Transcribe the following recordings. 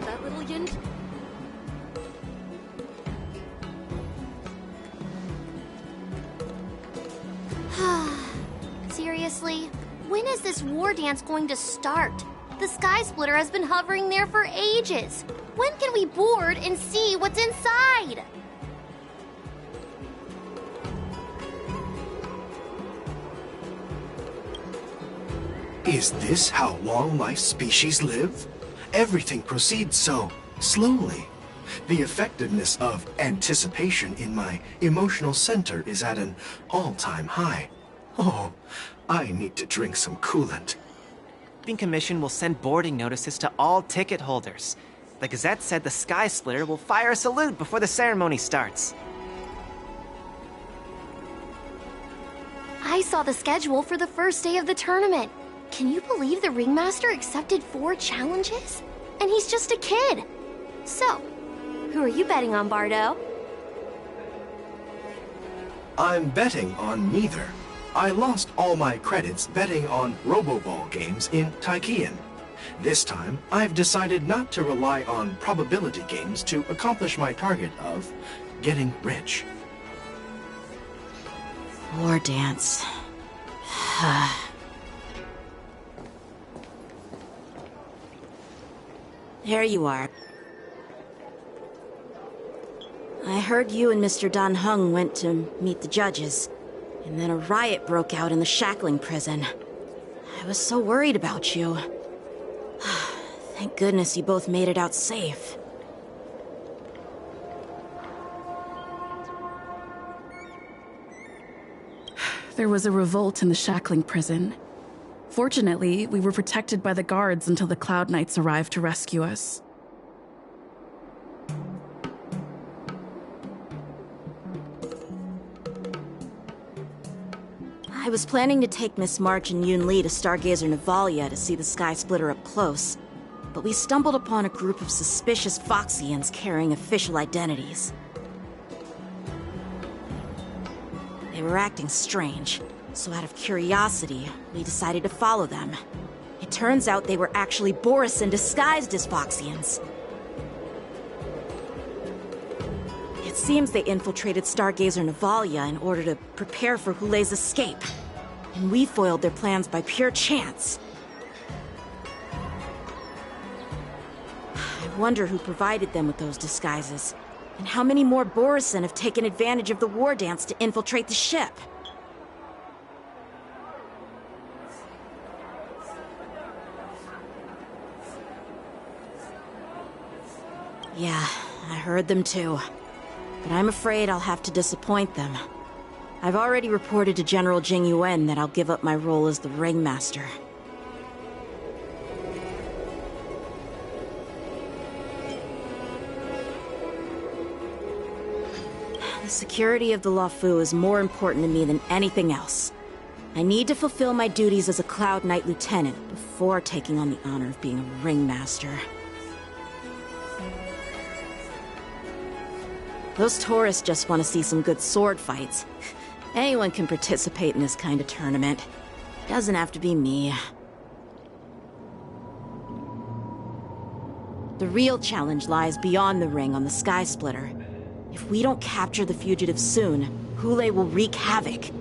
that little yint? Seriously? When is this war dance going to start? The Sky Splitter has been hovering there for ages. When can we board and see what's inside? Is this how long my species live? Everything proceeds so slowly. The effectiveness of anticipation in my emotional center is at an all-time high. Oh, I need to drink some coolant. The Commission will send boarding notices to all ticket holders. The Gazette said the Sky Splitter will fire a salute before the ceremony starts. I saw the schedule for the first day of the tournament. Can you believe the Ringmaster accepted 4 challenges? And he's just a kid. So, who are you betting on, Bardo? I'm betting on neither. I lost all my credits betting on Roboball games in Taikian. This time, I've decided not to rely on probability games to accomplish my target of getting rich. War dance. There you are. I heard you and Mr. Dan Heng went to meet the judges, and then a riot broke out in the shackling prison. I was so worried about you. Thank goodness you both made it out safe. There was a revolt in the shackling prison. Fortunately, we were protected by the guards until the Cloud Knights arrived to rescue us. I was planning to take Miss March and Yun Li to Stargazer Navalia to see the Sky Splitter up close, but we stumbled upon a group of suspicious Foxians carrying official identities. They were acting strange, so out of curiosity, we decided to follow them. It turns out they were actually Borisin disguised as Foxians. It seems they infiltrated Stargazer Navalia in order to prepare for Hulei's escape. And we foiled their plans by pure chance. I wonder who provided them with those disguises, and how many more Borisin have taken advantage of the war dance to infiltrate the ship. Yeah, I heard them too. But I'm afraid I'll have to disappoint them. I've already reported to General Jing Yuan that I'll give up my role as the Ringmaster. The security of the Luofu is more important to me than anything else. I need to fulfill my duties as a Cloud Knight Lieutenant before taking on the honor of being a Ringmaster. Those tourists just want to see some good sword fights. Anyone can participate in this kind of tournament. Doesn't have to be me. The real challenge lies beyond the ring on the Sky Splitter. If we don't capture the fugitives soon, Hulei will wreak havoc.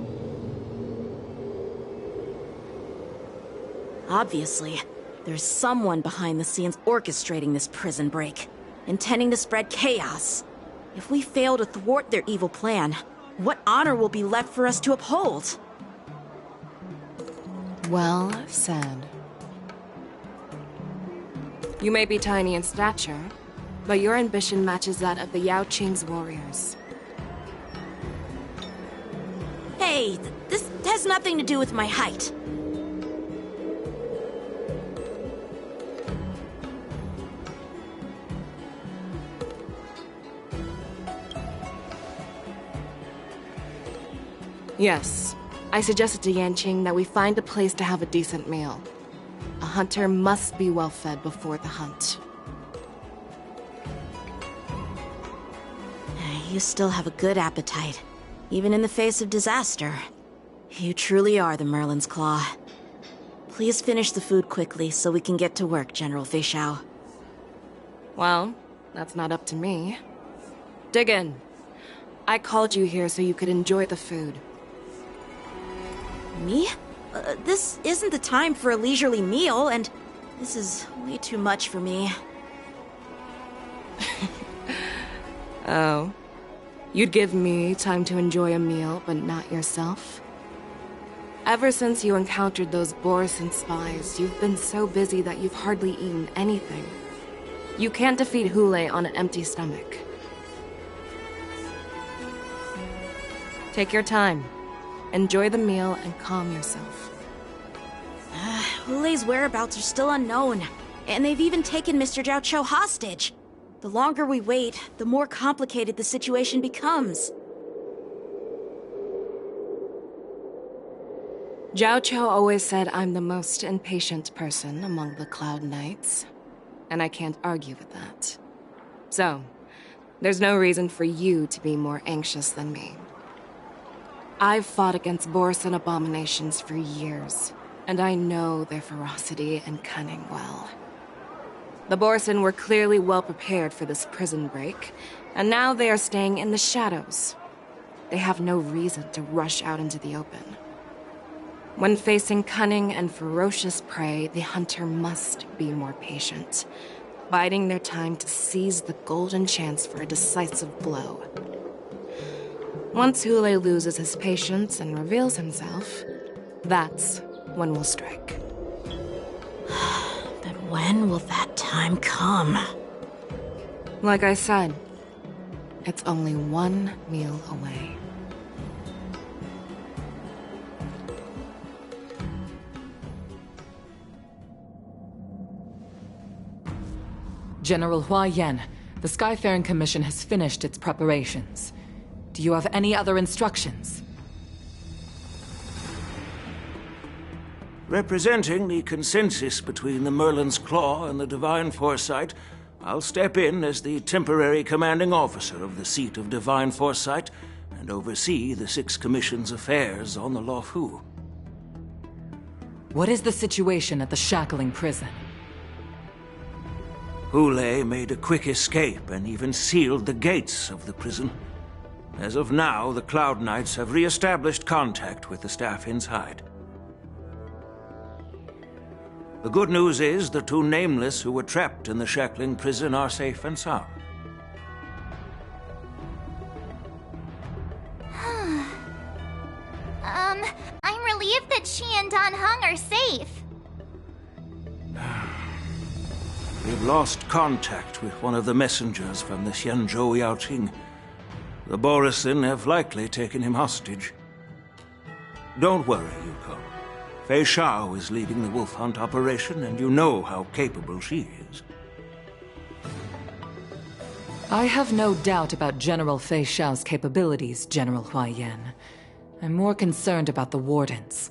Obviously, there's someone behind the scenes orchestrating this prison break, intending to spread chaos. If we fail to thwart their evil plan, what honor will be left for us to uphold? Well said. You may be tiny in stature, but your ambition matches that of the Yao Qing's warriors. Hey, this has nothing to do with my height. Yes, I suggested to Yanqing that we find a place to have a decent meal. A hunter must be well fed before the hunt. You still have a good appetite, even in the face of disaster. You truly are the Merlin's Claw. Please finish the food quickly so we can get to work, General Feixiao. Well, that's not up to me. Dig in. I called you here so you could enjoy the food. Me? This isn't the time for a leisurely meal, and this is way too much for me. Oh. You'd give me time to enjoy a meal, but not yourself? Ever since you encountered those Borison spies, you've been so busy that you've hardly eaten anything. You can't defeat Hule on an empty stomach. Take your time. Enjoy the meal and calm yourself. Hule's whereabouts are still unknown, and they've even taken Mr. Jiao Cho hostage. The longer we wait, the more complicated the situation becomes. Jiao Cho always said I'm the most impatient person among the Cloud Knights, and I can't argue with that. So, there's no reason for you to be more anxious than me. I've fought against Borison abominations for years, and I know their ferocity and cunning well. The Borison were clearly well prepared for this prison break, and now they are staying in the shadows. They have no reason to rush out into the open. When facing cunning and ferocious prey, the hunter must be more patient, biding their time to seize the golden chance for a decisive blow. Once Hule loses his patience and reveals himself, that's when we'll strike. But when will that time come? Like I said, it's only one meal away. General Hua Yan, the Skyfaring Commission has finished its preparations. Do you have any other instructions? Representing the consensus between the Merlin's Claw and the Divine Foresight, I'll step in as the temporary commanding officer of the seat of Divine Foresight and oversee the Six Commission's affairs on the Luofu. What is the situation at the shackling prison? Hule made a quick escape and even sealed the gates of the prison. As of now, the Cloud Knights have re-established contact with the staff inside. The good news is the two Nameless who were trapped in the shackling prison are safe and sound. I'm relieved that she and Don Hung are safe. We've lost contact with one of the messengers from the Xianzhou Yaoqing. The Borison have likely taken him hostage. Don't worry, Yuko. Feixiao is leading the wolf hunt operation, and you know how capable she is. I have no doubt about General Feixiao's capabilities, General Hua Yan. I'm more concerned about the Wardens.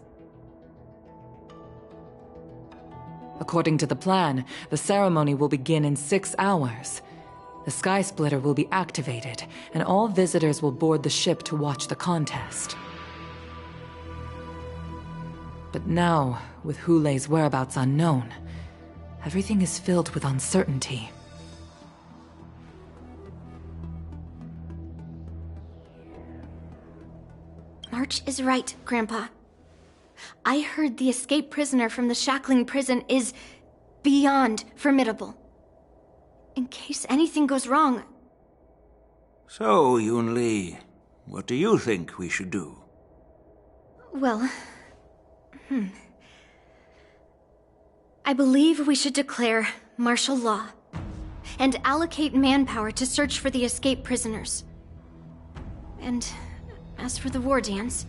According to the plan, the ceremony will begin in 6 hours. The Sky Splitter will be activated, and all visitors will board the ship to watch the contest. But now, with Hule's whereabouts unknown, everything is filled with uncertainty. March is right, Grandpa. I heard the escaped prisoner from the shackling prison is beyond formidable. In case anything goes wrong. So, Yun-Li, what do you think we should do? Well, I believe we should declare martial law and allocate manpower to search for the escaped prisoners. And as for the war dance,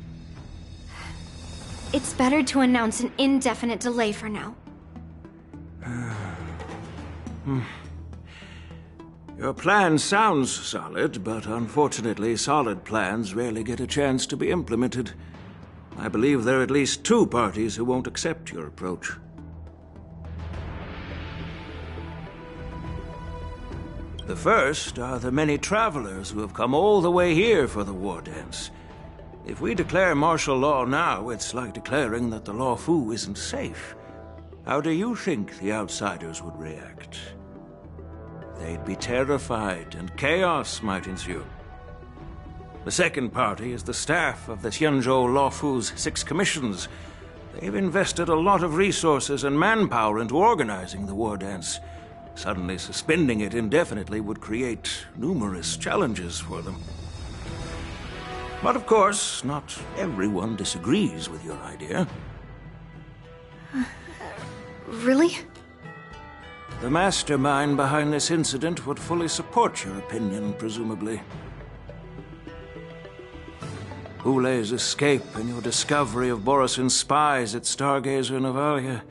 it's better to announce an indefinite delay for now. Your plan sounds solid, but unfortunately solid plans rarely get a chance to be implemented. I believe there are at least 2 parties who won't accept your approach. The first are the many travelers who have come all the way here for the war dance. If we declare martial law now, it's like declaring that the Luofu isn't safe. How do you think the outsiders would react? they'd be terrified and chaos might ensue. The second party is the staff of the Xianzhou Luofu's 6 commissions. They've invested a lot of resources and manpower into organizing the war dance. Suddenly suspending it indefinitely would create numerous challenges for them. But of course, not everyone disagrees with your idea. Really? The mastermind behind this incident would fully support your opinion, presumably. Hule's escape and your discovery of Borisin's spies at Stargazer Navalia.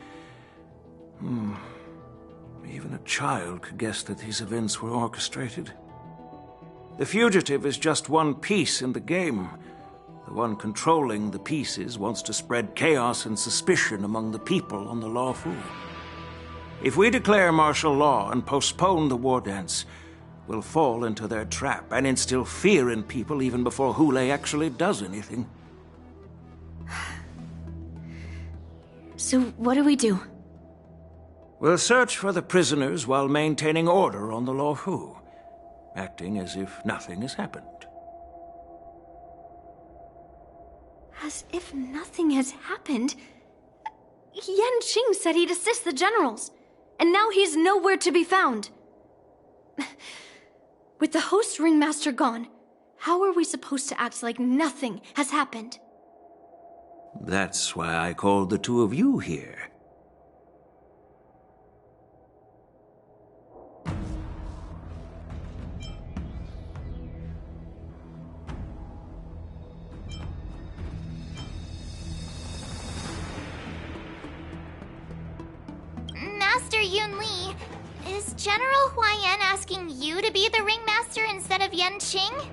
Even a child could guess that these events were orchestrated. The fugitive is just one piece in the game. The one controlling the pieces wants to spread chaos and suspicion among the people on the Luofu. If we declare martial law and postpone the war dance, we'll fall into their trap and instill fear in people even before Hule actually does anything. So what do we do? We'll search for the prisoners while maintaining order on the Luofu, acting as if nothing has happened. As if nothing has happened? Yanqing said he'd assist the generals, and now he's nowhere to be found. With the host ringmaster gone, how are we supposed to act like nothing has happened? That's why I called the two of you here. Master Yunli, is General Huaiyan asking you to be the ringmaster instead of Yanqing?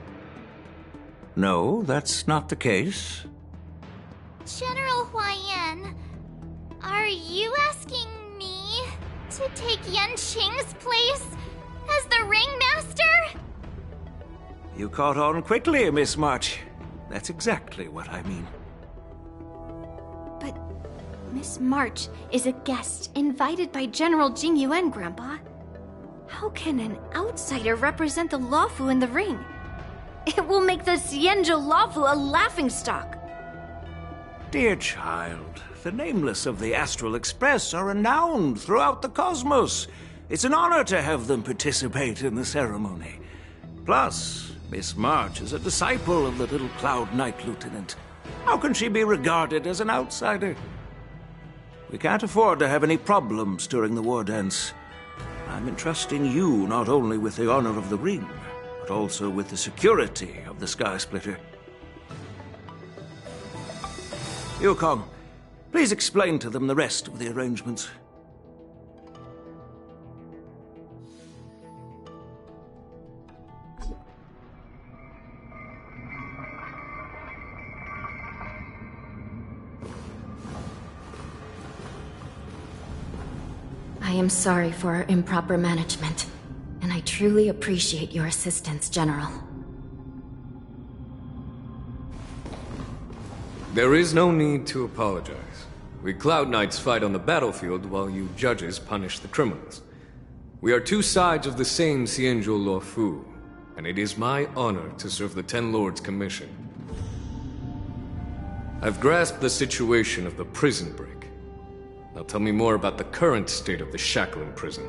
No, that's not the case. General Huaiyan, are you asking me to take Yanqing's place as the ringmaster? You caught on quickly, Miss March. That's exactly what I mean. But Miss March is a guest invited by General Jing Yuan, Grandpa. How can an outsider represent the Luofu in the ring? It will make the Xianzhou Luofu a laughingstock. Dear child, the nameless of the Astral Express are renowned throughout the cosmos. It's an honor to have them participate in the ceremony. Plus, Miss March is a disciple of the little Cloud Knight Lieutenant. How can she be regarded as an outsider? We can't afford to have any problems during the war dance. I'm entrusting you not only with the honor of the ring, but also with the security of the Sky Splitter. Yukong, please explain to them the rest of the arrangements. I am sorry for our improper management, and I truly appreciate your assistance, General. There is no need to apologize. We Cloud Knights fight on the battlefield while you judges punish the criminals. We are two sides of the same Xianzhou Luofu, and it is my honor to serve the Ten Lords' commission. I've grasped the situation of the prison break. Now tell me more about the current state of the shackling prison.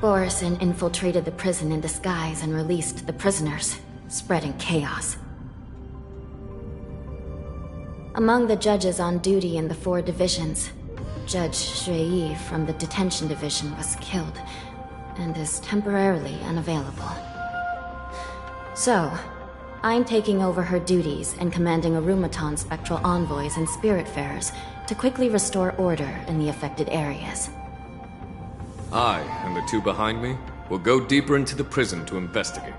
Borisin infiltrated the prison in disguise and released the prisoners, spreading chaos. Among the judges on duty in the 4 divisions, Judge Xue from the detention division was killed and is temporarily unavailable. So, I'm taking over her duties and commanding Arumaton spectral envoys and spiritfarers to quickly restore order in the affected areas. I, and the two behind me, will go deeper into the prison to investigate.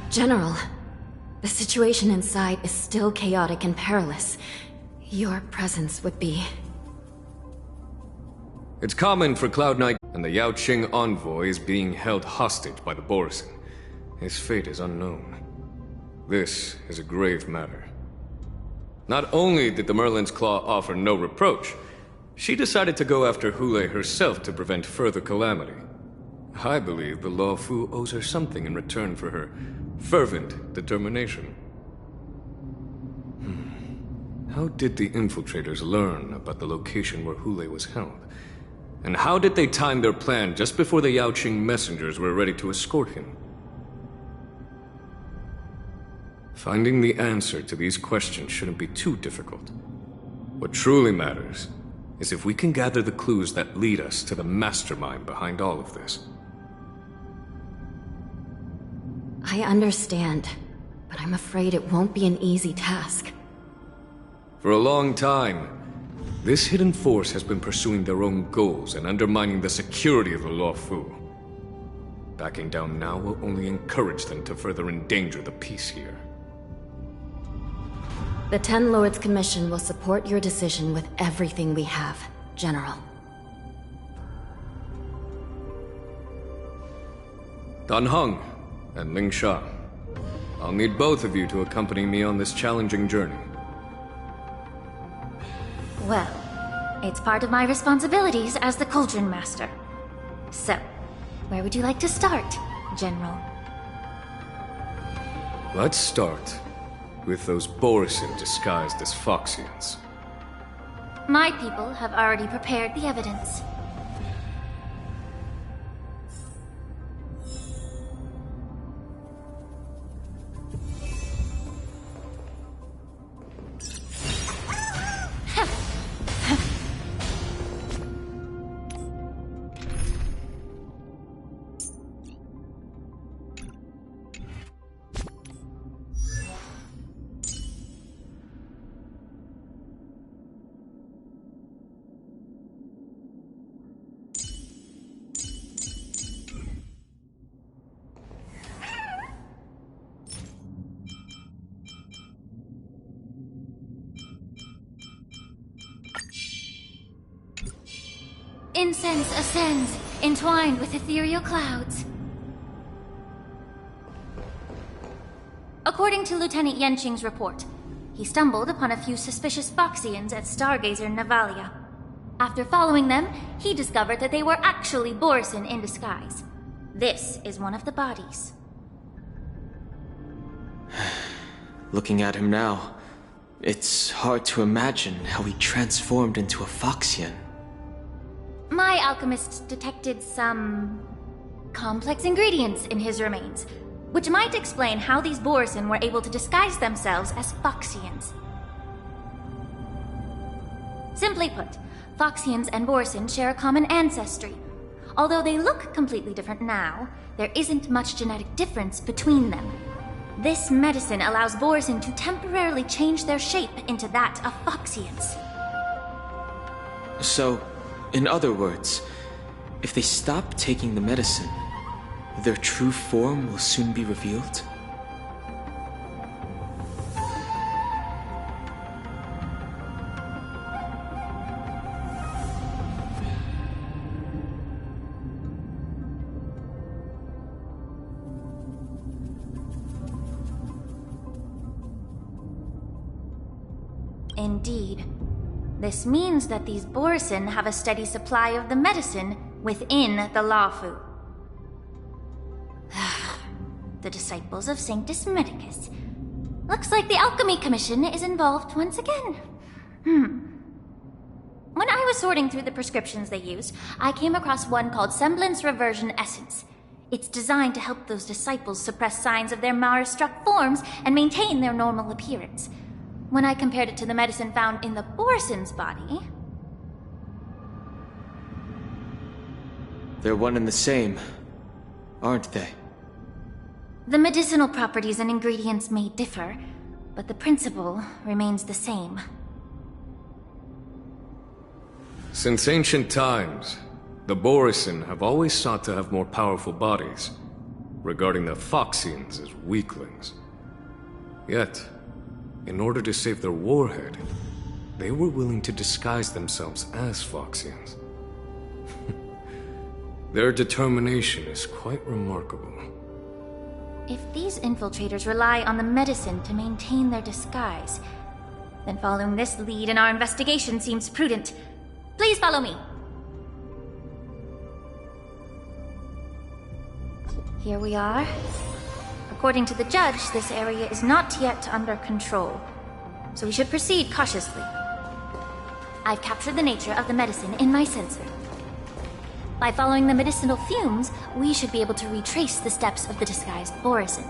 General, the situation inside is still chaotic and perilous. Your presence would be... It's common for Cloud Knight, and the Yaoqing envoy is being held hostage by the Borisin. His fate is unknown. This is a grave matter. Not only did the Merlin's Claw offer no reproach, she decided to go after Hule herself to prevent further calamity. I believe the Law Fu owes her something in return for her fervent determination. How did the infiltrators learn about the location where Hule was held? And how did they time their plan just before the Yaoqing messengers were ready to escort him? Finding the answer to these questions shouldn't be too difficult. What truly matters is if we can gather the clues that lead us to the mastermind behind all of this. I understand, but I'm afraid it won't be an easy task. For a long time, this hidden force has been pursuing their own goals and undermining the security of the Law Fu. Backing down now will only encourage them to further endanger the peace here. The Ten Lords Commission will support your decision with everything we have, General. Dan Heng and Ling Sha, I'll need both of you to accompany me on this challenging journey. Well, it's part of my responsibilities as the Cauldron Master. So, where would you like to start, General? Let's start with those Borisin disguised as Foxians. My people have already prepared the evidence. Incense ascends, entwined with ethereal clouds. According to Lieutenant Yenqing's report, he stumbled upon a few suspicious Foxians at Stargazer Navalia. After following them, he discovered that they were actually Borisin in disguise. This is one of the bodies. Looking at him now, it's hard to imagine how he transformed into a Foxian. My alchemists detected some complex ingredients in his remains, which might explain how these Borisin were able to disguise themselves as Foxians. Simply put, Foxians and Borisin share a common ancestry. Although they look completely different now, there isn't much genetic difference between them. This medicine allows Borisin to temporarily change their shape into that of Foxians. So, in other words, if they stop taking the medicine, their true form will soon be revealed? Indeed. This means that these Borisin have a steady supply of the medicine within the Law Fu. The disciples of Sanctus Medicus. Looks like the Alchemy Commission is involved once again. When I was sorting through the prescriptions they used, I came across one called Semblance Reversion Essence. It's designed to help those disciples suppress signs of their Mara-struck forms and maintain their normal appearance. When I compared it to the medicine found in the Borisin's body... They're one and the same, aren't they? The medicinal properties and ingredients may differ, but the principle remains the same. Since ancient times, the Borisin have always sought to have more powerful bodies, regarding the Foxians as weaklings. Yet, in order to save their warhead, they were willing to disguise themselves as Foxians. Their determination is quite remarkable. If these infiltrators rely on the medicine to maintain their disguise, Then following this lead in our investigation seems prudent. Please follow me. Here we are. According to the judge, this area is not yet under control, so we should proceed cautiously. I've captured the nature of the medicine in my sensor. By following the medicinal fumes, we should be able to retrace the steps of the disguised Borisin.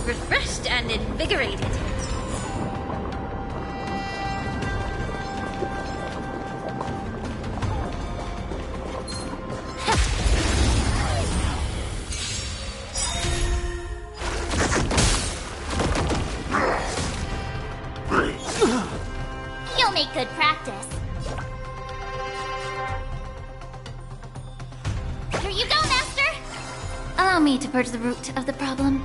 Refreshed and invigorated. You'll make good practice. Here you go, Master! Allow me to purge the root of the problem.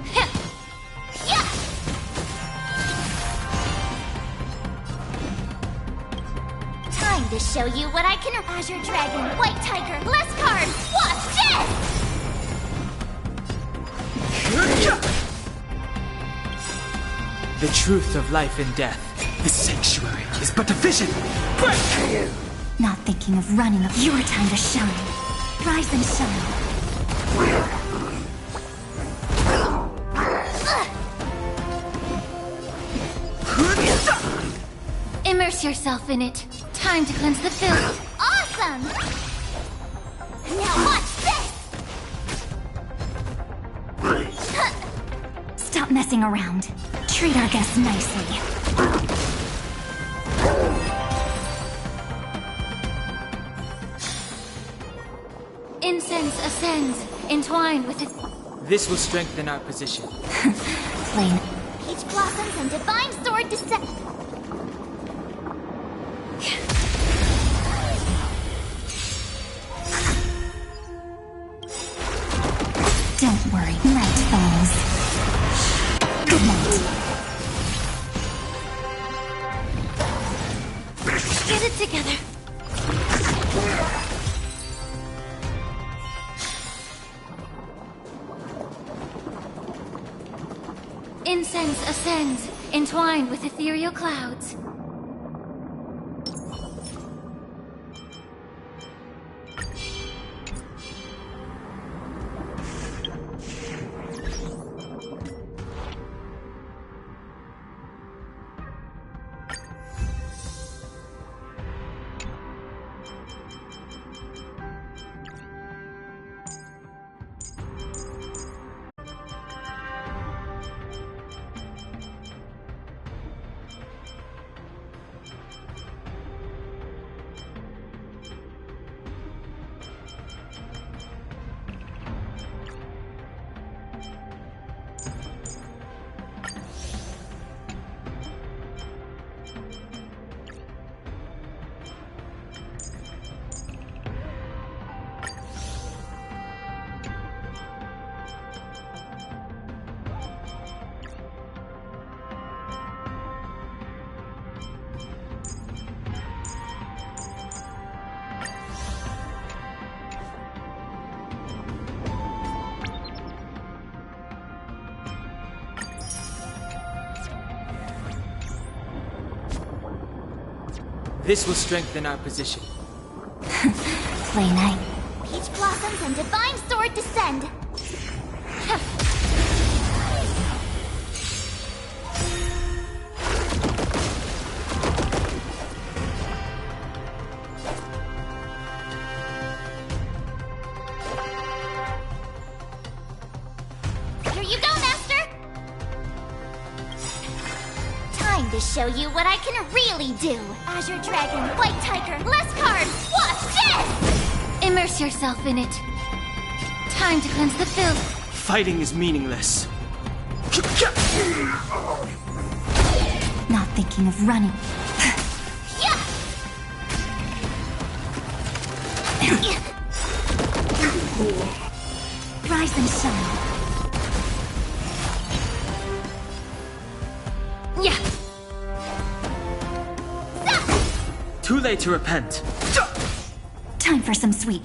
Time to show you what I can... Azure Dragon, White Tiger, less cards! Watch this! The truth of life and death. The sanctuary is but a vision. Break! Not thinking of running up your time to shine. Rise and shine. Immerse yourself in it. Time to cleanse the filth. Awesome! Now watch this! Stop messing around. Treat our guests nicely. Incense ascends, entwined with it. This will strengthen our position. Plain. Peach blossoms and divine sword descent. Don't worry, night falls. Good night. Get it together. Incense ascends, entwined with ethereal clouds. This will strengthen our position. Play night. Peach blossoms and divine sword descend. Here you go, Master! Time to show you what I can really do. Azure Dragon, White Tiger, less cards! Watch this! Immerse yourself in it. Time to cleanse the filth. Fighting is meaningless. Not thinking of running. Rise and shine. Yeah. Too late to repent. Time for some sweet.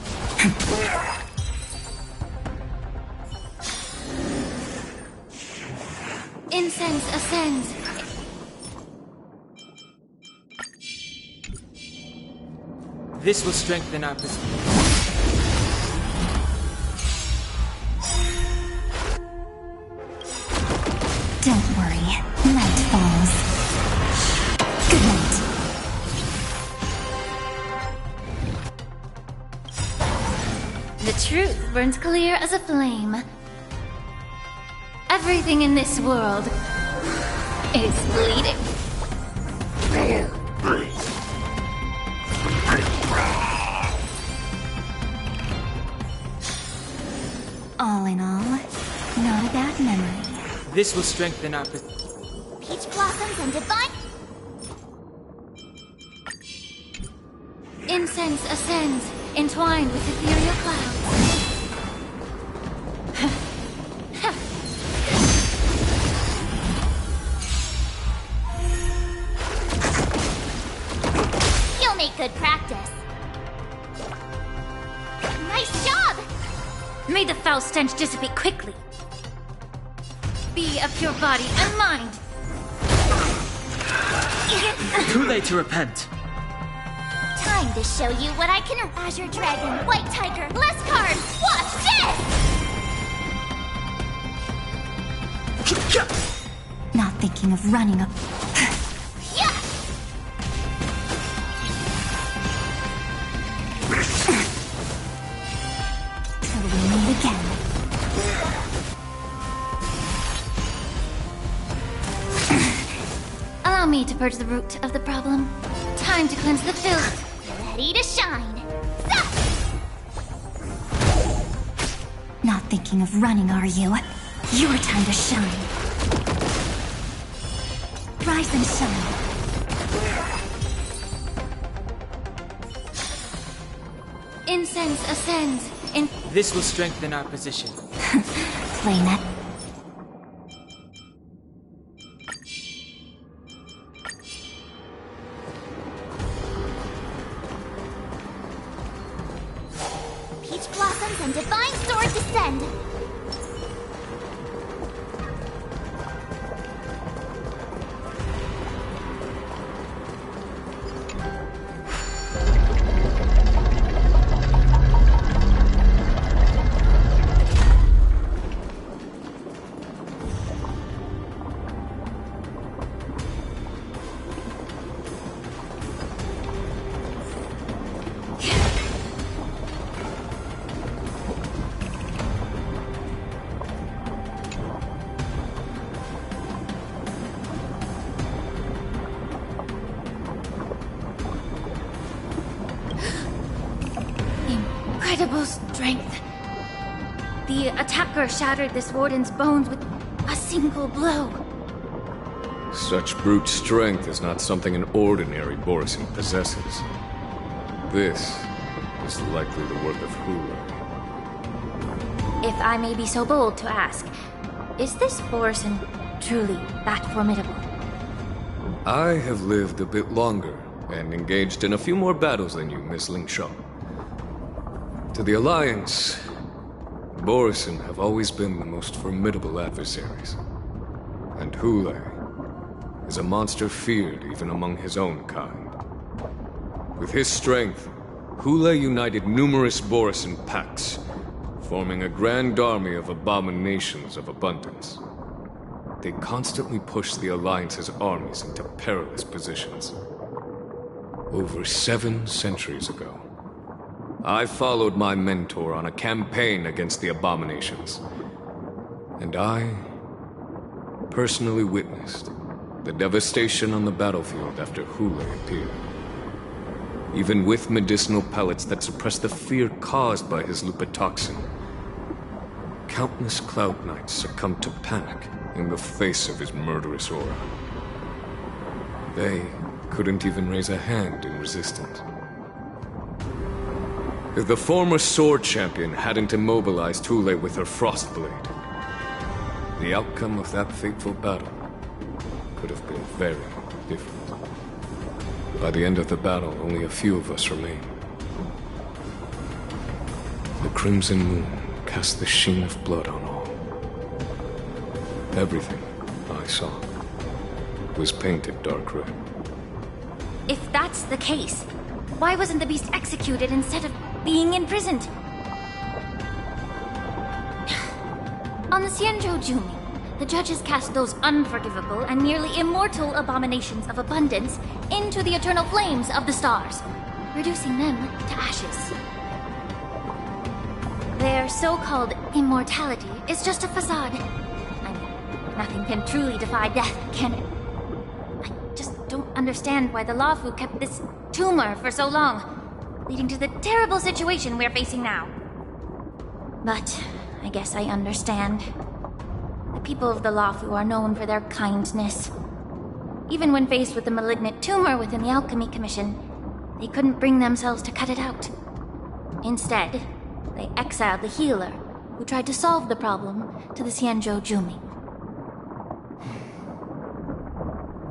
Incense ascends. This will strengthen our position. Don't worry. Night falls. Good night. The truth burns clear as a flame. Everything in this world is bleeding. All in all, not a bad memory. This will strengthen our position. Peach blossoms and divine... Incense ascends, entwined with ethereal clouds. You'll make good practice. Nice job! May the foul stench dissipate quickly. Be of pure body and mind. Too late to repent. Time to show you what I can... Azure Dragon, White Tiger, less cards! Watch this! Not thinking of running up. Till we meet again. Allow me to purge the root of the problem. Time to cleanse the filth. Ready to shine! Not thinking of running, are you? Your time to shine. Rise and shine. Incense ascends. This will strengthen our position. Flame that. Peach blossoms and divine sword descend! Incredible strength. The attacker shattered this warden's bones with a single blow. Such brute strength is not something an ordinary Borisin possesses. This is likely the work of Hula. If I may be so bold to ask, is this Borisin truly that formidable? I have lived a bit longer and engaged in a few more battles than you, Miss Lingshaw. To the Alliance, Borisin have always been the most formidable adversaries. And Hule is a monster feared even among his own kind. With his strength, Hule united numerous Borisin pacts, forming a grand army of abominations of abundance. They constantly pushed the Alliance's armies into perilous positions. Over 7 centuries ago, I followed my mentor on a campaign against the abominations. And I personally witnessed the devastation on the battlefield after Hule appeared. Even with medicinal pellets that suppressed the fear caused by his lupitoxin, countless Cloud Knights succumbed to panic in the face of his murderous aura. They couldn't even raise a hand in resistance. If the former sword champion hadn't immobilized Hule with her Frostblade, the outcome of that fateful battle could have been very different. By the end of the battle, only a few of us remained. The crimson moon cast the sheen of blood on all. Everything I saw was painted dark red. If that's the case, why wasn't the beast executed instead of being imprisoned? On the Xianzhou Jumi, the judges cast those unforgivable and nearly immortal abominations of abundance into the eternal flames of the stars, reducing them to ashes. Their so-called immortality is just a facade. I mean, nothing can truly defy death, can it? I just don't understand why the Luofu kept this tumor for so long, leading to the terrible situation we're facing now. But I guess I understand. The people of the Luofu are known for their kindness. Even when faced with the malignant tumor within the Alchemy Commission, they couldn't bring themselves to cut it out. Instead, they exiled the healer, who tried to solve the problem, to the Xianzhou Jumi.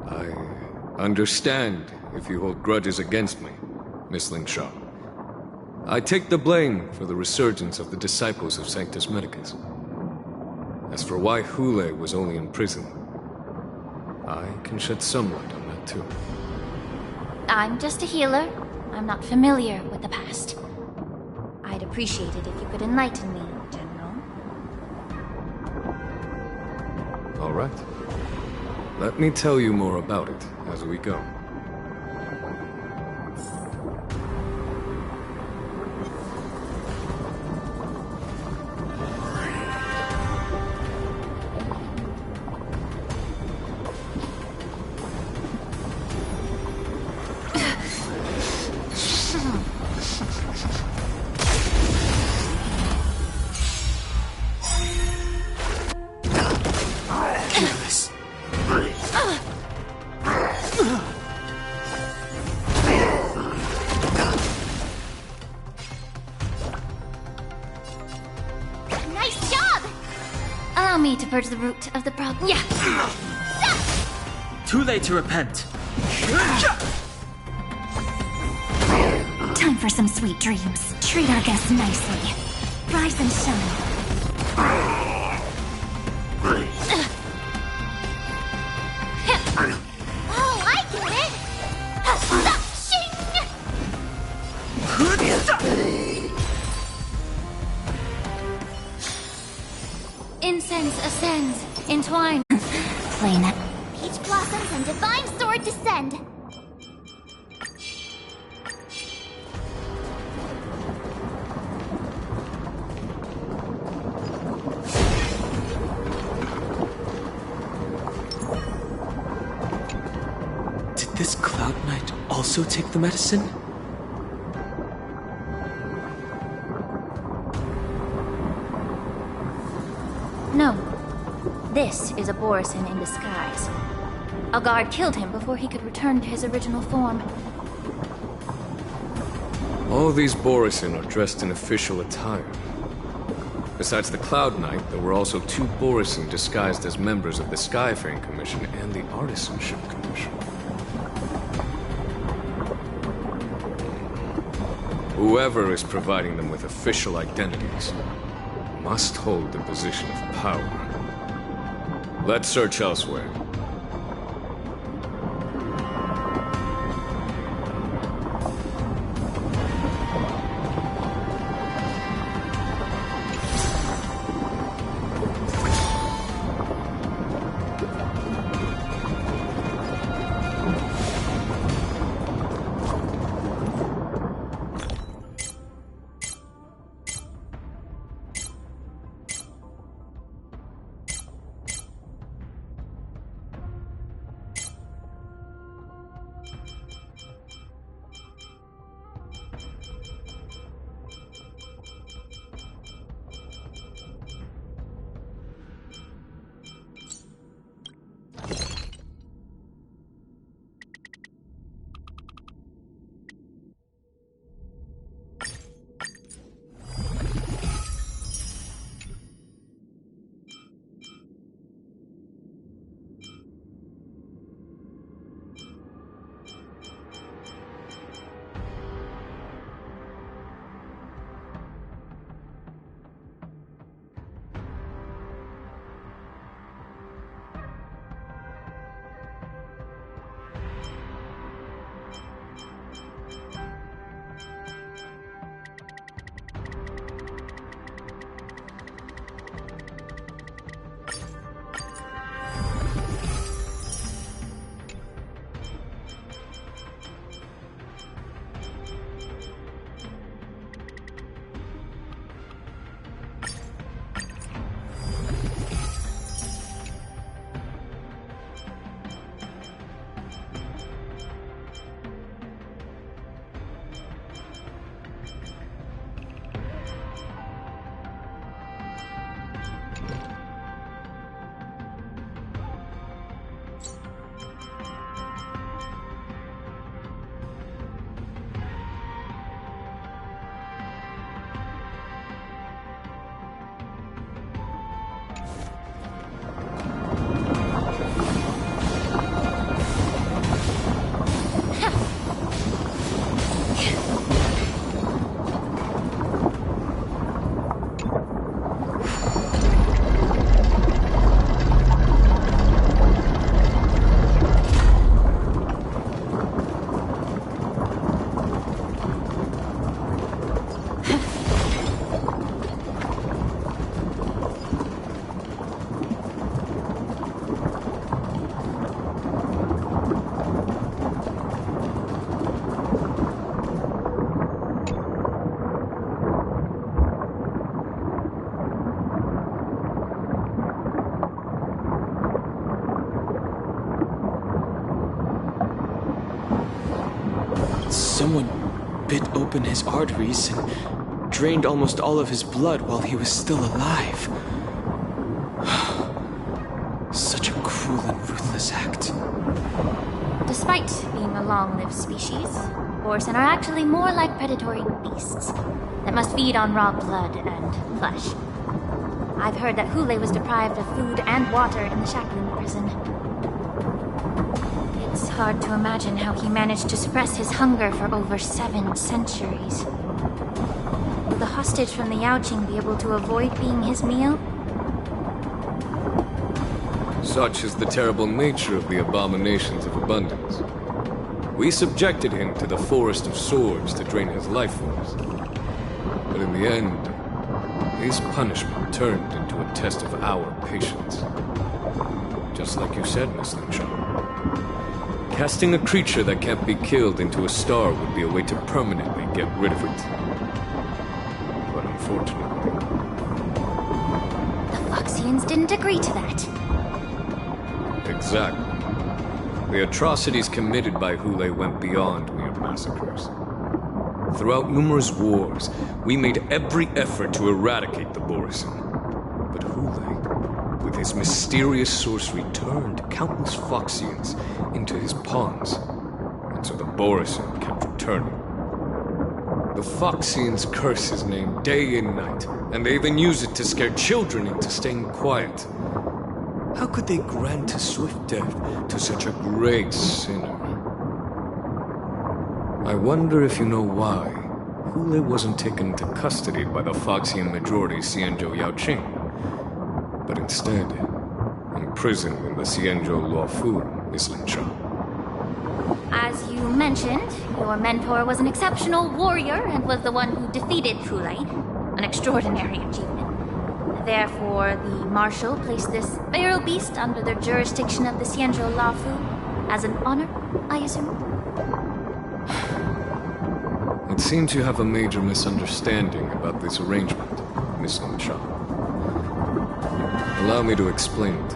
I understand if you hold grudges against me, Miss Lingshaw. I take the blame for the resurgence of the disciples of Sanctus Medicus. As for why Hule was only in prison, I can shed some light on that too. I'm just a healer. I'm not familiar with the past. I'd appreciate it if you could enlighten me, General. All right. Let me tell you more about it as we go. Allow me to purge the root of the problem. Yeah. Too late to repent. Time for some sweet dreams. Treat our guests nicely. Rise and shine. Oh, I get it! Incense ascends, entwine. Plain. Peach blossoms and divine sword descend. Did this Cloud Knight also take the medicine? No. This is a Borisin in disguise. A guard killed him before he could return to his original form. All these Borisin are dressed in official attire. Besides the Cloud Knight, there were also 2 Borisin disguised as members of the Skyfaring Commission and the Artisanship Commission. Whoever is providing them with official identities must hold the position of power. Let's search elsewhere. open his arteries and drained almost all of his blood while he was still alive. Such a cruel and ruthless act. Despite being a long-lived species, Borisin are actually more like predatory beasts that must feed on raw blood and flesh. I've heard that Hule was deprived of food and water in the shackling prison. It's hard to imagine how he managed to suppress his hunger for over 7 centuries. Will the hostage from the Yaoqing be able to avoid being his meal? Such is the terrible nature of the abominations of abundance. We subjected him to the Forest of Swords to drain his life force. But in the end, his punishment turned into a test of our patience. Just like you said, Miss Linshaw. Casting a creature that can't be killed into a star would be a way to permanently get rid of it. But unfortunately... The Phoxians didn't agree to that. Exactly. The atrocities committed by Hule went beyond mere massacres. Throughout numerous wars, we made every effort to eradicate the Borisin. But Hule, with his mysterious sorcery, turned countless Phoxians into his pawns. And so the Borisin kept returning. The Phoxians curse his name day and night, and they even use it to scare children into staying quiet. How could they grant a swift death to such a great sinner? I wonder if you know why Hule wasn't taken into custody by the Phoxian majority Xianzhou Yaoqing, but instead imprisoned in the Xianzhou Luofu, Miss Linshaw. As you mentioned, your mentor was an exceptional warrior and was the one who defeated Hule, an extraordinary achievement. Therefore, the Marshal placed this feral beast under the jurisdiction of the Xianzhou Luofu as an honor, I assume? It seems you have a major misunderstanding about this arrangement, Miss Linshaw. Allow me to explain it.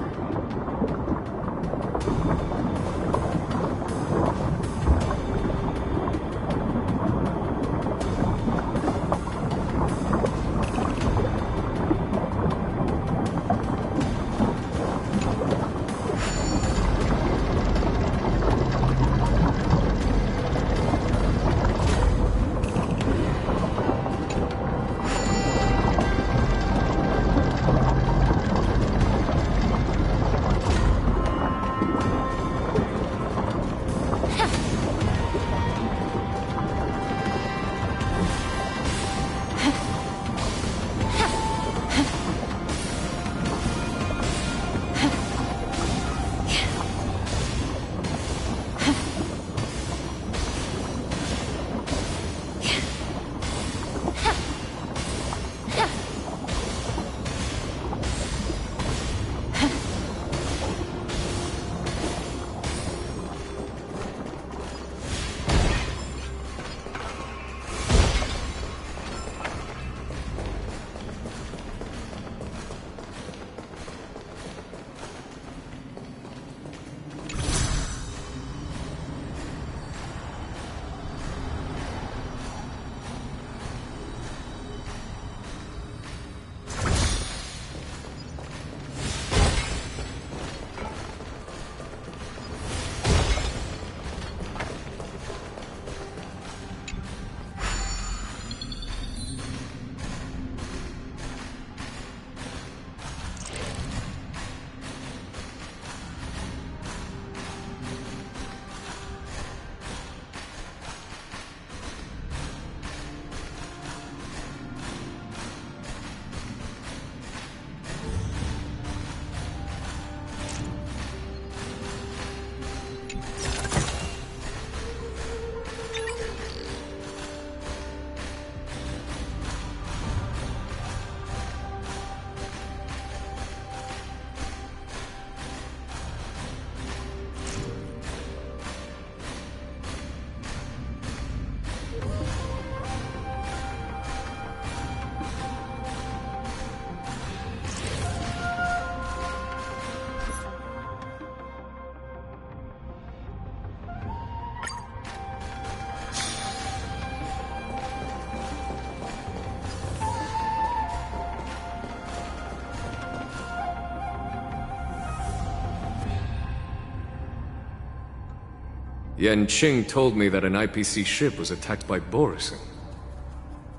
Yanqing told me that an IPC ship was attacked by Borison.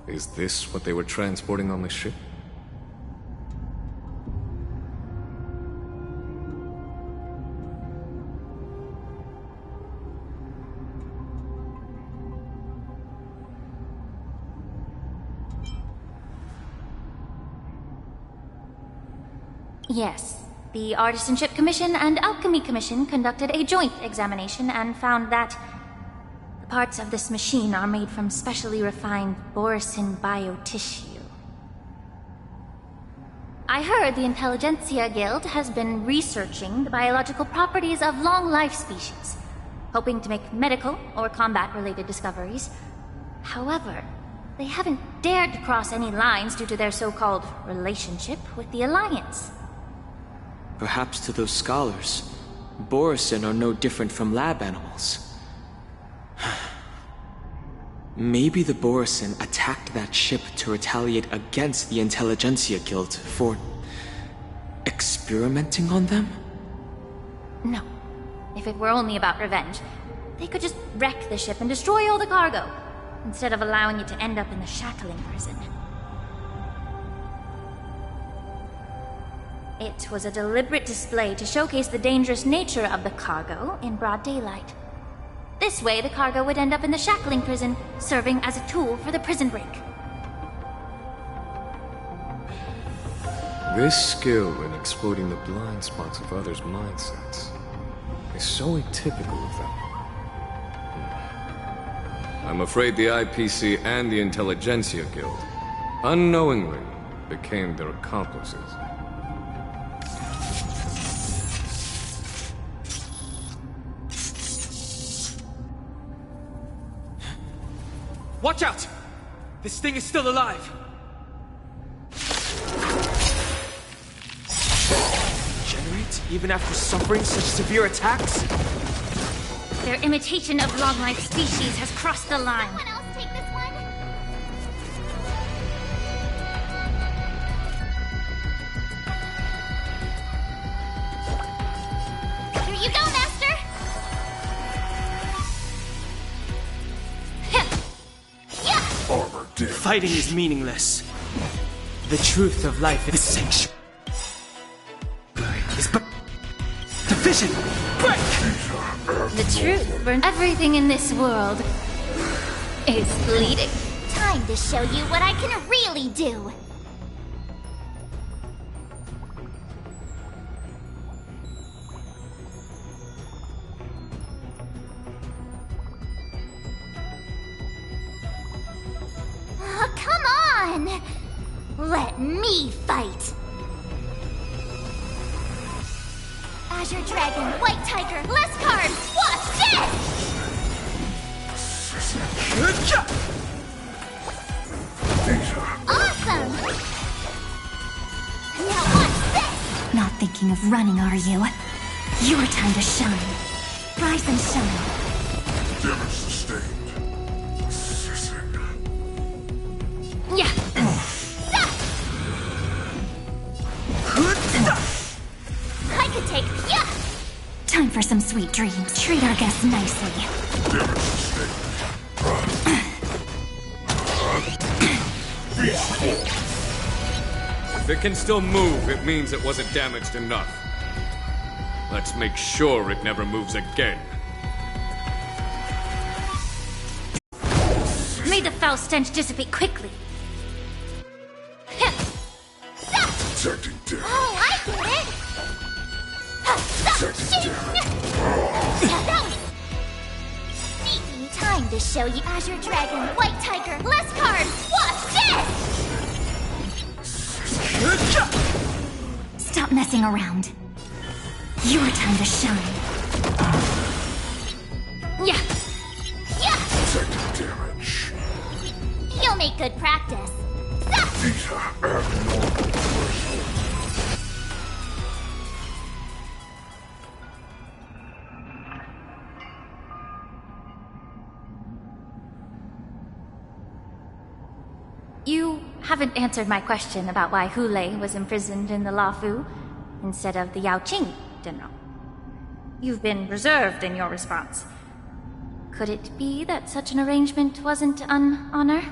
Is this what they were transporting on the ship? Yes. The Artisanship Commission and Alchemy Commission conducted a joint examination and found that the parts of this machine are made from specially refined Borison biotissue. I heard the Intelligentsia Guild has been researching the biological properties of long-life species, hoping to make medical or combat-related discoveries. However, they haven't dared to cross any lines due to their so-called relationship with the Alliance. Perhaps to those scholars, Borison are no different from lab animals. Maybe the Borison attacked that ship to retaliate against the Intelligentsia Guild for experimenting on them? No. If it were only about revenge, they could just wreck the ship and destroy all the cargo, instead of allowing it to end up in the shackling prison. It was a deliberate display to showcase the dangerous nature of the cargo in broad daylight. This way, the cargo would end up in the shackling prison, serving as a tool for the prison break. This skill in exploiting the blind spots of others' mindsets is so atypical of them. I'm afraid the IPC and the Intelligentsia Guild unknowingly became their accomplices. Watch out! This thing is still alive! Regenerate even after suffering such severe attacks? Their imitation of long-life species has crossed the line. Someone else take this one? Here you go, Master! Fighting is meaningless. The truth of life is sanctuary. Is but division. Break! The truth for everything in this world is bleeding. Time to show you what I can really do! Oh, come on! Let me fight! Azure Dragon, White Tiger, less cards! Watch this! Awesome! Now watch this! Not thinking of running, are you? Your time to shine. Rise and shine. Damage sustained. Yeah. I could take... Yeah! Time for some sweet dreams. Treat our guests nicely. Damage sustained. If it can still move, it means it wasn't damaged enough. Let's make sure it never moves again. May the foul stench dissipate quickly. Detecting damage. Oh, I get it! Detecting damage. That was... Sneaky time to show you Azure Dragon, White Tiger, less cards! Watch this! Stop messing around. Your time to shine. Yeah. Yeah! Detecting damage. You'll make good practice. These are abnormal. You haven't answered my question about why Hule was imprisoned in the Lafu instead of the Yaoqing, General. You've been reserved in your response. Could it be that such an arrangement wasn't an honor?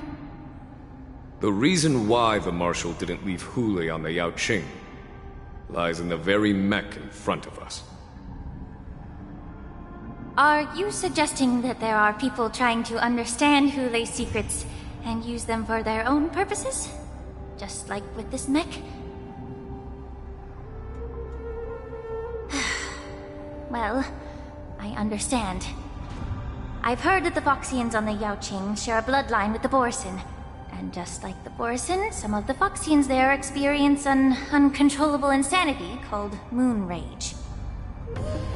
The reason why the Marshal didn't leave Hule on the Yaoqing lies in the very mech in front of us. Are you suggesting that there are people trying to understand Hule's secrets and use them for their own purposes? Just like with this mech? Well, I understand. I've heard that the Foxians on the Yaoqing share a bloodline with the Borisin. And just like the Borisin, some of the Foxians there experience an uncontrollable insanity called moon rage.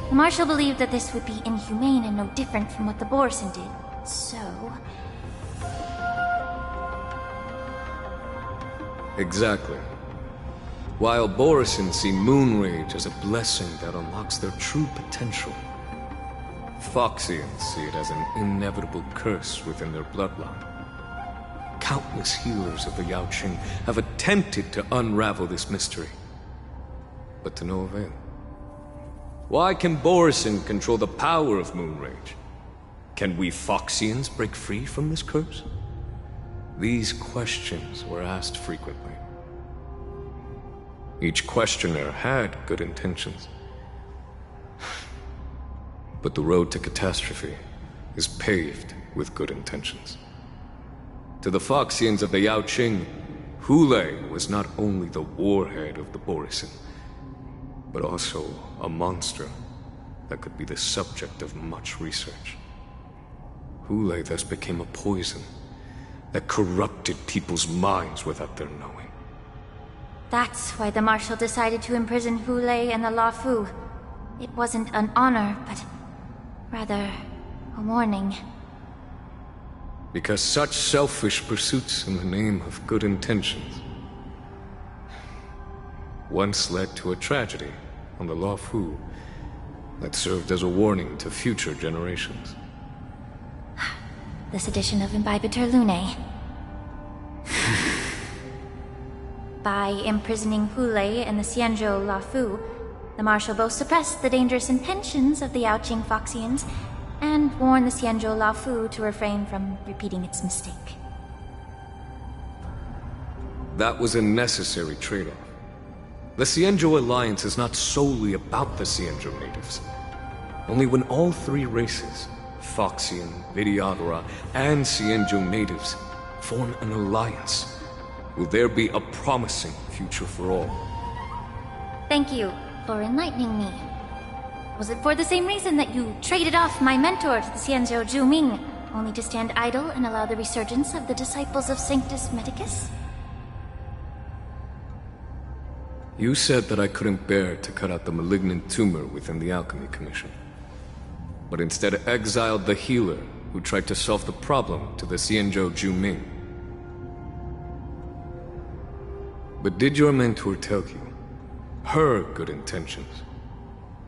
The Marshal believed that this would be inhumane and no different from what the Borisin did, so... Exactly. While Borisin see moon rage as a blessing that unlocks their true potential, Foxians see it as an inevitable curse within their bloodline. Countless healers of the Yaoqing have attempted to unravel this mystery, but to no avail. Why can Borisin control the power of moon rage? Can we Foxians break free from this curse? These questions were asked frequently. Each questioner had good intentions. But the road to catastrophe is paved with good intentions. To the Foxians of the Yaoqing, Hule was not only the warhead of the Borisin, but also a monster that could be the subject of much research. Hule thus became a poison that corrupted people's minds without their knowing. That's why the Marshal decided to imprison Hule and the Luofu. It wasn't an honor, but rather a warning. Because such selfish pursuits in the name of good intentions once led to a tragedy on the Luofu that served as a warning to future generations. This edition of Imbibitor Lunae. By imprisoning Hule and the Xianzhou Luofu, the Marshal both suppressed the dangerous intentions of the Yaoqing Foxians and warned the Xianzhou Luofu to refrain from repeating its mistake. That was a necessary trade-off. The Xianzhou Alliance is not solely about the Xianzhou natives. Only when all three races, Foxian, Vidyadhara, and Xianzhou natives, form an alliance, will there be a promising future for all. Thank you for enlightening me. Was it for the same reason that you traded off my mentor to the Xianzhou Zhuming, only to stand idle and allow the resurgence of the disciples of Sanctus Medicus? You said that I couldn't bear to cut out the malignant tumor within the Alchemy Commission, but instead exiled the healer who tried to solve the problem to the Xianzhou Zhuming. But did your mentor tell you her good intentions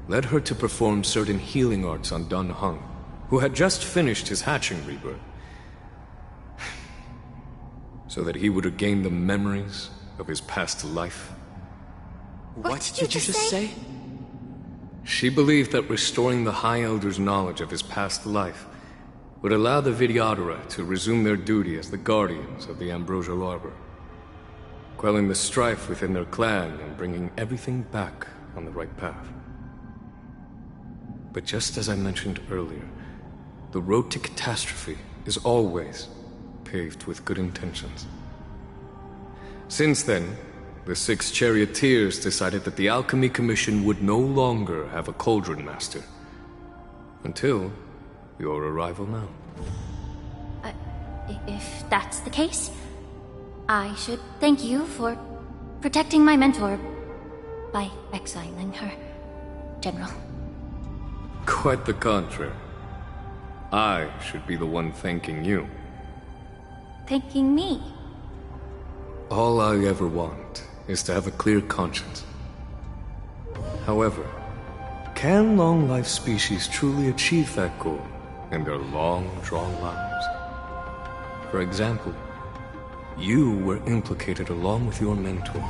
led her to perform certain healing arts on Dan Heng, who had just finished his hatching rebirth, so that he would regain the memories of his past life? What did you just say? She believed that restoring the High Elder's knowledge of his past life would allow the Vidyadhara to resume their duty as the guardians of the Ambrosial Arbor, quelling the strife within their clan and bringing everything back on the right path. But just as I mentioned earlier, the road to catastrophe is always paved with good intentions. Since then, the 6 charioteers decided that the Alchemy Commission would no longer have a cauldron master. Until your arrival now. If that's the case, I should thank you for protecting my mentor by exiling her, General. Quite the contrary. I should be the one thanking you. Thanking me? All I ever want is to have a clear conscience. However, can long-life species truly achieve that goal in their long-drawn lives? For example, you were implicated along with your mentor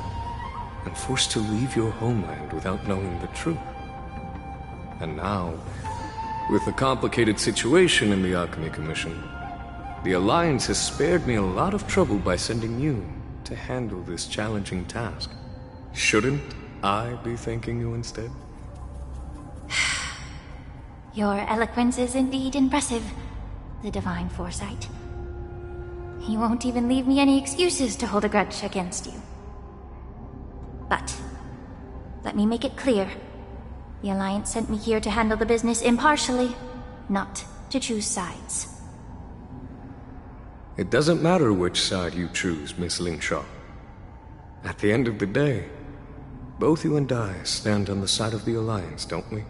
and forced to leave your homeland without knowing the truth. And now, With the complicated situation in the Alchemy Commission, the Alliance has spared me a lot of trouble by sending you to handle this challenging task. Shouldn't I be thanking you instead? Your eloquence is indeed impressive, the Divine Foresight. You won't even leave me any excuses to hold a grudge against you. But, let me make it clear. The Alliance sent me here to handle the business impartially, not to choose sides. It doesn't matter which side you choose, Miss Lingshaw. At the end of the day, both you and I stand on the side of the Alliance, don't we?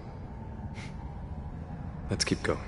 Let's keep going.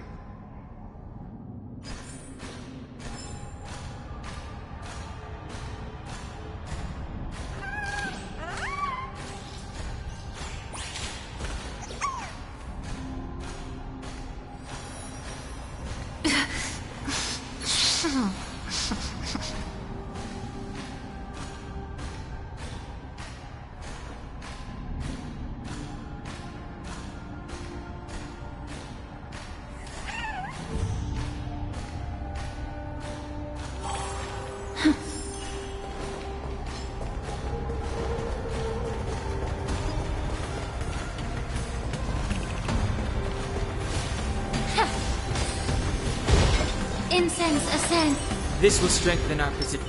Incense ascend. This will strengthen our position.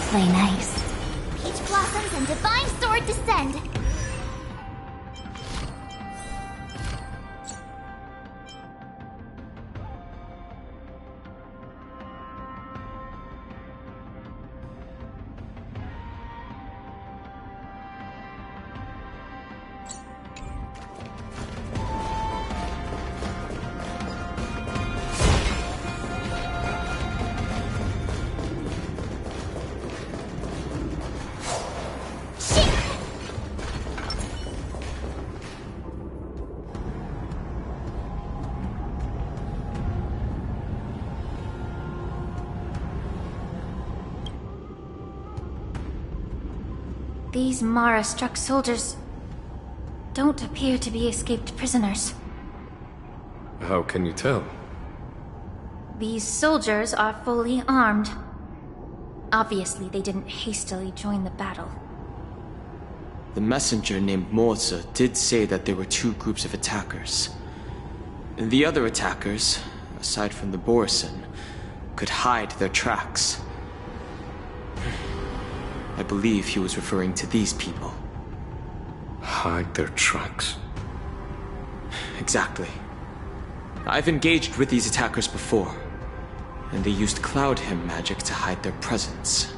Play nice. Peach blossoms and divine sword descend. These Mara-struck soldiers don't appear to be escaped prisoners. How can you tell? These soldiers are fully armed. Obviously, they didn't hastily join the battle. The messenger named Morza did say that there were two groups of attackers. The other attackers, aside from the Borison, could hide their tracks. I believe he was referring to these people. Hide their tracks? Exactly. I've engaged with these attackers before, and they used Cloud Hymn magic to hide their presence.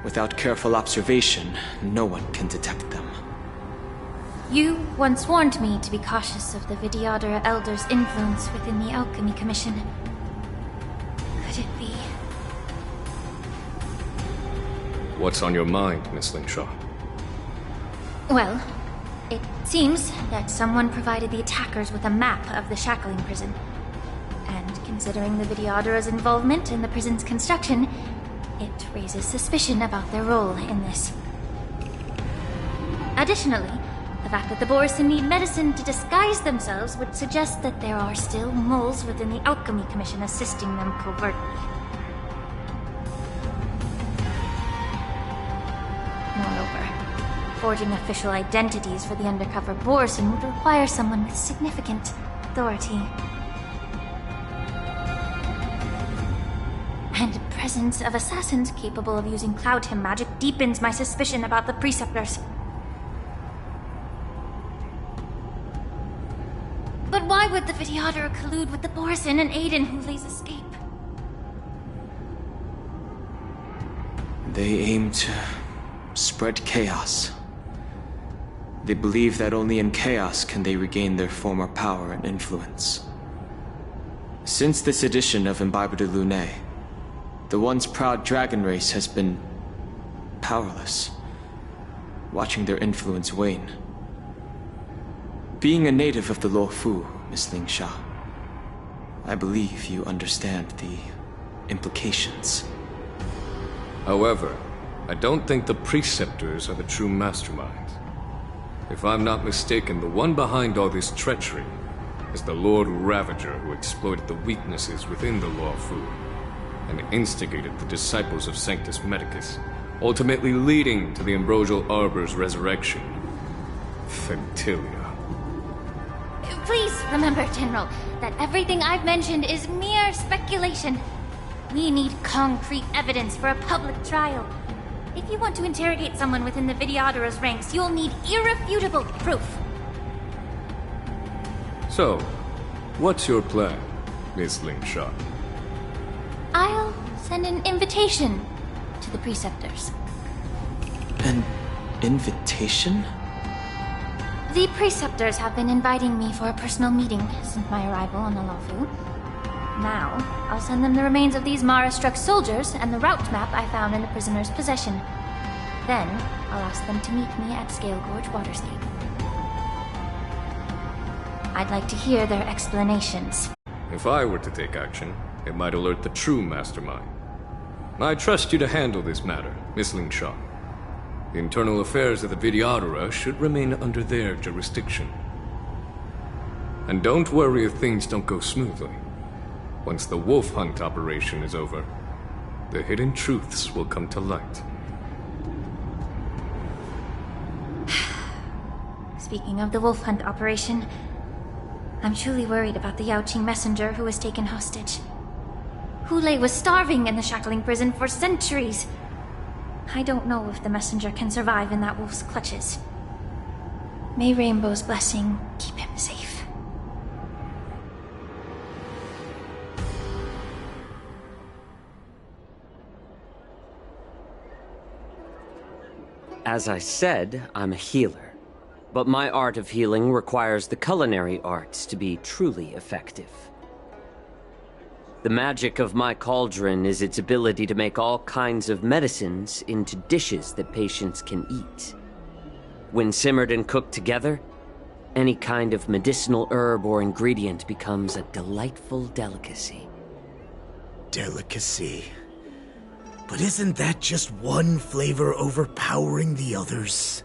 Without careful observation, no one can detect them. You once warned me to be cautious of the Vidyadhara Elder's influence within the Alchemy Commission. Could it be? What's on your mind, Miss Lingshaw? Well, it seems that someone provided the attackers with a map of the shackling prison. And considering the Vidyadhara's involvement in the prison's construction, it raises suspicion about their role in this. Additionally, the fact that the Borison need medicine to disguise themselves would suggest that there are still moles within the Alchemy Commission assisting them covertly. Moreover, forging official identities for the undercover Borison would require someone with significant authority. And the presence of assassins capable of using Cloud Hymn magic deepens my suspicion about the Preceptors. But why would the Vidyadhara collude with the Borison and aid in Hulei's escape? They aim to spread chaos. They believe that only in chaos can they regain their former power and influence. Since this edition of Imbibe de Lune, the once proud dragon race has been powerless, watching their influence wane. Being a native of the Luofu, Miss Lingshaw, I believe you understand the implications. However, I don't think the Preceptors are the true masterminds. If I'm not mistaken, the one behind all this treachery as the Lord Ravager who exploited the weaknesses within the Lawfu and instigated the disciples of Sanctus Medicus, ultimately leading to the Ambrosial Arbor's resurrection. Fentilia. Please remember, General, that everything I've mentioned is mere speculation. We need concrete evidence for a public trial. If you want to interrogate someone within the Videodara's ranks, you'll need irrefutable proof. So, what's your plan, Miss Lingshaw? I'll send an invitation to the Preceptors. An invitation? The Preceptors have been inviting me for a personal meeting since my arrival on the Lawfu. Now, I'll send them the remains of these Mara-struck soldiers and the route map I found in the prisoner's possession. Then, I'll ask them to meet me at Scale Gorge Waterscape. I'd like to hear their explanations. If I were to take action, it might alert the true mastermind. I trust you to handle this matter, Miss Lingshaw. The internal affairs of the Videodara should remain under their jurisdiction. And don't worry if things don't go smoothly. Once the wolf hunt operation is over, the hidden truths will come to light. Speaking of the wolf hunt operation, I'm truly worried about the Yaoqing messenger who was taken hostage. Hulei was starving in the shackling prison for centuries. I don't know if the messenger can survive in that wolf's clutches. May Rainbow's blessing keep him safe. As I said, I'm a healer. But my art of healing requires the culinary arts to be truly effective. The magic of my cauldron is its ability to make all kinds of medicines into dishes that patients can eat. When simmered and cooked together, any kind of medicinal herb or ingredient becomes a delightful delicacy. Delicacy? But isn't that just one flavor overpowering the others?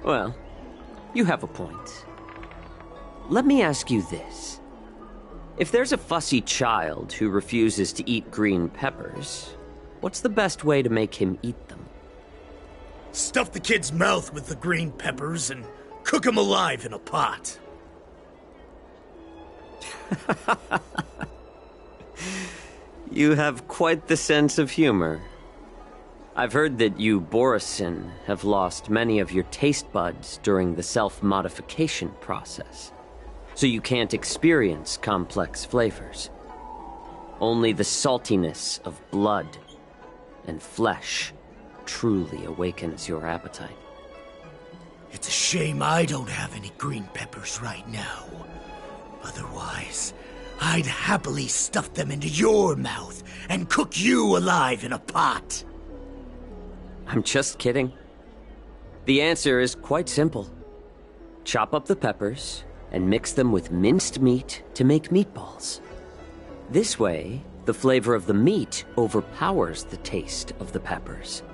Well, you have a point. Let me ask you this. If there's a fussy child who refuses to eat green peppers, what's the best way to make him eat them? Stuff the kid's mouth with the green peppers and cook him alive in a pot. You have quite the sense of humor. I've heard that you, Borisin, have lost many of your taste buds during the self-modification process, so you can't experience complex flavors. Only the saltiness of blood and flesh truly awakens your appetite. It's a shame I don't have any green peppers right now. Otherwise, I'd happily stuff them into your mouth and cook you alive in a pot. I'm just kidding. The answer is quite simple. Chop up the peppers and mix them with minced meat to make meatballs. This way, the flavor of the meat overpowers the taste of the peppers.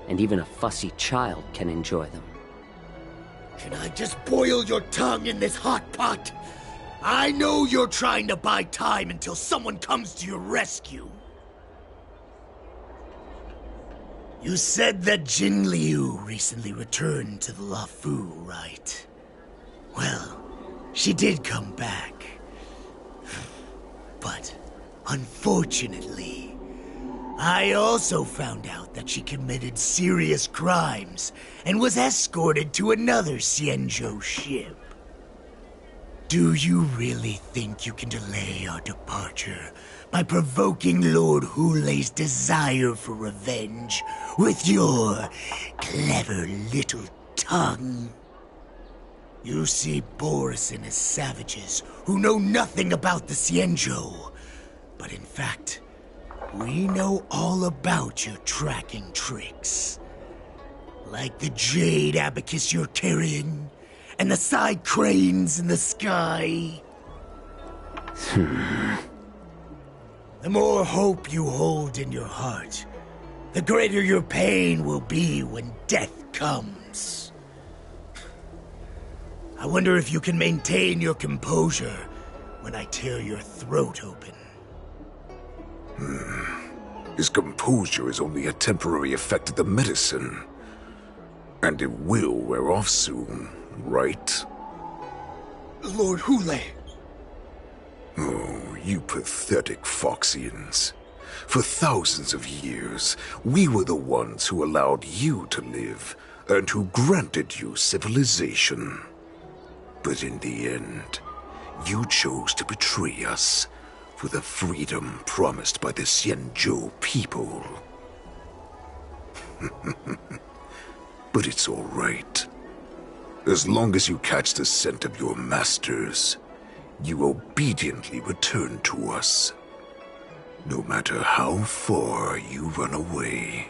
And even a fussy child can enjoy them. Can I just boil your tongue in this hot pot? I know you're trying to buy time until someone comes to your rescue. You said that Jin Liu recently returned to the Lawfu, right? Well, she did come back. But, unfortunately, I also found out that she committed serious crimes and was escorted to another Xianzhou ship. Do you really think you can delay our departure by provoking Lord Hulei's desire for revenge with your clever little tongue? You see Borisin as savages who know nothing about the Xianzhou, but in fact, we know all about your tracking tricks. Like the jade abacus you're carrying, and the side cranes in the sky. The more hope you hold in your heart, the greater your pain will be when death comes. I wonder if you can maintain your composure when I tear your throat open. His composure is only a temporary effect of the medicine. And it will wear off soon, right? Lord Hule! Oh, you pathetic Foxians. For thousands of years, we were the ones who allowed you to live, and who granted you civilization. But in the end, you chose to betray us for the freedom promised by the Xianzhou people. But it's all right. As long as you catch the scent of your masters, you obediently return to us. No matter how far you run away.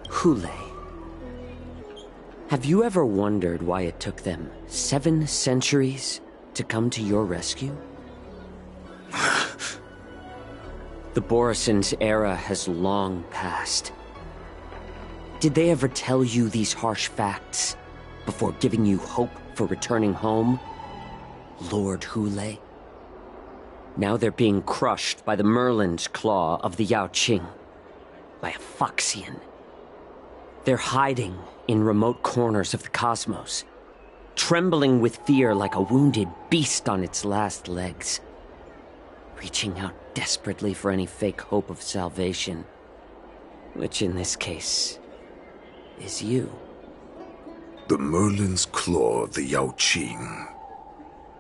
Hule, have you ever wondered why it took them 7 centuries to come to your rescue? The Borison's era has long passed. Did they ever tell you these harsh facts before giving you hope for returning home, Lord Hule? Now they're being crushed by the Merlin's claw of the Yaoqing, by a Foxian. They're hiding in remote corners of the cosmos, trembling with fear like a wounded beast on its last legs, reaching out desperately for any fake hope of salvation, which in this case is you. The Merlin's claw of the Yaoqing.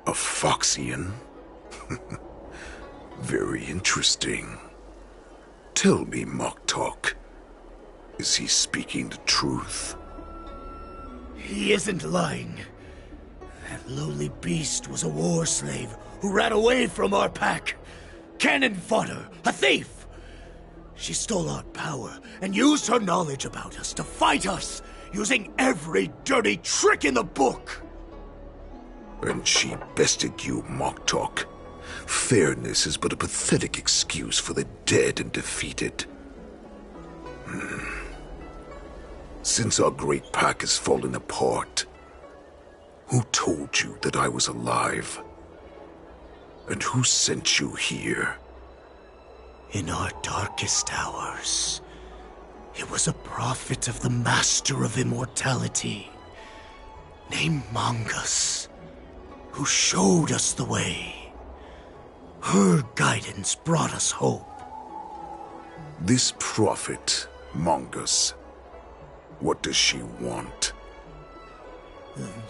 A Foxian? Very interesting. Tell me, Moktok. Is he speaking the truth? He isn't lying. That lowly beast was a war slave who ran away from our pack. Cannon fodder, a thief! She stole our power and used her knowledge about us to fight us, using every dirty trick in the book! And she bested you, Moktok. Fairness is but a pathetic excuse for the dead and defeated. Since our great pack has fallen apart, who told you that I was alive? And who sent you here? In our darkest hours, it was a prophet of the Master of Immortality, named Mongus, who showed us the way. Her guidance brought us hope. This prophet, Mongus, what does she want?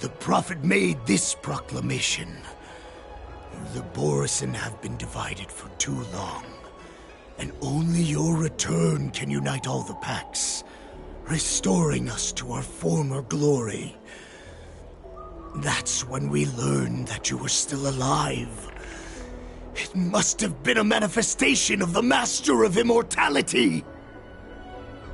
The prophet made this proclamation. The Borison have been divided for too long, and only your return can unite all the packs, restoring us to our former glory. That's when we learned that you were still alive. It must have been a manifestation of the Master of Immortality!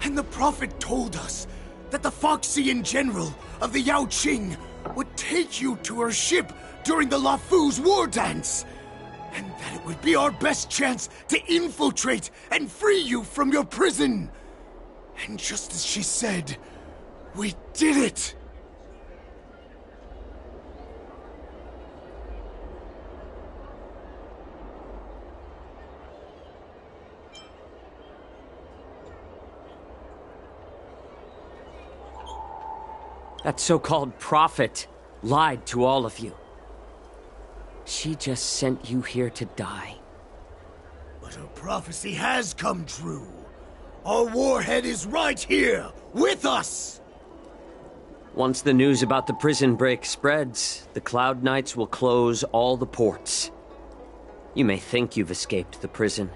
And the prophet told us that the Foxian general of the Yaoqing would take you to her ship during the Lafu's war dance, and that it would be our best chance to infiltrate and free you from your prison. And just as she said, we did it! That so-called prophet lied to all of you. She just sent you here to die. But her prophecy has come true. Our warhead is right here, with us! Once the news about the prison break spreads, the Cloud Knights will close all the ports. You may think you've escaped the prison,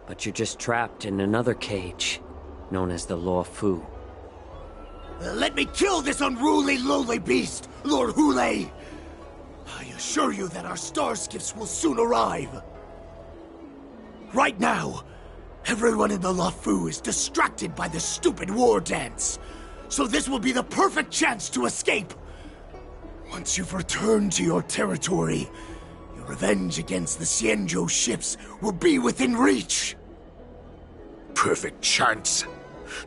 but you're just trapped in another cage, known as the Luofu. Let me kill this unruly, lowly beast, Lord Hule! I assure you that our star skiffs will soon arrive. Right now, everyone in the Luofu is distracted by this stupid war dance, so this will be the perfect chance to escape. Once you've returned to your territory, your revenge against the Xianzhou ships will be within reach. Perfect chance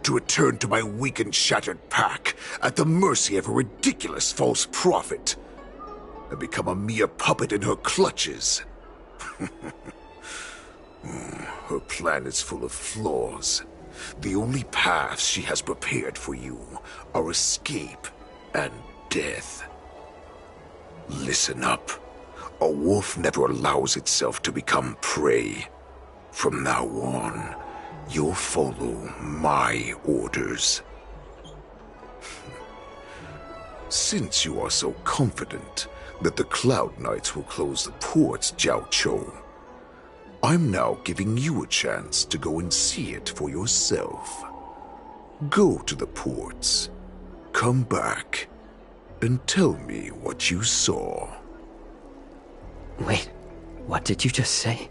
to return to my weak and shattered pack at the mercy of a ridiculous false prophet and become a mere puppet in her clutches. Her plan is full of flaws. The only paths she has prepared for you are escape and death. Listen up. A wolf never allows itself to become prey. From now on, you'll follow my orders. Since you are so confident that the Cloud Knights will close the ports, Jiao Chou, I'm now giving you a chance to go and see it for yourself. Go to the ports, come back, and tell me what you saw. Wait, what did you just say?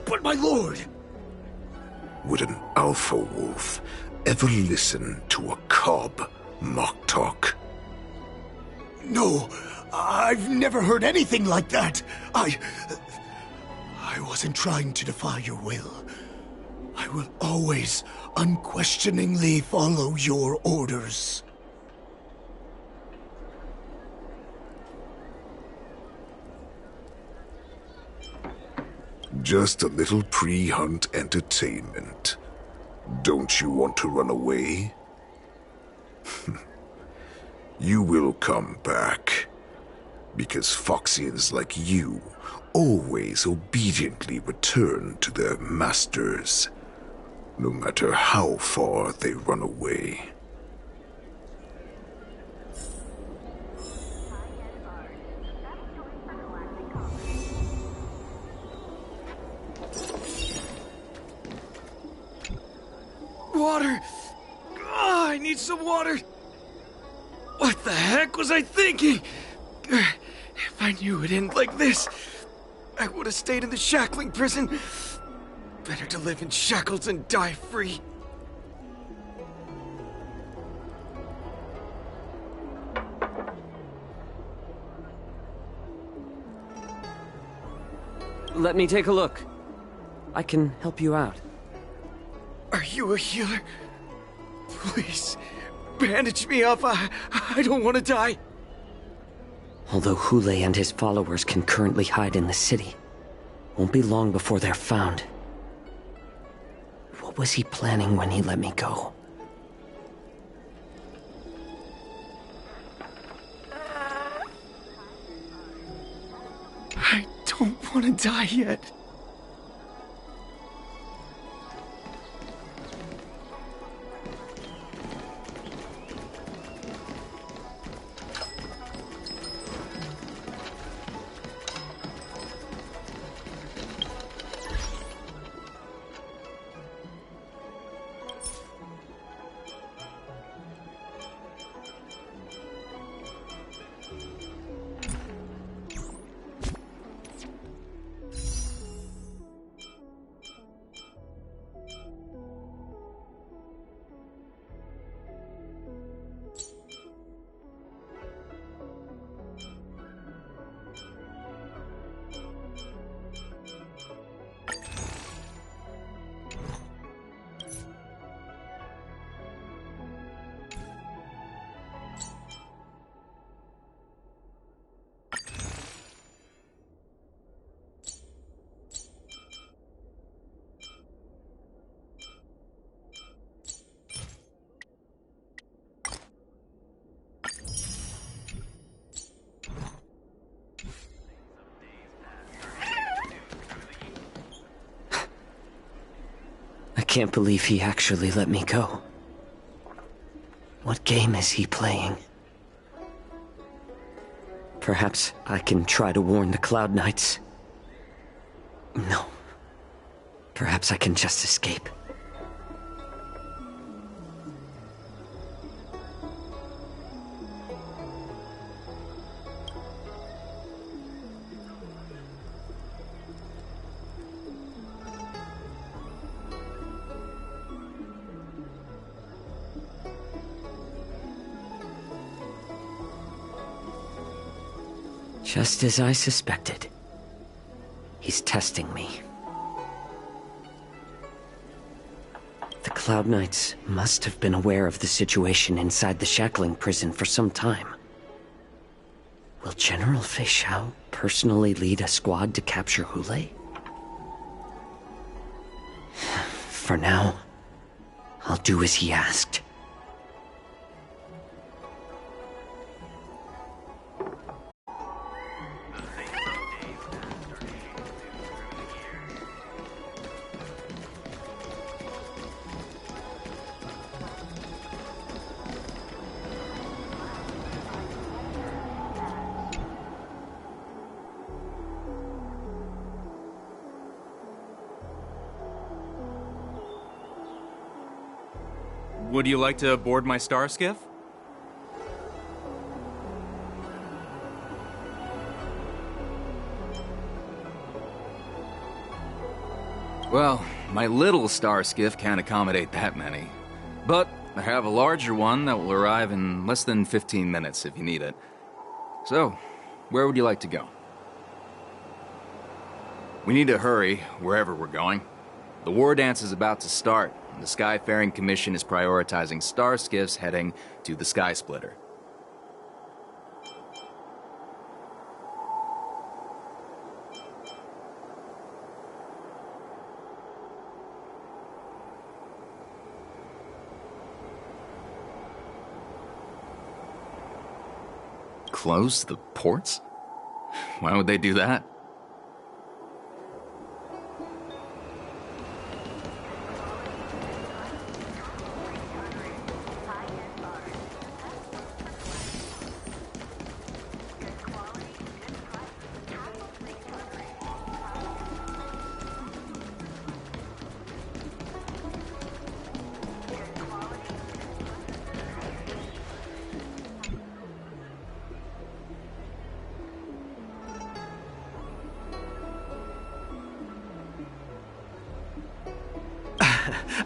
But my lord! Would an alpha wolf ever listen to a cub, Moktok? No, I've never heard anything like that. I wasn't trying to defy your will. I will always unquestioningly follow your orders. Just a little pre-hunt entertainment. Don't you want to run away? You will come back. Because Foxians like you always obediently return to their masters, no matter how far they run away. Water! Oh, I need some water! What the heck was I thinking? If I knew it'd end like this, I would have stayed in the shackling prison. Better to live in shackles and die free. Let me take a look. I can help you out. Are you a healer? Please, bandage me up. I don't want to die. Although Hule and his followers can currently hide in the city, won't be long before they're found. What was he planning when he let me go? I don't want to die yet. I can't believe he actually let me go. What game is he playing? Perhaps I can try to warn the Cloud Knights. No. Perhaps I can just escape. Just as I suspected. He's testing me. The Cloud Knights must have been aware of the situation inside the shackling prison for some time. Will General Feixiao personally lead a squad to capture Hule? For now, I'll do as he asked. Would you like to board my star skiff? Well, my little star skiff can't accommodate that many. But I have a larger one that will arrive in less than 15 minutes if you need it. So, where would you like to go? We need to hurry, wherever we're going. The war dance is about to start. The Skyfaring Commission is prioritizing star skiffs heading to the Sky Splitter. Close the ports? Why would they do that?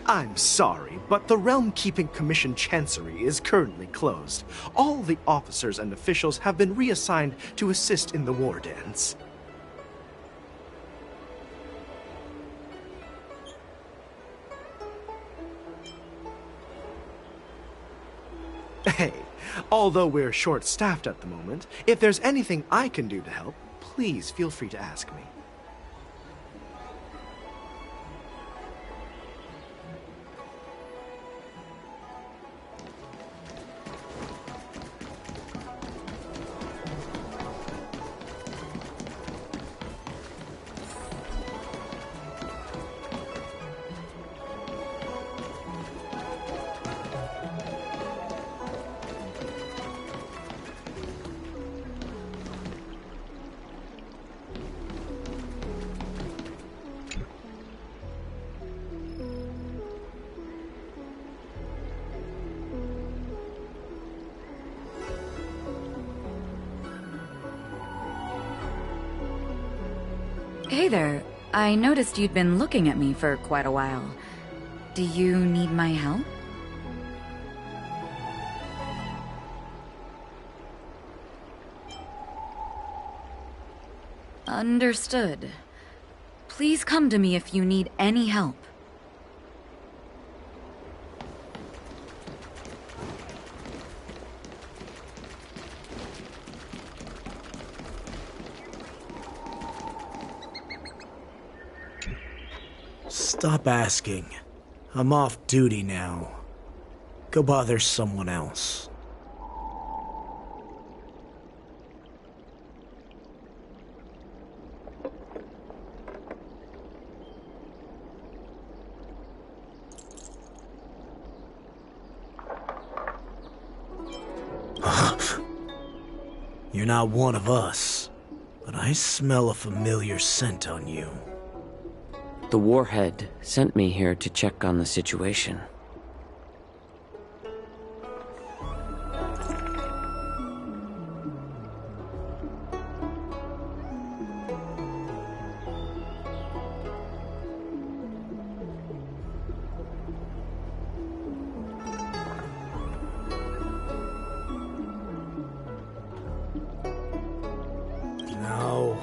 I'm sorry, but the Realm Keeping Commission Chancery is currently closed. All the officers and officials have been reassigned to assist in the war dance. Hey, although we're short-staffed at the moment, if there's anything I can do to help, please feel free to ask me. Hey there. I noticed you'd been looking at me for quite a while. Do you need my help? Understood. Please come to me if you need any help. Stop asking. I'm off duty now. Go bother someone else. You're not one of us, but I smell a familiar scent on you. The Warhead sent me here to check on the situation. No,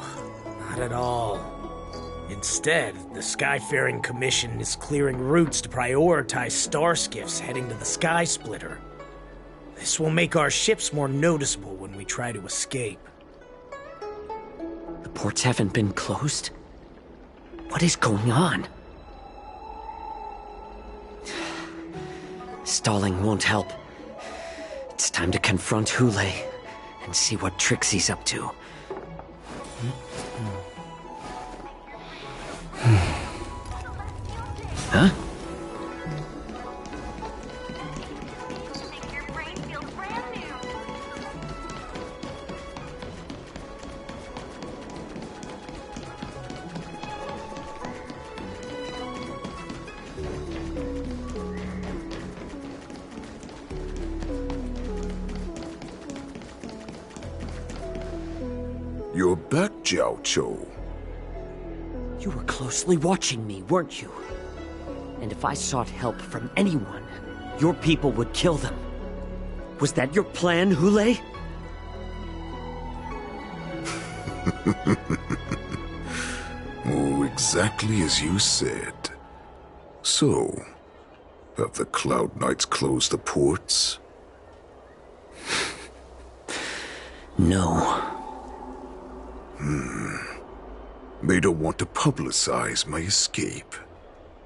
not at all. Instead, the Skyfaring Commission is clearing routes to prioritize starskiffs heading to the Sky Splitter. This will make our ships more noticeable when we try to escape. The ports haven't been closed? What is going on? Stalling won't help. It's time to confront Hule and see what tricks he's up to. Huh? You're back, Jiao Chou. You were closely watching me, weren't you? And if I sought help from anyone, your people would kill them. Was that your plan, Hule? Oh, exactly as you said. So, have the Cloud Knights closed the ports? No. They don't want to publicize my escape.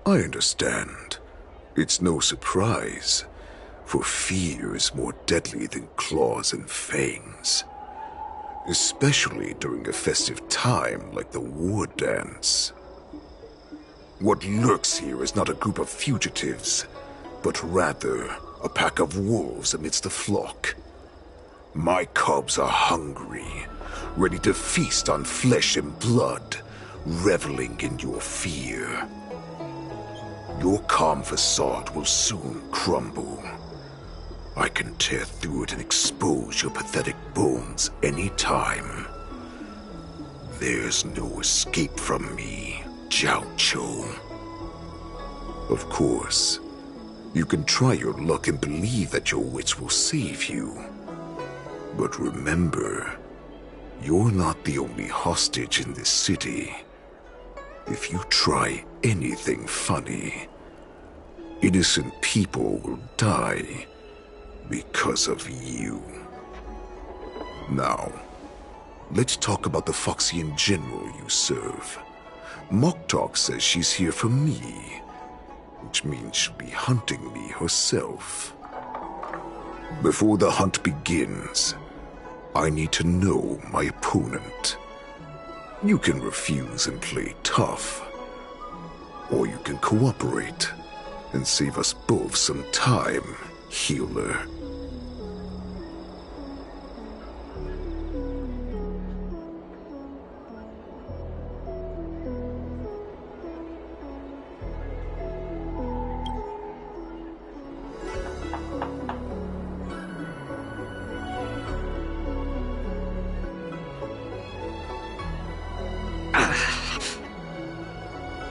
I understand. It's no surprise, for fear is more deadly than claws and fangs. Especially during a festive time like the war dance. What lurks here is not a group of fugitives, but rather a pack of wolves amidst the flock. My cubs are hungry, ready to feast on flesh and blood, reveling in your fear. Your calm facade will soon crumble. I can tear through it and expose your pathetic bones any time. There's no escape from me, Jiao Chou. Of course, you can try your luck and believe that your wits will save you. But remember, you're not the only hostage in this city. If you try anything funny, innocent people will die because of you. Now, let's talk about the Foxian general you serve. Moktok says she's here for me, which means she'll be hunting me herself. Before the hunt begins, I need to know my opponent. You can refuse and play tough, or you can cooperate and save us both some time, healer.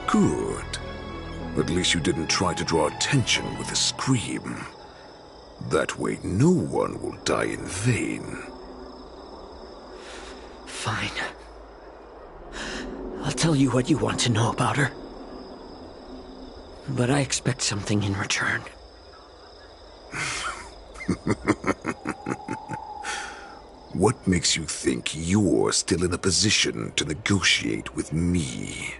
Good. At least you didn't try to draw attention with a scream. That way no one will die in vain. Fine. I'll tell you what you want to know about her. But I expect something in return. What makes you think you're still in a position to negotiate with me?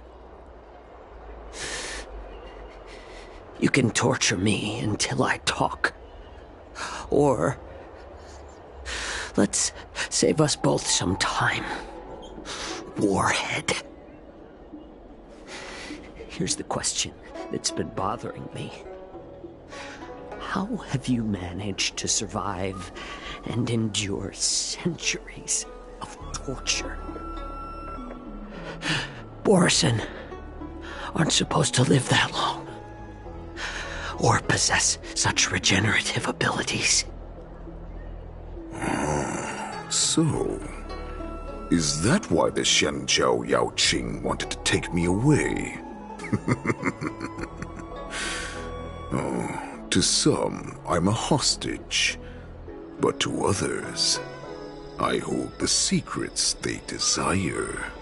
You can torture me until I talk. Or let's save us both some time. Warhead. Here's the question that's been bothering me. How have you managed to survive and endure centuries of torture? Borison aren't supposed to live that long. Or possess such regenerative abilities. So, is that why the Shenjiao Yaoqing wanted to take me away? To some, I'm a hostage, but to others, I hold the secrets they desire.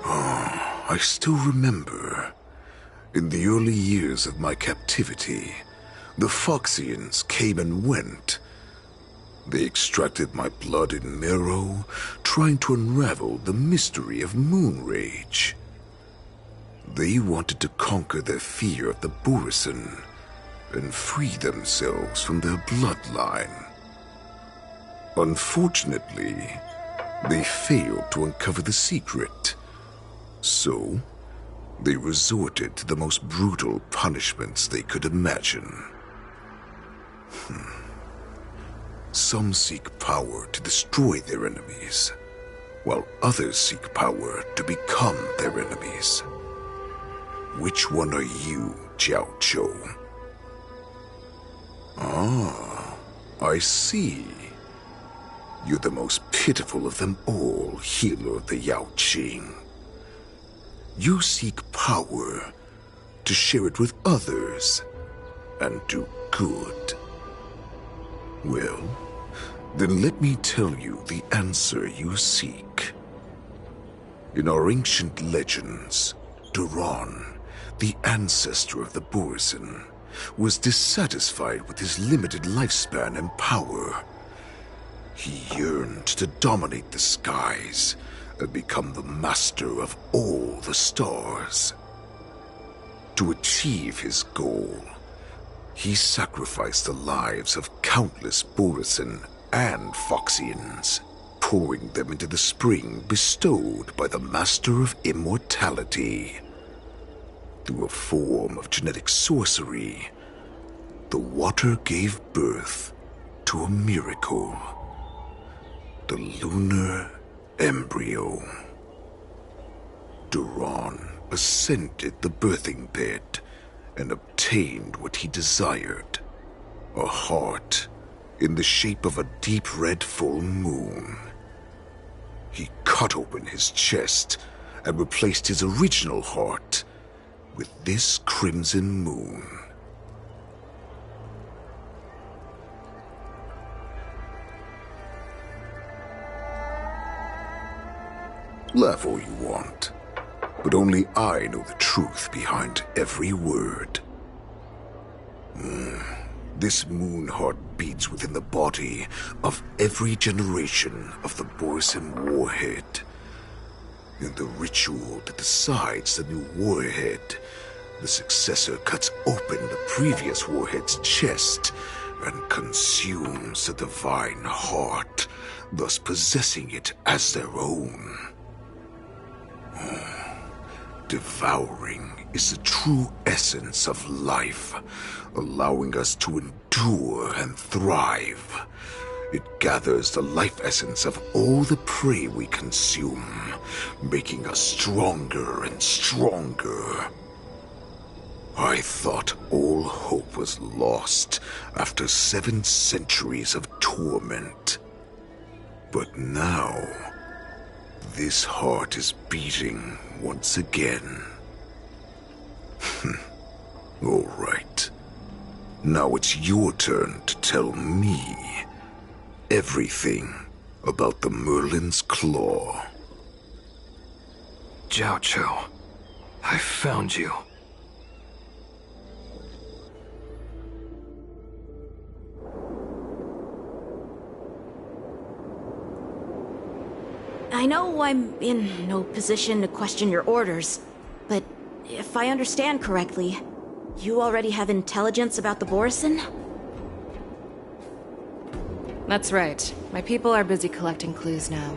I still remember. In the early years of my captivity, the Feixians came and went. They extracted my blood and marrow, trying to unravel the mystery of moon rage. They wanted to conquer their fear of the Borisin and free themselves from their bloodline. Unfortunately, they failed to uncover the secret. So, they resorted to the most brutal punishments they could imagine. Some seek power to destroy their enemies, while others seek power to become their enemies. Which one are you, Jiao Chou? Ah, I see. You're the most pitiful of them all, healer of the Yao Qing. You seek power to share it with others and do good. Well, then let me tell you the answer you seek. In our ancient legends, Duran, the ancestor of the Borisin, was dissatisfied with his limited lifespan and power. He yearned to dominate the skies and become the master of all the stars. To achieve his goal, he sacrificed the lives of countless Borisin and Feixians, pouring them into the spring bestowed by the Master of Immortality. Through a form of genetic sorcery, the water gave birth to a miracle. The lunar embryo. Duran ascended the birthing bed and obtained what he desired, a heart in the shape of a deep red full moon. He cut open his chest and replaced his original heart with this crimson moon. Laugh all you want, but only I know the truth behind every word. This moon heart beats within the body of every generation of the Borisin warhead. In the ritual that decides the new warhead, the successor cuts open the previous warhead's chest and consumes the divine heart, thus possessing it as their own. Devouring is the true essence of life, allowing us to endure and thrive. It gathers the life essence of all the prey we consume, making us stronger and stronger. I thought all hope was lost after 7 centuries of torment. But now, this heart is beating once again. All right. Now it's your turn to tell me everything about the Merlin's Claw. Jiao Chou, I found you. I know I'm in no position to question your orders, but if I understand correctly, you already have intelligence about the Borisin? That's right. My people are busy collecting clues now.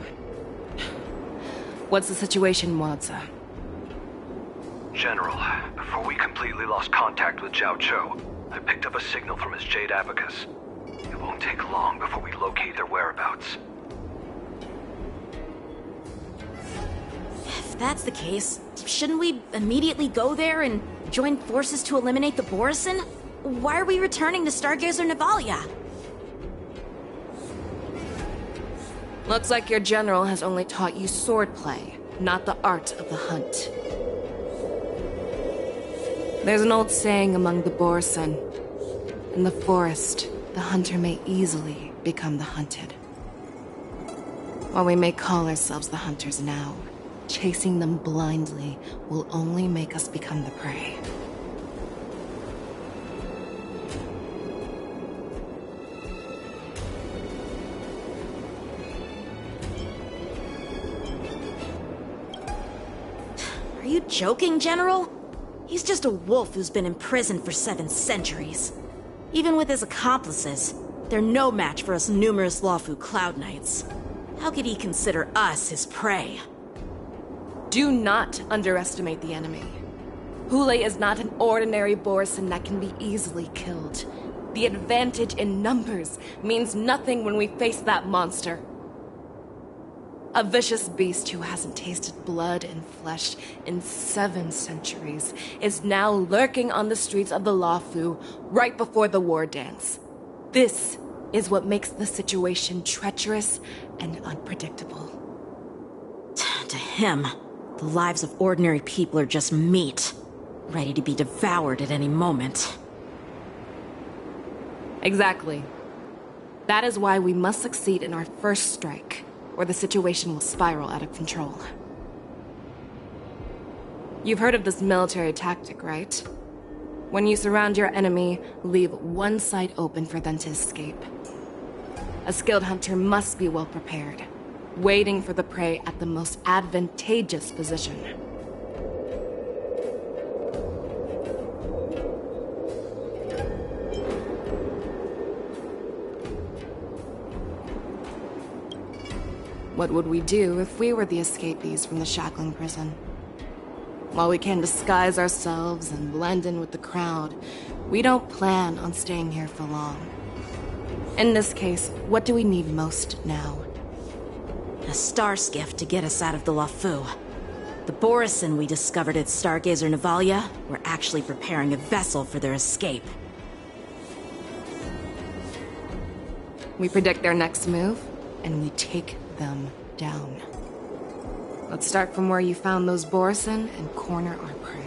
What's the situation, Wadza? General, before we completely lost contact with Jiao Chou, I picked up a signal from his Jade Abacus. It won't take long before we locate their whereabouts. If that's the case, shouldn't we immediately go there and join forces to eliminate the Borisin? Why are we returning to Stargazer Navalia? Looks like your general has only taught you swordplay, not the art of the hunt. There's an old saying among the Borisin. In the forest, the hunter may easily become the hunted. While we may call ourselves the hunters now, chasing them blindly will only make us become the prey. Are you joking, General? He's just a wolf who's been imprisoned for 7 centuries. Even with his accomplices, they're no match for us numerous Lawfu Cloud Knights. How could he consider us his prey? Do not underestimate the enemy. Hule is not an ordinary Borisin that can be easily killed. The advantage in numbers means nothing when we face that monster. A vicious beast who hasn't tasted blood and flesh in 7 centuries is now lurking on the streets of the Lawfu right before the war dance. This is what makes the situation treacherous and unpredictable. To him, the lives of ordinary people are just meat, ready to be devoured at any moment. Exactly. That is why we must succeed in our first strike, or the situation will spiral out of control. You've heard of this military tactic, right? When you surround your enemy, leave one side open for them to escape. A skilled hunter must be well prepared, waiting for the prey at the most advantageous position. What would we do if we were the escapees from the shackling prison? While we can disguise ourselves and blend in with the crowd, we don't plan on staying here for long. In this case, what do we need most now? A star skiff to get us out of the Lawfu. The Borisin we discovered at Stargazer Navalia were actually preparing a vessel for their escape. We predict their next move, and we take them down. Let's start from where you found those Borisin and corner our prey.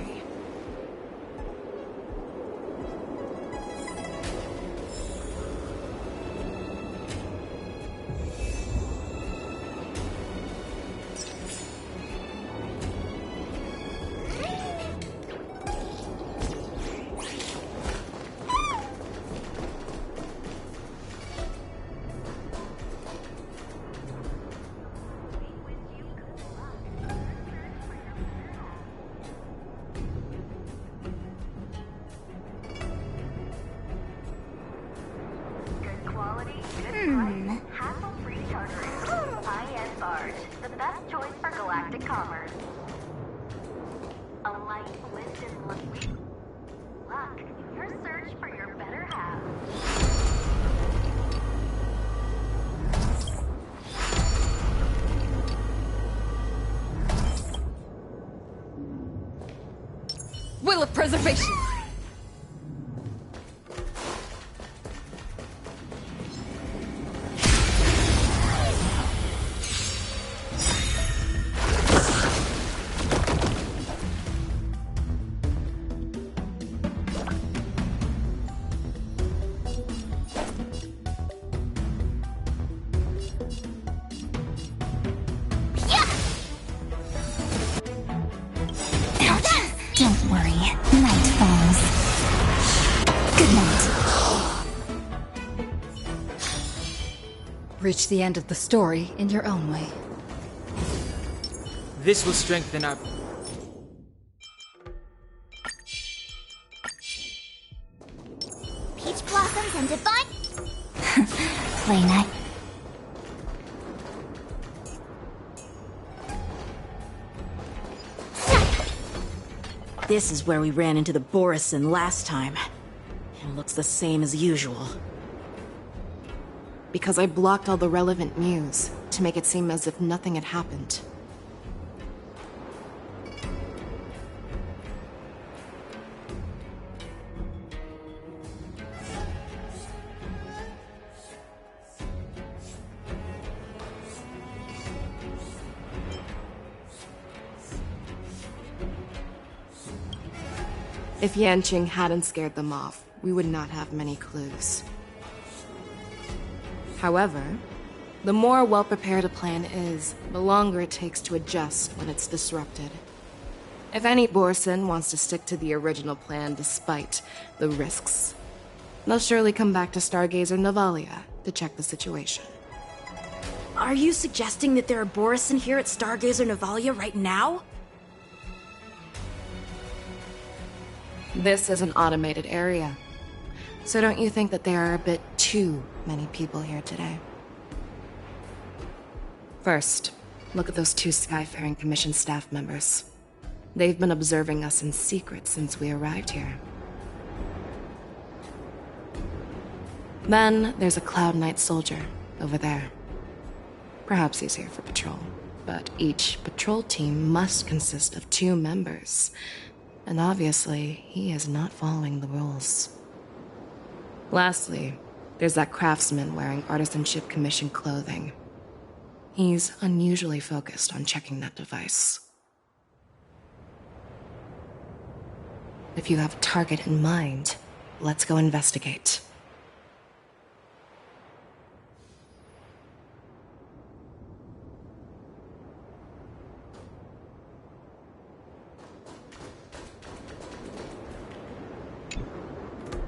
Hassle-free chartering. High-end barge. The best choice for galactic commerce. A light wisdom luck. Your search for your better half. Will of preservation! Don't worry. Night falls. Good night. Reach the end of the story in your own way. This will strengthen our... Peach blossoms and divine... Play night. This is where we ran into the Borisin last time. It looks the same as usual. Because I blocked all the relevant news to make it seem as if nothing had happened. If Yanqing hadn't scared them off, we would not have many clues. However, the more well-prepared a plan is, the longer it takes to adjust when it's disrupted. If any Borson wants to stick to the original plan despite the risks, they'll surely come back to Stargazer Navalia to check the situation. Are you suggesting that there are Borison here at Stargazer Navalia right now? This is an automated area, so don't you think that there are a bit too many people here today? First, look at those 2 Skyfaring Commission staff members. They've been observing us in secret since we arrived here. Then there's a Cloud Knight soldier over there. Perhaps he's here for patrol, but each patrol team must consist of 2 members. And obviously, he is not following the rules. Lastly, there's that craftsman wearing Artisanship Commission clothing. He's unusually focused on checking that device. If you have a target in mind, let's go investigate.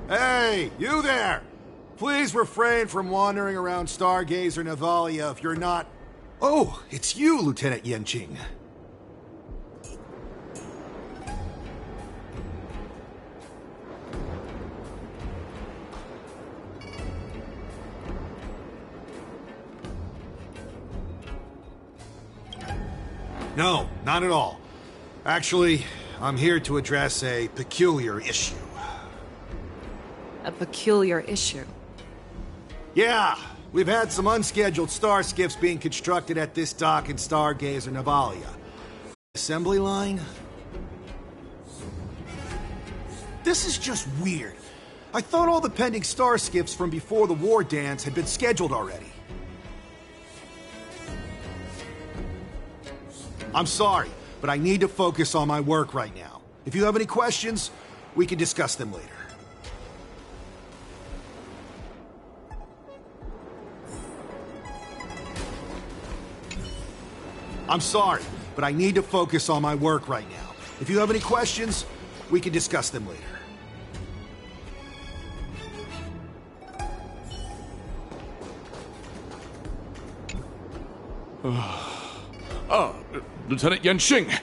Hey, you there! Please refrain from wandering around Stargazer Navalia if you're not... Oh, it's you, Lieutenant Yenqing. No, not at all. Actually, I'm here to address a peculiar issue. A peculiar issue? Yeah, we've had some unscheduled star skiffs being constructed at this dock in Stargazer Navalia. Assembly line? This is just weird. I thought all the pending star skiffs from before the war dance had been scheduled already. I'm sorry, but I need to focus on my work right now. If you have any questions, we can discuss them later. I'm sorry, but I need to focus on my work right now. If you have any questions, we can discuss them later. Lieutenant Yenqing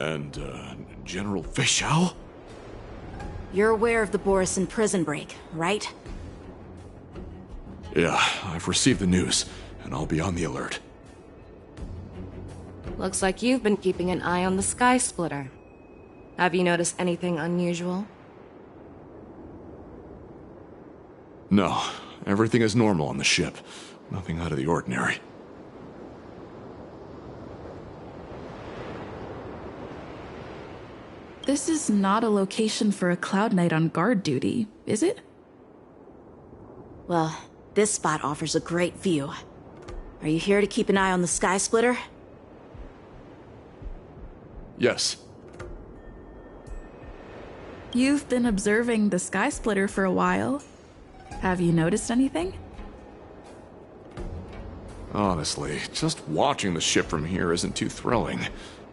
and General Feixiao? You're aware of the Borison prison break, right? Yeah, I've received the news, and I'll be on the alert. Looks like you've been keeping an eye on the Sky Splitter. Have you noticed anything unusual? No, everything is normal on the ship. Nothing out of the ordinary. This is not a location for a Cloud Knight on guard duty, is it? Well, this spot offers a great view. Are you here to keep an eye on the Sky Splitter? Yes. You've been observing the Sky Splitter for a while. Have you noticed anything? Honestly, just watching the ship from here isn't too thrilling.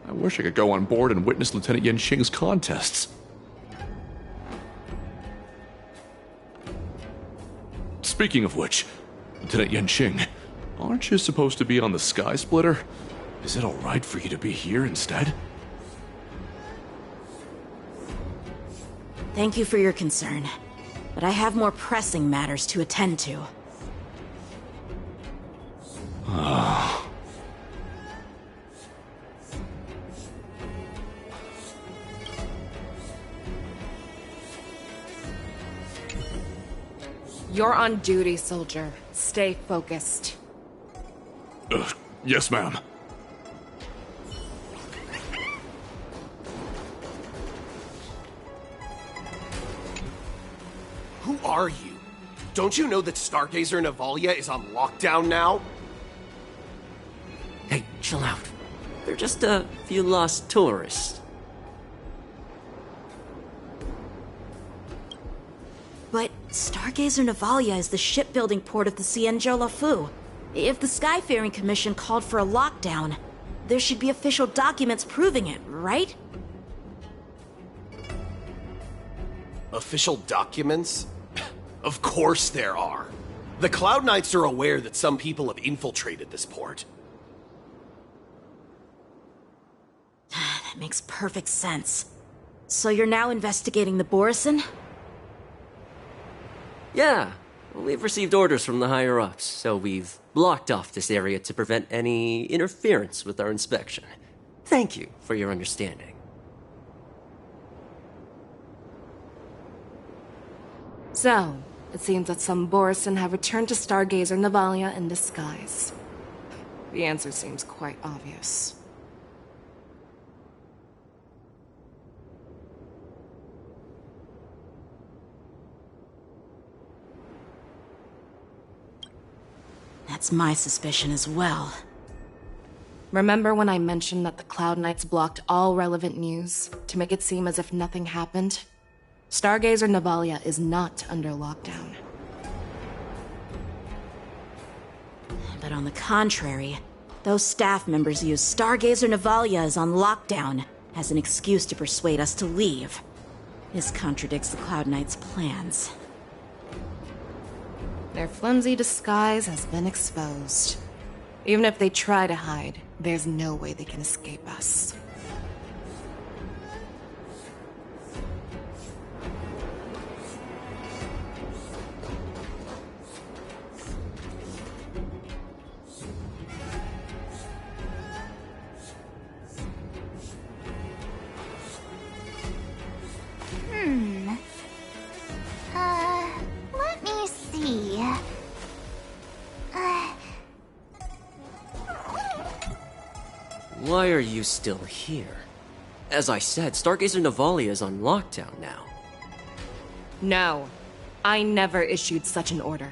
I wish I could go on board and witness Lieutenant Yenqing's contests. Speaking of which, Lieutenant Yenqing, aren't you supposed to be on the Sky Splitter? Is it alright for you to be here instead? Thank you for your concern, but I have more pressing matters to attend to. You're on duty, soldier. Stay focused. Yes, ma'am. Who are you? Don't you know that Stargazer Navalia is on lockdown now? Hey, chill out. They're just a few lost tourists. But Stargazer Stargazer Navalia is the shipbuilding port of the Xianzhou Luofu. If the Skyfaring Commission called for a lockdown, there should be official documents proving it, right? Official documents? Of course there are. The Cloud Knights are aware that some people have infiltrated this port. That makes perfect sense. So you're now investigating the Borison? Yeah, we've received orders from the higher-ups, so we've blocked off this area to prevent any interference with our inspection. Thank you for your understanding. So, it seems that some Borison have returned to Stargazer Navalia in disguise. The answer seems quite obvious. That's my suspicion as well. Remember when I mentioned that the Cloud Knights blocked all relevant news to make it seem as if nothing happened? Stargazer Navalia is not under lockdown. But on the contrary, those staff members use Stargazer Navalia is on lockdown as an excuse to persuade us to leave. This contradicts the Cloud Knights' plans. Their flimsy disguise has been exposed. Even if they try to hide, there's no way they can escape us. Let me see. Why are you still here? As I said, Stargazer Navalia is on lockdown now. No, I never issued such an order.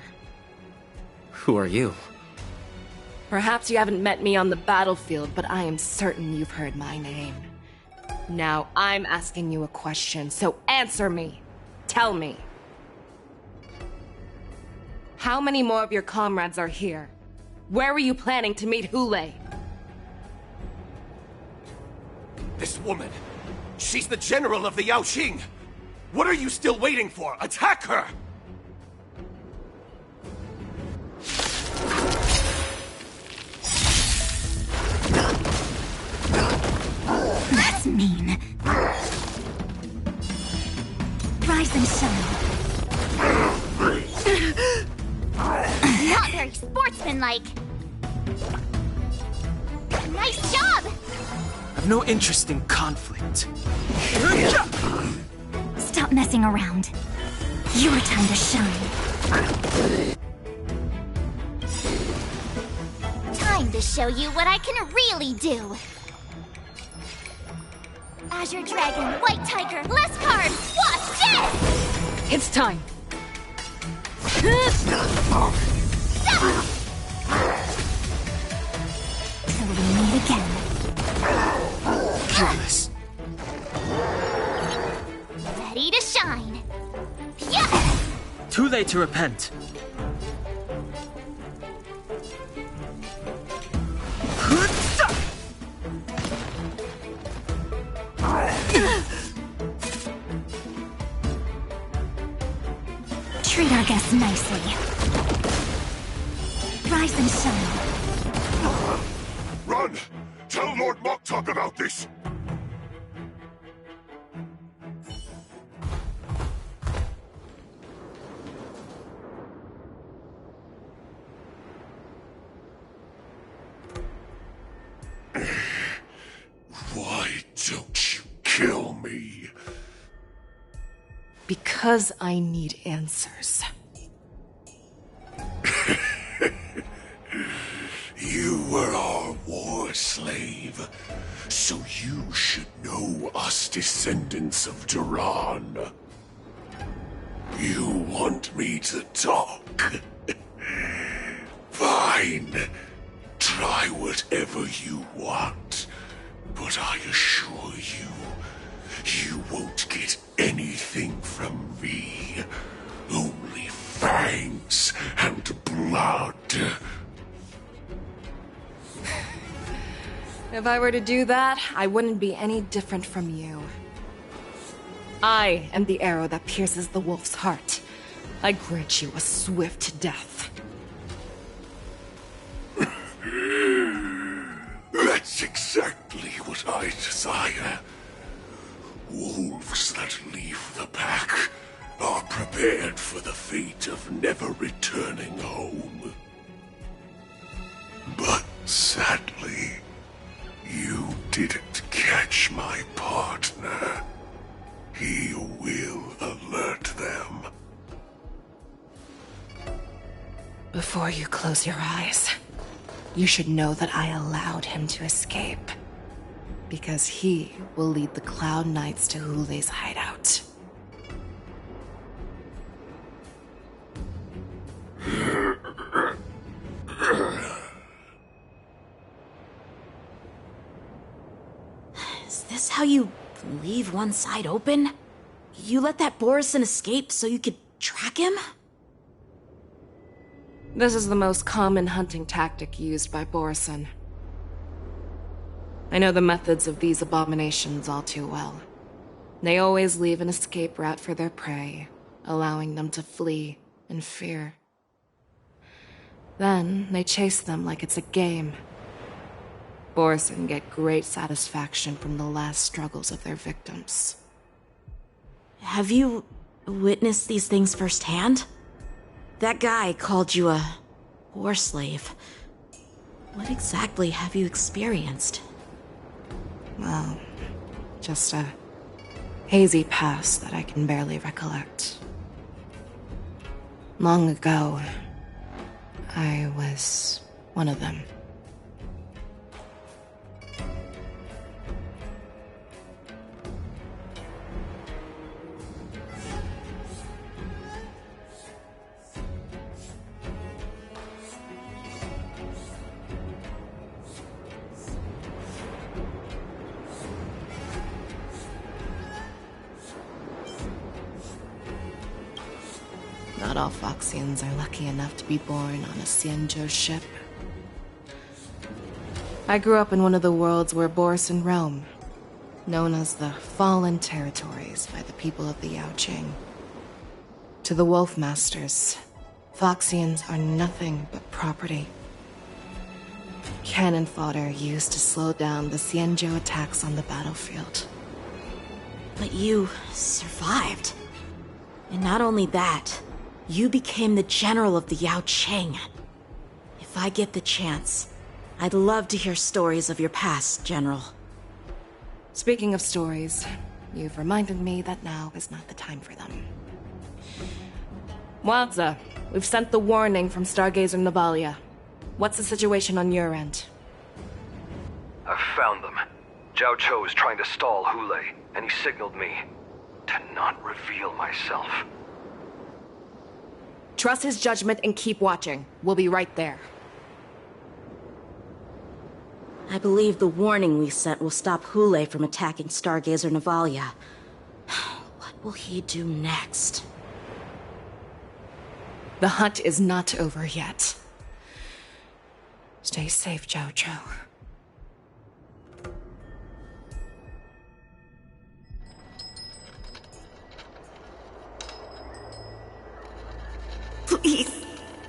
Who are you? Perhaps you haven't met me on the battlefield, but I am certain you've heard my name. Now I'm asking you a question, so answer me. Tell me. How many more of your comrades are here? Where were you planning to meet Hule? This woman, she's the general of the Yaoxing. What are you still waiting for? Attack her! That's mean. Rise and shine. Not very sportsmanlike. Nice job! I've no interest in conflict. Stop messing around. Your time to shine. Time to show you what I can really do. Azure Dragon, White Tiger, less cards! Watch this! It's time. Till we meet again. Careless. Ready to shine. Yeah! Too late to repent. Treat our guests nicely. Rise and shine. Run! Tell Lord Moktok about this! Why don't you kill me? Because I need answers. You were our war slave, so you should know us descendants of Duran. You want me to talk? Fine. Try whatever you want, but I assure you, you won't get anything from me. Only fangs and blood. If I were to do that, I wouldn't be any different from you. I am the arrow that pierces the wolf's heart. I grant you a swift death. That's exactly what I desire. Wolves that leave the pack are prepared for the fate of never returning home. But sadly, you didn't catch my partner. He will alert them. Before you close your eyes, you should know that I allowed him to escape. Because he will lead the Cloud Knights to Hule's hideout. Is this how you leave one side open? You let that Borison escape so you could track him? This is the most common hunting tactic used by Borison. I know the methods of these abominations all too well. They always leave an escape route for their prey, allowing them to flee in fear. Then they chase them like it's a game. Borison get great satisfaction from the last struggles of their victims. Have you witnessed these things firsthand? That guy called you a war slave. What exactly have you experienced? Well, just a hazy past that I can barely recollect. Long ago, I was one of them. Not all Foxians are lucky enough to be born on a Xianzhou ship. I grew up in one of the worlds where Borison roam, known as the Fallen Territories by the people of the Yaoqing. To the Wolf Masters, Foxians are nothing but property. Cannon fodder used to slow down the Xianzhou attacks on the battlefield. But you survived. And not only that, you became the general of the Yaoqing. If I get the chance, I'd love to hear stories of your past, General. Speaking of stories, you've reminded me that now is not the time for them. Wadza, we've sent the warning from Stargazer Navalia. What's the situation on your end? I've found them. Zhao Cho is trying to stall Hule, and he signaled me to not reveal myself. Trust his judgment and keep watching. We'll be right there. I believe the warning we sent will stop Hule from attacking Stargazer Navalia. What will he do next? The hunt is not over yet. Stay safe, Zhao Cho. Please,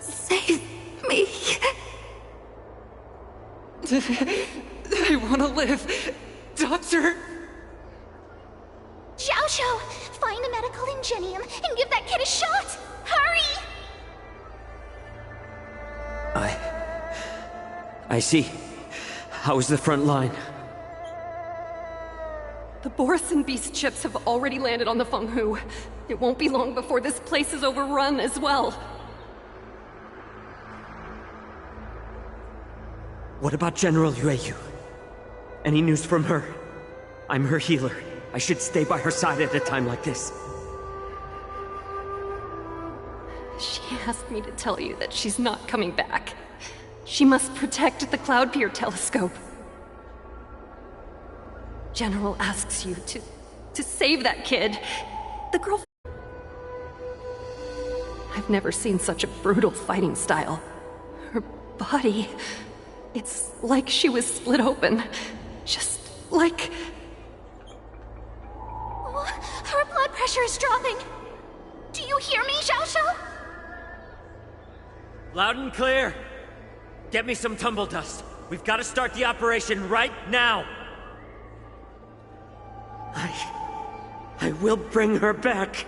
save me. I want to live. Doctor! Xiao, find a medical ingenium and give that kid a shot! Hurry! I see. How is the front line? The Borison Beast ships have already landed on the Fenghu. It won't be long before this place is overrun as well. What about General Yueyu? Any news from her? I'm her healer. I should stay by her side at a time like this. She asked me to tell you that she's not coming back. She must protect the Cloudpeer telescope. General asks you to save that kid. The girl... I I've never seen such a brutal fighting style. Her body... It's like she was split open. Just like... Her blood pressure is dropping. Do you hear me, Xiao? Loud and clear. Get me some tumble dust. We've got to start the operation right now. I will bring her back.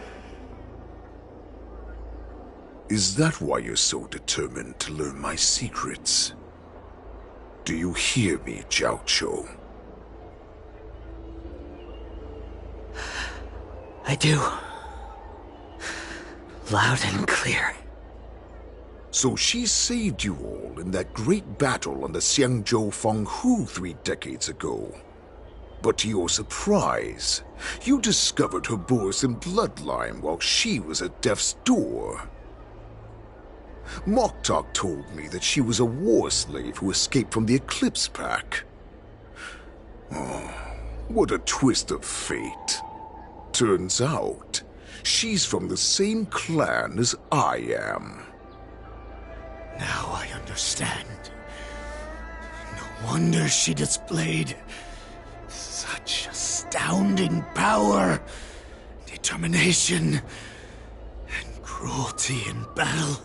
Is that why you're so determined to learn my secrets? Do you hear me, Jiao Chou? I do. Loud and clear. So she saved you all in that great battle on the Xiangzhou Fenghu 3 decades ago. But to your surprise, you discovered her Borisin bloodline while she was at death's door. Moktok told me that she was a war slave who escaped from the Eclipse Pack. Oh, what a twist of fate. Turns out, she's from the same clan as I am. Now I understand. No wonder she displayed such astounding power, determination, and cruelty in battle.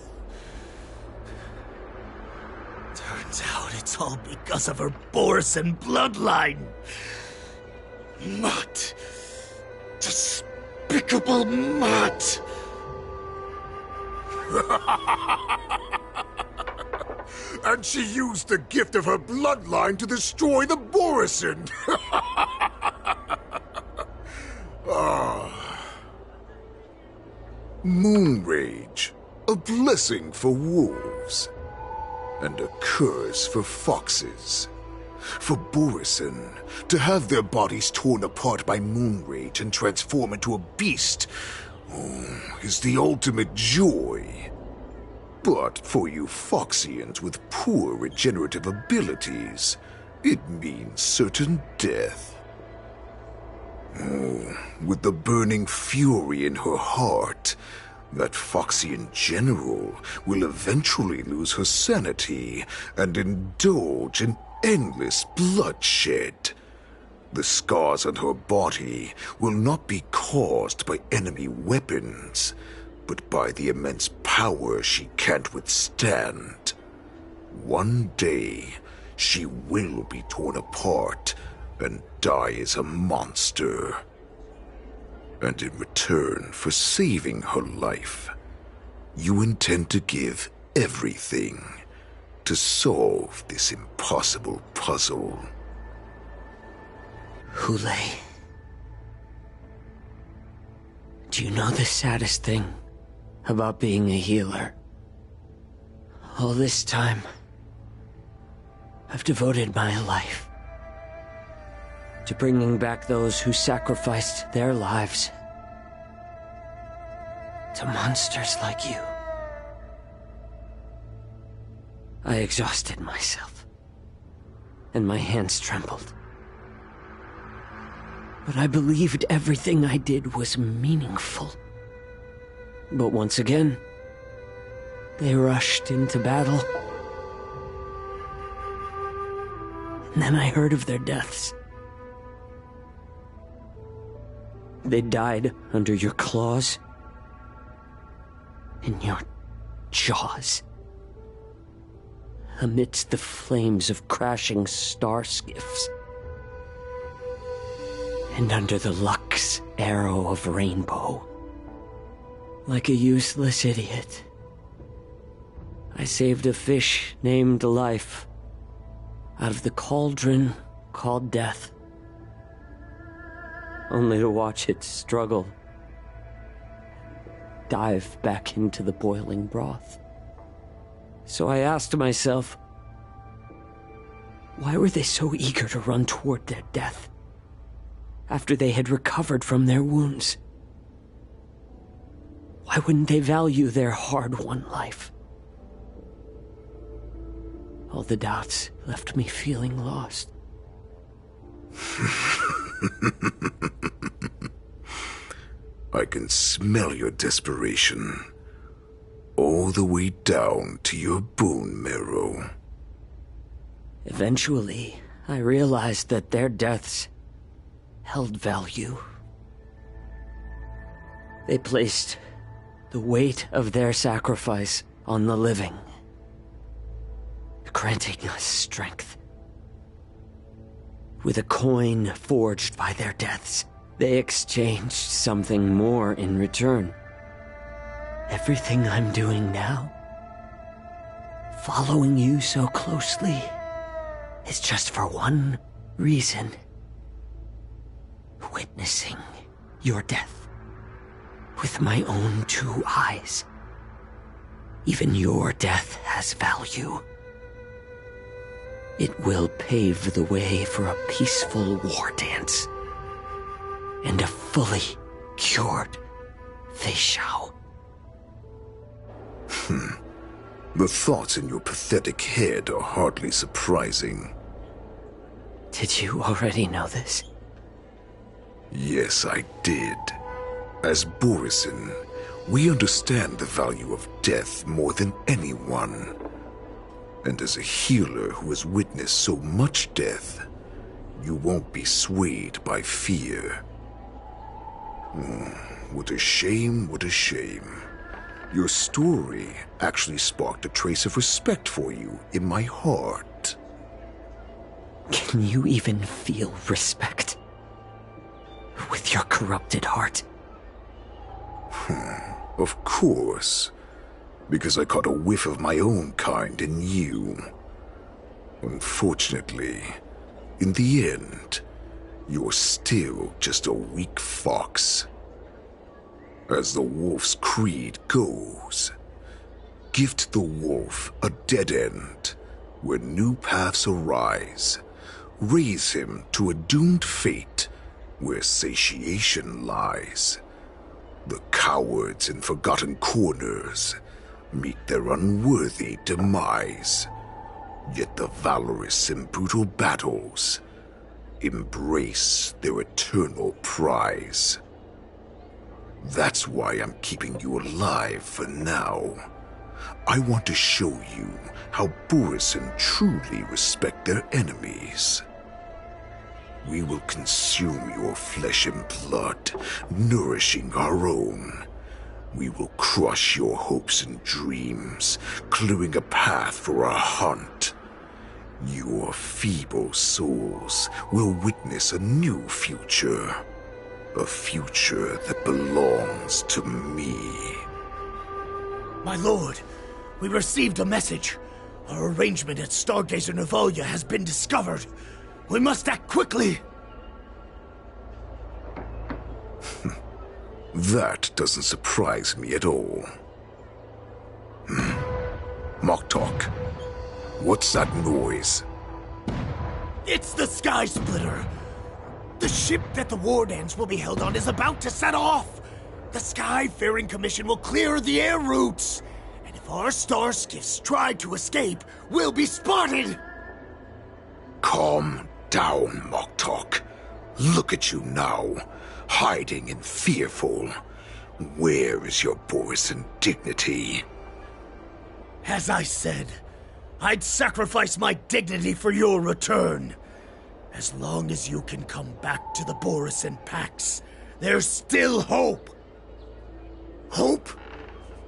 Turns out it's all because of her Borisin bloodline. Mutt. Despicable mutt. And she used the gift of her bloodline to destroy the Borisin. Moon Rage, a blessing for wolves, and a curse for foxes. For Borisin, to have their bodies torn apart by Moon Rage and transform into a beast, is the ultimate joy. But for you Foxians with poor regenerative abilities, it means certain death. With the burning fury in her heart, that Foxian general will eventually lose her sanity and indulge in endless bloodshed. The scars on her body will not be caused by enemy weapons, but by the immense power she can't withstand. One day, she will be torn apart and die as a monster. And in return for saving her life, you intend to give everything to solve this impossible puzzle. Hule, do you know the saddest thing about being a healer? All this time, I've devoted my life to bringing back those who sacrificed their lives to monsters like you. I exhausted myself, and my hands trembled. But I believed everything I did was meaningful. But once again, they rushed into battle. And then I heard of their deaths. They died under your claws, in your jaws, amidst the flames of crashing star skiffs, and under the Lux arrow of Rainbow. Like a useless idiot, I saved a fish named Life out of the cauldron called Death, only to watch it struggle, dive back into the boiling broth. So I asked myself, why were they so eager to run toward their death after they had recovered from their wounds? Why wouldn't they value their hard-won life? All the doubts left me feeling lost. I can smell your desperation. all the way down to your bone marrow. Eventually, I realized that their deaths held value. They placed the weight of their sacrifice on the living, granting us strength. With a coin forged by their deaths, they exchanged something more in return. Everything I'm doing now, following you so closely, is just for one reason. Witnessing your death with my own 2 eyes. Even your death has value. It will pave the way for a peaceful war dance and a fully cured Feixiao. The thoughts in your pathetic head are hardly surprising. Did you already know this? Yes, I did. As Borisin, we understand the value of death more than anyone. And as a healer who has witnessed so much death, you won't be swayed by fear. What a shame, what a shame. Your story actually sparked a trace of respect for you in my heart. Can you even feel respect with your corrupted heart? Of course. Because I caught a whiff of my own kind in you. Unfortunately, in the end, you're still just a weak fox. As the wolf's creed goes, gift the wolf a dead end where new paths arise. Raise him to a doomed fate where satiation lies. The cowards in forgotten corners meet their unworthy demise. Yet the valorous in brutal battles embrace their eternal prize. That's why I'm keeping you alive for now. I want to show you how Borisin truly respect their enemies. We will consume your flesh and blood, nourishing our own. We will crush your hopes and dreams, clearing a path for our hunt. Your feeble souls will witness a new future. A future that belongs to me. My lord, we received a message. Our arrangement at Stargazer Navalia has been discovered. We must act quickly. That doesn't surprise me at all. Moktok, what's that noise? It's the Sky Splitter. The ship that the war dance will be held on is about to set off. The Skyfaring Commission will clear the air routes. And if our star skiffs try to escape, we'll be spotted. Calm down, Moktok. Look at you now, hiding and fearful. Where is your Borisin dignity? As I said, I'd sacrifice my dignity for your return. As long as you can come back to the Borisin Pax, there's still hope. Hope?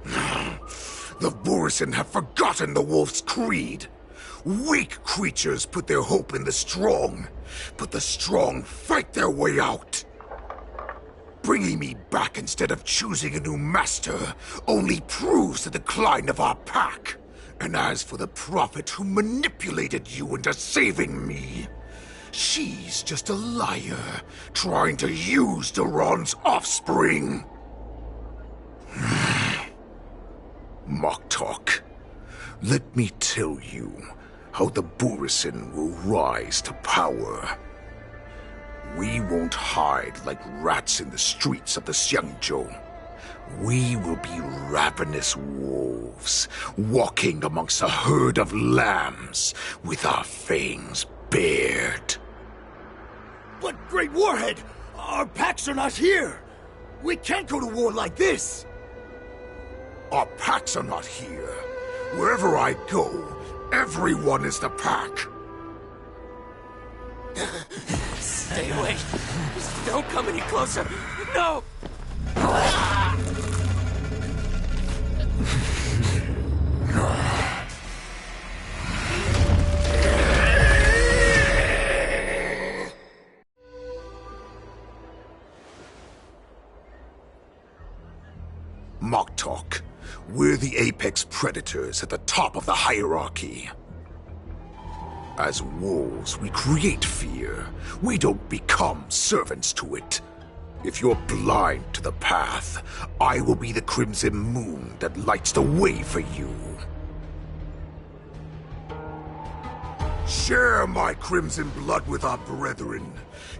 The Borisin have forgotten the wolf's creed. Weak creatures put their hope in the strong, but the strong fight their way out. Bringing me back instead of choosing a new master only proves the decline of our pack. And as for the prophet who manipulated you into saving me, she's just a liar, trying to use Duran's offspring. Moktok, let me tell you how the Borisin will rise to power. We won't hide like rats in the streets of the Xiangzhou. We will be ravenous wolves, walking amongst a herd of lambs with our fangs bared. But, Great Warhead, our packs are not here. We can't go to war like this. Our packs are not here. Wherever I go, everyone is the pack. Stay away. Don't come any closer. No! Mock talk. We're the apex predators at the top of the hierarchy. As wolves, we create fear. We don't become servants to it. If you're blind to the path, I will be the crimson moon that lights the way for you. Share my crimson blood with our brethren.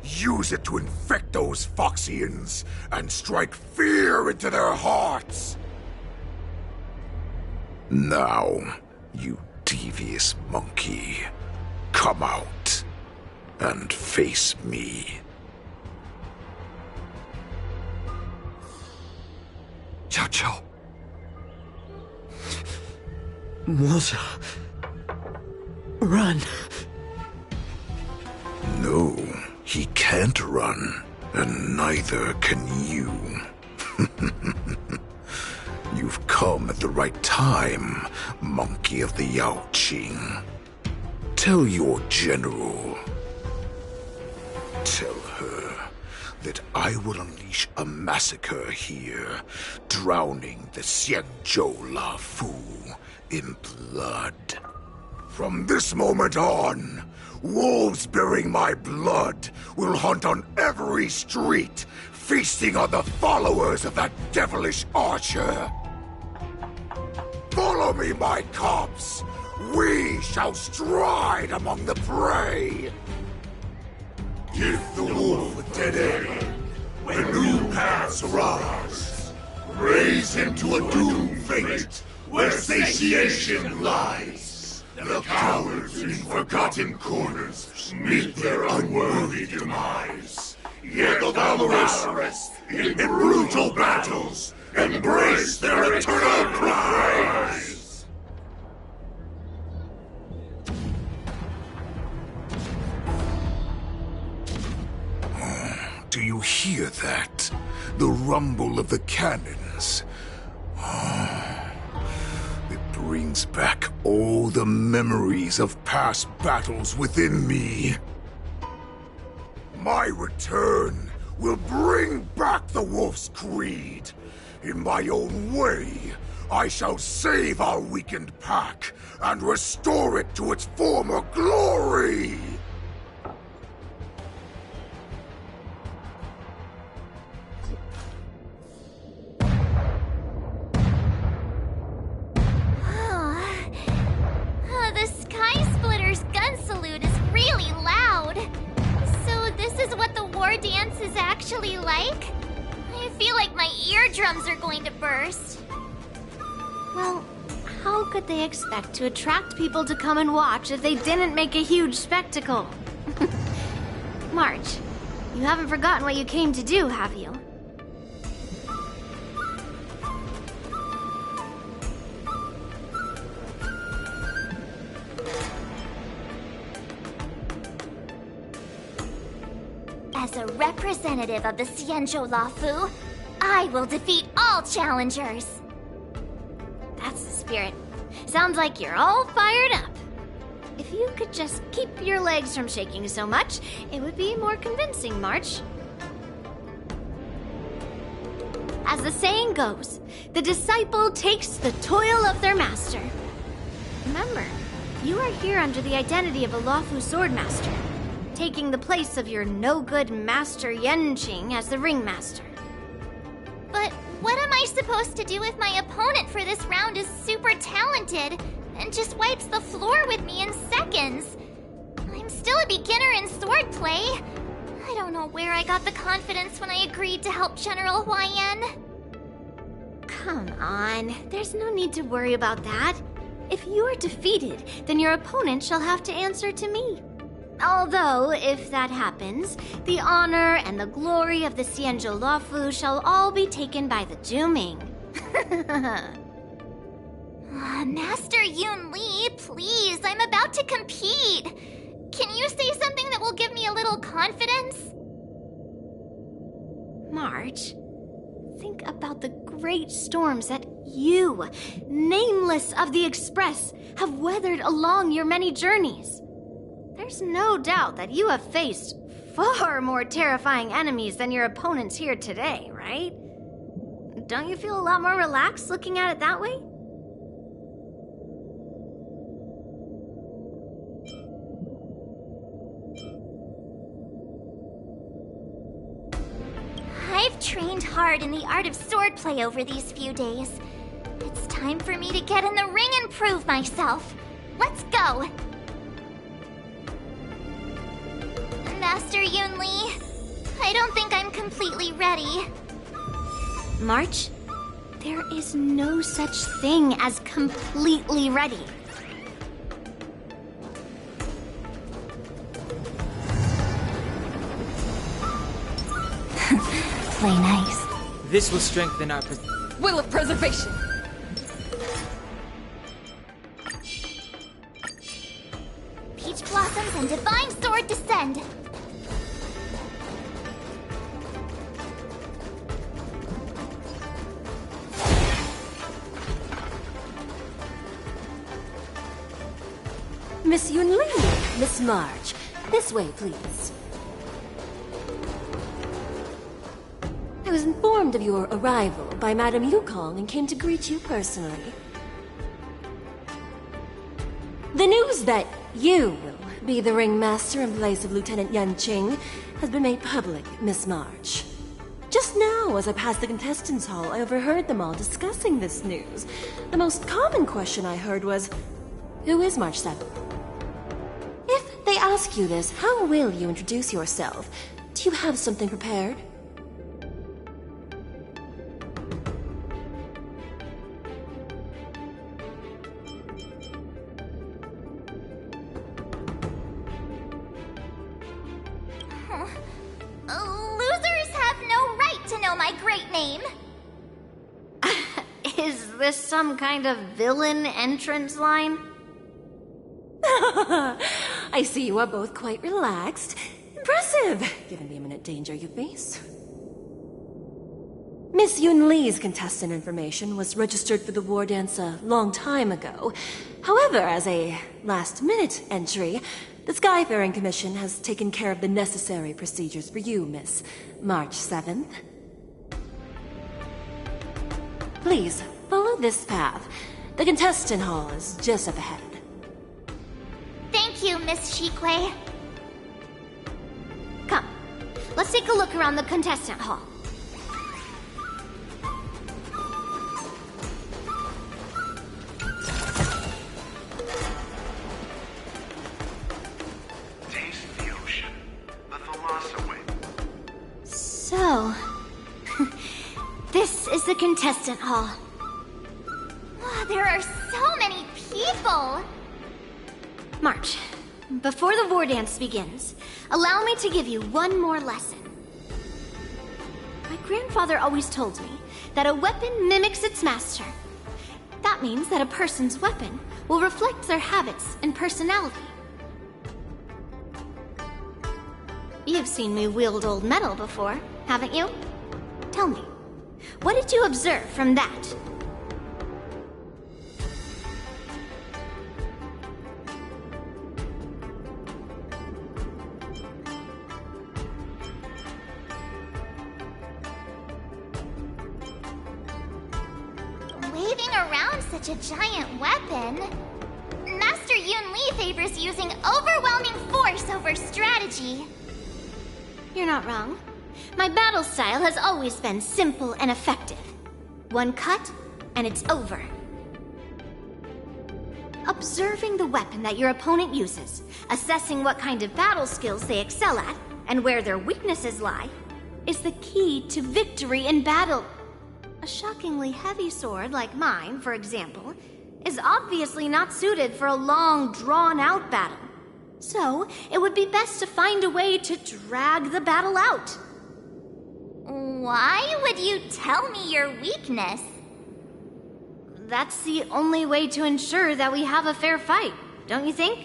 Use it to infect those Phoxians and strike fear into their hearts. Now, you devious monkey, come out and face me. Xiao Qiao. Melissa. Run. No, he can't run, and neither can you. You've come at the right time, monkey of the Yao Qing. Tell your general. Tell her that I will unleash a massacre here, drowning the Xianzhou La Fu in blood. From this moment on, wolves bearing my blood will hunt on every street, feasting on the followers of that devilish archer. Follow me, my cubs. We shall stride among the prey. Give the wolf a dead end when new paths arise. Raise him to a doomed fate where satiation lies. The cowards in forgotten corners meet their unworthy demise. Yet the valorous in brutal battles embrace their eternal prize. Do you hear that? The rumble of the cannons. It brings back all the memories of past battles within me. My return will bring back the Wolf's Creed. In my own way, I shall save our weakened pack and restore it to its former glory! The Sky Splitter's gun salute is really loud. So this is what the war dance is actually like? I feel like my eardrums are going to burst. Well, how could they expect to attract people to come and watch if they didn't make a huge spectacle? March, you haven't forgotten what you came to do, have you? As a representative of the Xianzhou La Fu, I will defeat all challengers. That's the spirit. Sounds like you're all fired up. If you could just keep your legs from shaking so much, it would be more convincing, March. As the saying goes, the disciple takes the toil of their master. Remember, you are here under the identity of a Luofu swordmaster, taking the place of your no-good master Yanqing as the ringmaster. But what am I supposed to do if my opponent for this round is super talented and just wipes the floor with me in seconds? I'm still a beginner in swordplay. I don't know where I got the confidence when I agreed to help General Huaiyan. Come on, there's no need to worry about that. If you are defeated, then your opponent shall have to answer to me. Although, if that happens, the honor and the glory of the Xianzhou Luofu shall all be taken by the Zhuming. Master Yoon Lee, please, I'm about to compete. Can you say something that will give me a little confidence? March, think about the great storms that you, nameless of the Express, have weathered along your many journeys. There's no doubt that you have faced far more terrifying enemies than your opponents here today, right? Don't you feel a lot more relaxed looking at it that way? I've trained hard in the art of swordplay over these few days. It's time for me to get in the ring and prove myself. Let's go! Master Yoon Lee, I don't think I'm completely ready. March, there is no such thing as completely ready. Play nice. This will strengthen our will of preservation. Peach blossoms and divine sword descend. Miss Yoon Lee, Miss March, this way, please. I was informed of your arrival by Madame Yukong and came to greet you personally. The news that you will be the ringmaster in place of Lieutenant Yan Qing has been made public, Miss March. Just now, as I passed the contestants' hall, I overheard them all discussing this news. The most common question I heard was, who is March 7th? If they ask you this, how will you introduce yourself? Do you have something prepared? Losers have no right to know my great name. Is this some kind of villain entrance line? I see you are both quite relaxed. Impressive, given the imminent danger you face. Miss Yoon Lee's contestant information was registered for the war dance a long time ago. However, as a last-minute entry, the Skyfaring Commission has taken care of the necessary procedures for you, Miss March 7th. Please, follow this path. The contestant hall is just up ahead. Thank you, Miss Shikwe. Come, let's take a look around the contestant hall. Taste the ocean. The Thalassa way. So, this is the contestant hall. Oh, there are so many people. March, before the war dance begins, allow me to give you one more lesson. My grandfather always told me that a weapon mimics its master. That means that a person's weapon will reflect their habits and personality. You've seen me wield old metal before, haven't you? Tell me, what did you observe from that? Waving around such a giant weapon. Master Yoon Lee favors using overwhelming force over strategy. You're not wrong. My battle style has always been simple and effective. One cut, and it's over. Observing the weapon that your opponent uses, assessing what kind of battle skills they excel at, and where their weaknesses lie, is the key to victory in battle. A shockingly heavy sword like mine, for example, is obviously not suited for a long, drawn-out battle. So, it would be best to find a way to drag the battle out. Why would you tell me your weakness? That's the only way to ensure that we have a fair fight, don't you think?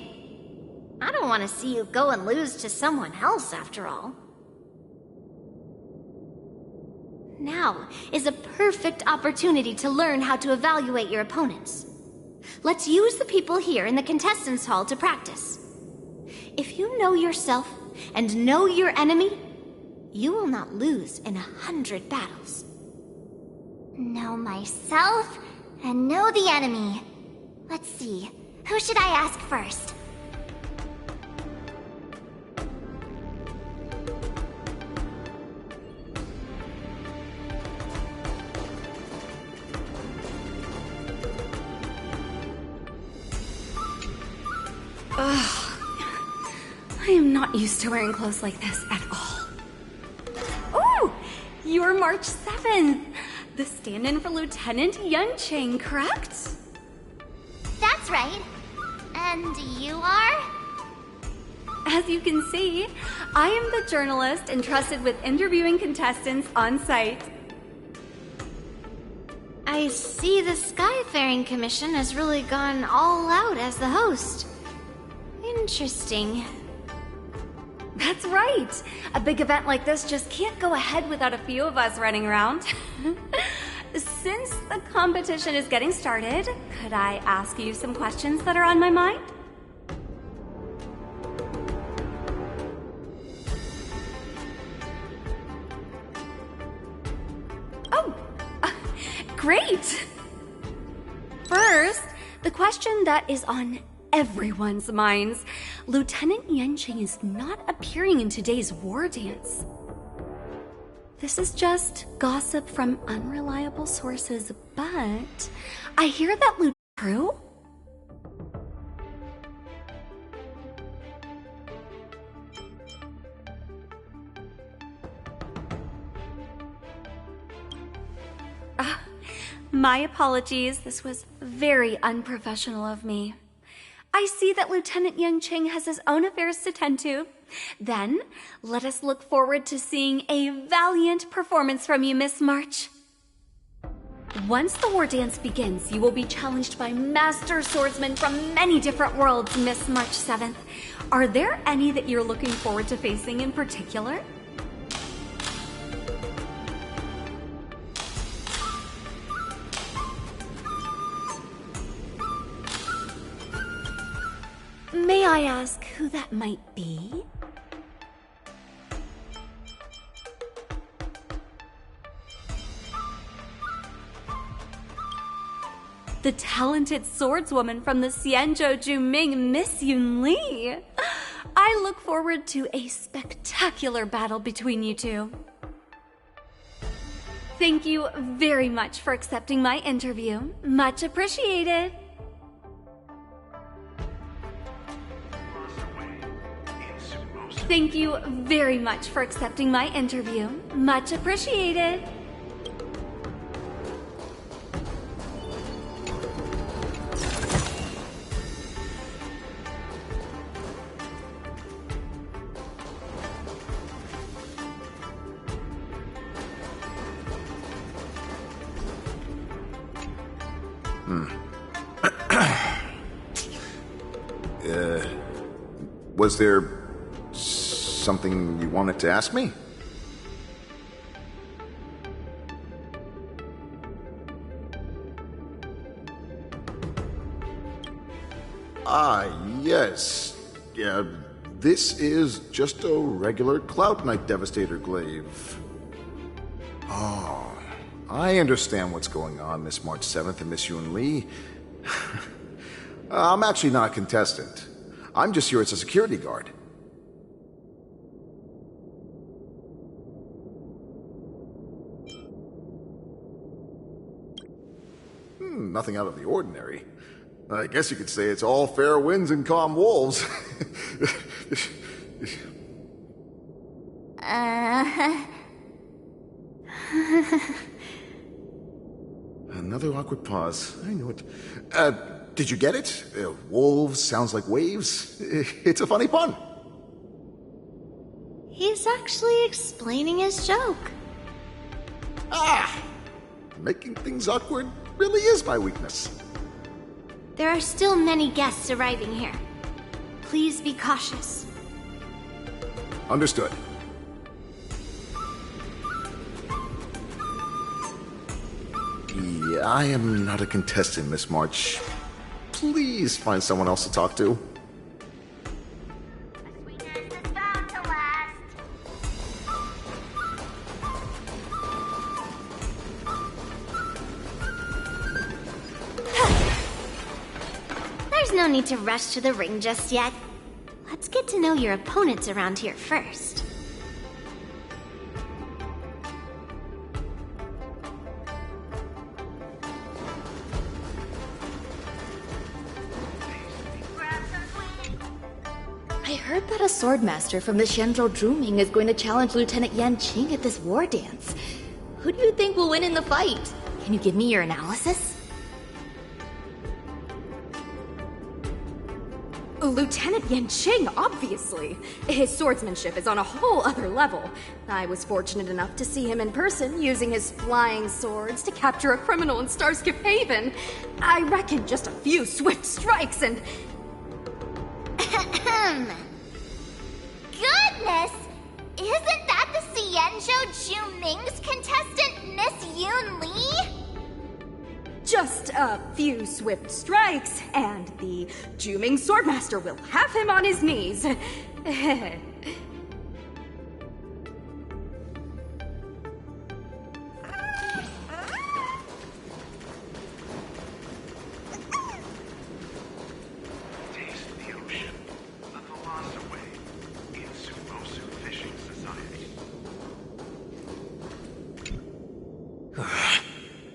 I don't want to see you go and lose to someone else, after all. Now is a perfect opportunity to learn how to evaluate your opponents. Let's use the people here in the contestants' hall to practice. If you know yourself and know your enemy, you will not lose in 100 battles. Know myself and know the enemy. Let's see, who should I ask first? I am not used to wearing clothes like this at all. Oh, you're March 7th. The stand-in for Lieutenant Yunqing, correct? That's right. And you are? As you can see, I am the journalist entrusted with interviewing contestants on site. I see the Skyfaring Commission has really gone all out as the host. Interesting. That's right. A big event like this just can't go ahead without a few of us running around. Since the competition is getting started, could I ask you some questions that are on my mind? Oh, great! First, the question that is on everyone's minds. Lieutenant Yunqing is not appearing in today's war dance. This is just gossip from unreliable sources, but I hear that Lieutenant true? My apologies. This was very unprofessional of me. I see that Lieutenant Yunqing has his own affairs to tend to. Then, let us look forward to seeing a valiant performance from you, Miss March. Once the war dance begins, you will be challenged by master swordsmen from many different worlds, Miss March 7th. Are there any that you're looking forward to facing in particular? May I ask who that might be? The talented swordswoman from the Xianzhou Juming, Miss Yun Li. I look forward to a spectacular battle between you two. Thank you very much for accepting my interview. Much appreciated. Thank you very much for accepting my interview. Much appreciated. Was there something you wanted to ask me? Yes. Yeah, this is just a regular Cloud Knight Devastator glaive. Oh, I understand what's going on, Miss March 7th and Miss Yun Li. I'm actually not a contestant. I'm just here as a security guard. Nothing out of the ordinary. I guess you could say it's all fair winds and calm wolves. Another awkward pause. I knew it. Did you get it? Wolves sounds like waves. It's a funny pun. He's actually explaining his joke. Making things awkward really is my weakness. There are still many guests arriving here. Please be cautious. Understood. Yeah, I am not a contestant, Miss March. Please find someone else to talk to. There's no need to rush to the ring just yet. Let's get to know your opponents around here first. I heard that a swordmaster from the Shenzhou Druming is going to challenge Lieutenant Yan Qing at this war dance. Who do you think will win in the fight? Can you give me your analysis? Lieutenant Yan Qing, obviously. His swordsmanship is on a whole other level. I was fortunate enough to see him in person, using his flying swords to capture a criminal in Starskip Haven. I reckon just a few swift strikes and... Goodness! Isn't that the Xianzhou Juming's contestant, Miss Yoon Lee? Just a few swift strikes, and the Juming Swordmaster will have him on his knees.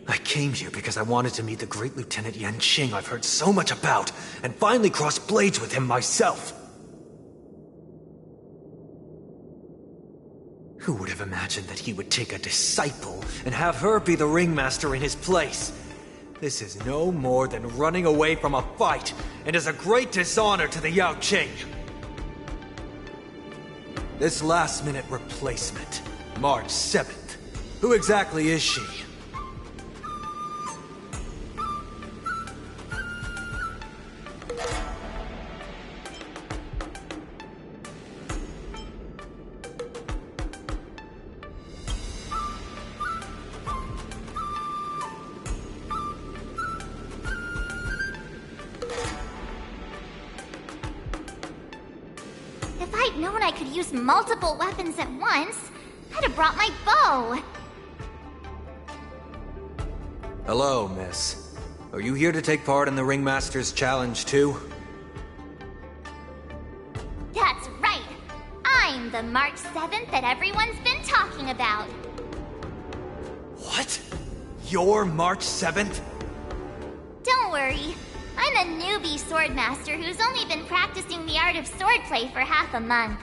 I came here because I wanted to meet the great Lieutenant Yan Qing I've heard so much about, and finally cross blades with him myself. Who would have imagined that he would take a disciple and have her be the ringmaster in his place? This is no more than running away from a fight, and is a great dishonor to the Yao Qing. This last-minute replacement, March 7th. Who exactly is she? If I'd known I could use multiple weapons at once, I'd have brought my bow. Hello, miss. Are you here to take part in the Ringmaster's Challenge, too? That's right! I'm the March 7th that everyone's been talking about. What? You're March 7th? Don't worry. I'm a newbie swordmaster who's only been practicing the art of swordplay for half a month.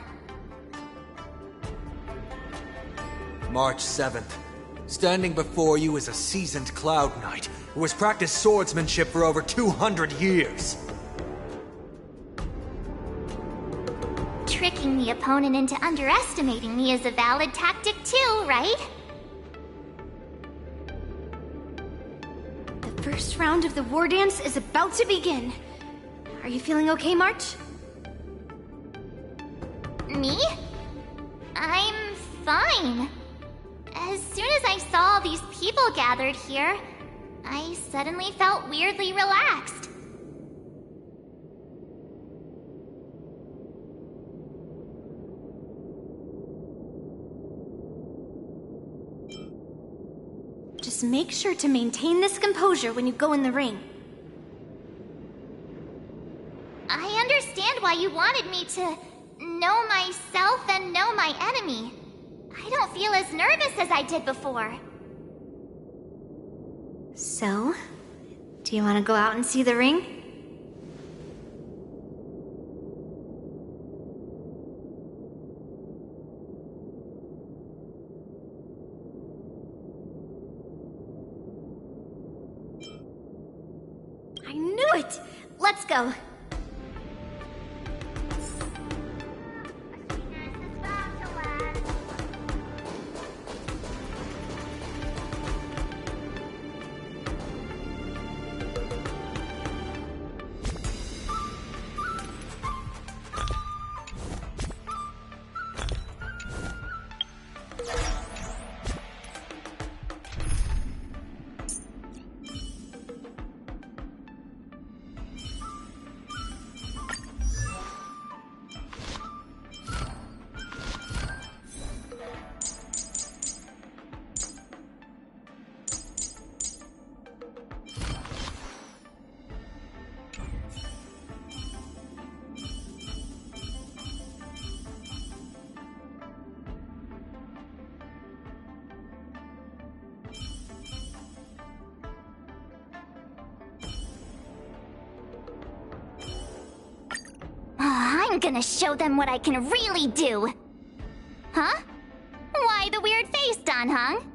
March 7th. Standing before you is a seasoned Cloud Knight who has practiced swordsmanship for over 200 years. Tricking the opponent into underestimating me is a valid tactic too, right? The first round of the war dance is about to begin. Are you feeling okay, March? Me? I'm fine. As soon as I saw all these people gathered here, I suddenly felt weirdly relaxed. Just make sure to maintain this composure when you go in the ring. I understand why you wanted me to know myself and know my enemy. I don't feel as nervous as I did before. So, do you want to go out and see the ring? I knew it! Let's go! gonna show them what I can really do! Huh? Why the weird face, Dan Heng?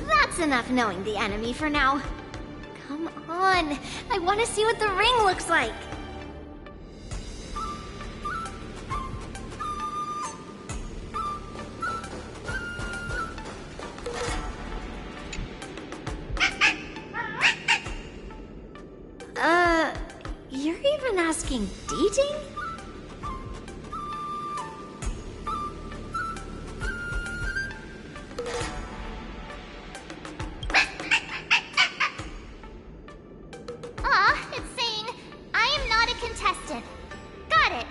That's enough knowing the enemy for now. Come on, I want to see what the ring looks like. You're even asking dating? It's saying, I am not a contestant. Got it.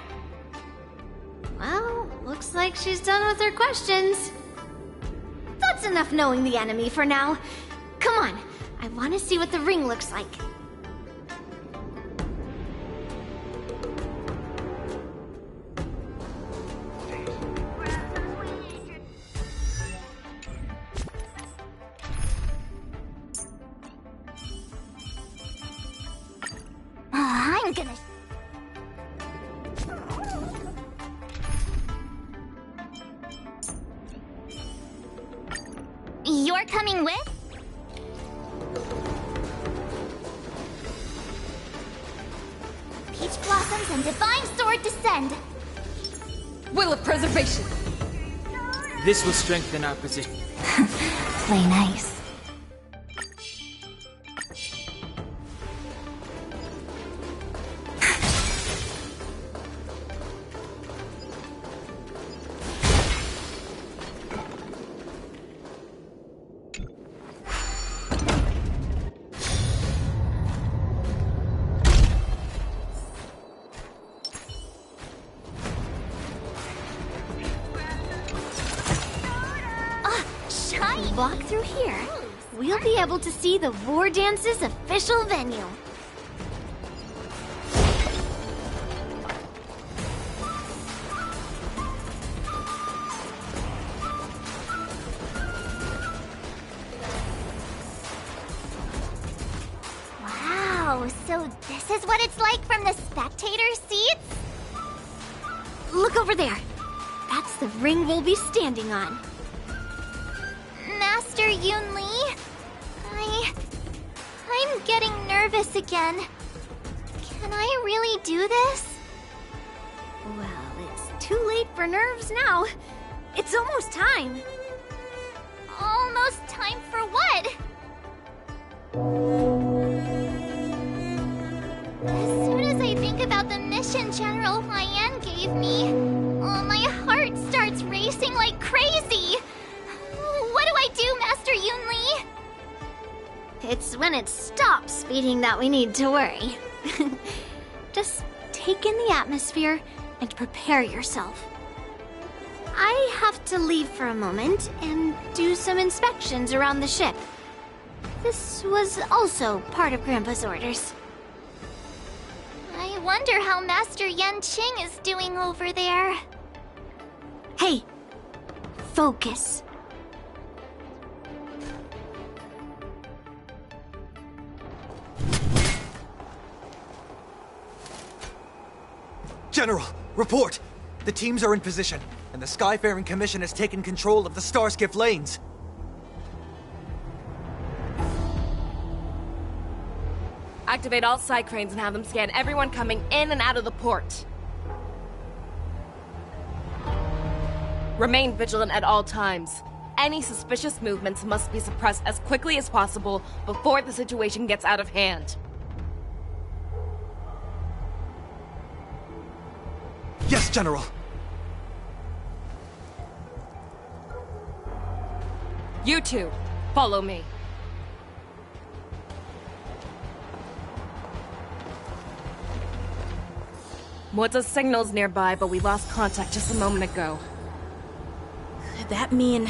Well, looks like she's done with her questions. That's enough knowing the enemy for now. Come on, I want to see what the ring looks like. I'm gonna... You're coming with? Peach Blossoms and Divine Sword descend. Will of Preservation! This will strengthen our position. Play nice. Walk through here. We'll be able to see the War Dance's official venue. Wow, so this is what it's like from the spectator seats? Look over there. That's the ring we'll be standing on. Master Yoon Lee? I'm getting nervous again. Can I really do this? Well, it's too late for nerves now. It's almost time. Almost time for what? As soon as I think about the mission General Hyan gave me, my heart starts racing like crazy. What do I do, Master Yoon Lee? It's when it stops beating that we need to worry. Just take in the atmosphere and prepare yourself. I have to leave for a moment and do some inspections around the ship. This was also part of Grandpa's orders. I wonder how Master Yen Qing is doing over there. Hey, focus. General, report! The teams are in position, and the Skyfaring Commission has taken control of the Starskiff lanes. Activate all side cranes and have them scan everyone coming in and out of the port. Remain vigilant at all times. Any suspicious movements must be suppressed as quickly as possible before the situation gets out of hand. Yes, General! You two, follow me. Moza's signal's nearby, but we lost contact just a moment ago. Could that mean...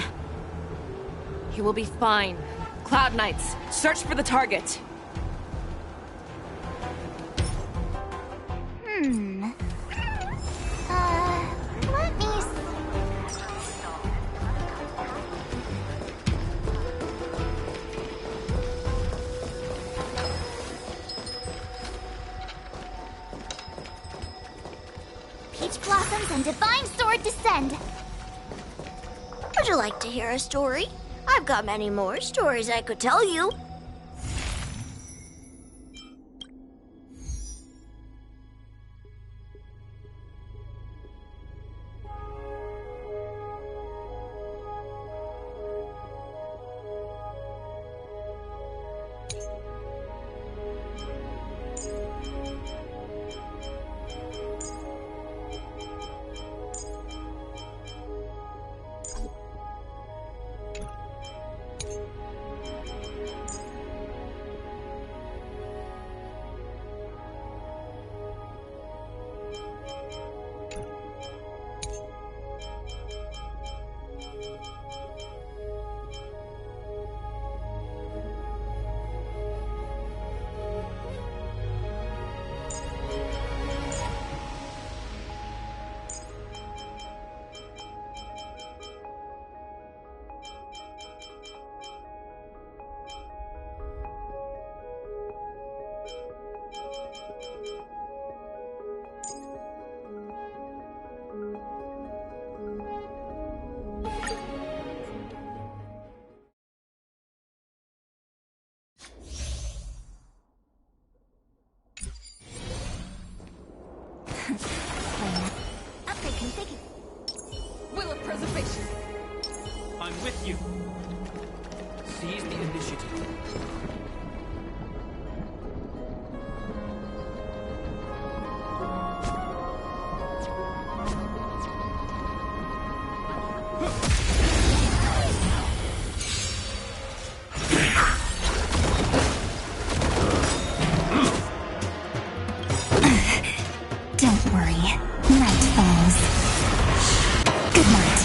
He will be fine. Cloud Knights, search for the target. Let me Peach Blossoms and Divine Sword descend. Would you like to hear a story? I've got many more stories I could tell you. Will of preservation. I'm with you. Seize the initiative. Don't worry. Night falls. Good night.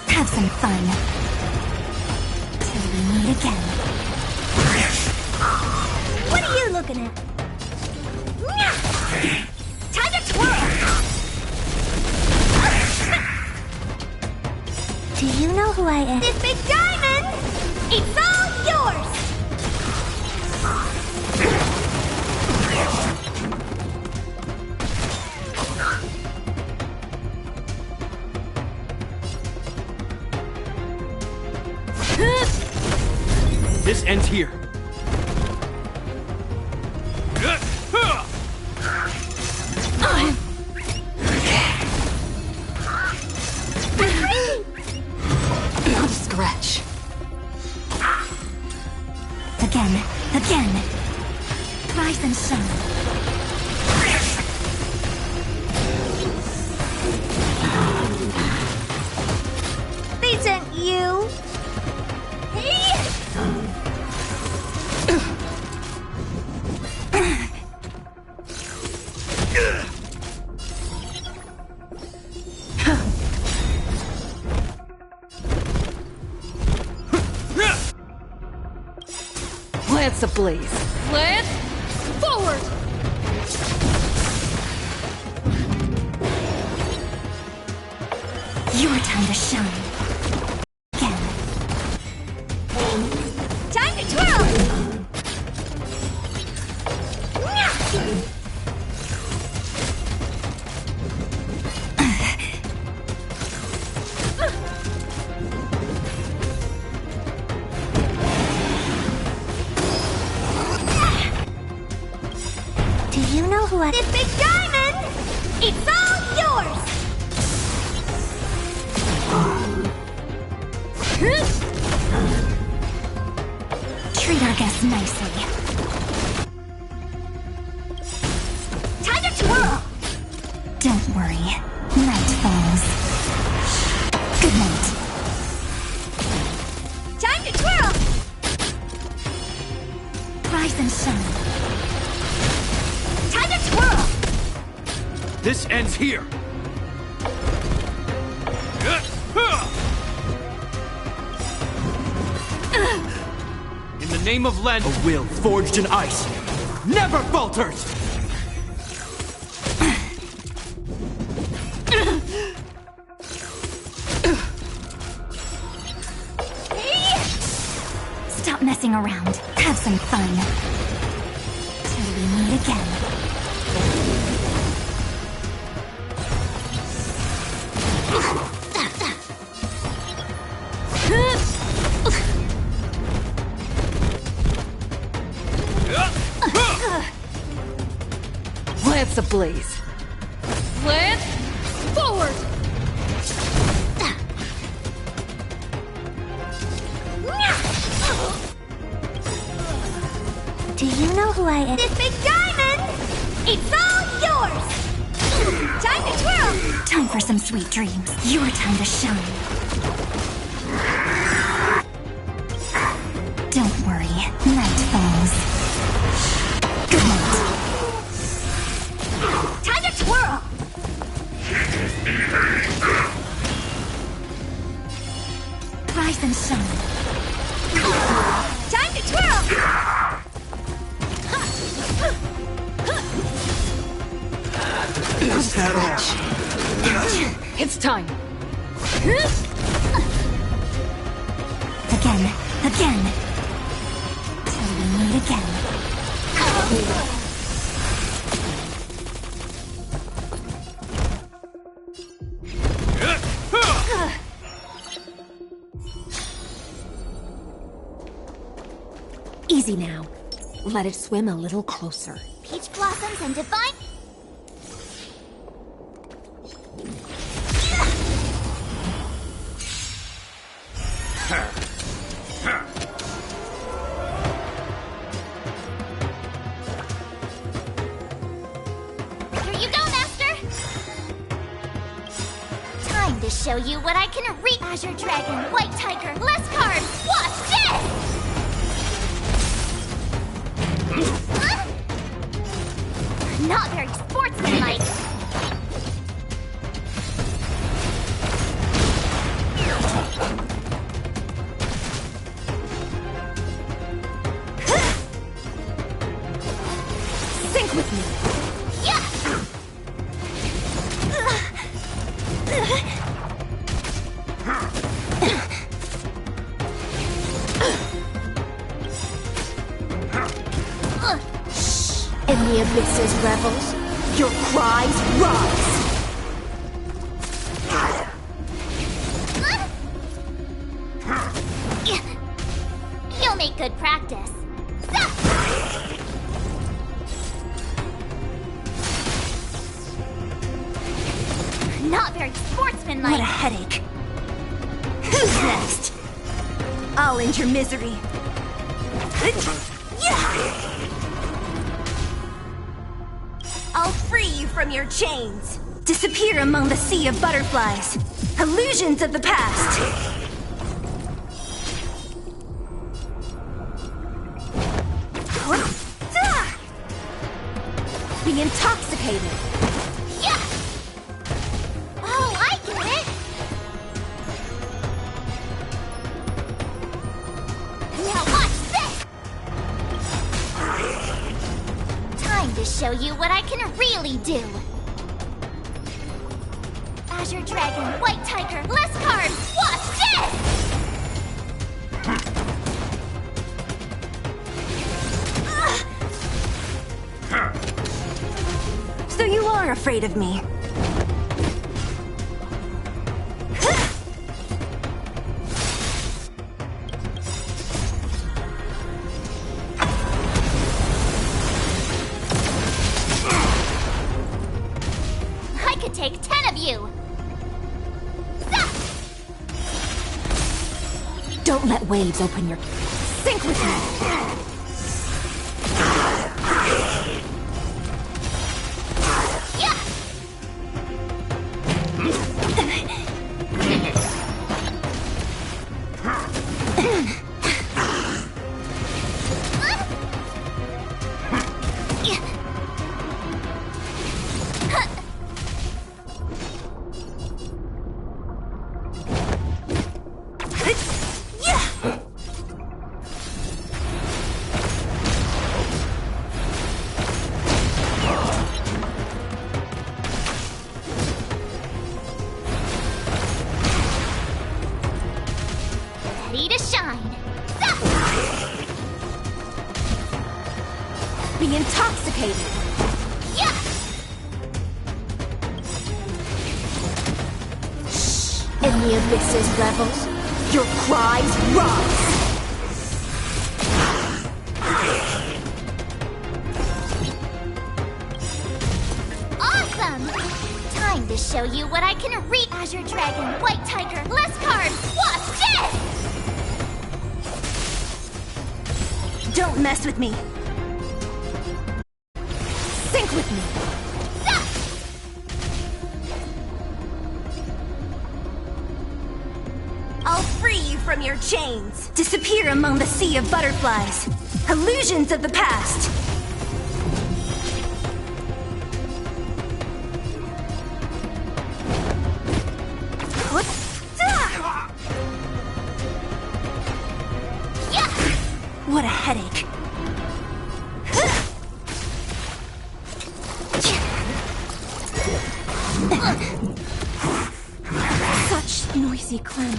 Have some fun. Till we meet again. What are you looking at? Time to twirl! Do you know who I am? This big diamond! It's all yours! This ends here. Not a scratch. Again. Rise and shine. They sent you. Lance ablaze. Lance, forward! Your time to shine. Again. Time to twirl! Do you know who I... This big diamond! Night falls. Good night. Time to twirl! Rise and shine. Time to twirl! This ends here. In the name of Len, a will forged in ice never falters! Stop messing around. Have some fun. Till we meet again. Lance ablaze. Lance, forward! Do you know who I am? This big diamond! It's all yours! Time to twirl! Time for some sweet dreams. Your time to shine. Don't worry. Night falls. Good night. Time to twirl! Rise and shine. Time to twirl! Is that all? It's time. Again. Till we meet again. Easy now. Let it swim a little closer. Peach blossoms and divine... Here you go, Master! Time to show you what I can reach. Azure Dragon, White Tiger, less cards! Watch this! Not very sportsmanlike. Sync with me. Yeah. In the abyss's revels, your cries rise. You'll make good practice. Not very sportsmanlike. What a headache. Who's next? I'll end your misery. I'll free you from your chains. Disappear among the sea of butterflies. Illusions of the past. Be intoxicated. Yeah. Oh, I get it. Now watch this. Time to show you what I can really do. Azure Dragon, White Tiger, less cards. Watch this. So you are afraid of me. I could take 10 of you. Don't let waves open your... Sync with me! Ready to shine. Be intoxicated. Yeah. In the abyss's revels, your cries rise. Awesome! Time to show you what I can reach. Azure Dragon, White Tiger, less cards. Watch this! Don't mess with me. Sync with me. I'll free you from your chains. Disappear among the sea of butterflies. Illusions of the past. What a headache. Such noisy clamor.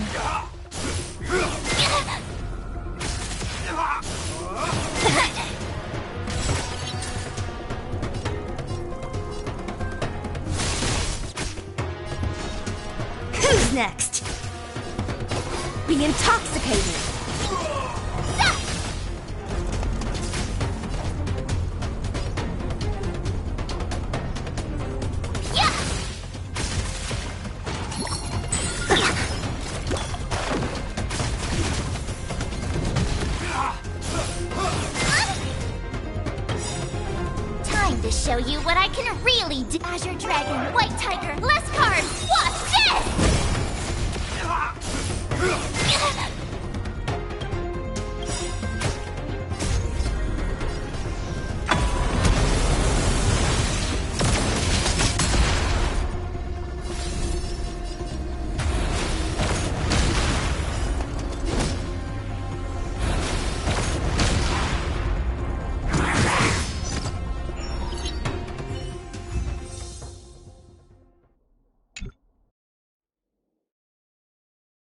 Who's next? Be intoxicated. Time to show you what I can really do. Azure Dragon, White Tiger, less cards. Watch this!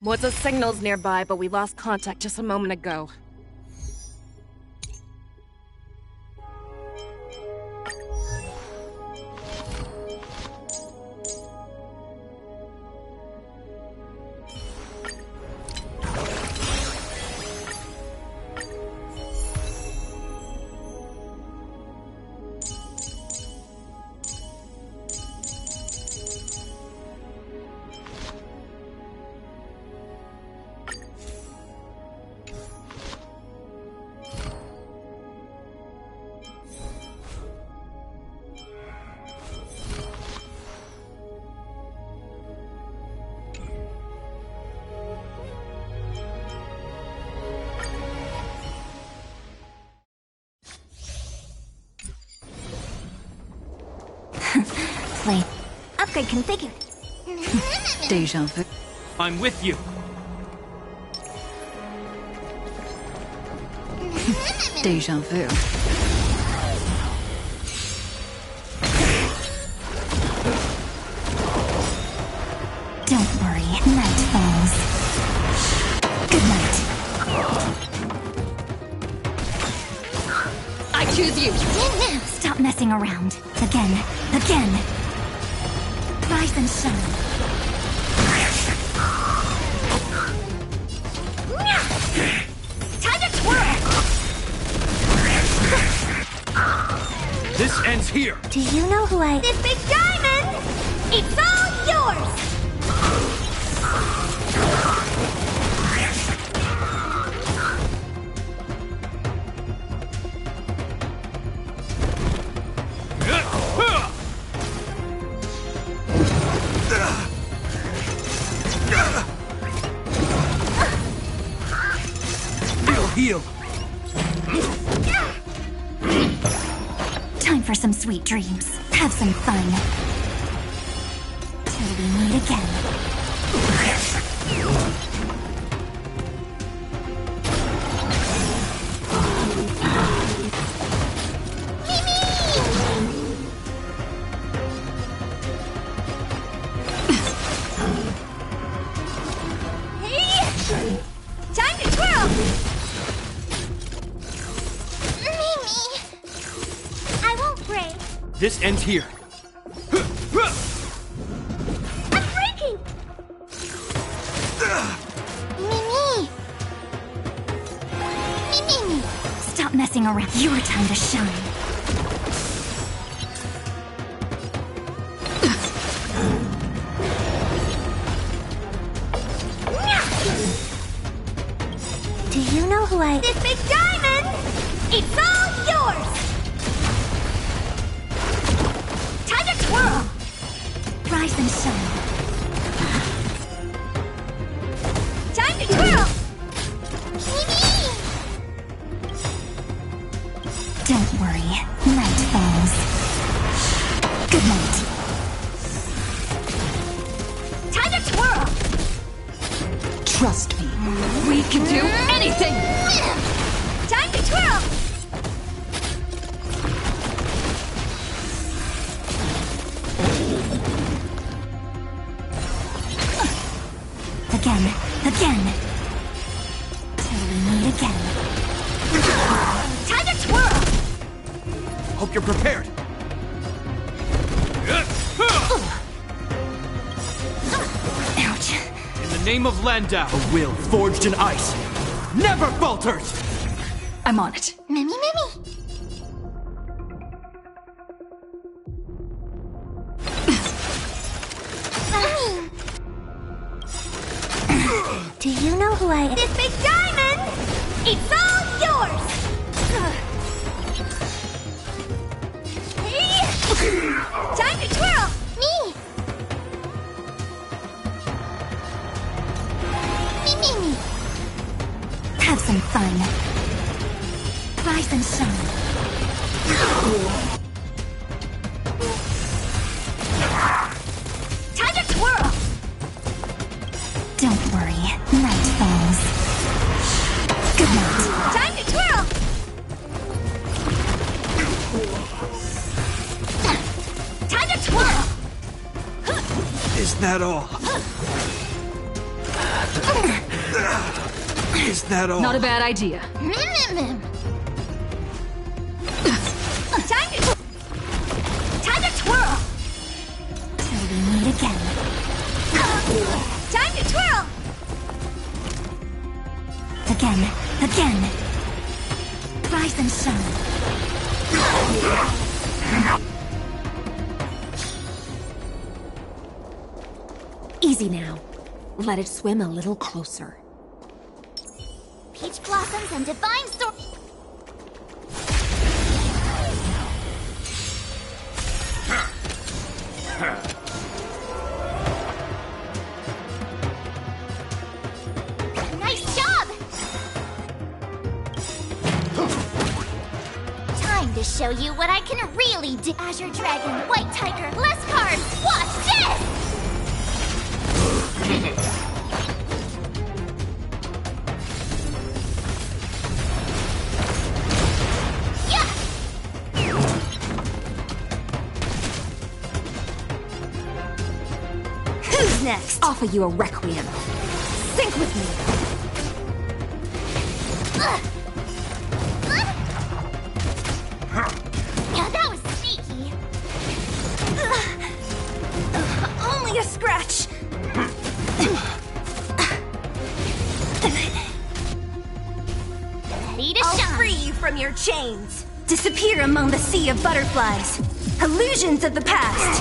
What's signals nearby, but we lost contact just a moment ago. Play. Upgrade configured. Deja vu. I'm with you. Deja vu. Don't worry, night falls. Good night. I choose you. Stop messing around. Again. Rise and shine. Time to twirl! This ends here. Do you know who I... This big diamond! It's all yours! heal. Time for some sweet dreams. Have some fun. Till we meet again. Time to twirl! I won't break. This ends here. I'm breaking! Mimi! Mimi! Stop messing around. Your time to shine. Do you know who I... This big diamond! It's all yours! Time to twirl! Rise and shine. Time to twirl! Don't worry. Night falls. Good night. Time to twirl! Trust me. We can do anything! Time to twirl! Again. Till we meet again. Time to twirl! Hope you're prepared. Ouch. In the name of Landau, a will forged in ice never falters! I'm on it. Mimi! Do you know who I... This big diamond! It's all yours! Time to twirl! Me! Have some fun. Rise and shine. Time to twirl! Don't worry. Night falls. Good night. Time to twirl! Time to twirl! Is that all? Is that all? Not a bad idea. Time to twirl! Till we meet again. Time to twirl! Again. Rise and shine. Easy now. Let it swim a little closer. Peach blossoms and divine sword. Nice job! Time to show you what I can really do. Azure Dragon, White Tiger, less cards. Watch this! Who's next? Offer you a requiem. Think with me. Yeah, that was sneaky. Only a scratch. Ready to I'll shine. free you from your chains. Disappear among the sea of butterflies. Illusions of the past.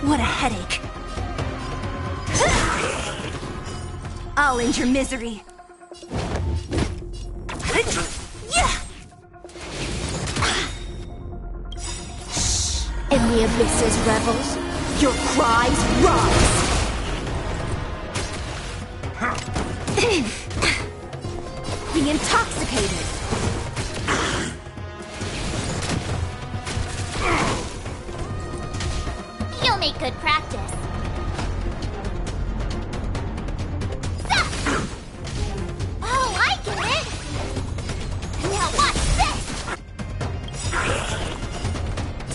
What a headache. I'll end your misery. the abyss's rebels, your cries rise! Be intoxicated! You'll make good practice. Oh, I get it! Now watch this!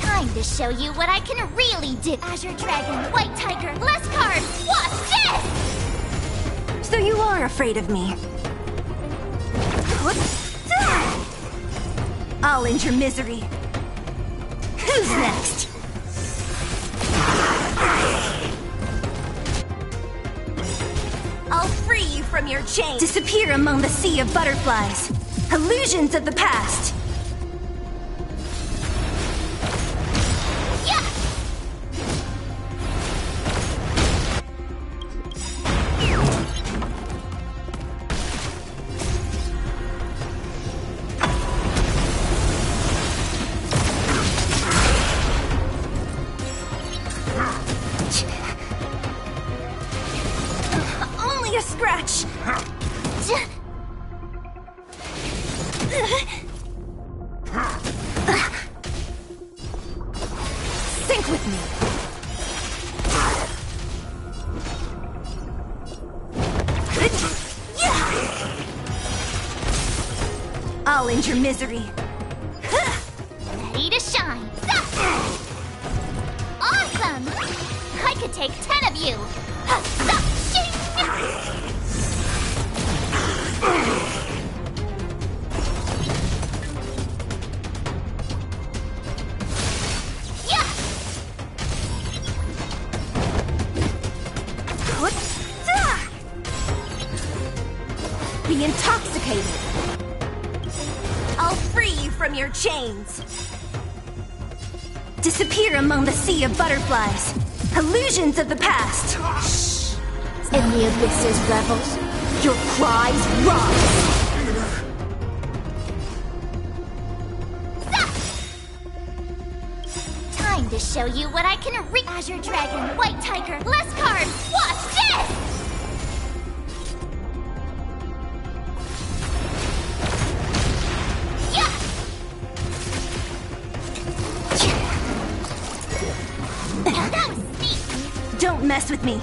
Time to show you what I can really do. Azure Dragon, White Tiger, less cards! Watch this! So you are afraid of me. I'll end your misery. Who's next? I'll free you from your chains. Disappear among the sea of butterflies. Illusions of the past. Only a scratch. Sync with me. I'll end your misery. Ready to shine. Awesome! I could take 10 of you. Be intoxicated. I'll free you from your chains. Disappear among the sea of butterflies. Illusions of the past. In the abyss's revels, your cries rise! Time to show you what I can Azure Dragon, White Tiger, less cards! Watch this! Don't mess with me.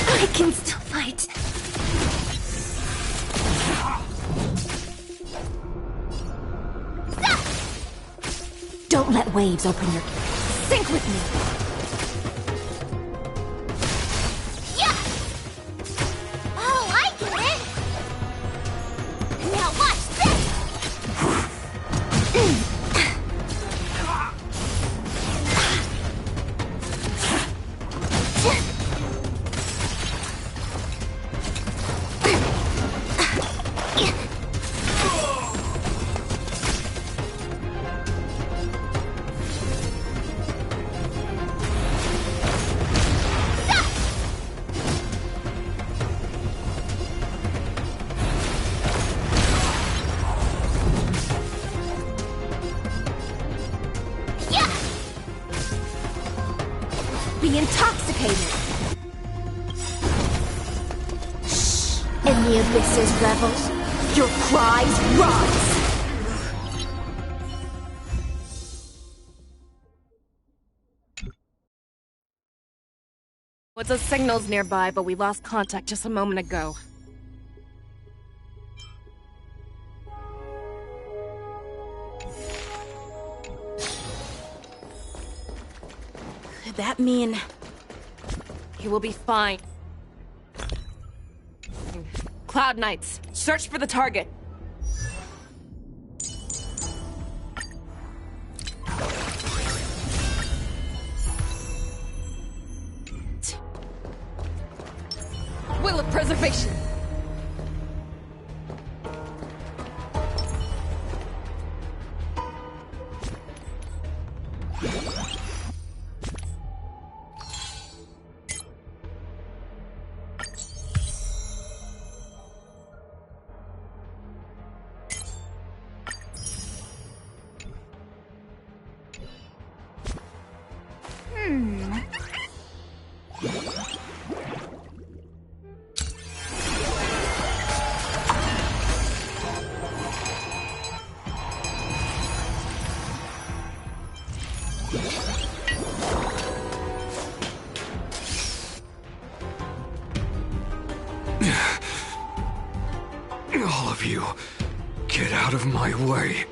I can still fight. Don't let waves open your... Sync with me. Oh, I get it! Now watch this! Be intoxicated. In the abyss's revels, your cries rise! What's the signals nearby, but we lost contact just a moment ago. Could that mean... He will be fine. Cloud Knights, search for the target. Will of Preservation! All of you, get out of my way.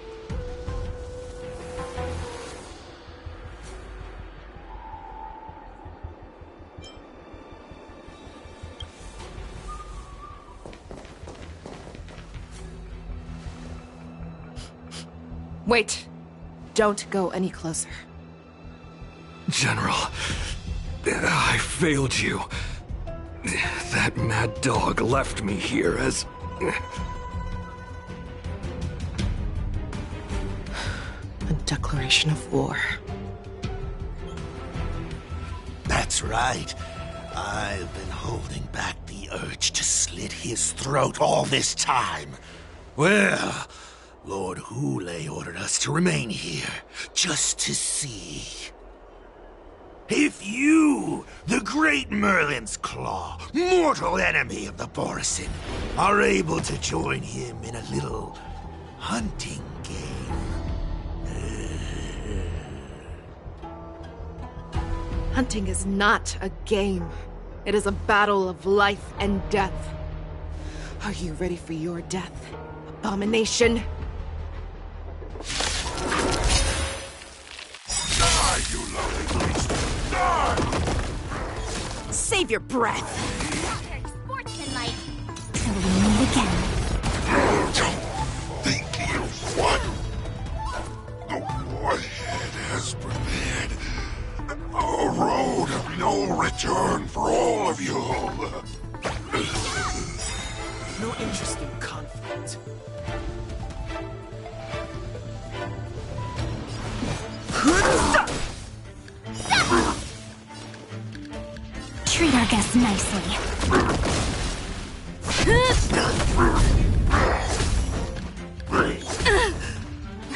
Wait. Don't go any closer. General, I failed you. That mad dog left me here as... A declaration of war. That's right. I've been holding back the urge to slit his throat all this time. Well, Lord Hule ordered us to remain here, just to see. If you, the great Merlin's Claw, mortal enemy of the Borisin, are able to join him in a little hunting game. Hunting is not a game. It is a battle of life and death. Are you ready for your death, abomination? Die, you lovely beast! Die! Save your breath. Sportsmanlike. Till we meet again. Think you've won? The warhead has prepared a road of no return for all of you. No interest in conflict. Treat our guests nicely.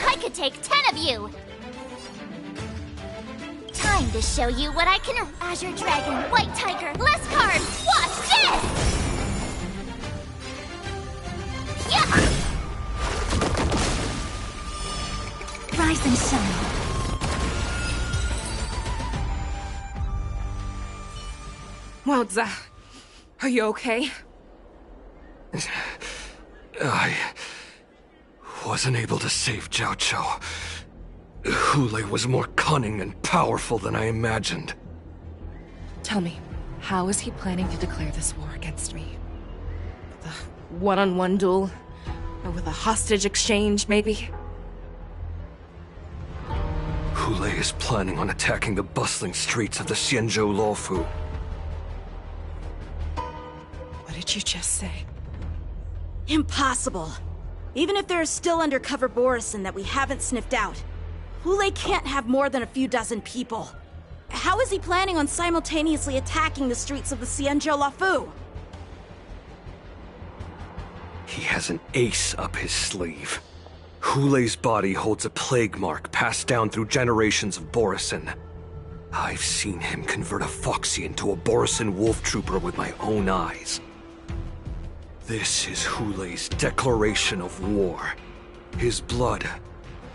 I could take 10 of you! Time to show you what I can... Azure Dragon, White Tiger, less cards! Watch this! Yeah! Rise and shine. Wowza. Are you okay? I wasn't able to save Jiao Chou. Hule was more cunning and powerful than I imagined. Tell me, how is he planning to declare this war against me? With a one-on-one duel? Or with a hostage exchange, maybe? Hule is planning on attacking the bustling streets of the Xianzhou Luofu. What did you just say? Impossible. Even if there are still undercover Borisin that we haven't sniffed out, Hule can't have more than a few dozen people. How is he planning on simultaneously attacking the streets of the Xianzhou Luofu? He has an ace up his sleeve. Hule's body holds a plague mark passed down through generations of Borisin. I've seen him convert a Foxian to a Borisin wolf trooper with my own eyes. This is Hule's declaration of war. His blood.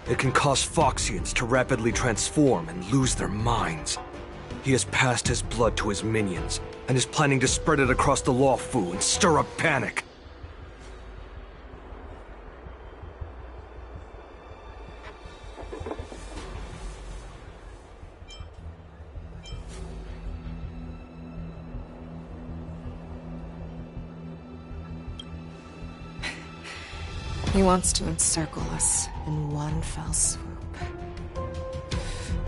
It can cause Foxians to rapidly transform and lose their minds. He has passed his blood to his minions, and is planning to spread it across the Luofu and stir up panic. He wants to encircle us in one fell swoop.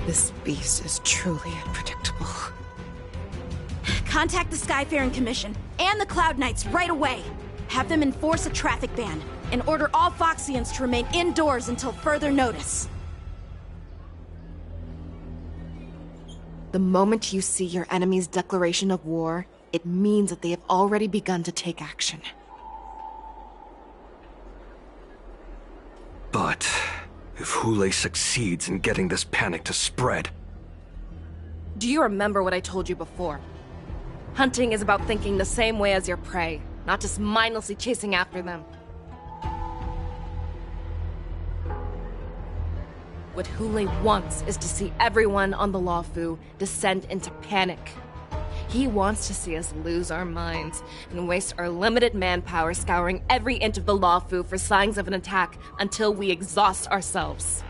This beast is truly unpredictable. Contact the Skyfaring Commission and the Cloud Knights right away. Have them enforce a traffic ban and order all Foxians to remain indoors until further notice. The moment you see your enemy's declaration of war, it means that they have already begun to take action. But if Hule succeeds in getting this panic to spread... Do you remember what I told you before? Hunting is about thinking the same way as your prey, not just mindlessly chasing after them. What Hule wants is to see everyone on the Luofu descend into panic. He wants to see us lose our minds and waste our limited manpower scouring every inch of the Luofu for signs of an attack until we exhaust ourselves.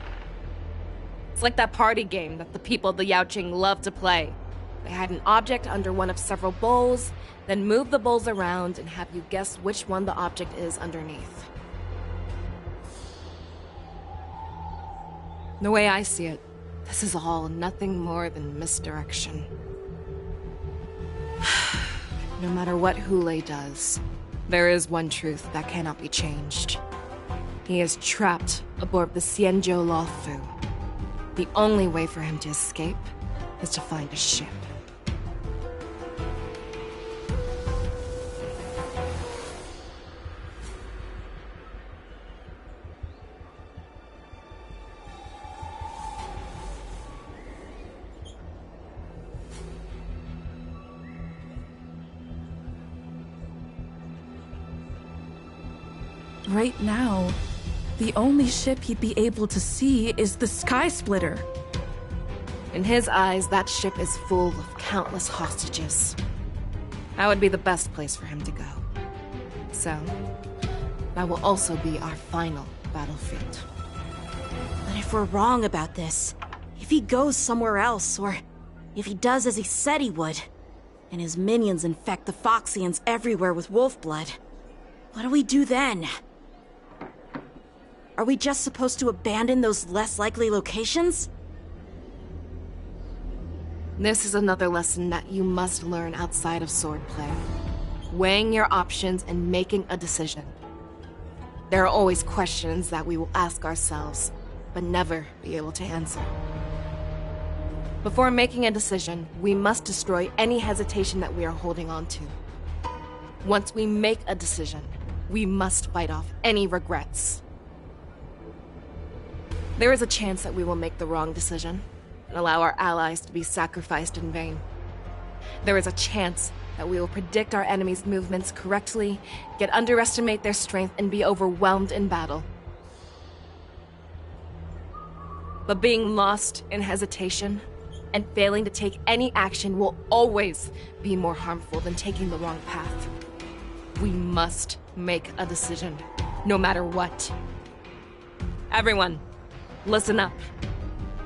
It's like that party game that the people of the Yaoqing love to play. They hide an object under one of several bowls, then move the bowls around and have you guess which one the object is underneath. The way I see it, this is all nothing more than misdirection. No matter what Hule does, there is one truth that cannot be changed. He is trapped aboard the Xianzhou Luofu. The only way for him to escape is to find a ship. Right now, the only ship he'd be able to see is the Sky Splitter. In his eyes, that ship is full of countless hostages. That would be the best place for him to go. So, that will also be our final battlefield. But if we're wrong about this, if he goes somewhere else, or if he does as he said he would, and his minions infect the Foxians everywhere with wolf blood, what do we do then? Are we just supposed to abandon those less likely locations? This is another lesson that you must learn outside of swordplay. Weighing your options and making a decision. There are always questions that we will ask ourselves, but never be able to answer. Before making a decision, we must destroy any hesitation that we are holding on to. Once we make a decision, we must fight off any regrets. There is a chance that we will make the wrong decision and allow our allies to be sacrificed in vain. There is a chance that we will predict our enemies' movements correctly, yet underestimate their strength and be overwhelmed in battle. But being lost in hesitation and failing to take any action will always be more harmful than taking the wrong path. We must make a decision, no matter what. Everyone, listen up.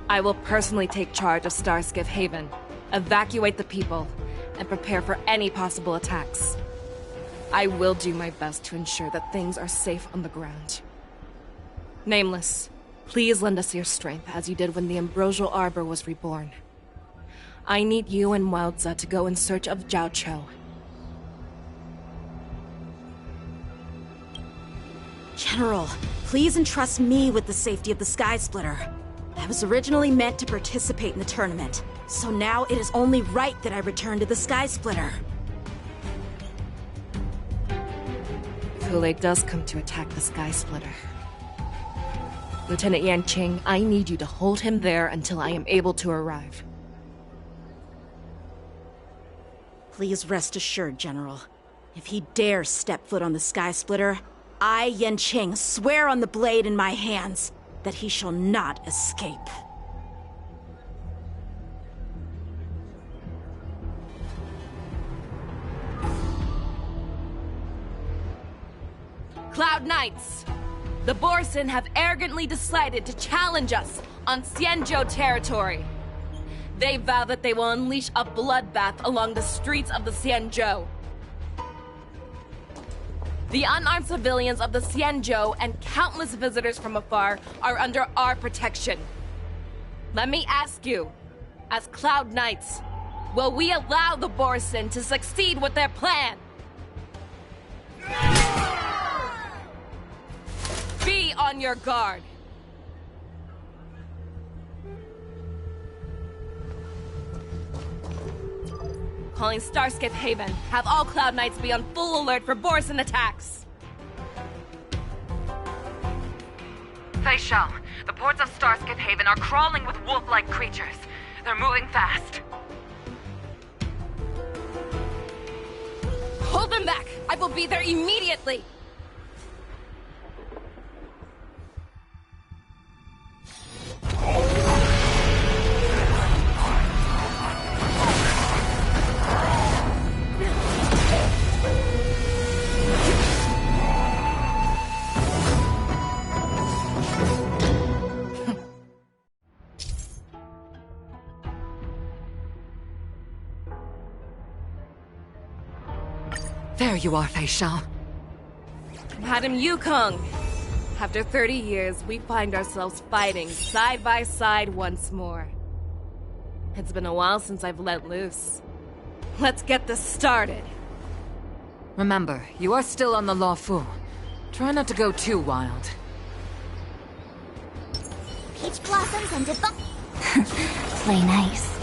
I will personally take charge of Starskiff Haven, evacuate the people, and prepare for any possible attacks. I will do my best to ensure that things are safe on the ground. Nameless, please lend us your strength as you did when the Ambrosial Arbor was reborn. I need you and Wildza to go in search of Zhao Cho. General, please entrust me with the safety of the Sky Splitter. I was originally meant to participate in the tournament, so now it is only right that I return to the Sky Splitter. If Hule does come to attack the Sky Splitter, Lieutenant Yanqing, I need you to hold him there until I am able to arrive. Please rest assured, General. If he dares step foot on the Sky Splitter, I, Yanqing, swear on the blade in my hands that he shall not escape. Cloud Knights! The Borson have arrogantly decided to challenge us on Xianzhou territory. They vow that they will unleash a bloodbath along the streets of the Xianzhou. The unarmed civilians of the Xianzhou and countless visitors from afar are under our protection. Let me ask you, as Cloud Knights, will we allow the Borson to succeed with their plan? Be on your guard. Calling Starskiff Haven. Have all Cloud Knights be on full alert for Borson attacks. Feixiao, the ports of Starskiff Haven are crawling with wolf-like creatures. They're moving fast. Hold them back! I will be there immediately! There you are, Feixiao. Madam Yukong! After 30 years, we find ourselves fighting side by side once more. It's been a while since I've let loose. Let's get this started. Remember, you are still on the Lawfu. Try not to go too wild. Peach blossoms and play nice.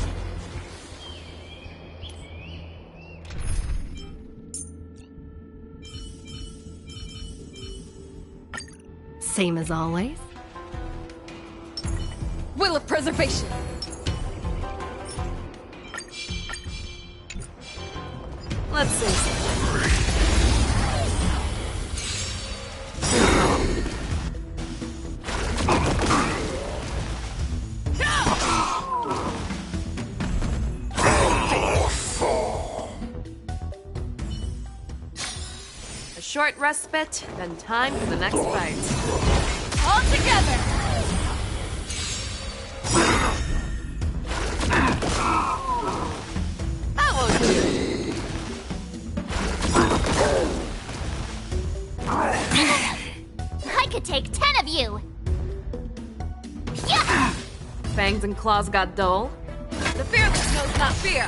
Same as always. Will of preservation! Let's see. A short respite, then time for the next fight. All together! That won't do. I could take 10 of you! Yeah! Fangs and claws got dull. The fearless knows not fear.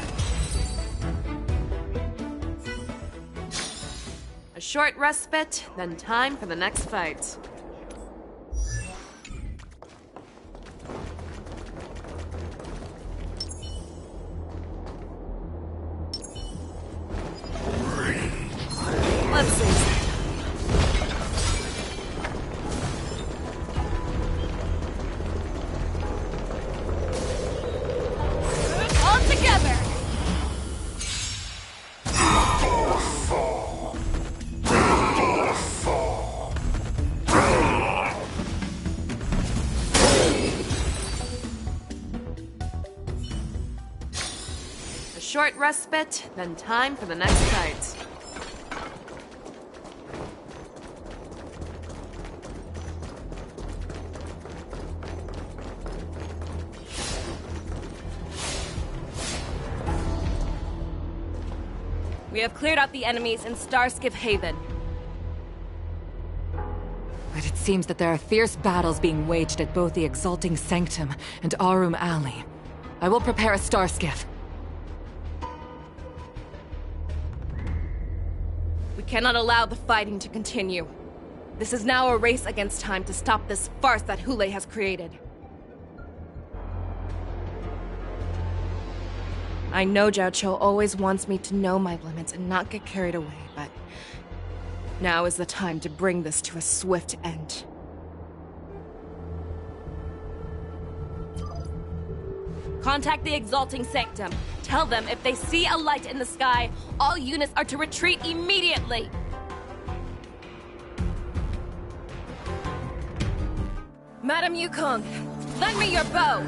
A short respite, then time for the next fight. Let's see. All together! A short respite, then time for the next fight. We have cleared out the enemies in Starskip Haven. But it seems that there are fierce battles being waged at both the Exalting Sanctum and Arum Alley. I will prepare a star skiff. We cannot allow the fighting to continue. This is now a race against time to stop this farce that Hule has created. I know Zhao Cho always wants me to know my limits and not get carried away, but now is the time to bring this to a swift end. Contact the Exalting Sanctum. Tell them if they see a light in the sky, all units are to retreat immediately. Madam Yukong, lend me your bow.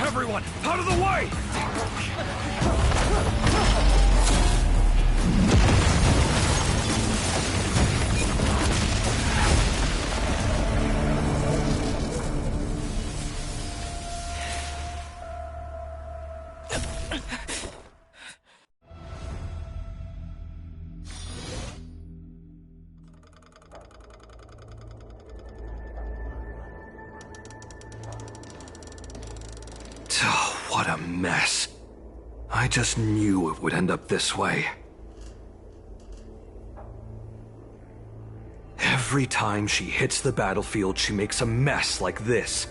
Everyone, out of the way! What a mess. I just knew it would end up this way. Every time she hits the battlefield, she makes a mess like this.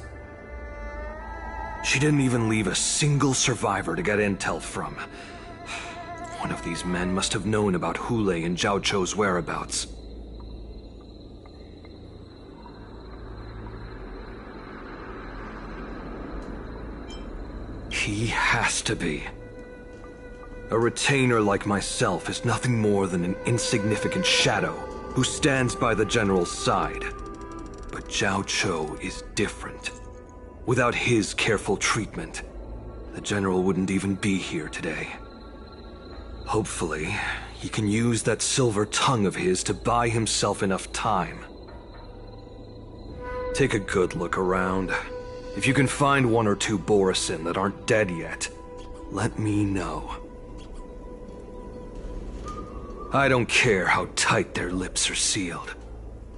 She didn't even leave a single survivor to get intel from. One of these men must have known about Hule and Zhao Cho's whereabouts. He has to be. A retainer like myself is nothing more than an insignificant shadow who stands by the general's side. But Zhao Cho is different. Without his careful treatment, the General wouldn't even be here today. Hopefully, he can use that silver tongue of his to buy himself enough time. Take a good look around. If you can find one or two Borisin that aren't dead yet, let me know. I don't care how tight their lips are sealed.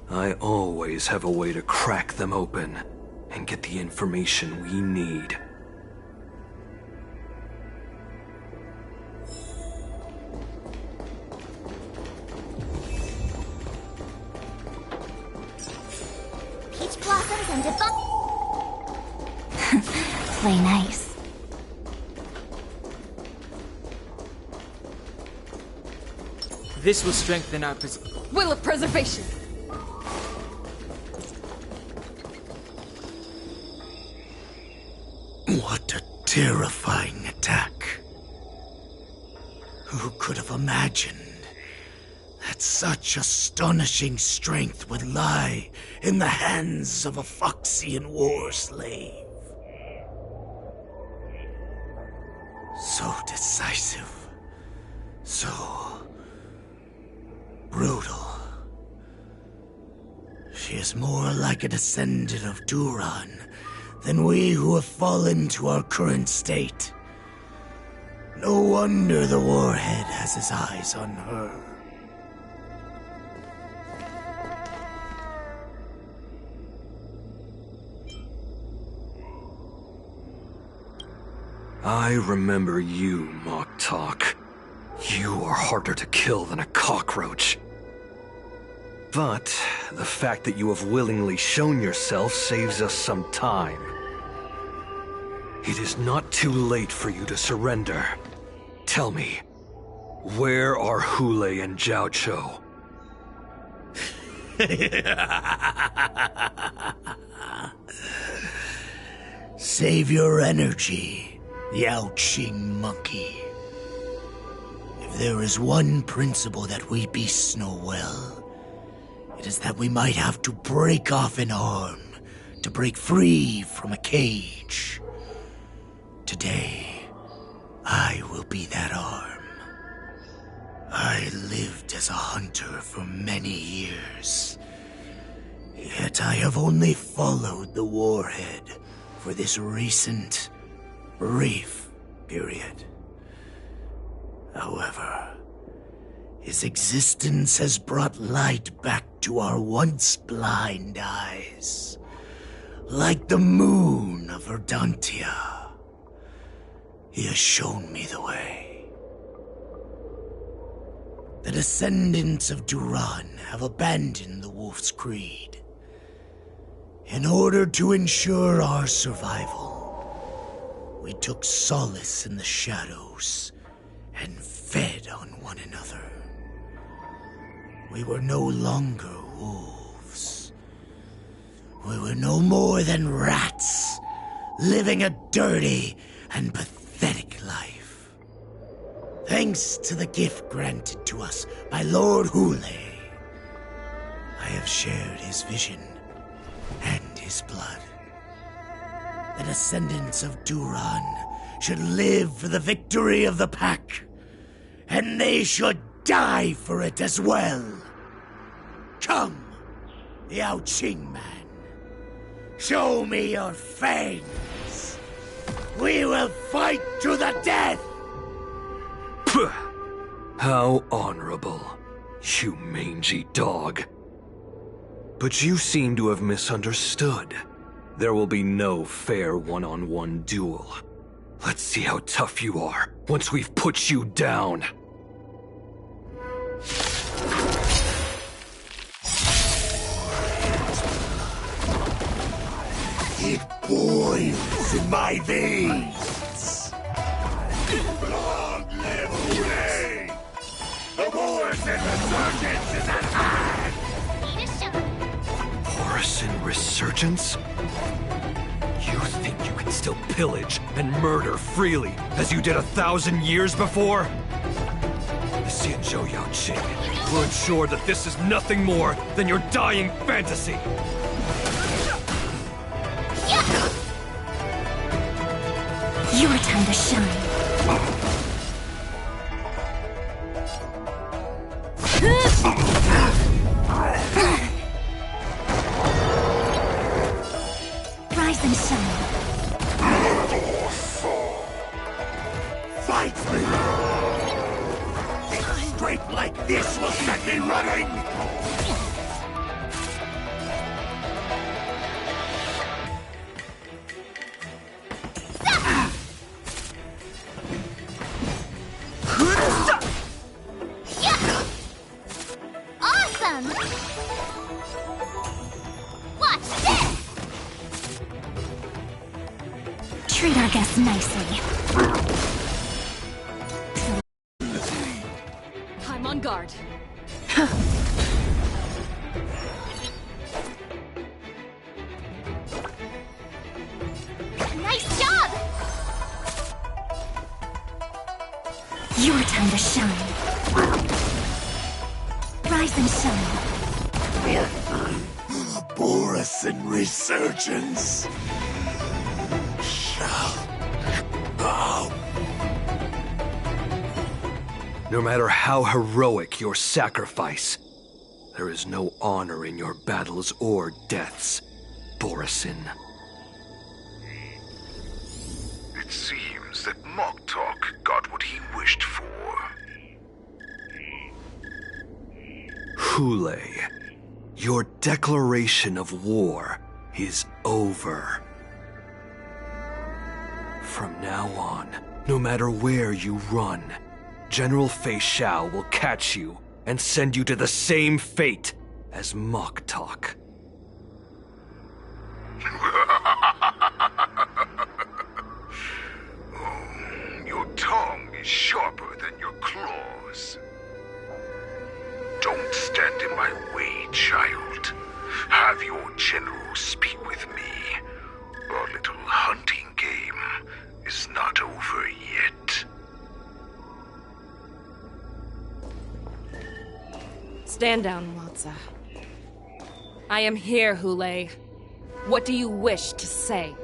I always have a way to crack them open and get the information we need. Peach blossoms and play nice. This will strengthen our position. Will of preservation! What a terrifying attack. Who could have imagined that such astonishing strength would lie in the hands of a Foxian war slave? So decisive, so brutal. She is more like a descendant of Duran than we who have fallen to our current state. No wonder the Warhead has his eyes on her. I remember you, Mock Talk. You are harder to kill than a cockroach. But the fact that you have willingly shown yourself saves us some time. It is not too late for you to surrender. Tell me, where are Hule and Jiao Cho? Save your energy, Yao Qing monkey. If there is one principle that we beasts know well, it is that we might have to break off an arm to break free from a cage. Today, I will be that arm. I lived as a hunter for many years, yet I have only followed the Warhead for this recent, brief period. However, his existence has brought light back to our once blind eyes, like the moon of Verdantia. He has shown me the way. The descendants of Duran have abandoned the Wolf's Creed. In order to ensure our survival, we took solace in the shadows and fed on one another. We were no longer wolves. We were no more than rats, living a dirty and pathetic life. Thanks to the gift granted to us by Lord Hule, I have shared his vision and his blood. The descendants of Duran should live for the victory of the pack, and they should die for it as well. Come, Yao Qing man. Show me your fangs. We will fight to the death! Puh! How honorable, you mangy dog. But you seem to have misunderstood. There will be no fair one-on-one duel. Let's see how tough you are once we've put you down. It boils in my veins. Long live Hule! The Borisin resurgence is at hand! Borisin resurgence? You think you can still pillage and murder freely as you did 1,000 years before? The Xianzhou Yao Qing will ensure that this is nothing more than your dying fantasy. Your time to shine. Rise and shine. Fight me! A scrape like this will set me running! Awesome! Watch this! Treat our guests nicely. I'm on guard. Nice job! Your time to shine. Rise and shine. Borisin resurgence shall bow. No matter how heroic your sacrifice, there is no honor in your battles or deaths, Borisin. It seems that Moktok got what he wished for. Hule, your declaration of war is over. From now on, no matter where you run, General Feixiao will catch you and send you to the same fate as Moktok. Your tongue is sharper than your claws. Don't stand in my way, child. Have your general speak with me. Our little hunting game is not over yet. Stand down, Watsa. I am here, Hule. What do you wish to say?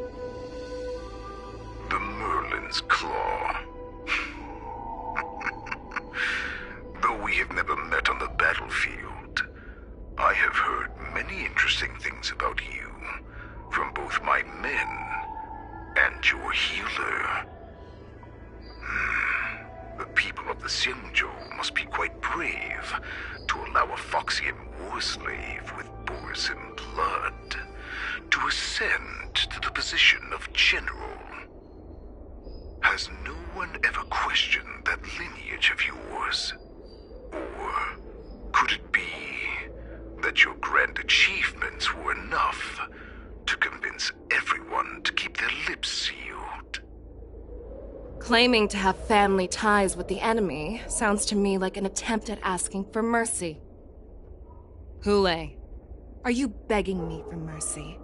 The Merlin's Claw. Though we have never met on the battlefield, I have heard many interesting things about you from both my men and your healer. The people of the Xianzhou must be quite brave to allow a Foxian war slave with Borisin blood to ascend to the position of general. Has no one ever questioned that lineage of yours? Or could it be that your grand achievements were enough to convince everyone to keep their lips sealed? Claiming to have family ties with the enemy sounds to me like an attempt at asking for mercy. Hule, are you begging me for mercy?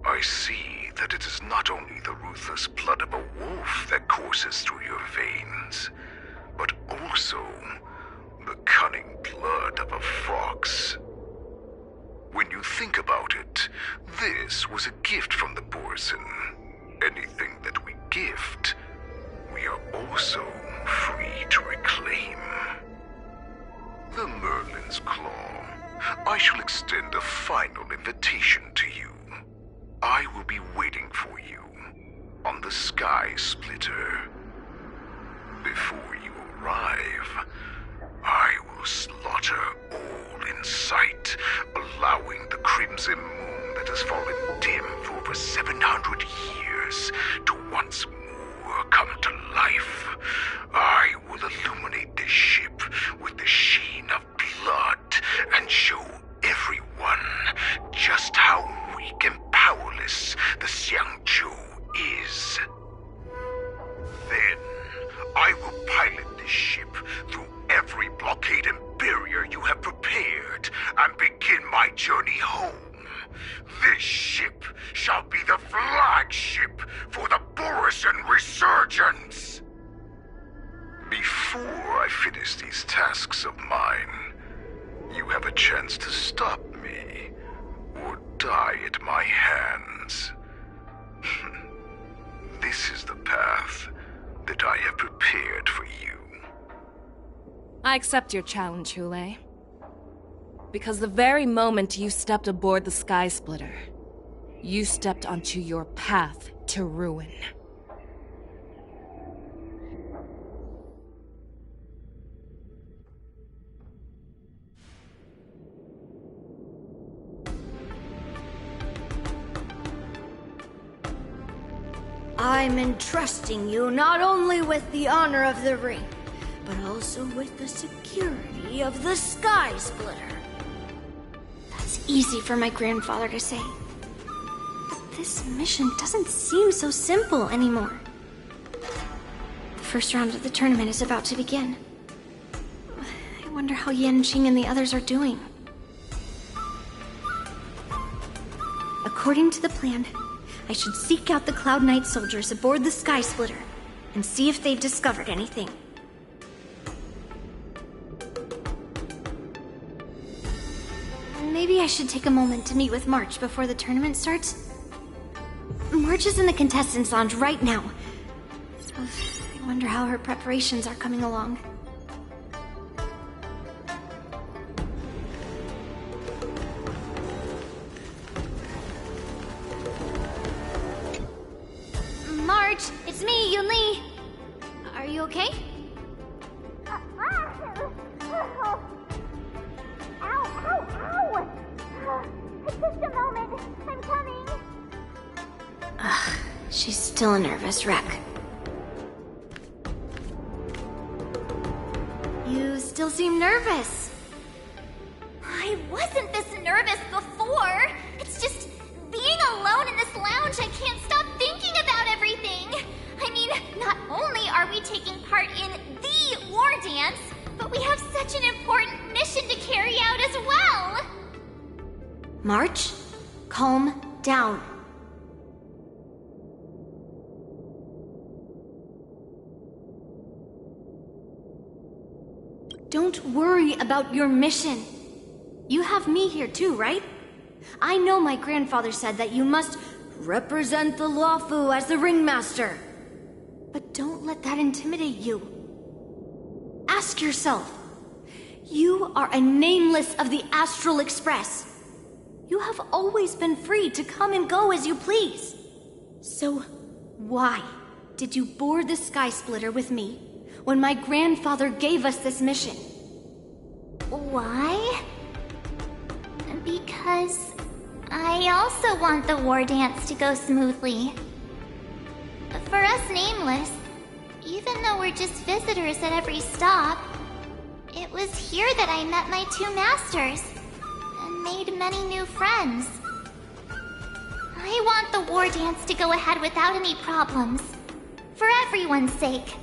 I see that it is not only the ruthless blood of a wolf that courses through your veins, but also the cunning blood of a fox. When you think about it, this was a gift from the Borisin. Anything that we gift, we are also free to reclaim. The Merlin's Claw. I shall extend a final invitation to you. I will be waiting for you on the Sky Splitter. Before you arrive, I will slaughter all in sight, allowing the crimson moon that has fallen dim for over 700 years to once more come to life. I will illuminate this ship with the sheen of blood and show everyone just how weak and powerless the Xianzhou is. Then, I will pilot this ship through every blockade and barrier you have prepared and begin my journey home. This ship shall be the flagship for the Borisin Resurgence. Before I finish these tasks of mine, you have a chance to stop me or die at my hands. This this is the path that I have prepared for you. I accept your challenge, Hule. Because the very moment you stepped aboard the Sky Splitter, you stepped onto your path to ruin. I'm entrusting you not only with the honor of the ring, but also with the security of the Sky Splitter. That's easy for my grandfather to say. But this mission doesn't seem so simple anymore. The first round of the tournament is about to begin. I wonder how Yanqing and the others are doing. According to the plan, I should seek out the Cloud Knight soldiers aboard the Sky Splitter and see if they've discovered anything. Maybe I should take a moment to meet with March before the tournament starts. March is in the contestants' lounge right now. I wonder how her preparations are coming along. March, it's me, Yunli. Are you okay? Just a moment. I'm coming. She's still a nervous wreck. You still seem nervous. I wasn't this nervous before. It's just being alone in this lounge, I can't stop thinking about everything. I mean, not only are we taking part in the war dance, but we have such an important mission to carry out as well. March, calm down. Don't worry about your mission. You have me here too, right? I know my grandfather said that you must represent the Luofu as the ringmaster. But don't let that intimidate you. Ask yourself, you are a nameless of the Astral Express. You have always been free to come and go as you please. So, why did you board the Sky Splitter with me when my grandfather gave us this mission? Why? Because I also want the war dance to go smoothly. For us Nameless, even though we're just visitors at every stop, it was here that I met my two masters and made many new friends. I want the war dance to go ahead without any problems, for everyone's sake.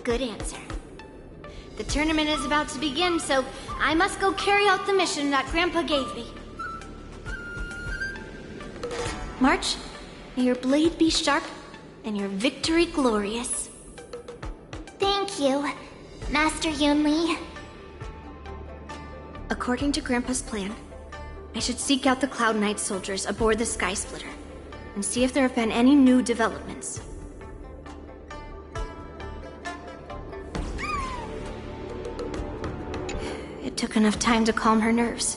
Good answer. The tournament is about to begin, so I must go carry out the mission that Grandpa gave me. March, may your blade be sharp and your victory glorious. Thank you, Master Yunli. According to Grandpa's plan, I should seek out the Cloud Knight soldiers aboard the Sky Splitter and see if there have been any new developments. It took enough time to calm her nerves.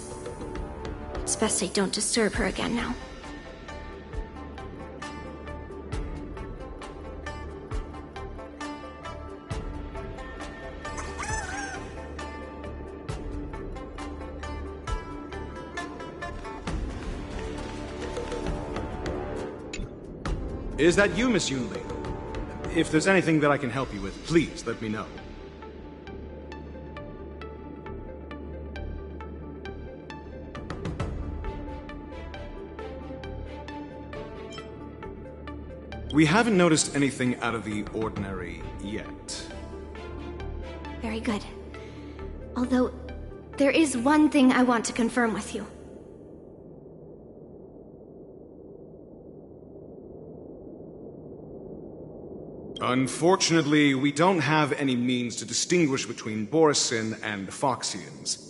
It's best I don't disturb her again now. Is that you, Miss Yunli? If there's anything that I can help you with, please let me know. We haven't noticed anything out of the ordinary yet. Very good. Although, there is one thing I want to confirm with you. Unfortunately, we don't have any means to distinguish between Borisin and Feixians.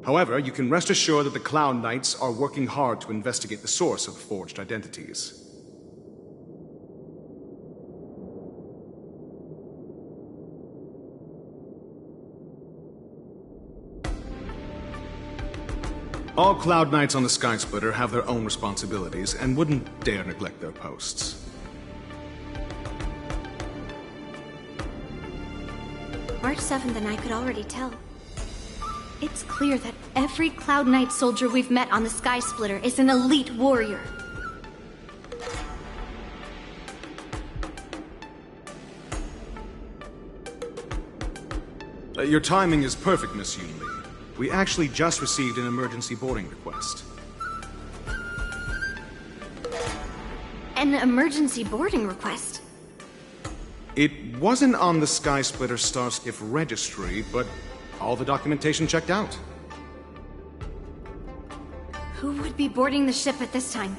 However, you can rest assured that the Cloud Knights are working hard to investigate the source of the forged identities. All Cloud Knights on the Sky Splitter have their own responsibilities and wouldn't dare neglect their posts. March 7th and I could already tell. It's clear that every Cloud Knight soldier we've met on the Sky Splitter is an elite warrior. Your timing is perfect, Miss Yunli. We actually just received an emergency boarding request. An emergency boarding request? It wasn't on the Sky Splitter Starskiff registry, but all the documentation checked out. Who would be boarding the ship at this time?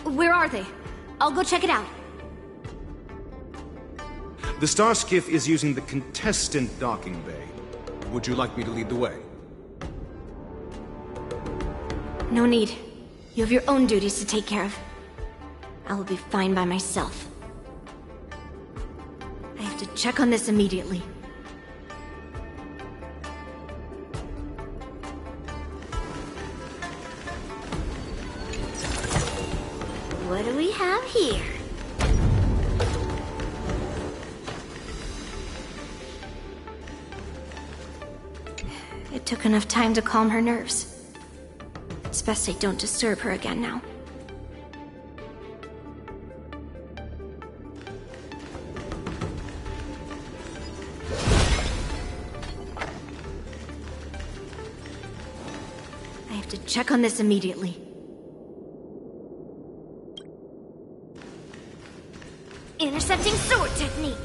Where are they? I'll go check it out. The Starskiff is using the contestant docking bay. Would you like me to lead the way? No need. You have your own duties to take care of. I will be fine by myself. I have to check on this immediately. What do we have here? It took enough time to calm her nerves. It's best I don't disturb her again now. I have to check on this immediately. Intercepting sword technique.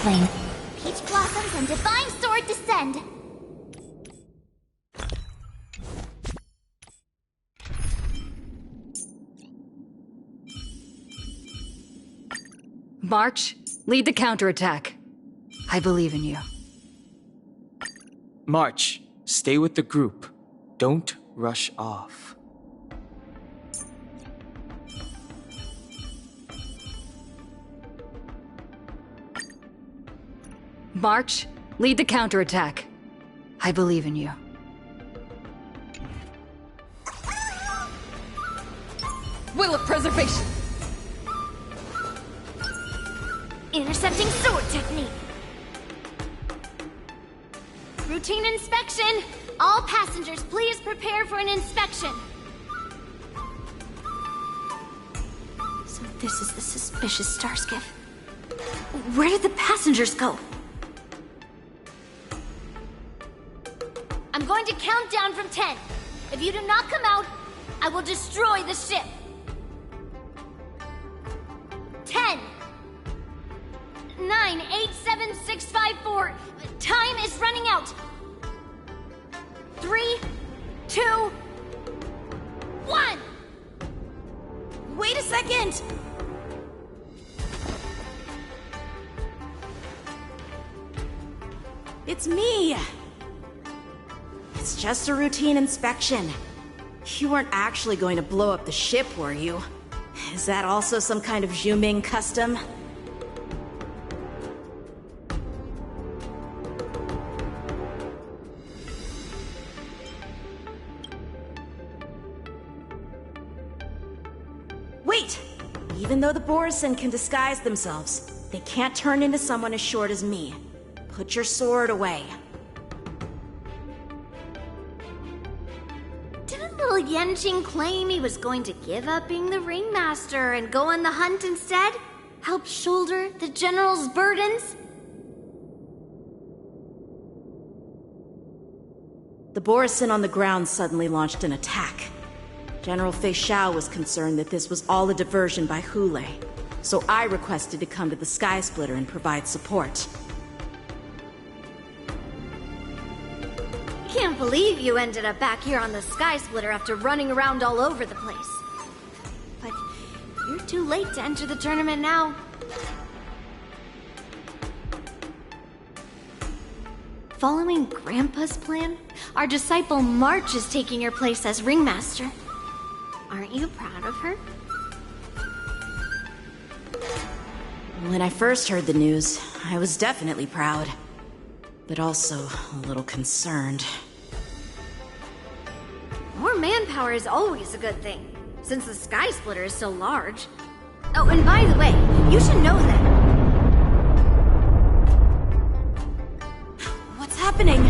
Flame. Peach blossoms and divine sword descend. March, lead the counterattack. I believe in you. March, stay with the group. Don't rush off. March, lead the counterattack. I believe in you. Will of preservation! Intercepting sword technique. Routine inspection. All passengers, please prepare for an inspection. So this is the suspicious Starskiff. Where did the passengers go? I'm going to count down from 10. If you do not come out, I will destroy the ship. 10. 9, 8, 7, 6, 5, 4. Time is running out. 3, 2, 1. Wait a second! It's me! It's just a routine inspection. You weren't actually going to blow up the ship, were you? Is that also some kind of Zhuming custom? Wait! Even though the Borison can disguise themselves, they can't turn into someone as short as me. Put your sword away. Didn't little Yanqing claim he was going to give up being the ringmaster and go on the hunt instead? Help shoulder the general's burdens? The Borison on the ground suddenly launched an attack. General Feixiao was concerned that this was all a diversion by Hule, so I requested to come to the Sky Splitter and provide support. Can't believe you ended up back here on the Sky Splitter after running around all over the place. But you're too late to enter the tournament now. Following Grandpa's plan, our disciple March is taking your place as ringmaster. Aren't you proud of her? When I first heard the news, I was definitely proud. But also a little concerned. More manpower is always a good thing, since the Sky Splitter is so large. Oh, and by the way, you should know that... What's happening?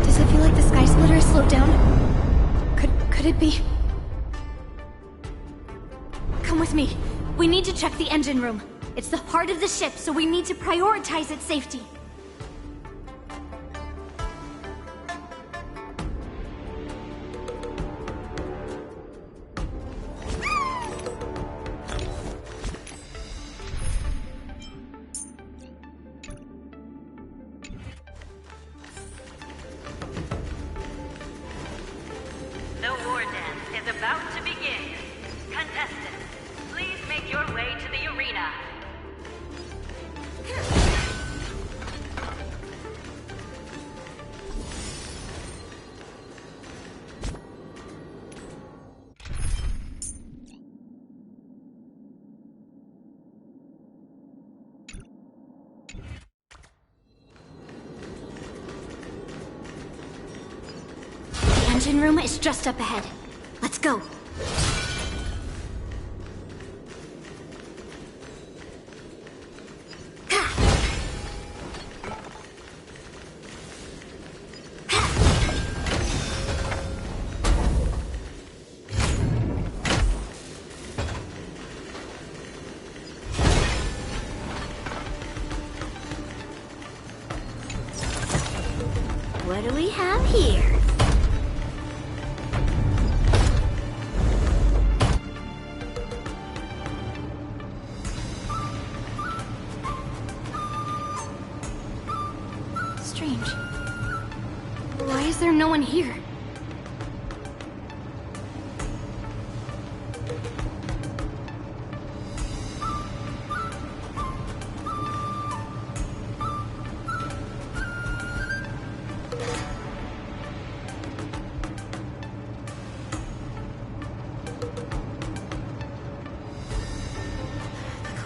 Does it feel like the Sky Splitter is slowed down? Could it be? Come with me. We need to check the engine room. It's the heart of the ship, so we need to prioritize its safety. The war dance is about to begin. Contestants, please make your way to the arena. The engine room is just up ahead. Let's go. What do we have here? Strange. Why is there no one here?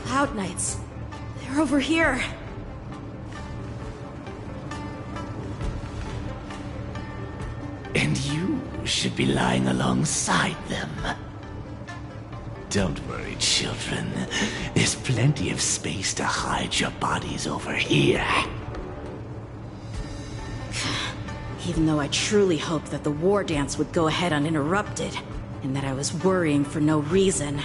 Cloud Knights. They're over here. And you should be lying alongside them. Don't worry, children. There's plenty of space to hide your bodies over here. Even though I truly hoped that the war dance would go ahead uninterrupted, and that I was worrying for no reason.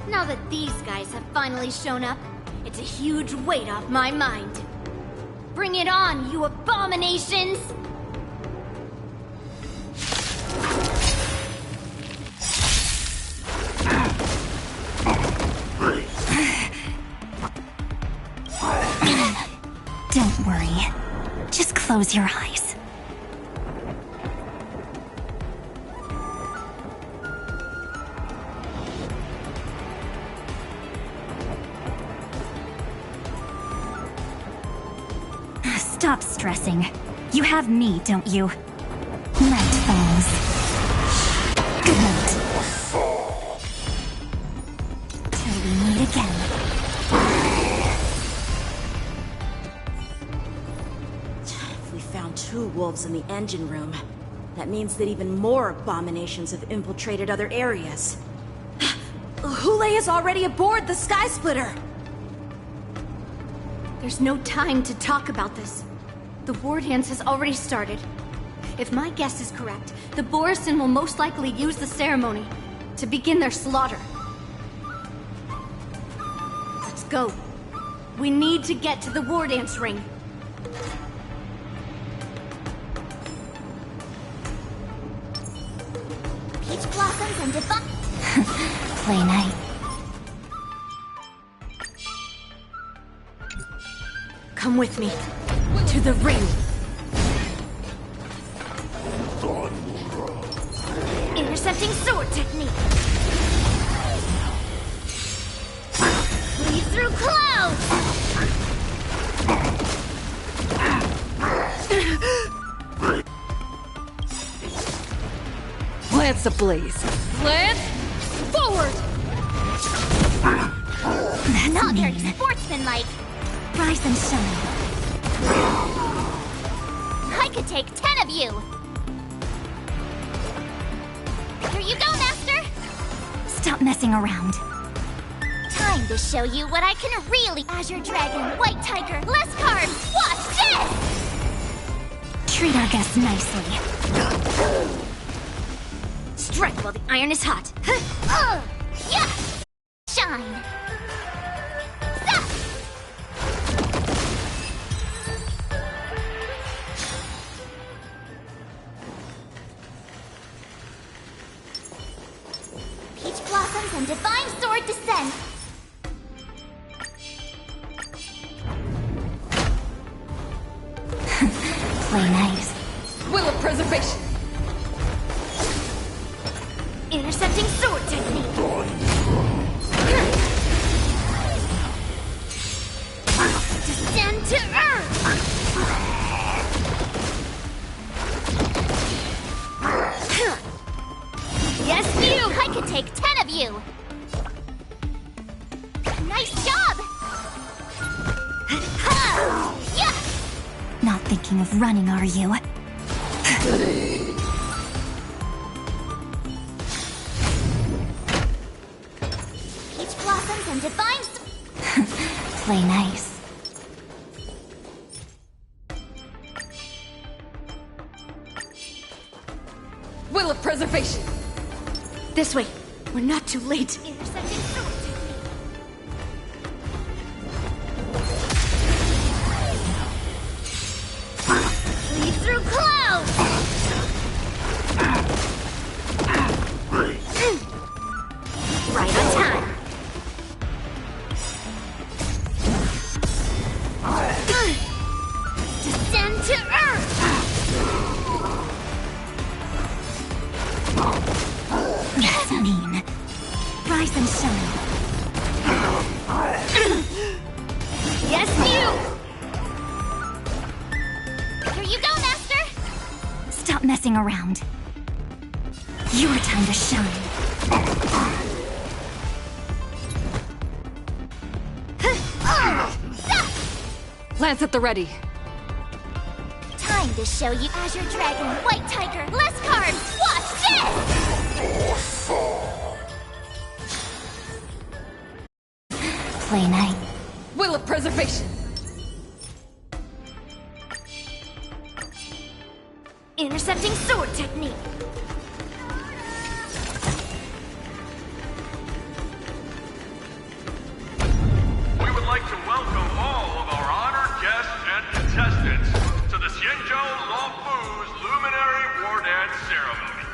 Now that these guys have finally shown up, it's a huge weight off my mind. Bring it on, you abominations! Don't worry. Just close your eyes. Stop stressing. You have me, don't you? Night falls. Good night. Till we meet again. If we found 2 wolves in the engine room, that means that even more abominations have infiltrated other areas. Hule is already aboard the Sky Splitter! There's no time to talk about this. The war dance has already started. If my guess is correct, the Borisin will most likely use the ceremony to begin their slaughter. Let's go. We need to get to the war dance ring. Peach blossoms and Play night. Come with me. To the ring. Intercept Intercepting sword technique. Lead through clouds. Lance ablaze. Lance forward! That's not very sportsmanlike. Rise and shine. I could take 10 of you. Here you go, Master. Stop messing around. Time to show you what I can really. Azure Dragon, White Tiger, less carbs. Watch this! Treat our guests nicely. Strike while the iron is hot. Yeah! Shine! Stop! Peach blossoms and divine sword descend. Play nice. Will of preservation. Intercepting sword technique. Descend to earth. Yes, you. I could take 10 of you. Nice job. Yeah. Not thinking of running, are you? Peach blossoms and divine. Play nice. Will of preservation. This way. We're not too late. Intercepting sword technique. Lead through clouds. Right on time. Descend to earth. That's mean. Rise and shine. Yes, you! Here you go, Master! Stop messing around. Your time to shine. Lance at the ready. Time to show you Azure Dragon, White Tiger, less carbs! Watch this! Play night. Will of preservation. Intercepting sword technique. We would like to welcome all of our honored guests and contestants to the Xianzhou Luofu's Luminary War Dance Ceremony.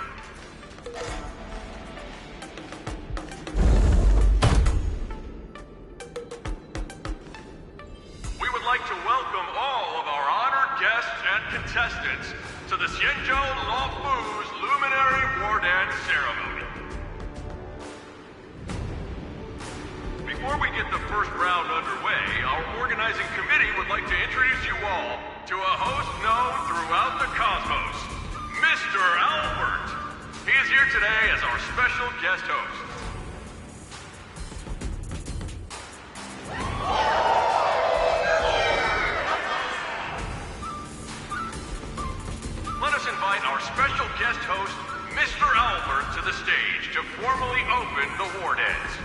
We would like to welcome all of our honored guests and contestants to the Xianzhou Luofu's Luminary War Dance Ceremony. Before we get the first round underway, our organizing committee would like to introduce you all to a host known throughout the cosmos, Mr. Albert. He is here today as our special guest host. Let us invite our special guest host, Mr. Albert, to the stage to formally open the war dance.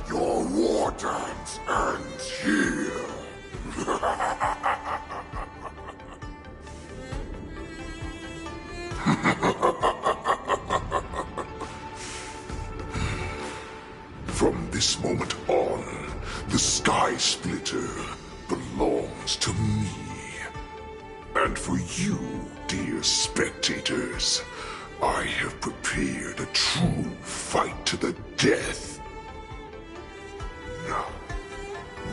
Your war dance ends here. From this moment on, the Sky Splitter belongs to me. And for you, dear spectators, I have prepared a true fight to the death. Now,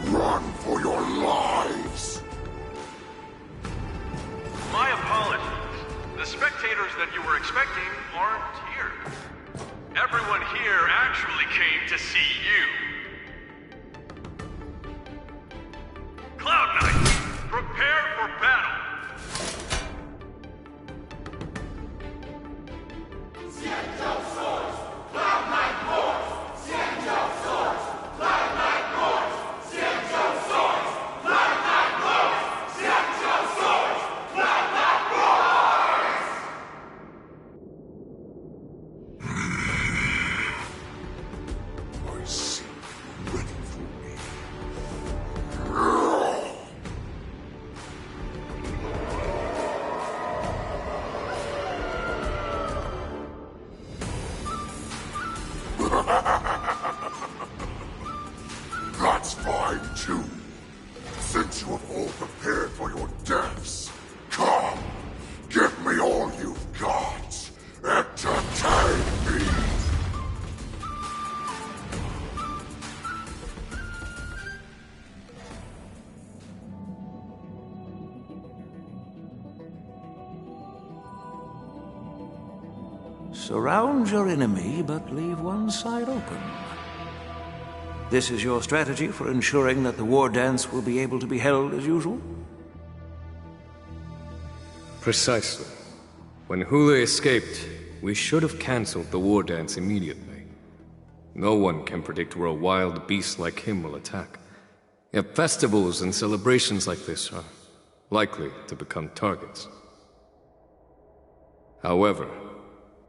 run for your you. Cloud Knights, prepare for battle. That's fine too. Since you have all prepared for your deaths, come, give me all you've got. Entertain me. Surround your enemy, but leave one side open. This is your strategy for ensuring that the war dance will be able to be held as usual? Precisely. When Hule escaped, we should have cancelled the war dance immediately. No one can predict where a wild beast like him will attack. Yet festivals and celebrations like this are likely to become targets. However,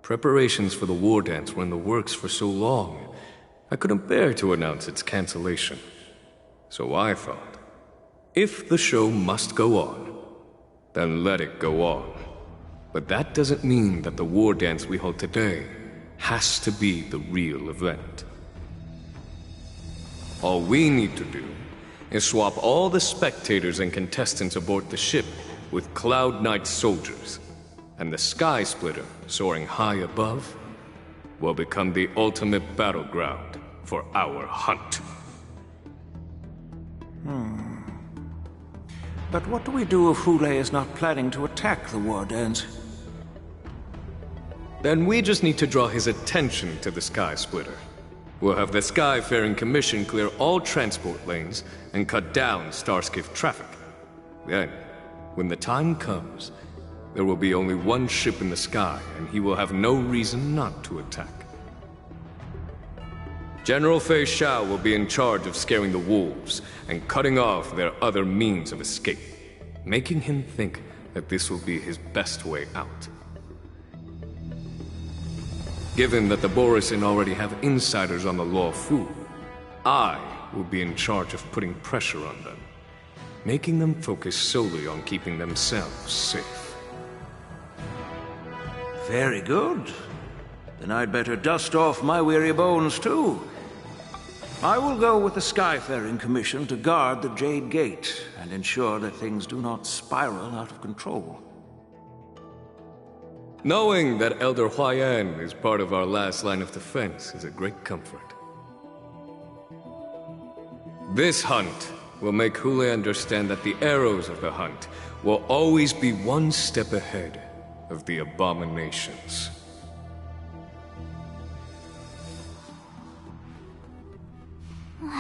preparations for the war dance were in the works for so long, I couldn't bear to announce its cancellation. So I thought, if the show must go on, then let it go on. But that doesn't mean that the war dance we hold today has to be the real event. All we need to do is swap all the spectators and contestants aboard the ship with Cloud Knight soldiers, and the Sky Splitter, soaring high above, will become the ultimate battleground for our hunt. But what do we do if Hule is not planning to attack the war dance? Then we just need to draw his attention to the Sky Splitter. We'll have the Skyfaring Commission clear all transport lanes and cut down Starskiff traffic. Then, when the time comes, there will be only one ship in the sky, and he will have no reason not to attack. General Feixiao will be in charge of scaring the wolves and cutting off their other means of escape, making him think that this will be his best way out. Given that the Borisin already have insiders on the Law Fu, I will be in charge of putting pressure on them, making them focus solely on keeping themselves safe. Very good. Then I'd better dust off my weary bones too. I will go with the Skyfaring Commission to guard the Jade Gate and ensure that things do not spiral out of control. Knowing that Elder Huayan is part of our last line of defense is a great comfort. This hunt will make Hule understand that the arrows of the hunt will always be one step ahead of the abominations.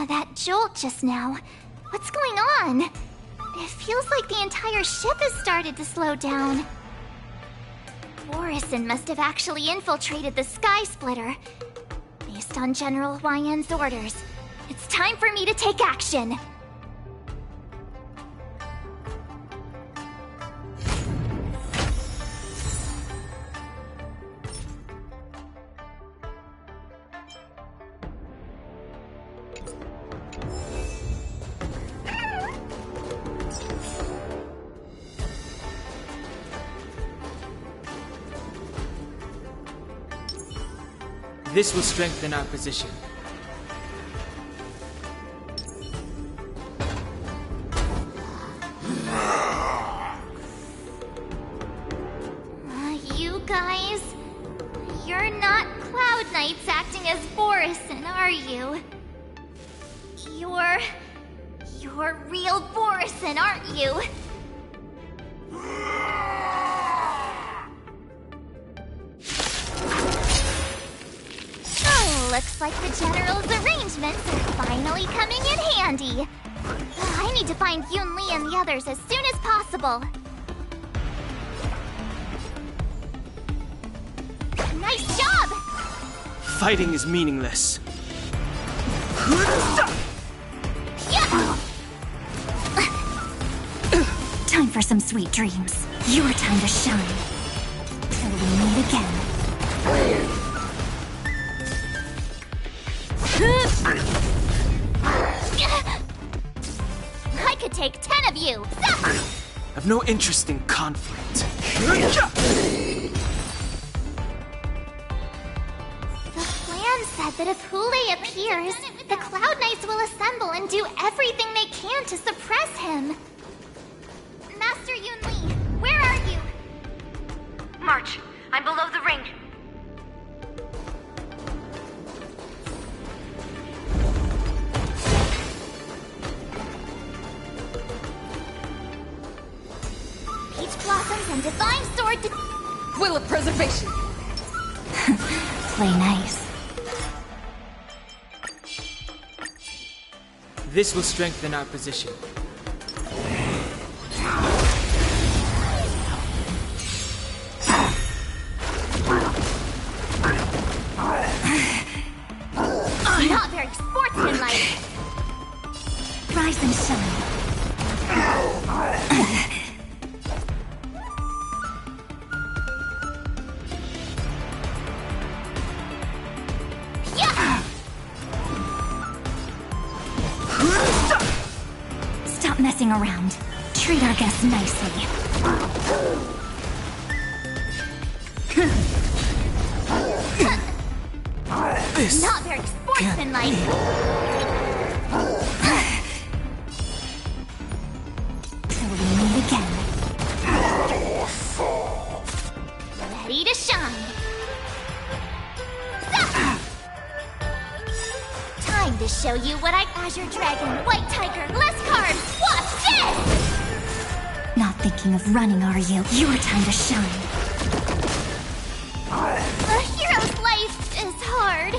That jolt just now. What's going on? It feels like the entire ship has started to slow down. Borisin must have actually infiltrated the Sky Splitter. Based on General Huayan's orders, it's time for me to take action. This will strengthen our position. You guys, you're not Cloud Knights acting as Borisin, are you? You're real Borisin, aren't you? Looks like the General's arrangements are finally coming in handy. I need to find Yun Li and the others as soon as possible. Nice job! Fighting is meaningless. Time for some sweet dreams. Your time to shine. Till we meet again. I could take 10 of you! I've no interest in conflict. The plan said that if Hule appears, the Cloud Knights will assemble and do everything they can to suppress him. Master Yun Li, where are you? March, I'm below the ring. Peach Blossoms and Divine Sword Will of Preservation! Play nice. This will strengthen our position. Not very sportsmanlike. Rise and shine. Stop messing around. Treat our guests nicely. Not very sportsmanlike. Till we meet again. Ready to shine. Time to show you what Azure Dragon, White Tiger, less cards. Watch this! Not thinking of running, are you? Your time to shine. A hero's life is hard.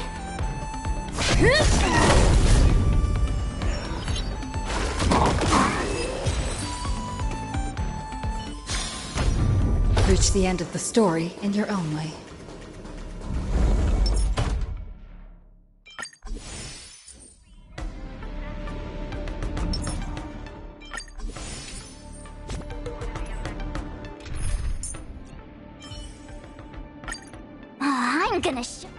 Reach the end of the story in your own way. I'm gonna show.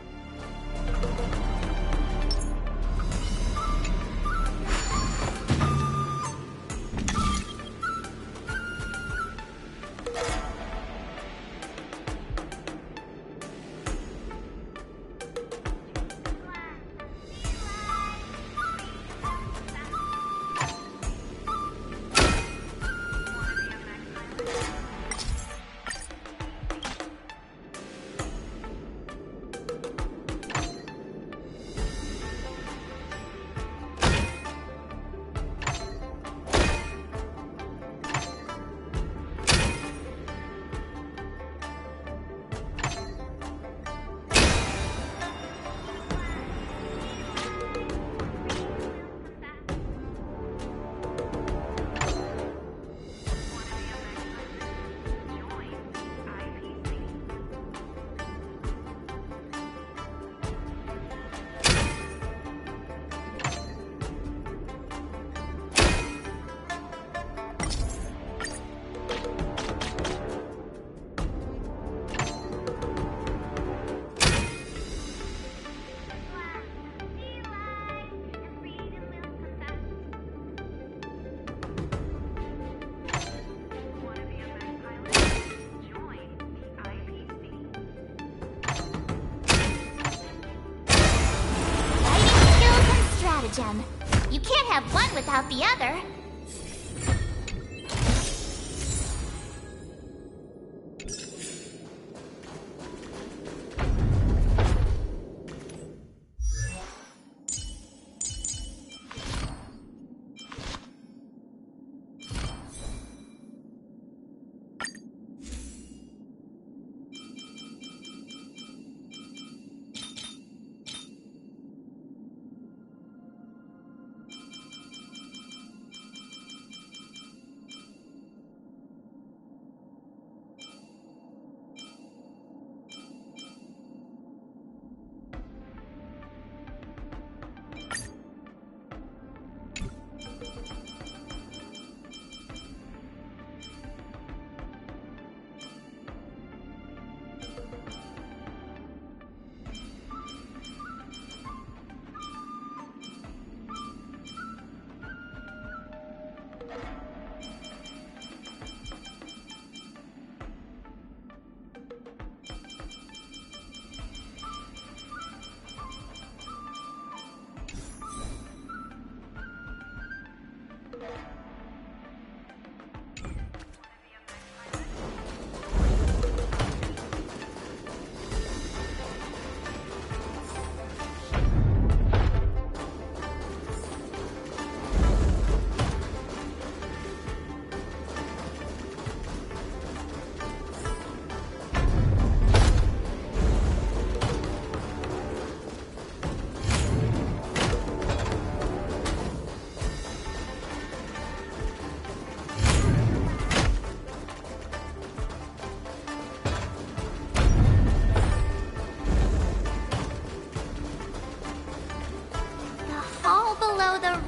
Gem. You can't have one without the other.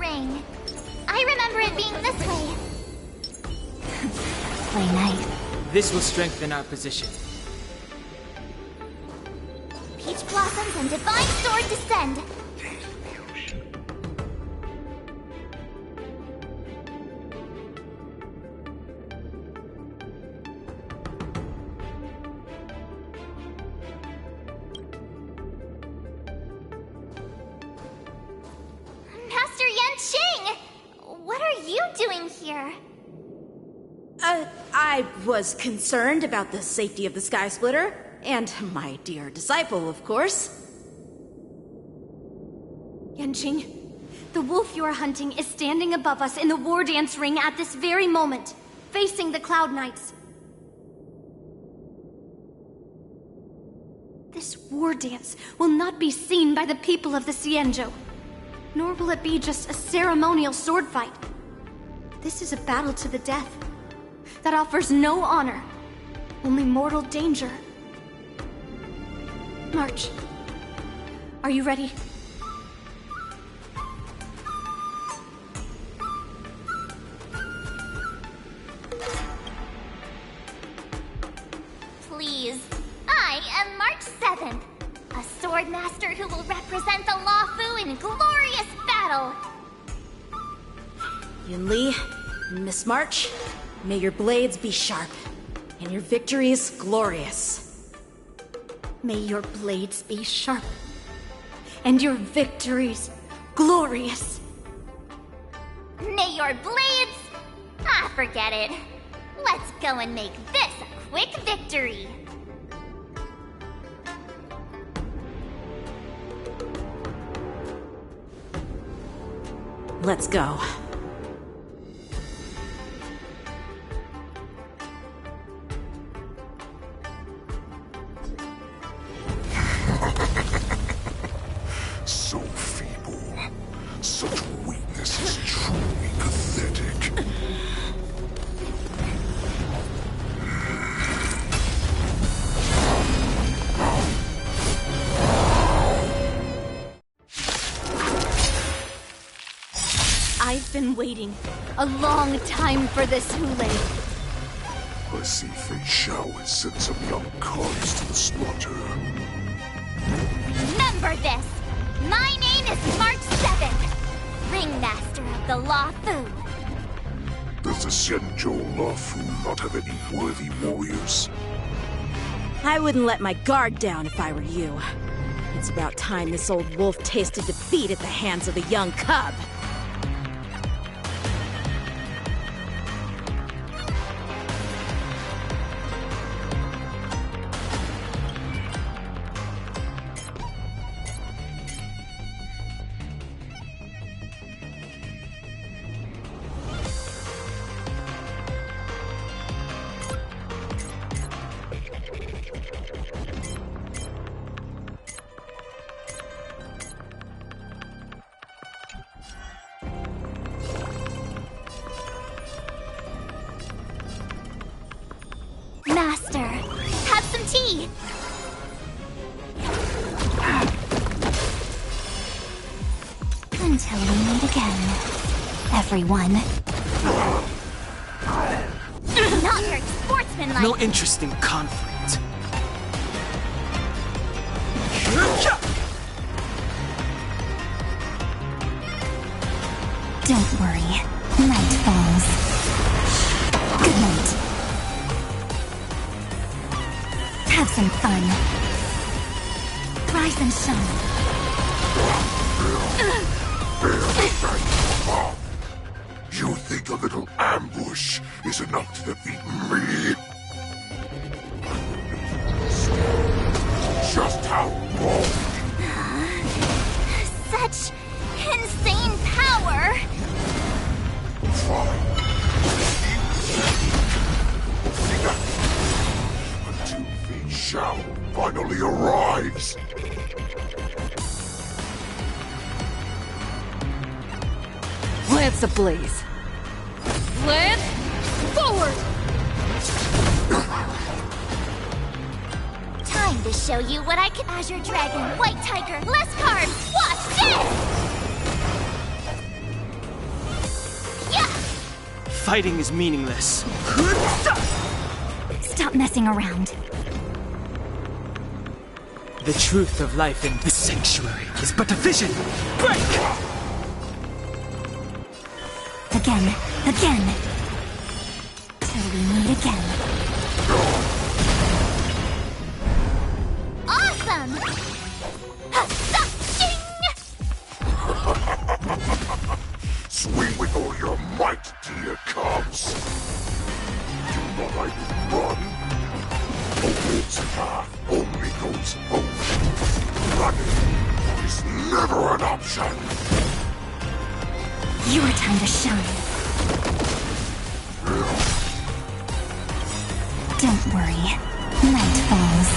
ring. I remember it being this way. Play nice. This will strengthen our position. Peach blossoms and divine sword descend. Master Yanqing! What are you doing here? I was concerned about the safety of the Sky Splitter, and my dear disciple, of course. Yanqing, the wolf you are hunting is standing above us in the war dance ring at this very moment, facing the Cloud Knights. This war dance will not be seen by the people of the Xianzhou, nor will it be just a ceremonial sword fight. This is a battle to the death that offers no honor, only mortal danger. March. Are you ready? Please. I am March 7th, a sword master who will represent the Luofu in glorious battle. Yunli, Miss March, may your blades be sharp, and your victories glorious. May your blades be sharp, and your victories glorious. May your blades... Ah, forget it. Let's go and make this a quick victory. Let's go. So feeble. Such weakness is truly pathetic. I've been waiting a long time for this, Hule. I see Feixiao has sent some young cubs to the slaughter. Remember this! My name is March 7th, Ringmaster of the Luofu. Does the Xianzhou Luofu not have any worthy warriors? I wouldn't let my guard down if I were you. It's about time this old wolf tasted defeat at the hands of the young cub. Master, have some tea. Until we meet again, everyone. Not very sportsmanlike. No interest in conflict. Don't worry. Night falls. Good night. Have some fun. Rise and shine. You think a little ambush is enough to defeat me? Just how long? Such insane power. Fine. Until Feixiao finally arrives. Lance ablaze. Lance, forward! Time to show you what I can. Azure Dragon, White Tiger, less cards. Watch this! Fighting is meaningless. Stop messing around. The truth of life in the sanctuary is but a vision. Break! Again. Till we meet again. Awesome! Swing with all your might, dear cubs. Do not I run? A wolf's path only goes forward. Running is never an option. Your time to shine. Don't worry. Night falls.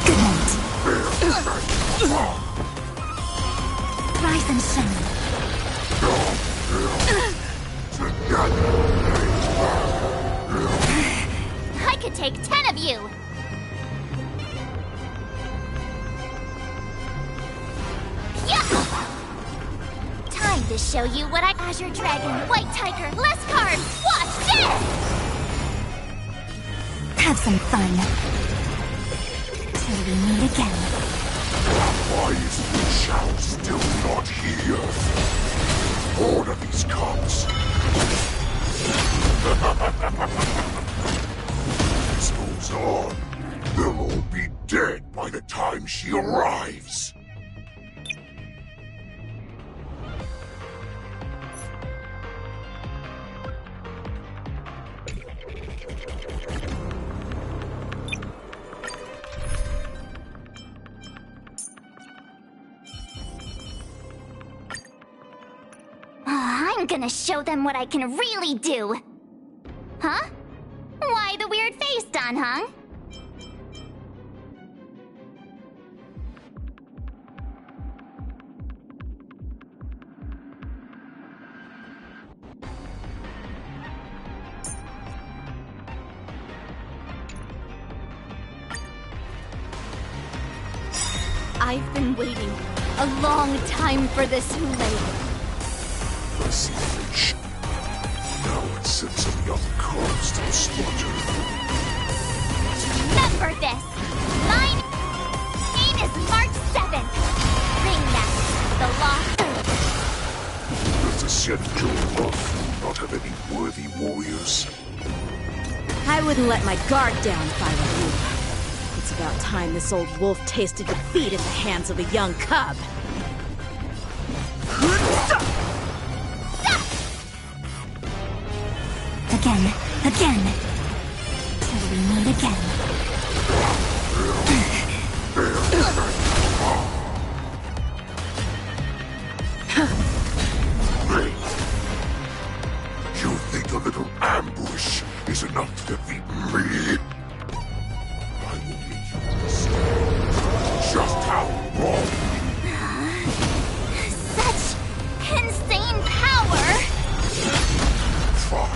Good night. Rise and shine. I could take 10 of you! Yeah! Time to show you what Azure Dragon, White Tiger, less cards! Watch this! Have some fun. Till we meet again. Why is Feixiao still not here? Order these cubs. This goes on. They'll all be dead by the time she arrives. I'm gonna show them what I can really do! Huh? Why the weird face, Dan Heng? I've been waiting a long time for this, Hule. I see Feixiao. Now it sends some young cubs to the slaughter. Remember this! My name is March 7th! Ringmaster, the Lost Earth. Does the Xianzhou Luofu not have any worthy warriors? I wouldn't let my guard down if I were you. It's about time this old wolf tasted defeat at the hands of a young cub. Again. Till we meet again. You think a little ambush is enough to defeat me? I will make you understand just how wrong. Such insane power! Try.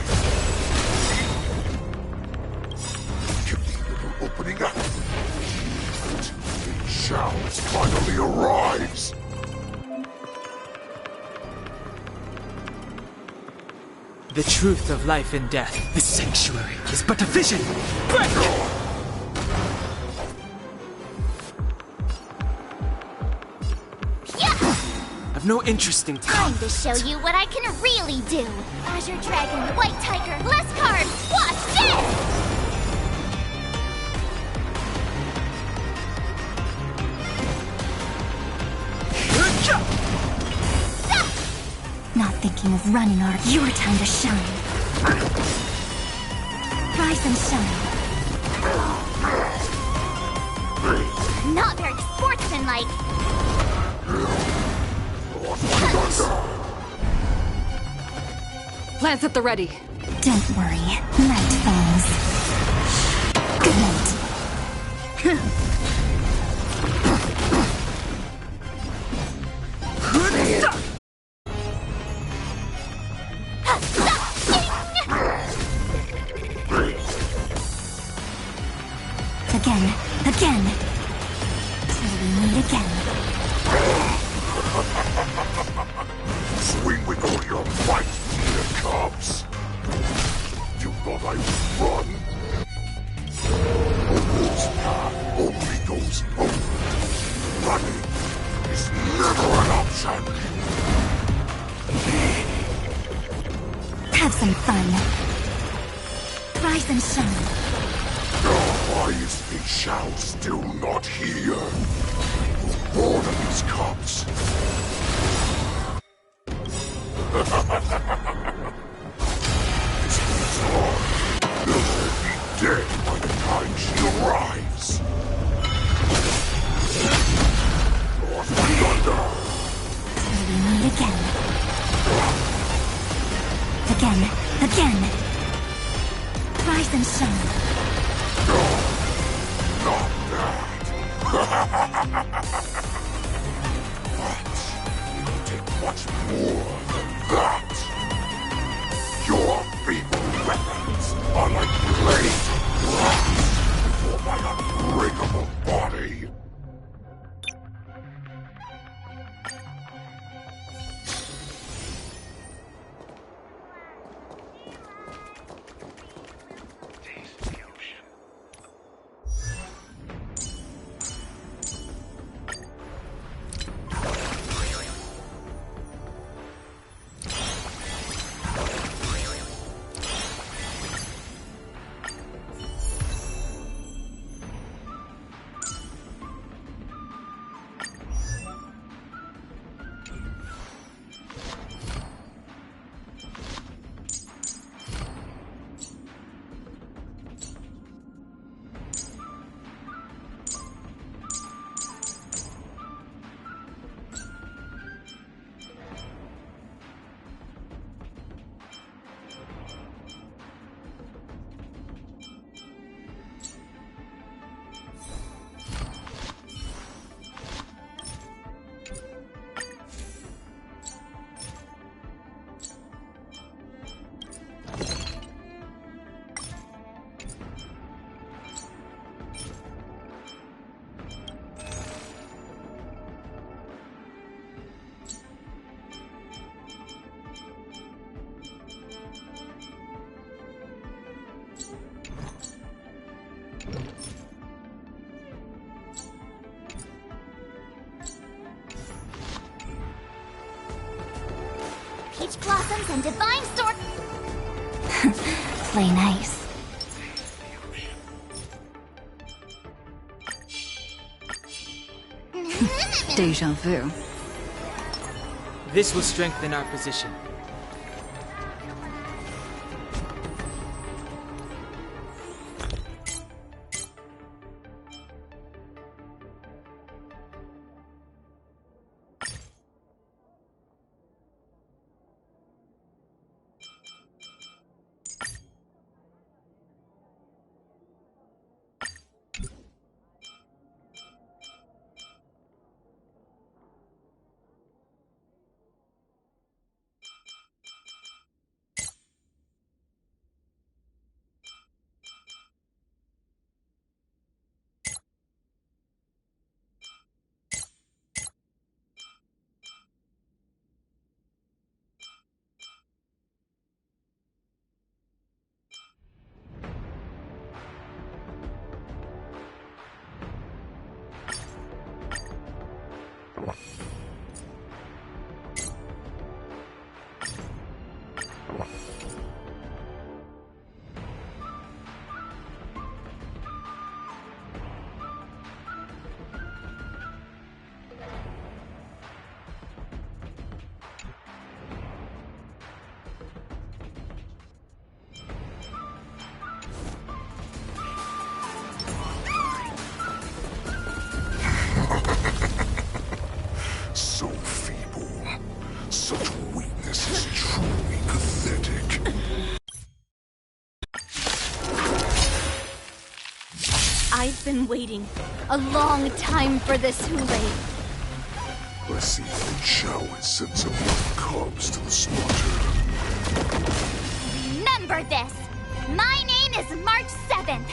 Give me a little opening up. Until Feixiao finally arrives. The truth of life and death, the sanctuary, is but a vision. Break! I've no interest in Time to show you what I can really do. Azure Dragon, White Tiger, less cards. Watch this! Not thinking of running, are you? Your time to shine. Rise and shine. Not very sportsmanlike. Lance at the ready. Don't worry. Night falls. Good night. Again. Till we meet again. Swing with all your might, dear cubs. have some fun. Rise and shine. Why is Feixiao still not here? Who ordered these cups? This is hard. They'll be dead by the time she arrives. Lord Thunder! We meet again. Again. Rise and shine. Not that. But it'll take much more than that. Your feeble weapons are like blades of brass before my unbreakable body. Peach blossoms and divine sword. Play nice. Deja vu. This will strengthen our position. So feeble. Such weakness is truly pathetic. I've been waiting a long time for this, Hule. I see Feixiao has sent some young cubs to the slaughter. Remember this! My name is March 7th,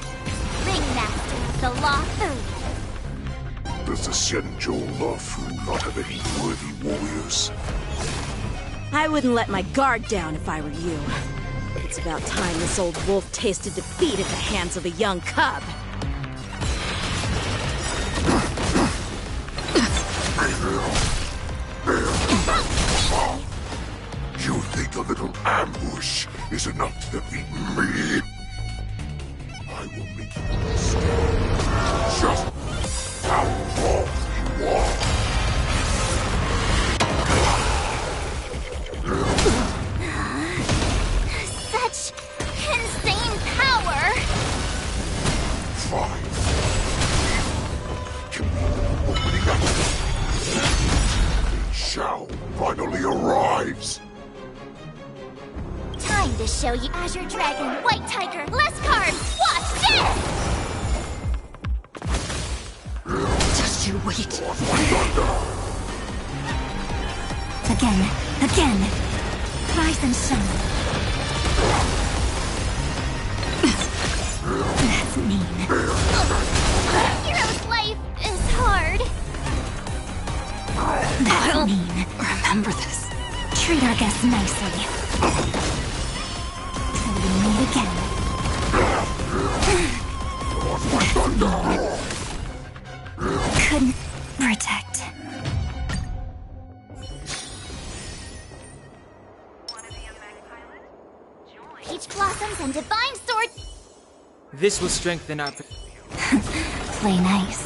Ringmaster of the Lafu. Does the Xianzhou Lafu not have any worthy warriors? I wouldn't let my guard down if I were you. It's about time this old wolf tasted defeat at the hands of a young cub. You think a little ambush is enough to defeat me. I will make you understand just how wrong you are. Such insane power! Fine. Give me the opening up. Feixiao finally arrives. Time to show you Azure Dragon, White Tiger, less carbs! Watch this! Just you wait. Again. Rise and shine. That's mean. A hero's life is hard. That's mean. Remember this. Treat our guests nicely. Till we meet again. Couldn't protect. Peach blossoms and divine sword. This will strengthen our... Play nice.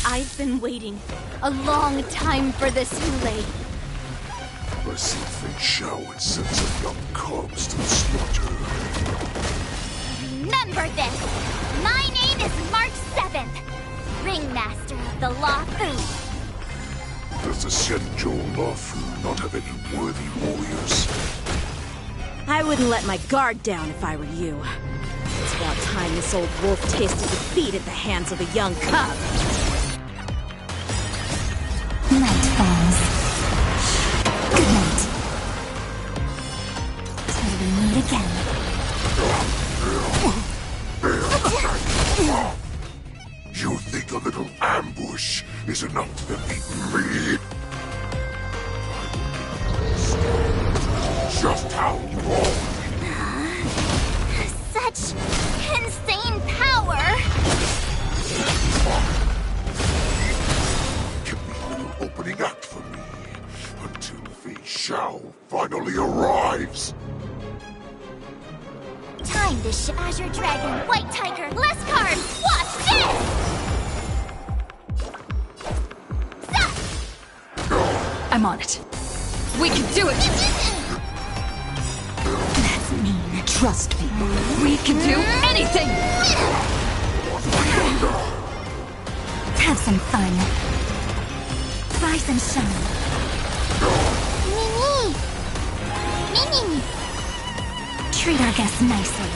I've been waiting a long time for this, Hule. I see Feixiao and sends some young cubs to the slaughter. Remember this! My name is March 7th, Ringmaster of the Luofu. Does the Xianzhou Luofu not have any worthy warriors? I wouldn't let my guard down if I were you. It's about time this old wolf tasted defeat at the hands of a young cub. Night falls. Good night. Till we meet again. You think a little ambush is enough to defeat me? Just how wrong. Such insane power! Give me a little opening act for me until Feixiao finally arrives. Time to show Azure Dragon, White Tiger, less carbs! Watch this! I'm on it. We can do it! That's mean. Trust me. We can do anything! Have some fun. Rise and shine. Mimi! Treat our guests nicely.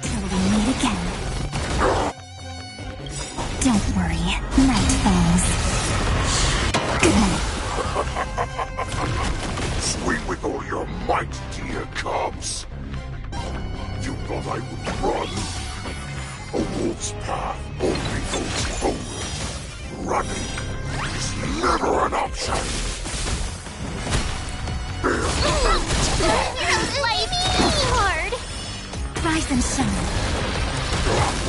Till we meet again. Don't worry. Night falls. Good night. Swing with all your might, dear cubs. You thought I would run? A wolf's path only goes forward. Running is never an option. Life is hard! Rise and shine.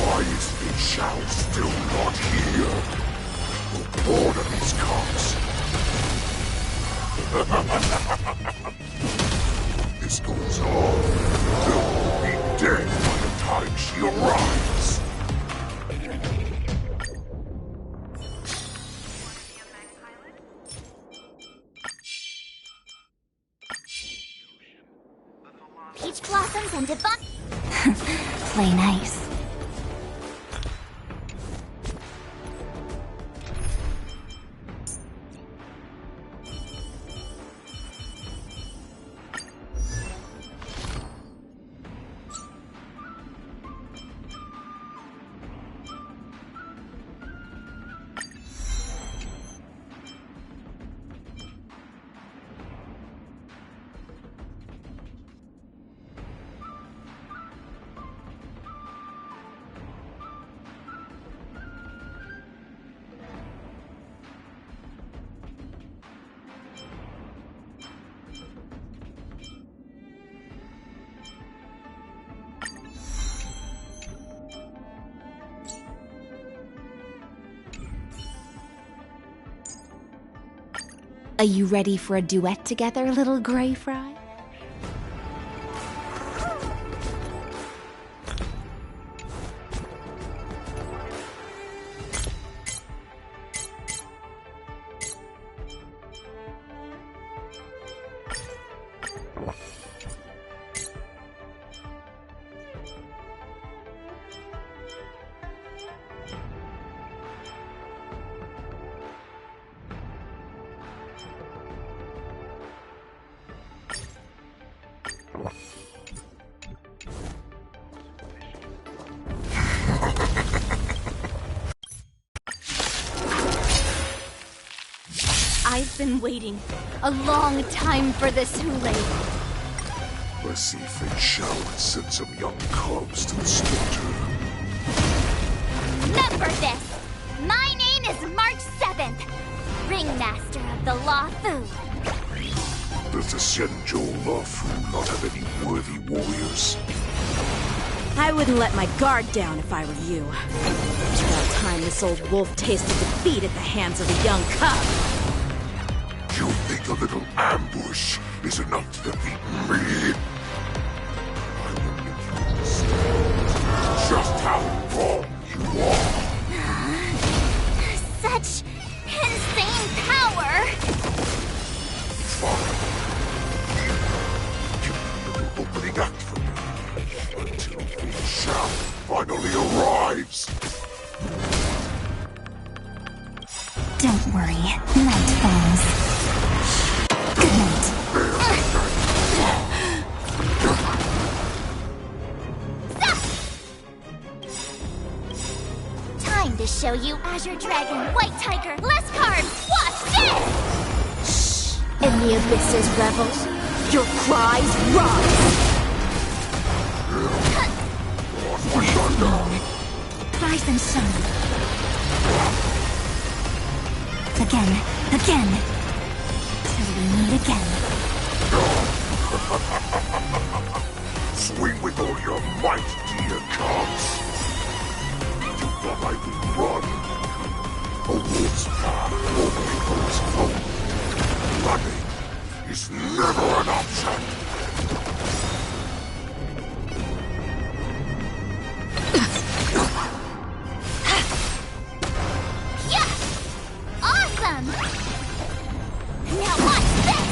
Why is Feixiao still not here? The board of these cubs. This goes on. They'll be dead by the time she arrives. peach blossoms and Play nice. Are you ready for a duet together, little gray fry? I've been waiting a long time for this, Hule. I see Feixiao had sent some young cubs to the slaughter. Remember this! My name is March 7th, Ringmaster of the Luofu. Does the Xianzhou Luofu not have any worthy warriors? I wouldn't let my guard down if I were you. It's about time this old wolf tasted defeat at the hands of a young cub. You think a little ambush is enough to defeat me? I will make you understand just how wrong you are. Such insane power! Fine. Give me a little opening act for me until Feixiao finally arrives. Don't worry, night falls. Good night. Time to show you Azure Dragon, White Tiger, less cards! Watch this! Shh! In the Abyss's revel, your cries rise! Rise and shine. Again, again. Till we meet again. Swing with all your might, dear cubs. You thought I would run? A wolf's path only goes home. Running is never an option. Awesome! Now watch this!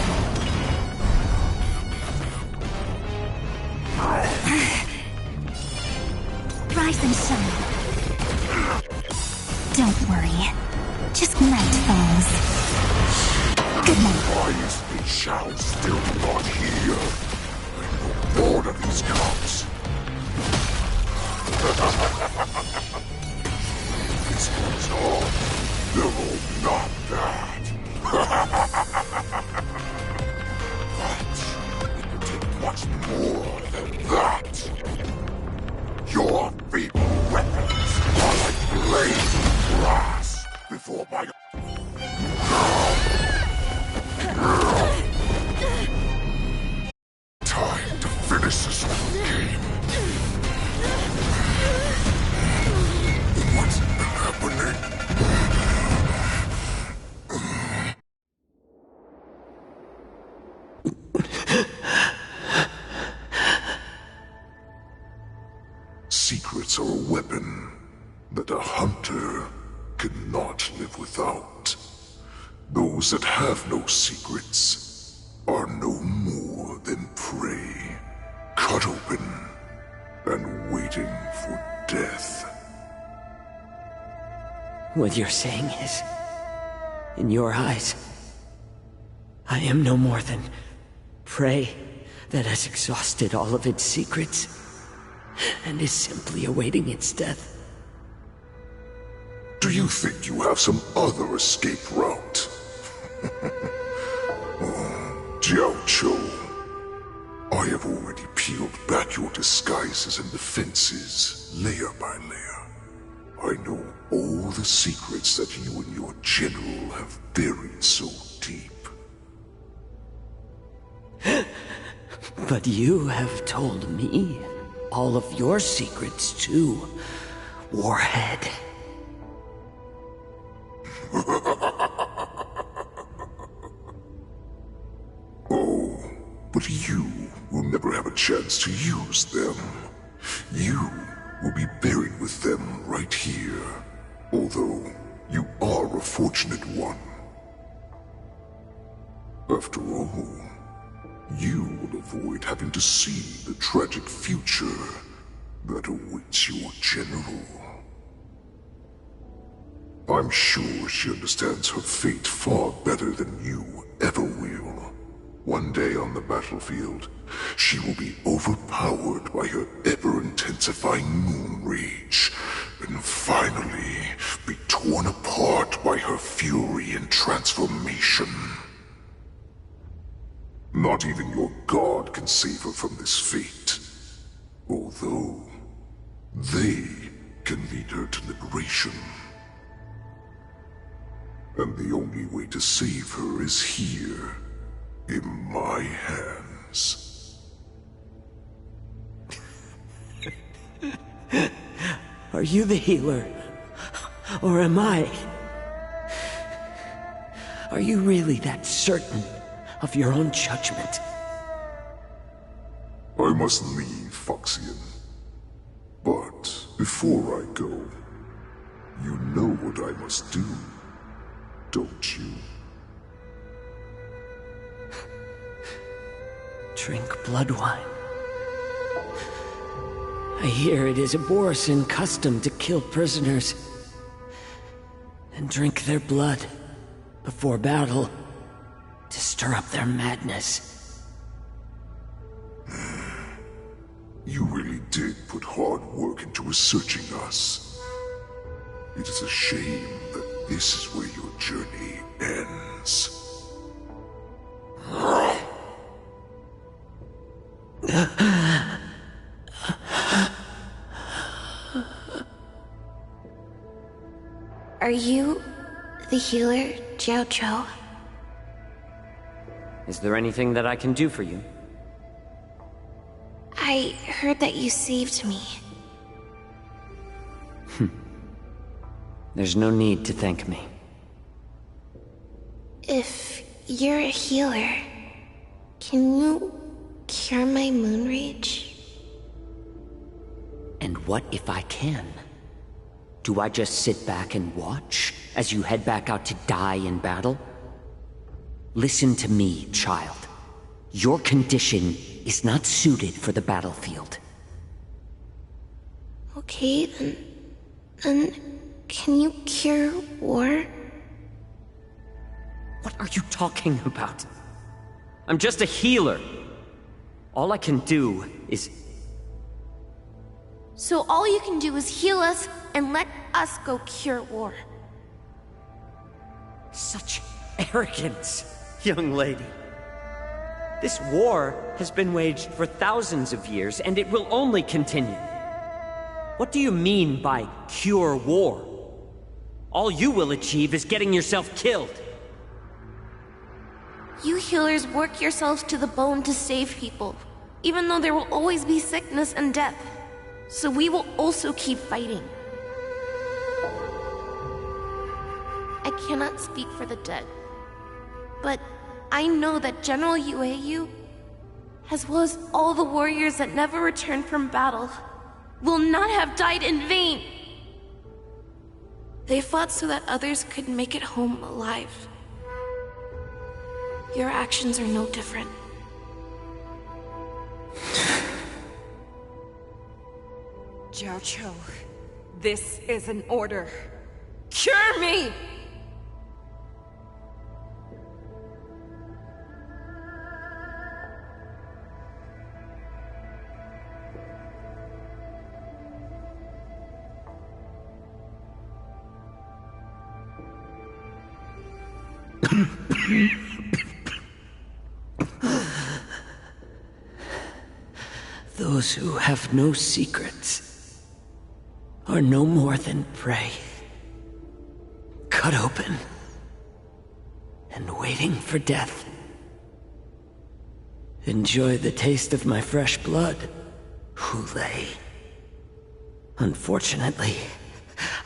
Rise and shine. Don't worry. Just night falls. Good night. Why is Feixiao still not here? I'm bored of these cubs. This goes on. They're all not bad. But it would take much more than that. Your feeble weapons are like blades of grass before my... Time to finish this game. What's happening? Secrets are a weapon that a hunter cannot live without. Those that have no secrets are no more than prey. cut open and waiting for death. What you're saying is, in your eyes, I am no more than prey that has exhausted all of its secrets and is simply awaiting its death. Do you think you have some other escape route? Jiao-Cho, I have already peeled back your disguises and defenses, layer by layer. I know all the secrets that you and your general have buried so deep. But you have told me all of your secrets too, Warhead. Oh, but you will never have a chance to use them. You will be buried with them right here, although you are a fortunate one. After all, you will avoid having to see the tragic future that awaits your general. I'm sure she understands her fate far better than you ever will. One day on the battlefield, she will be overpowered by her ever-intensifying moon rage, and finally be torn apart by her fury and transformation. Not even your god can save her from this fate, although they can lead her to liberation. And the only way to save her is here, in my hands. Are you the healer? Or am I? Are you really that certain of your own judgment? I must leave, Feixiao. But before I go, you know what I must do, don't you? Drink blood wine. I hear it is a Borisin custom to kill prisoners and drink their blood before battle to stir up their madness. You really did put hard work into researching us. It is a shame that this is where your journey ends. Are you the healer, Jiao-Cho? Is there anything that I can do for you? I heard that you saved me. There's no need to thank me. If you're a healer, can you cure my moon rage? And what if I can? Do I just sit back and watch as you head back out to die in battle? Listen to me, child. Your condition is not suited for the battlefield. Okay, then can you cure war? What are you talking about? I'm just a healer. All I can do is... So all you can do is heal us and let us go cure war. Such arrogance, young lady. This war has been waged for thousands of years, and it will only continue. What do you mean by cure war? All you will achieve is getting yourself killed. You healers work yourselves to the bone to save people, even though there will always be sickness and death. So we will also keep fighting. I cannot speak for the dead, but I know that General Yueyu, as well as all the warriors that never returned from battle, will not have died in vain. They fought so that others could make it home alive. Your actions are no different. Jiaoqiu, this is an order. Cure me! Those who have no secrets are no more than prey. Cut open and waiting for death. Enjoy the taste of my fresh blood, Hulei. Unfortunately,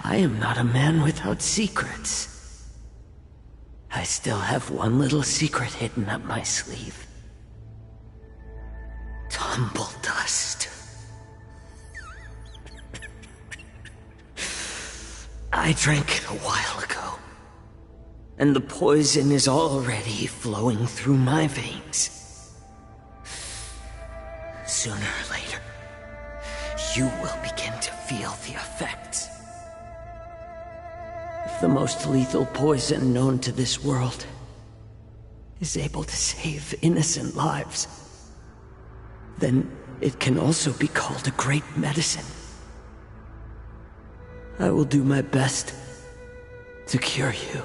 I am not a man without secrets. I still have one little secret hidden up my sleeve. Tumble dust. I drank it a while ago, and the poison is already flowing through my veins. Sooner or later, you will begin to feel the effects. If the most lethal poison known to this world is able to save innocent lives, then it can also be called a great medicine. I will do my best to cure you.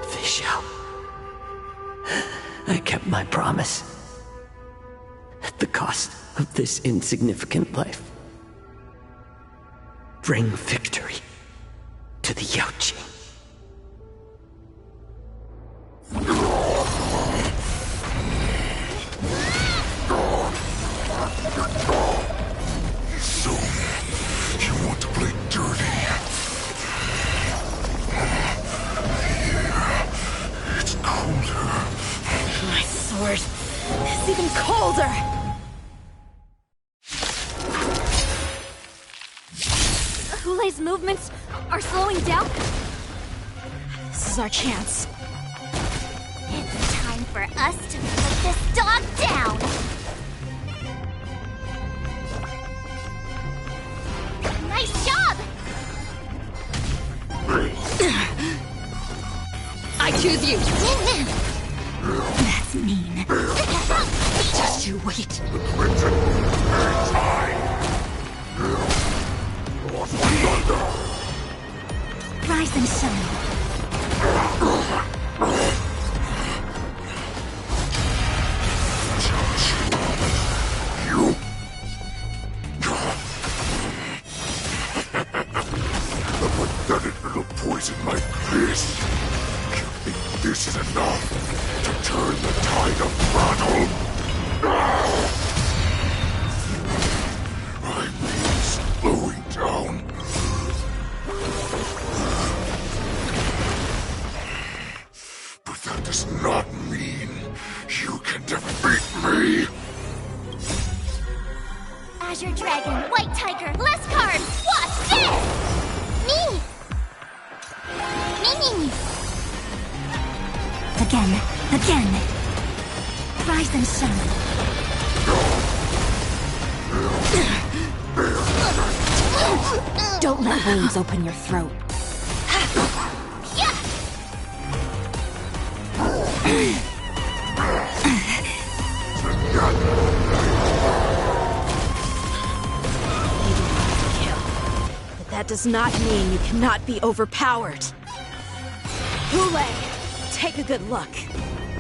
Feixiao, I kept my promise at the cost of this insignificant life. Bring victory to the Yaoqing. So, you want to play dirty? Here, it's colder. My sword is even colder! Hulei's movements are slowing down? This is our chance. It's time for us to put this dog down! Nice job! I choose you! That's mean. Just you wait. Rise and shine. A pathetic little poison like this. You think this is enough to turn the tide of battle? I mean slowing down. But that does not mean you can defeat me. Azure Dragon, White Tiger, less cards! Watch this! Me! Me! Again. Rise and shine. Don't let wounds open your throat. But that does not mean you cannot be overpowered. Hulei, take a good look.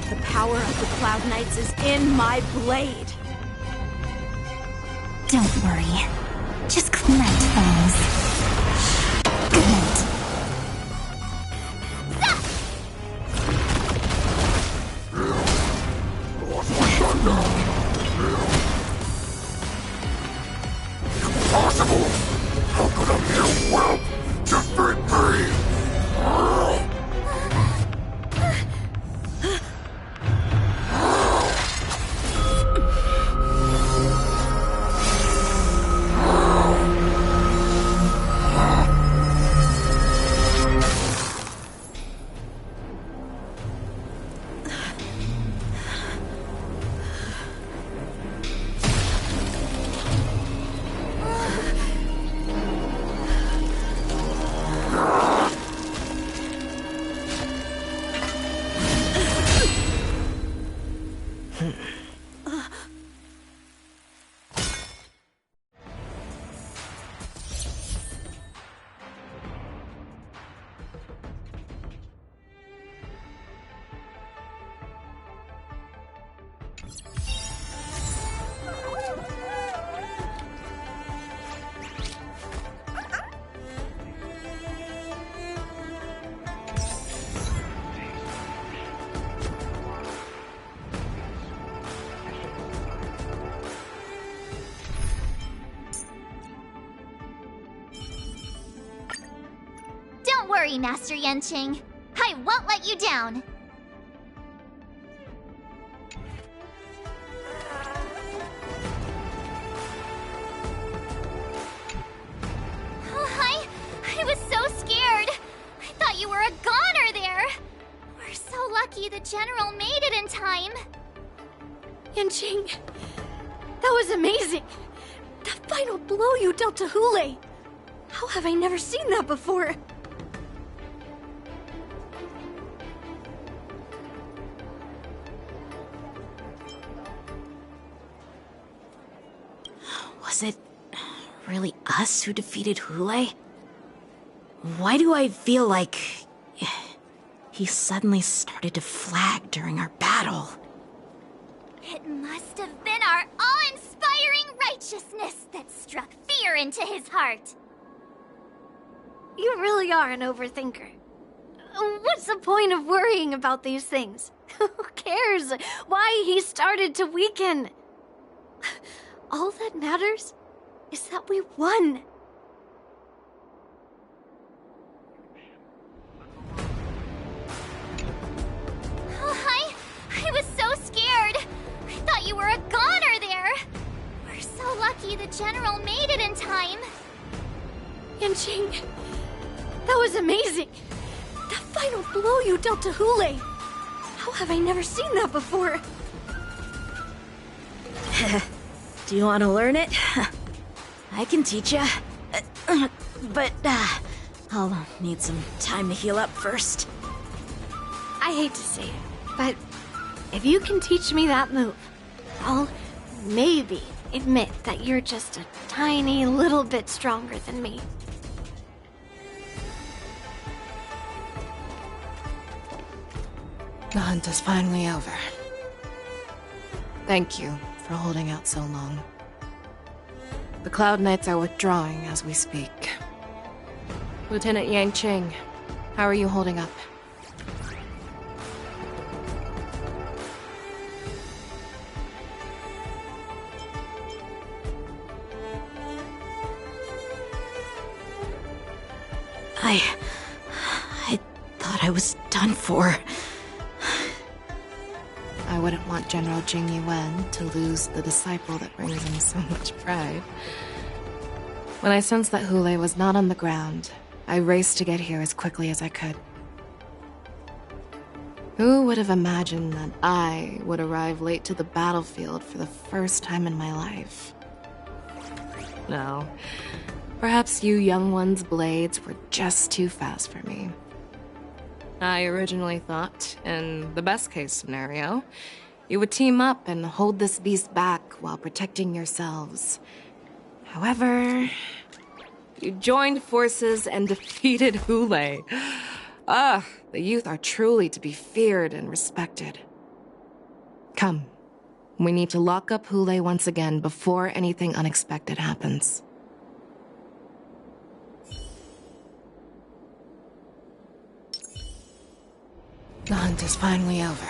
The power of the Cloud Knights is in my blade. Don't worry. Just good night, fellows. Good night. Impossible! How could a mere whelp defeat me? worry, Master Yanqing. I won't let you down. I was so scared. I thought you were a goner there. We're so lucky the General made it in time. Yanqing, that was amazing. The final blow you dealt to Hule. How have I never seen that before? Was it really us who defeated Hule? Why do I feel like he suddenly started to flag during our battle? It must have been our awe-inspiring righteousness that struck fear into his heart. You really are an overthinker. What's the point of worrying about these things? Who cares why he started to weaken? All that matters is that we won. I was so scared. I thought you were a goner there. We're so lucky the General made it in time. Yanqing, that was amazing. The final blow you dealt to Hule. How have I never seen that before? Do you want to learn it? I can teach you. But I'll need some time to heal up first. I hate to say it, but if you can teach me that move, I'll maybe admit that you're just a tiny little bit stronger than me. The hunt is finally over. Thank you for holding out so long. The Cloud Knights are withdrawing as we speak. Lieutenant Yanqing, how are you holding up? I thought I was done for. I wouldn't want General Jing Yuan to lose the disciple that brings him so much pride. When I sensed that Hule was not on the ground, I raced to get here as quickly as I could. Who would have imagined that I would arrive late to the battlefield for the first time in my life? No. Perhaps you young ones' blades were just too fast for me. I originally thought, in the best-case scenario, you would team up and hold this beast back while protecting yourselves. However, you joined forces and defeated Hule. The youth are truly to be feared and respected. Come, we need to lock up Hule once again before anything unexpected happens. The hunt is finally over.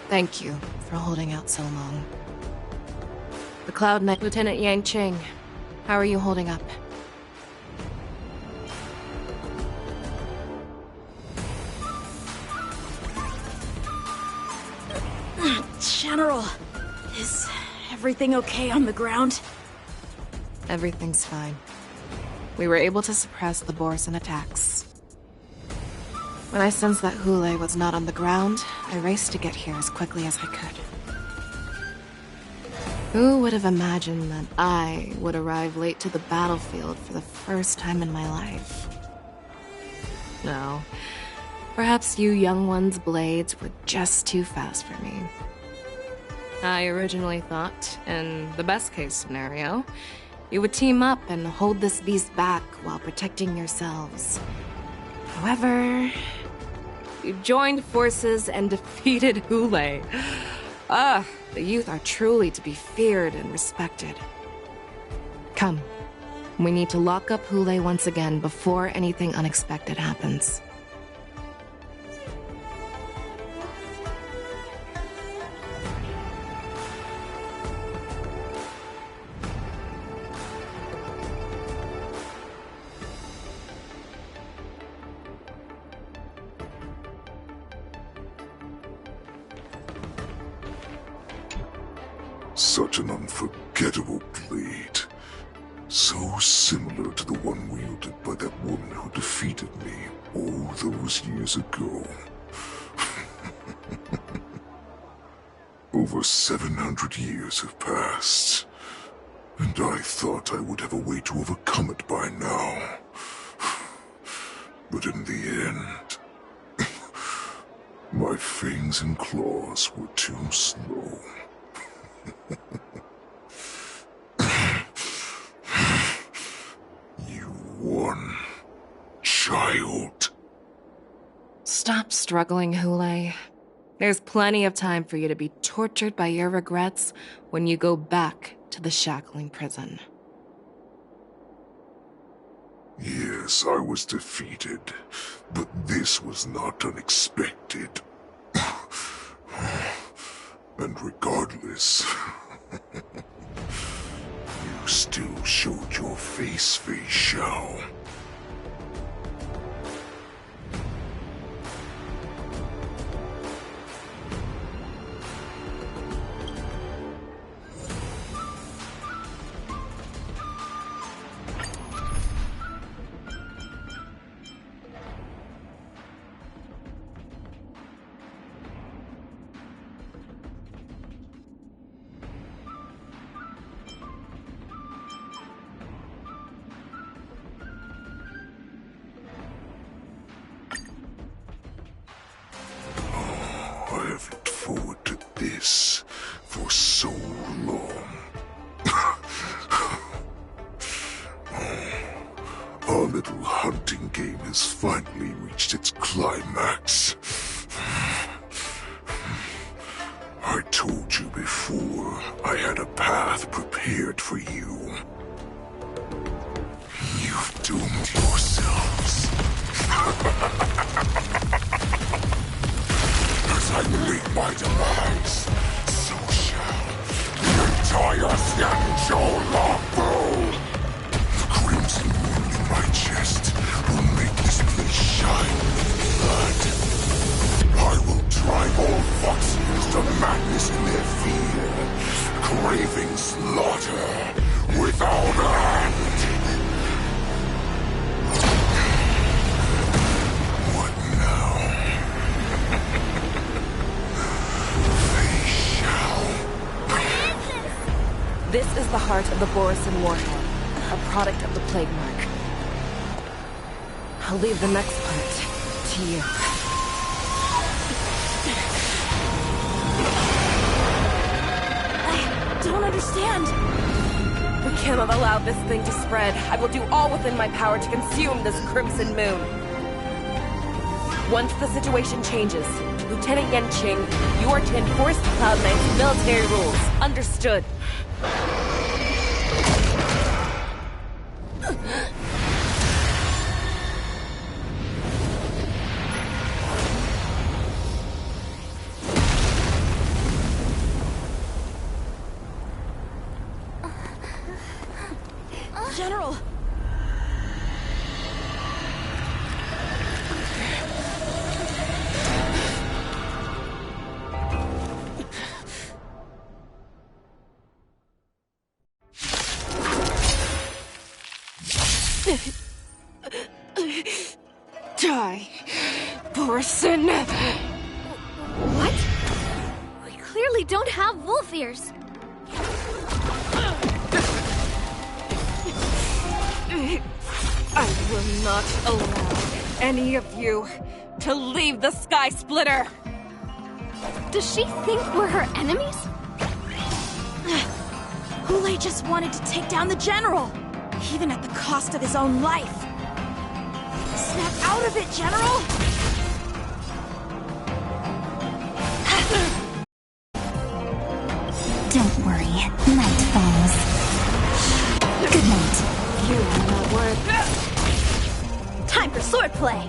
Thank you for holding out so long. The Cloud Knight, Lieutenant Yanqing, how are you holding up? General, is everything okay on the ground? Everything's fine. We were able to suppress the Borson attacks. When I sensed that Hule was not on the ground, I raced to get here as quickly as I could. Who would have imagined that I would arrive late to the battlefield for the first time in my life? No. Perhaps you young ones' blades were just too fast for me. I originally thought, in the best-case scenario, you would team up and hold this beast back while protecting yourselves. However, you joined forces and defeated Hule. The youth are truly to be feared and respected. Come, we need to lock up Hule once again before anything unexpected happens. Such an unforgettable blade. So similar to the one wielded by that woman who defeated me all those years ago. Over 700 years have passed, and I thought I would have a way to overcome it by now. But in the end, my fangs and claws were too slow. You won, child. Stop struggling, Hule. There's plenty of time for you to be tortured by your regrets when you go back to the shackling prison. Yes, I was defeated, but this was not unexpected. And regardless, you still showed your face, Feixiao. I have looked forward to this for so long. Our little hunting game has finally reached its climax. I told you before, I had a path prepared for you. You've doomed yourselves. As I meet my demise, so shall the entire Xianzhou Longbow. The crimson wound in my chest will make this place shine with blood. I will drive all Foxians to madness in their fear, craving slaughter without end. This is the heart of the Borisin Warhead, a product of the Plague Mark. I'll leave the next part to you. I don't understand. We can't have allowed this thing to spread. I will do all within my power to consume this Crimson Moon. Once the situation changes, Lieutenant Yanqing, you are to enforce the Cloud Knight's military rules. Understood. General! Die, Borisin! What? We clearly don't have wolf ears. I will not allow any of you to leave the Sky Splitter! Does she think we're her enemies? Hule just wanted to take down the General, even at the cost of his own life. Snap out of it, General! Don't worry, night falls. Good night. You are not worth. Time for swordplay!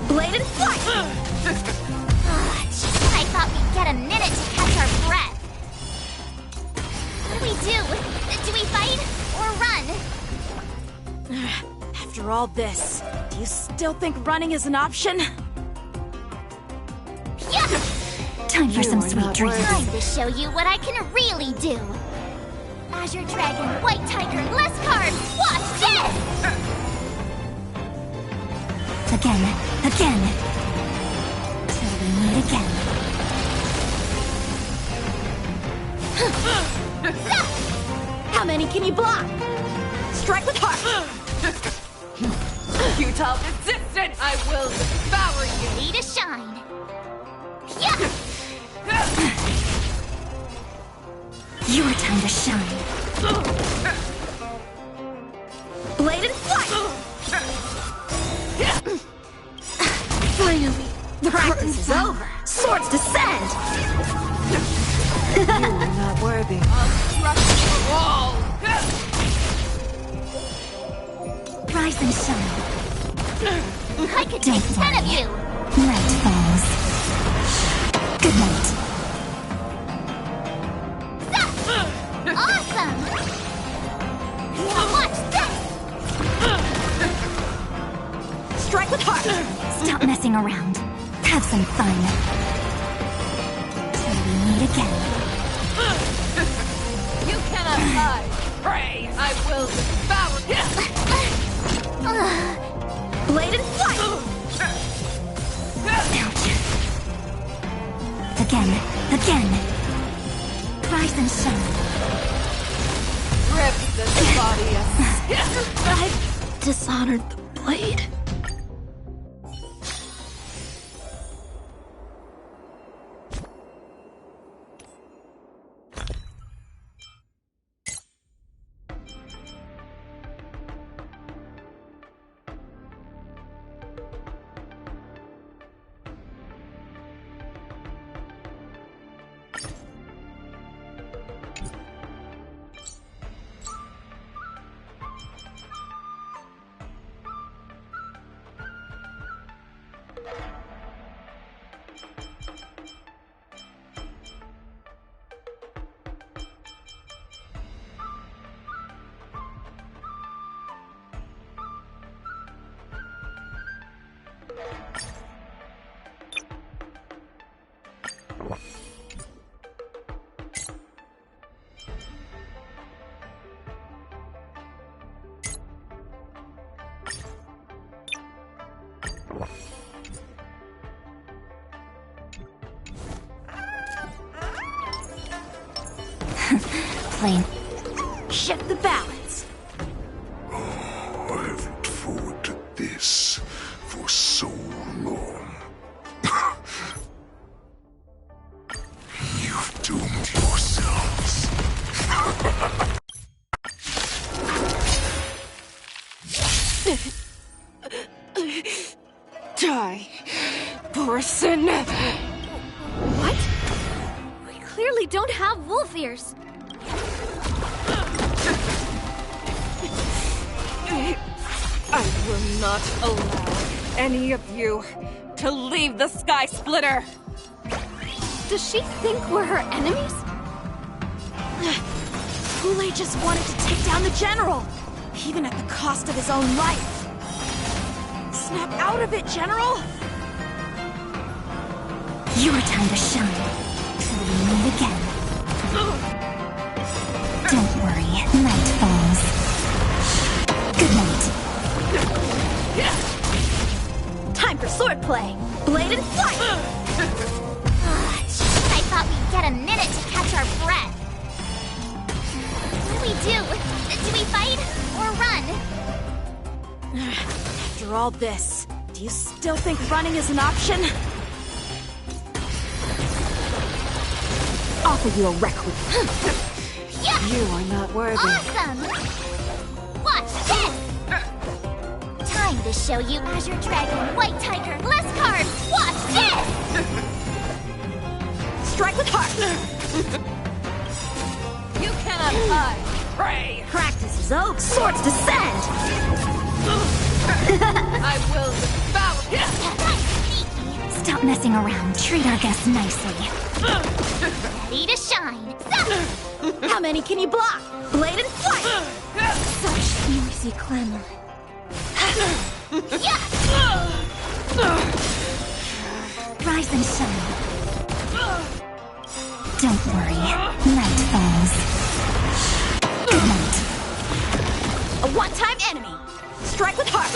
Blade and flight! Just when I thought we'd get a minute to catch our breath. What do we do? Do we fight or run? After all this, do you still think running is an option? Yeah! Time for some sweet dreams. Time to show you what I can really do. Azure Dragon, White Tiger, less cards. Watch this! Again. Till we meet again. How many can you block? Strike with heart! Futile resistance! I will devour you! Ready to shine. Yeah! Your time to shine. Blade and flight! Finally, the practice is over. Swords descend! You are not worthy. Rise and shine. I could take 10 of you! Night falls. Good night. Awesome! Now watch this! Strike with heart! Stop messing around. Have some fun. Till we meet again. You cannot hide! Pray! I will devour you! Blade and flight! Ouch. Again. Rise and shine. Rip this body I've dishonored the blade. Plain. Shift the balance. I have looked forward to this for so long. You've doomed yourselves. Die, person! What? We clearly don't have wolf ears. I will not allow any of you to leave the Sky Splitter! Does she think we're her enemies? Kool-Aid just wanted to take down the General, even at the cost of his own life. Snap out of it, General! Your time to shine. Till we meet again. Don't worry, night falls. Good night. Time for swordplay! Blade and flight! I thought we'd get a minute to catch our breath. What do we do? Do we fight or run? After all this, do you still think running is an option? Offer you a requiem. Yeah! You are not worthy. Awesome! Watch this! Time to show you Azure Dragon, White Tiger, less cards! Watch this! Strike with heart! You cannot hide! Pray! Practice is over! Swords descend! I will devour you! Stop messing around. Treat our guests nicely. Ready to shine! How many can you block? Blade and flight! Such noisy clamor. Yeah! Rise and shine. Don't worry. Night falls. Good night. A one-time enemy! Strike with heart!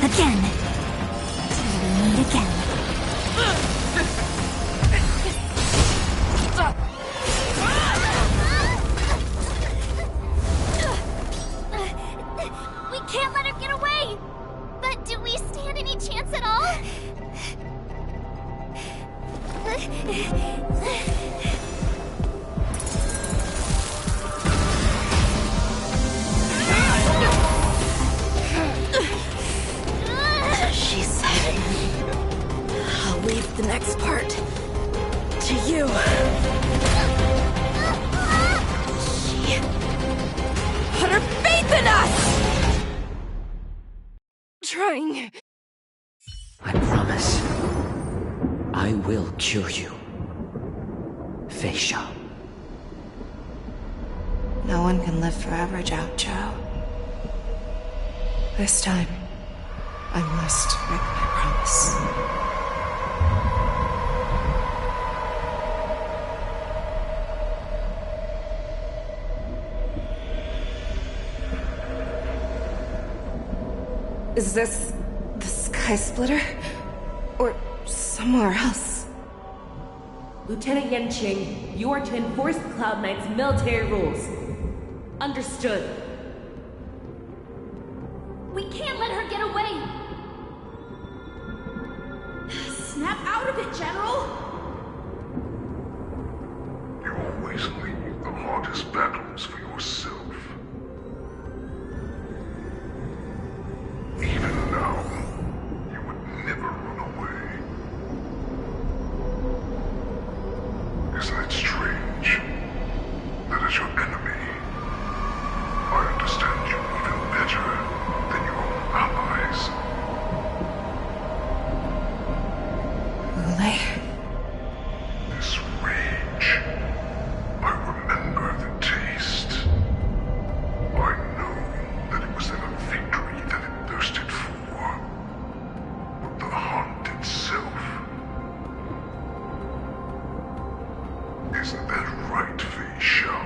Again. Till we meet again. We can't let her get away! But do we stand any chance at all? She said, I'll leave the next part to you. She put her faith in us! Trying. I promise. I will cure you. Feixiao. No one can live forever, Zhao Zhao. This time, I must break my promise. Is this the Sky Splitter? Or somewhere else? Lieutenant Yanqing, you are to enforce the Cloud Knight's military rules. Understood. We can't let her get away! Snap out of it, General! You always leave the hardest battles for yourself. Even now, you would never run away. Isn't it strange that as your enemy, I understand you even better than your own allies? Lei. This rage, I remember the taste. I know that it was then a victory that it thirsted for. But the hunt itself. Isn't that right, Feixiao?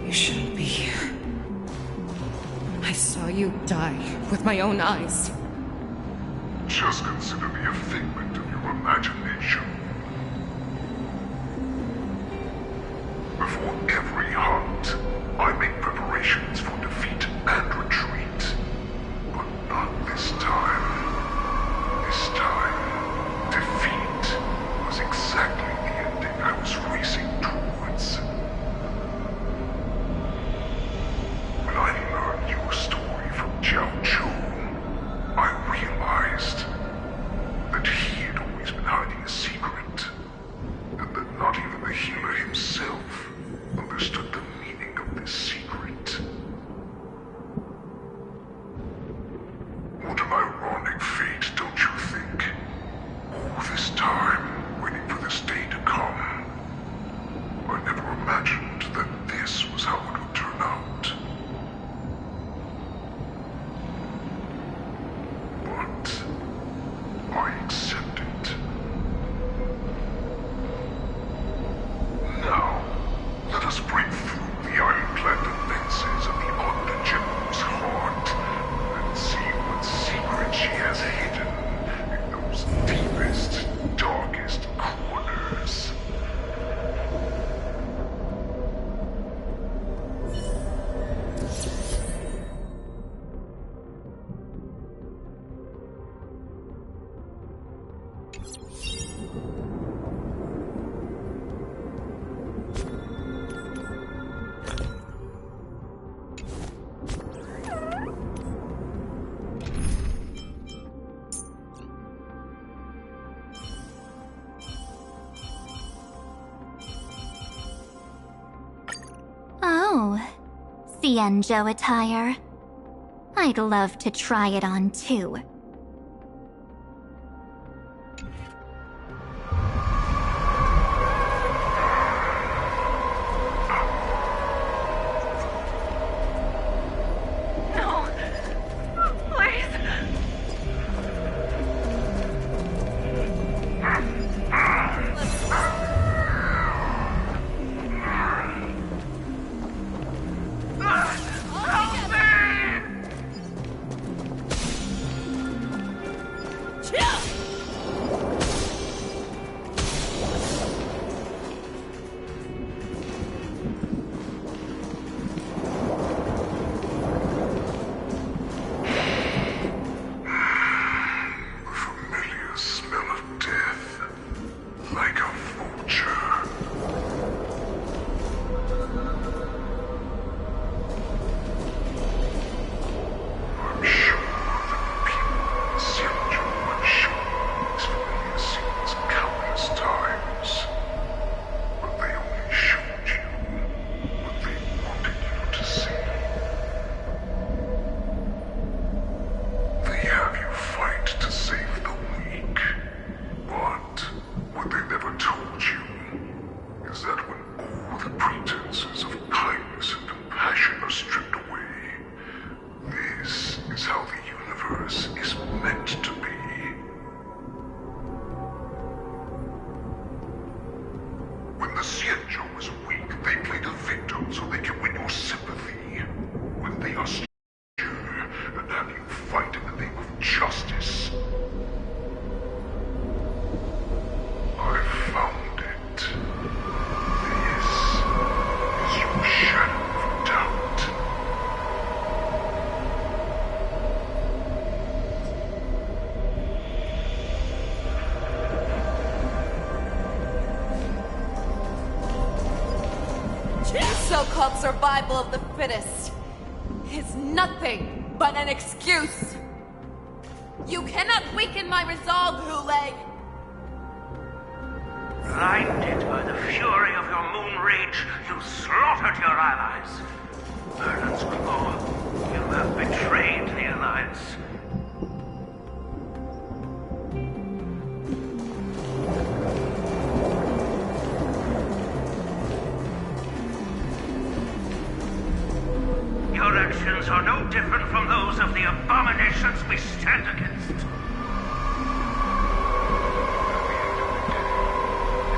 You shouldn't be here. I saw you die with my own eyes. Just consider me a figment of your imagination. Before every hunt, I make preparations for defeat and retreat. But not this time. This time, defeat was exactly the ending I was racing towards. When I learned your story from Zhao Zhou, I realized that he had always been hiding a secret, and that not even the healer himself understood the meaning of this secret. What an ironic fate, don't you think? All this time, waiting for this day to come. I never imagined that this was how it would turn out. But I accept it. Now, let us break through the ironclad defenses of the Odd General's heart and see what secret she has hidden in those deepest, darkest corners. Oh, Xianzhou attire. I'd love to try it on too. the pretenses of kindness and compassion are stripped away. This is how the universe is meant to be. When the Xianzhou is weak, they play the victim so they can win your sympathy. When they are secure and have you fight in the name of justice. I found it. This is your shadow of doubt. The so-called survival of the fittest is nothing but an excuse. You cannot weaken my resolve, Hule. Blinded by the fury of your moon rage, you slaughtered your allies. Vernon's Claw, you have betrayed the Alliance. Your actions are no different from those of the abominations we stand against. It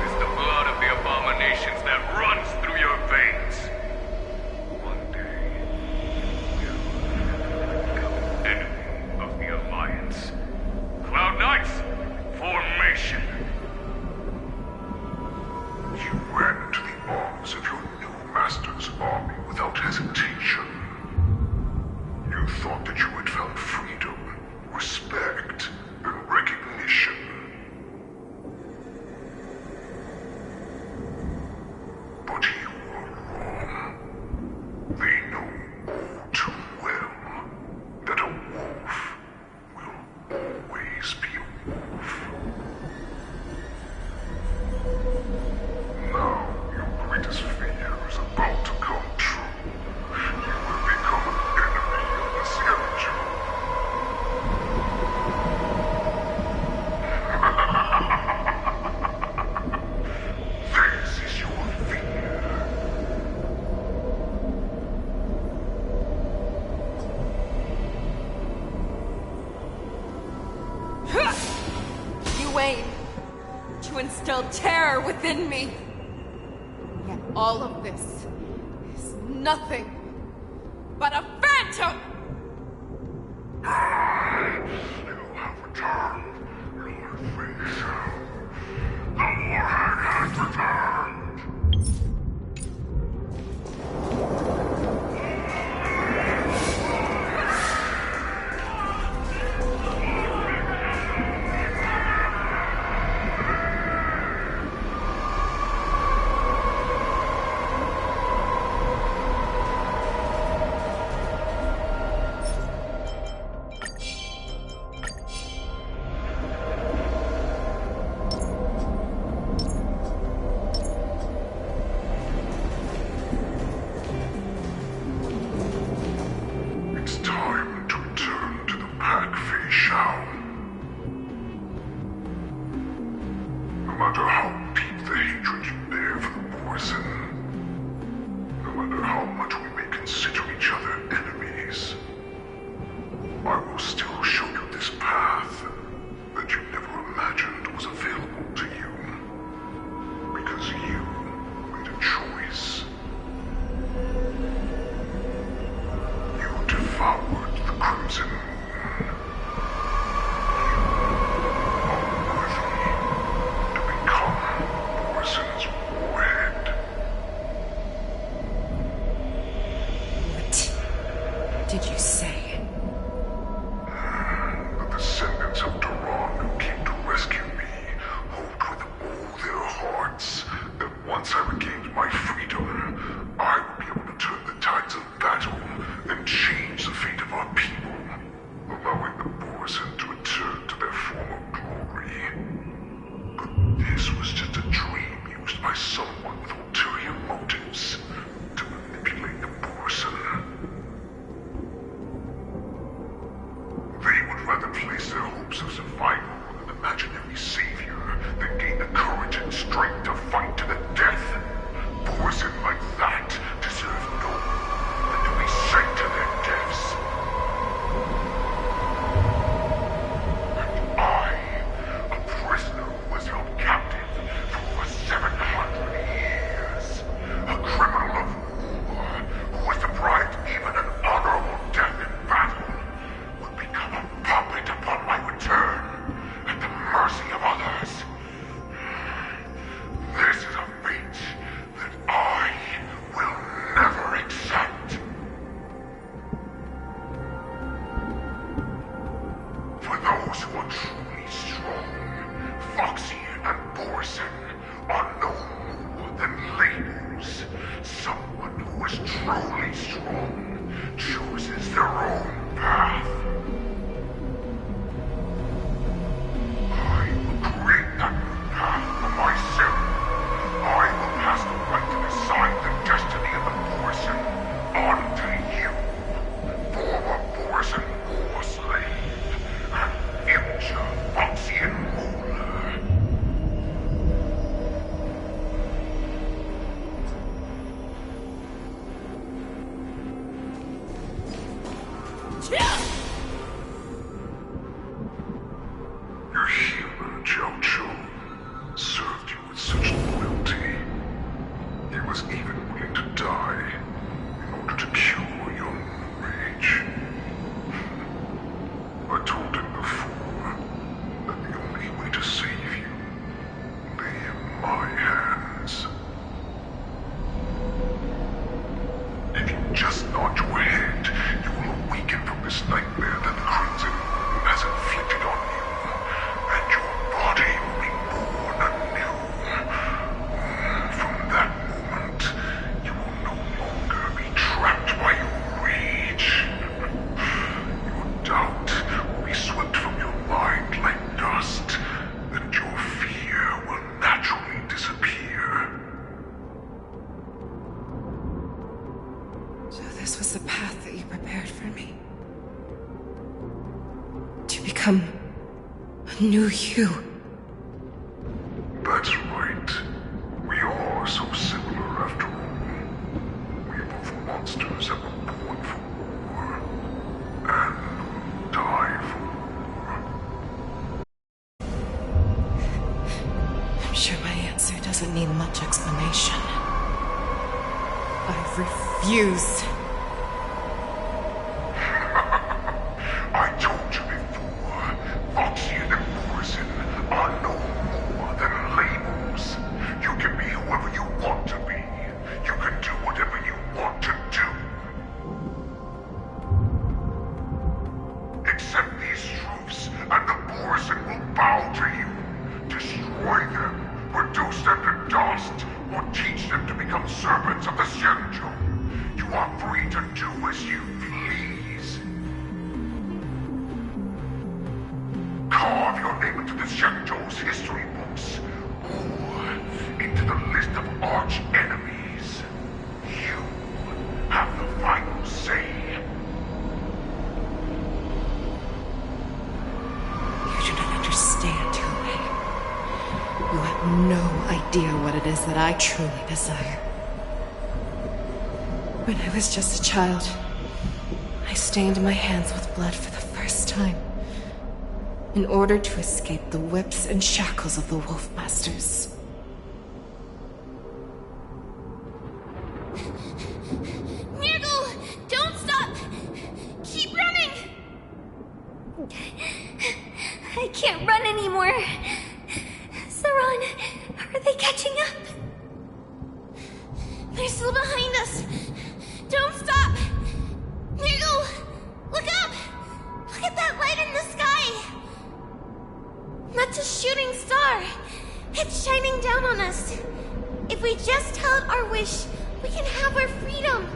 is the blood of the abominations that runs through your veins. One day, you will become an enemy of the Alliance. Cloud Knights, formation! You ran into the arms of your new master's army without hesitation. You thought that you had found freedom, respect, and recognition. But you were wrong. They know all too well that a wolf will always be a wolf. Now your greatest fear is about to come true. You will become an enemy of the Xianzhou. This is your fear. You aim to instill terror within me. Yet all of this is nothing but a phantom! You have returned, Lord Feixiao. The Warhead has returned. It's time to return to the pack, Feixiao. No matter how deep the hatred you bear for the poison, no matter how much we may consider each other enemies, I will still show you this path that you never imagined was available to you. Because you made a choice. You devoured the Crimson Moon. You are worthy to become Poison's warhead. What did you say? The descendants of Duran who came to rescue me hoped with all their hearts that once I regained my freedom, I would be able to turn the tides of battle and change the fate of our people, allowing the Poison to return to their former glory. But this was just a dream used by someone with ulterior motives to manipulate the Poison. They would rather place their hopes of survival on an imaginary savior than gain the courage and strength to fight to the death. Poison is truly strong chooses their own path. I will create that new path for myself. I will pass the right to decide the destiny of the Borson onto you. Former Borson war slave and future Foxian ruler. Your healer, Zhao Chu, served you with such loyalty. He was even willing to die in order to cure your rage. I told him before that the only way to save you lay in my hands. If you just nod your head, you will awaken from this nightmare that the Crimson Moon has inflicted on you, and your body will be born anew. From that moment, you will no longer be trapped by your rage. Your doubt will be swept from your mind like dust, and your fear will naturally disappear. So this was the path that you prepared for me. To become a new you. That's right. We are so similar after all. We are both monsters that were born for war, and will die for war. I'm sure my answer doesn't need much explanation. I refuse. I told you before, Foxian and Borson are no more than labels. You can be whoever you want to be. You can do whatever you want to do. Accept these truths, and the Borson will bow to you. Destroy them, reduce them to dust, or teach them to become servants of the Xianzhou. You are free to do as you please. Carve your name into the Xianzhou's history books, or into the list of arch enemies. You have the final say. You do not understand, Hui. You have no idea what it is that I truly desire. When I was just a child, I stained my hands with blood for the first time, in order to escape the whips and shackles of the Wolf Masters. Nirgal, don't stop! Keep running! I can't run anymore. Saran, are they catching up? They're still behind us. Don't stop! Nirgal, look up! Look at that light in the sky! That's a shooting star. It's shining down on us. If we just tell it our wish, we can have our freedom.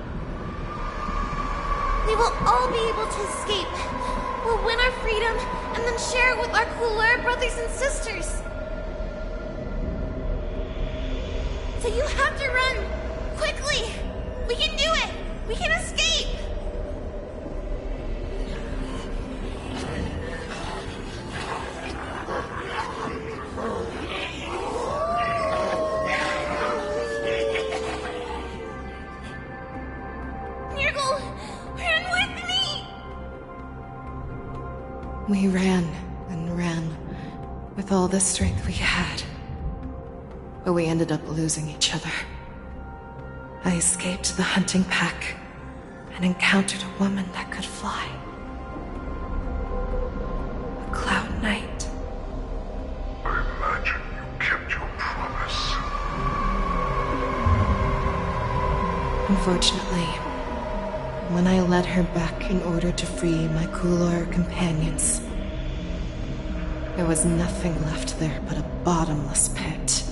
We will all be able to escape. We'll win our freedom and then share it with our cooler brothers and sisters. So you have to run. Quickly. We can do it. We can escape. Nirgal, run with me! We ran and ran with all the strength we had. But we ended up losing each other. I escaped the hunting pack and encountered a woman that could fly. A Cloud Knight. I imagine you kept your promise. Unfortunately, when I led her back in order to free my Kulor companions, there was nothing left there but a bottomless pit.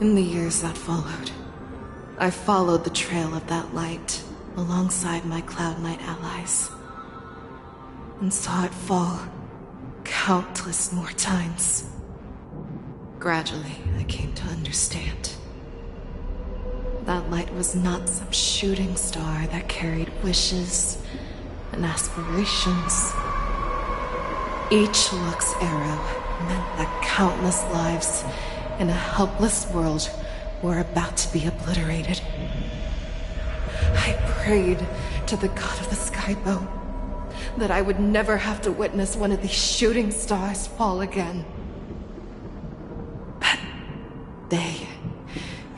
In the years that followed, I followed the trail of that light alongside my Cloud Knight allies, and saw it fall countless more times. Gradually, I came to understand. That light was not some shooting star that carried wishes and aspirations. Each Lux arrow meant that countless lives in a helpless world were about to be obliterated. I prayed to the god of the skybow that I would never have to witness one of these shooting stars fall again. But they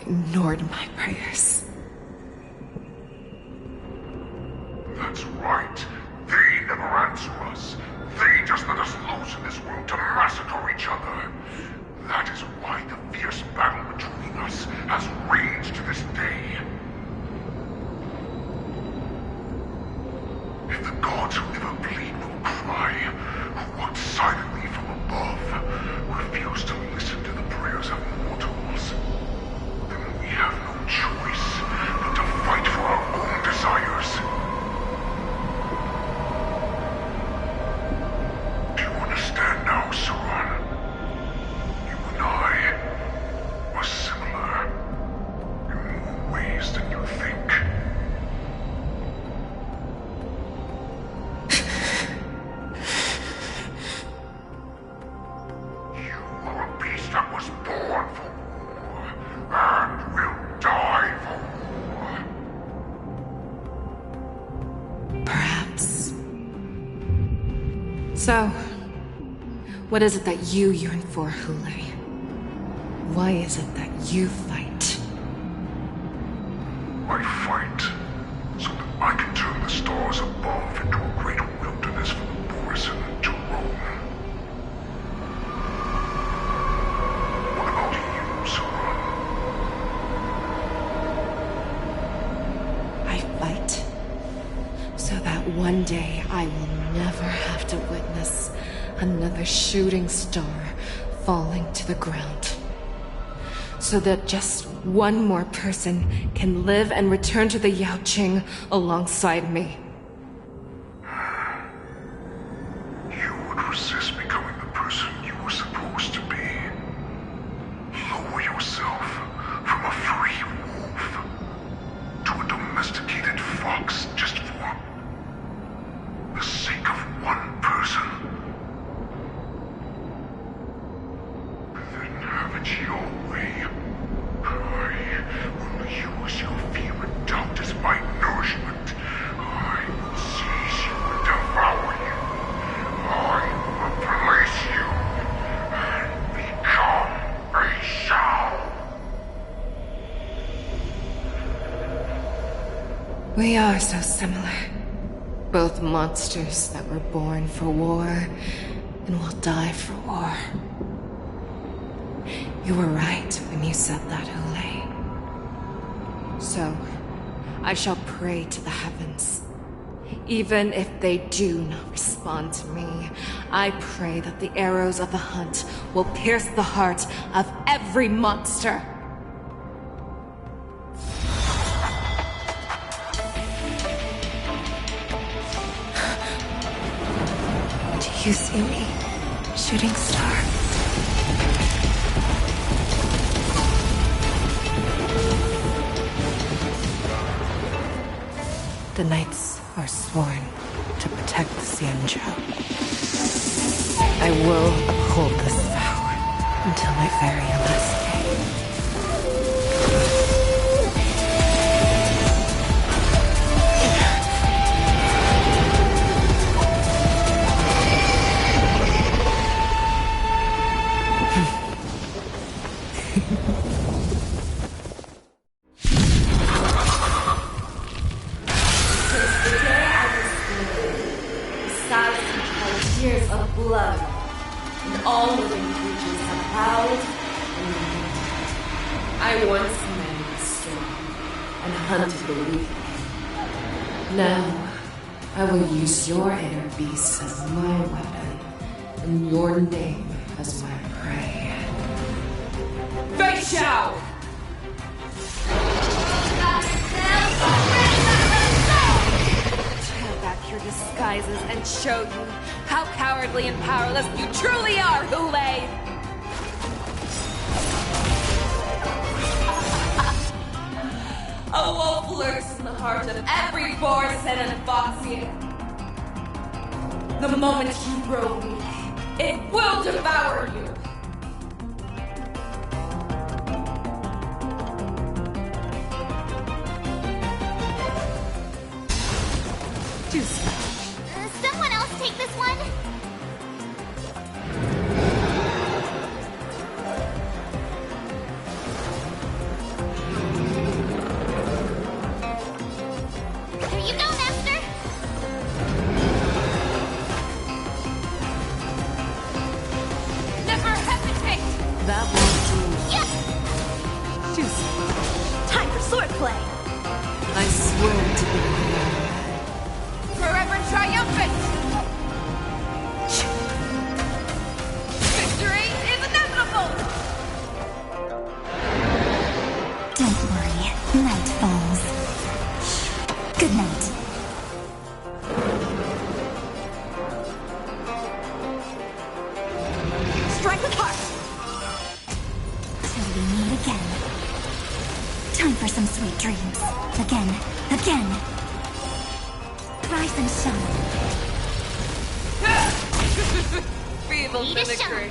ignored my prayers. That's right. They never answer us. They just let us loose in this world to massacre each other. That is why the fierce battle between us has raged to this day. If the gods who never bleed nor cry, who walk silently from above, refuse to listen to the prayers of mortals, then we have no choice but to fight for our own desires. Do you understand now, Suran? You and I are similar in more ways than you think. That was born for war, and will die for war. Perhaps. So, what is it that you yearn for, Hule? Why is it that you fight? I fight so that I can turn the stars above into a great wilderness for the Borison to roam. I fight so that one day I will never have to witness another shooting star falling to the ground. So that just one more person can live and return to the Yaoqing alongside me. You would resist becoming the person you were supposed to be. Lower yourself from a free wolf to a domesticated fox just for the sake of one person. Then have it your way. I will use your fear and doubt as my nourishment. I will seize you and devour you. I will replace you and become Feixiao. We are so similar. Both monsters that were born for war and will die for war. You were right when you said that, Hule. So, I shall pray to the heavens. Even if they do not respond to me, I pray that the arrows of the hunt will pierce the heart of every monster. Do you see me, shooting star? The knights are sworn to protect the Xianzhou. I will uphold this vow until my very last day. Tears of blood, and all living creatures have howled and mourned. I once man the strong and hunted the weak. Now, I will use your inner beast as my weapon, and your name as my prey. Feixiao! and show you how cowardly and powerless you truly are, Hule! A wolf lurks in the heart of every Borson and Foxian. The moment you grow weak, it will devour you. Someone else take this one? Here you go, Master! Never hesitate! That won't do. Yes! Time for swordplay! I swear to be Forever triumphant! Victory is inevitable! Don't worry, night falls. Good night. Strike with heart! Till we meet again. Time for some sweet dreams. Again. Rise and shine. Feeble Need a mimicry.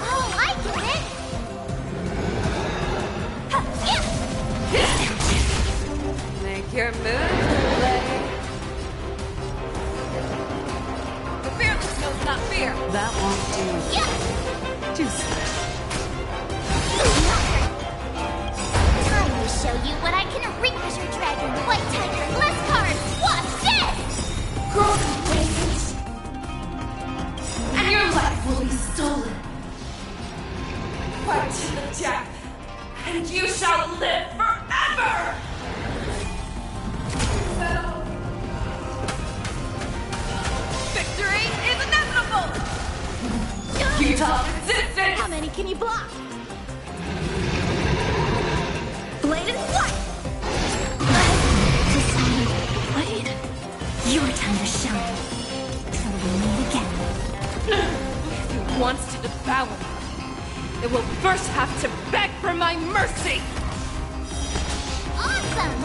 Oh, I get it! Make your move, Lay. The fearless knows not fear. That won't do. Time to show you what I can wreak as your dragon. White tiger, less cards. Watch this! And your life will be stolen. Fight to the death, and you shall live forever! Victory is inevitable! Futile resistance! How many can you block? Blade and flight! Wait. Your time to shine. Till we meet again. If it wants to devour me, it will first have to beg for my mercy! Awesome!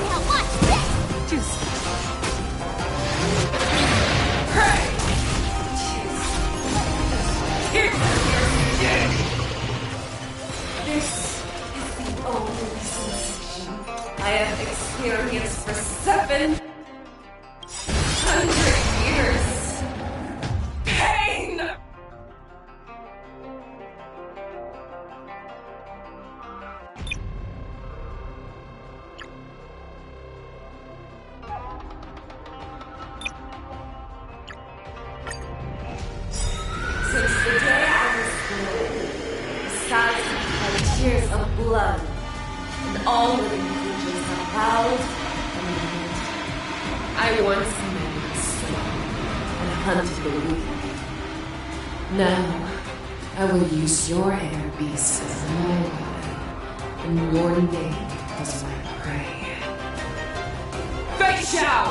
Now watch this! Hey! Here's your skin! This is the only sensation I have experienced for 700 years. Pain! Since the day I was born, besides my tears of blood, and all living creatures are proud and wild, I once made the strong and hunted the weak. Now, I will use your air beast as my weapon, and your name as my prey. Feixiao!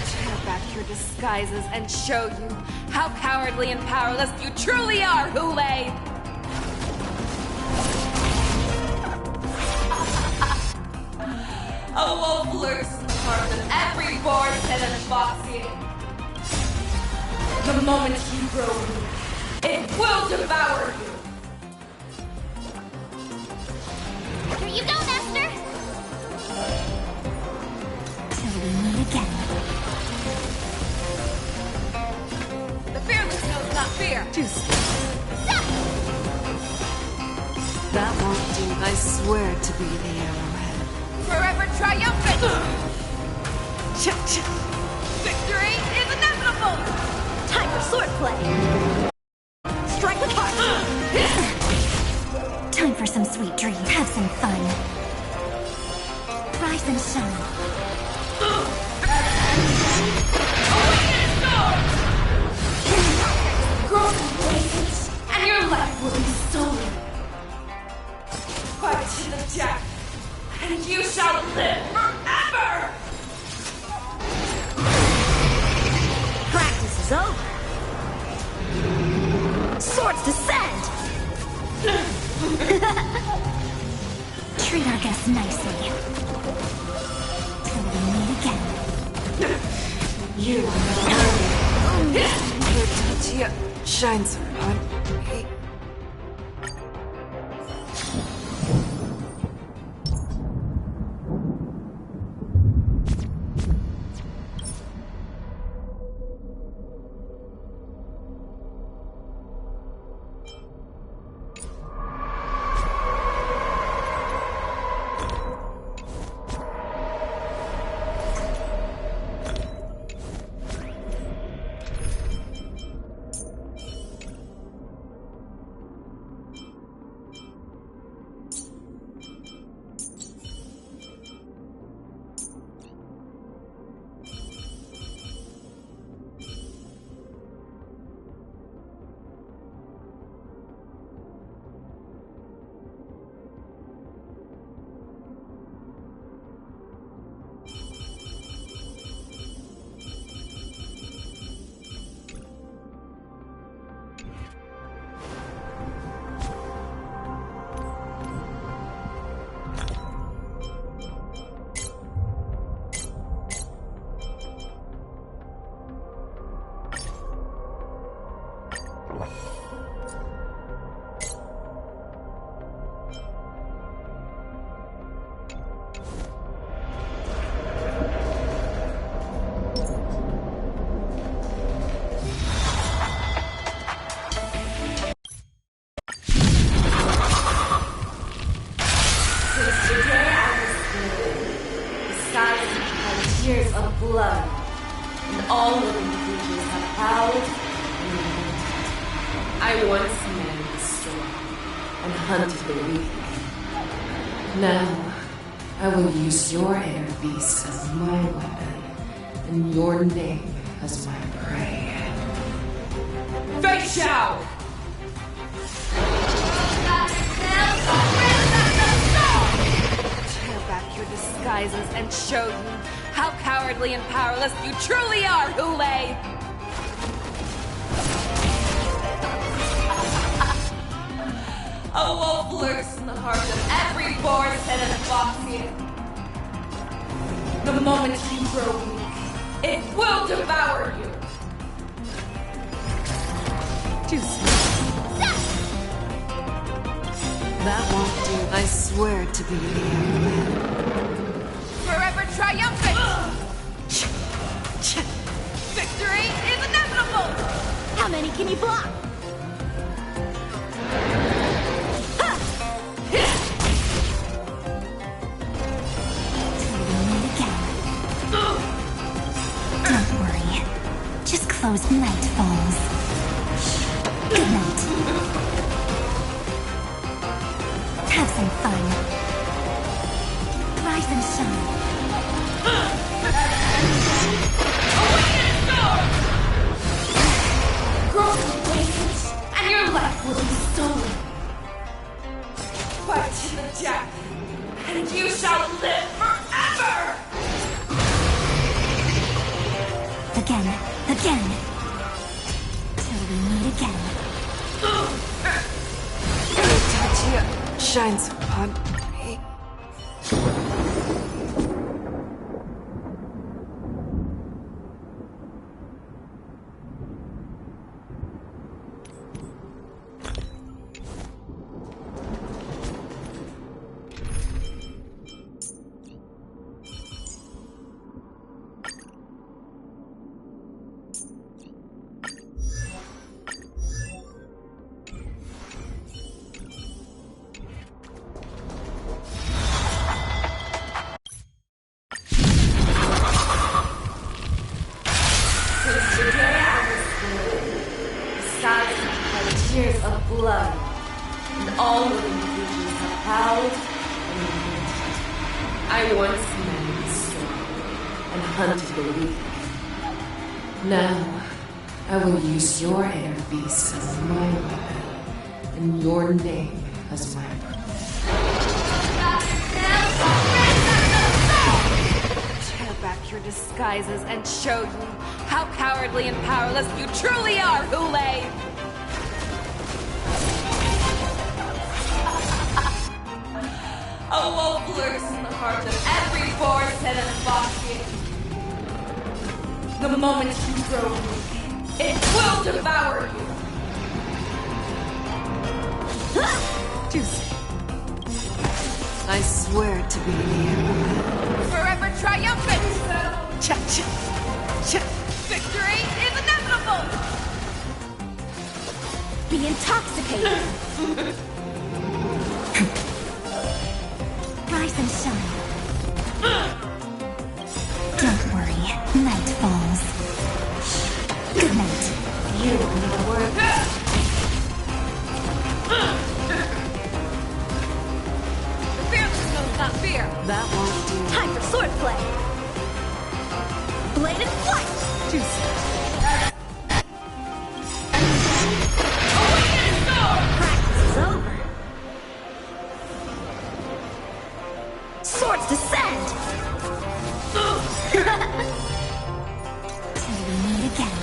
Tear back your disguises and show you how cowardly and powerless you truly are, Hule! A wolf lurks in the heart of every Borson and Foxian. The moment you grow weak, it will devour you! Here you go, Master! Till we meet again. The fearless knows not fear! That won't do. I swear to be the arrowhead. Forever triumphant! Victory is inevitable! Time for swordplay! Strike with heart! Time for some sweet dreams. Have some fun. Rise and shine. Grow complacent, and your life will be You are not worthy. Your touch shines upon me. Tears of blood, and all living creatures have howled and lamented. I once manned the storm and hunted the weak. Now, I will use your air beast as my weapon, and your name as my prey. Feixiao! Tear back your disguises and show you how cowardly and powerless you truly are, Hule! A wolf lurks in the heart of every boar's-head and Foxian. The moment you grow weak, it will devour you. Too soon. That won't do. I swear to be the end. Forever triumphant! Victory is inevitable! How many can you block? Don't worry. Just close when night falls. Good night. Have some fun. Rise and shine. Grow complacent, and your life will be stolen. Fight to the death, and you shall live forever! Again. Till we meet again. Your touch shines upon me. Tears of blood, and all living creatures have howled and lamented. I once manned the storm and hunted the weak. Now, I will use your air beast as my weapon, and your name as my Tear back your disguises and show you how cowardly and powerless you truly are, Hule! A wolf lurks in the heart of every boar's head and Foxian. The moment you grow weak, it will devour you! I swear to be the end. Forever triumphant! Cha-cha! Victory is inevitable! Be intoxicated! Rise and shine. Don't worry, night falls. Good night. You are not worth Fearless knows not fear! That won't do. Time for swordplay! Bladed flight! Practice is over. Swords descend! Till we meet again.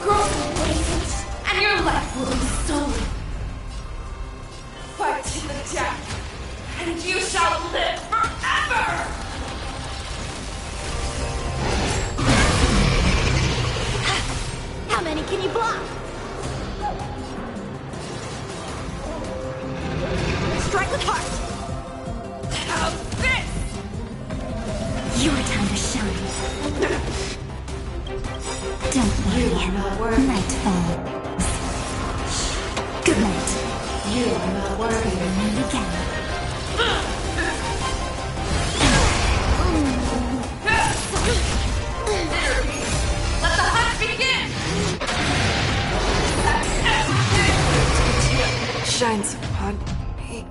Grow complacent, and your life will be stolen. Fight to the death, and you shall live forever! How many can you block? Strike with heart! How's this? Your time to shine. Don't worry, night falls. Good night. You are not worthy. Meet again. Let the hunt begin! Shines upon me.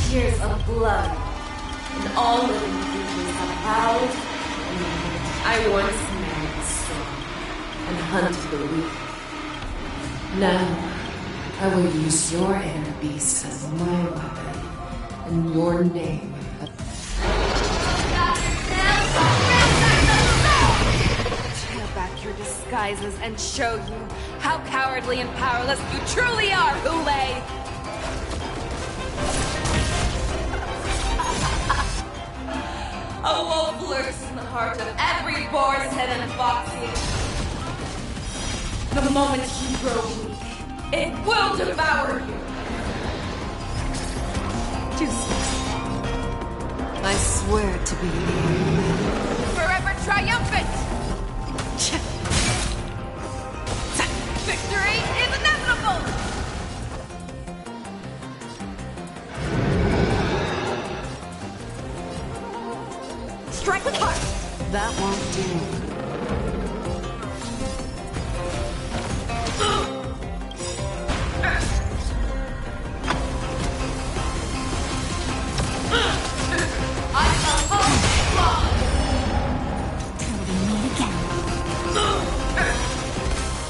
Tears of blood, and all living creatures have howled. I once married the strong and hunted the weak. Now, I will use your inner beast as my weapon, in your name. Tear back your disguises and show you how cowardly and powerless you truly are, Hule! A wolf lurks in the heart of every boar's head and foxy. The moment you grow weak, it will devour you. I swear to be the end. Forever triumphant! Victory is inevitable! Strike with heart! That won't do.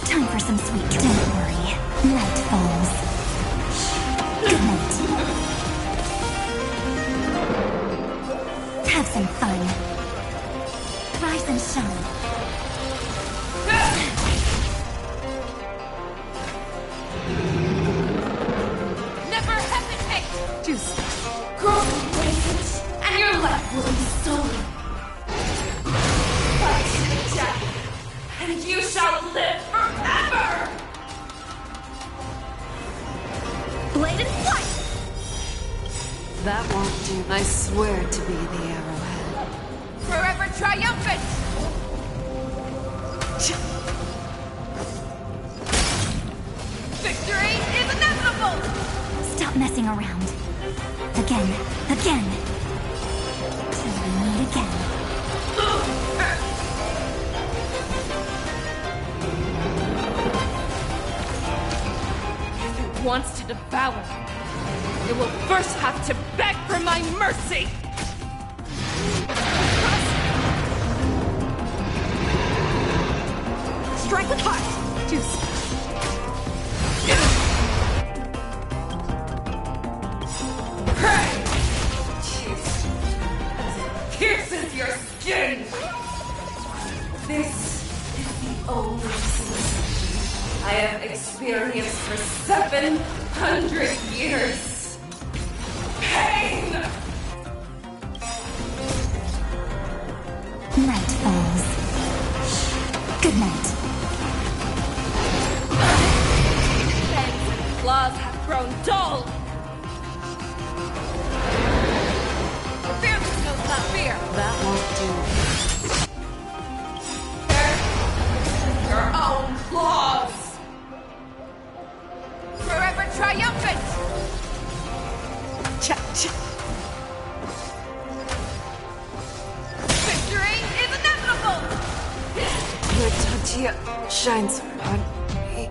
Time for some sweet dreams. Don't worry, night falls. Good night. Have some fun. Rise and shine. Never hesitate! Grow complacent, and your life will be stolen. Fight to the death, and you shall live forever! Bladed flight! That won't do. I swear to be the arrowhead. Forever triumphant! Victory is inevitable! Stop messing around. Again. Till we meet again. If it wants to devour, it will first have to beg for my mercy! Strike with heart! Pierces your skin! This is the only sensation I have experienced for 700 years. Pain! Night falls. Good night. Fangs and claws have grown dull! Fearless knows not fear! That won't do. Your own claws! Forever triumphant! Victory is inevitable! Your Tantia shines upon me.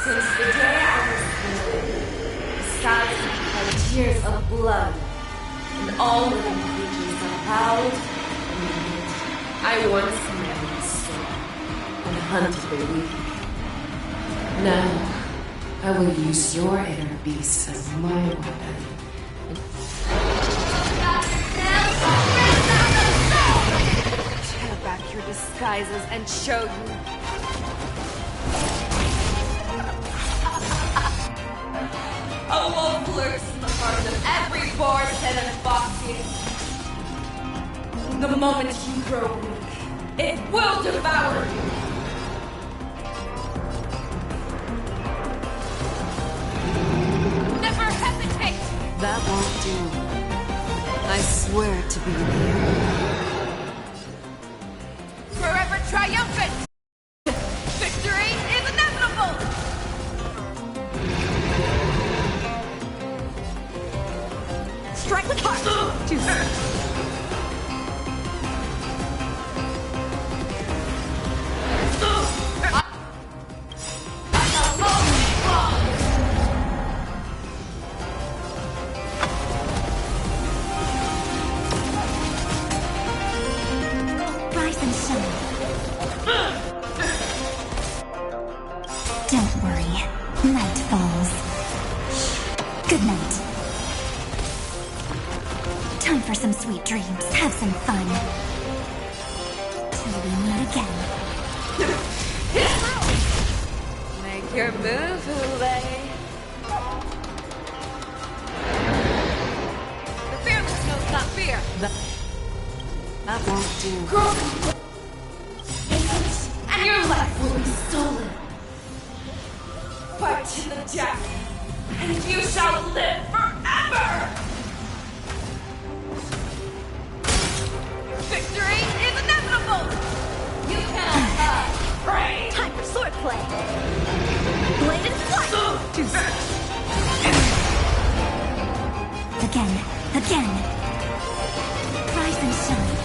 Since the day I was born, the skies have had tears of blood, and all living creatures are howled and wept. I once married the storm and hunted the weak. Now, I will use your inner beast as my weapon. Tear back your disguises and show you. A wolf lurks in the heart of every boar's head and foxy. The moment you grow weak, it will devour you. Never hesitate! That won't do. I swear to be the arrowhead. Forever triumphant! Victory is inevitable! Strike with heart! Rise and shine. Don't worry. Night falls. Good night. Time for some sweet dreams. Have some fun. Till we meet again. Make your move, Hule. The fearless knows not fear. That won't do. And your life will be stolen. Fight to the death, and you shall live forever! Victory is inevitable! You cannot hide. Pray! Time for swordplay! Blade and flight! Again. Rise and shine.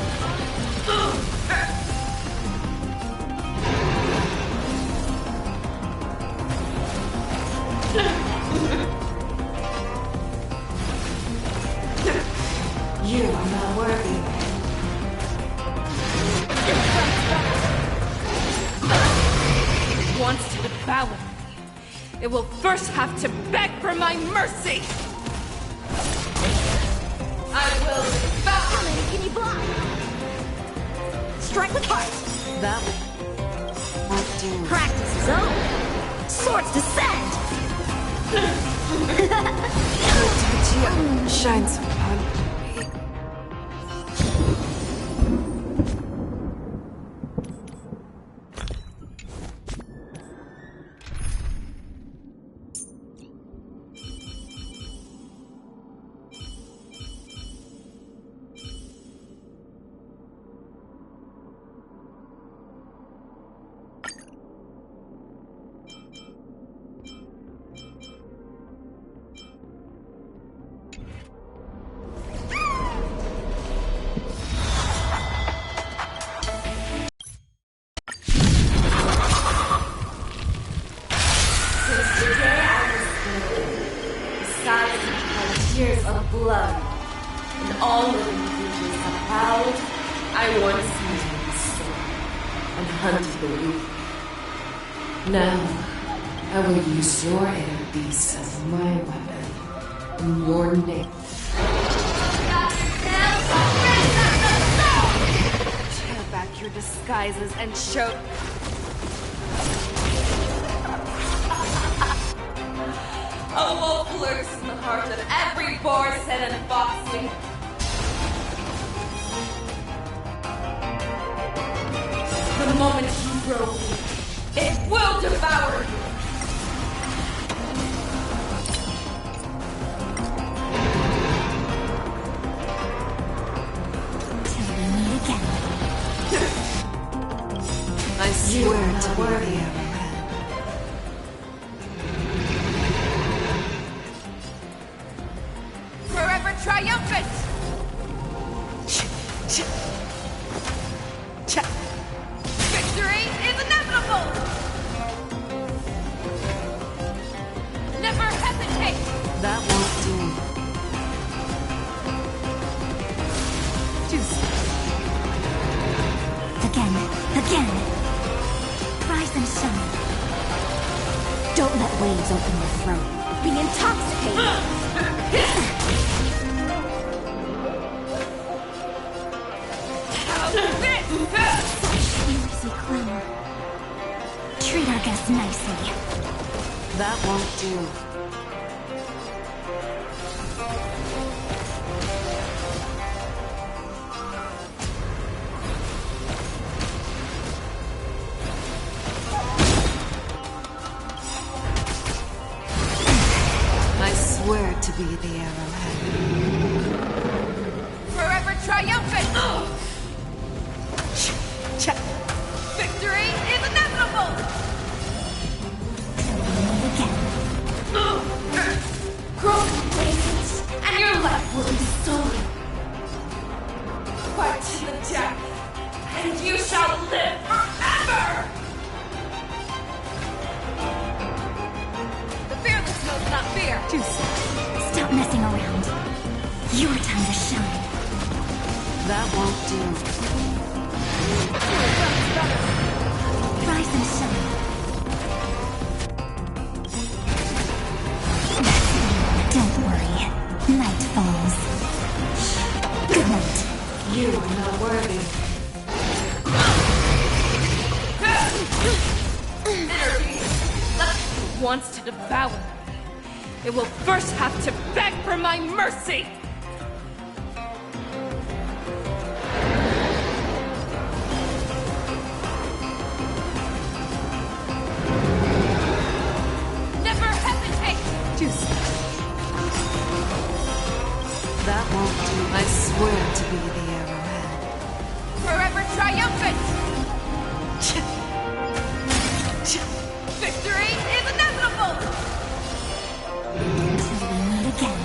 You are not worthy. If it wants to devour me, it will first have to beg for my mercy! I will devour you! Can you block? Strike with heart! That won't do. Practice is over! Swords descend! Your Tantia shines upon me. once made the sword and hunted the weak. Now, I will use your inner beast as my weapon in your name. Tear back your disguises and show... A wolf lurks in the heart of every Borson and Foxy. The moment you grow weak, it will devour you. Till we meet again. I swear to be the arrowhead. Forever triumphant! Victory is inevitable! Never hesitate! That won't do. Again. Rise and shine. Don't let waves open your throat. Be intoxicated. Easy clown. Treat our guests nicely. That won't do. I swear to be the arrowhead. Forever triumphant! Victory is inevitable! Grow wings, and your life will be stolen. Fight to the death, and you shall live forever! The fearless knows not fear! Stop messing around. Your time to shine. That won't do. Rise and shine. Don't worry. Night falls. Good night. You are not worthy. Wants to devour. It will first have to beg for my mercy! Never hesitate! That won't do. I swear to be the arrowhead. Forever triumphant! Victory is inevitable! Till we meet again.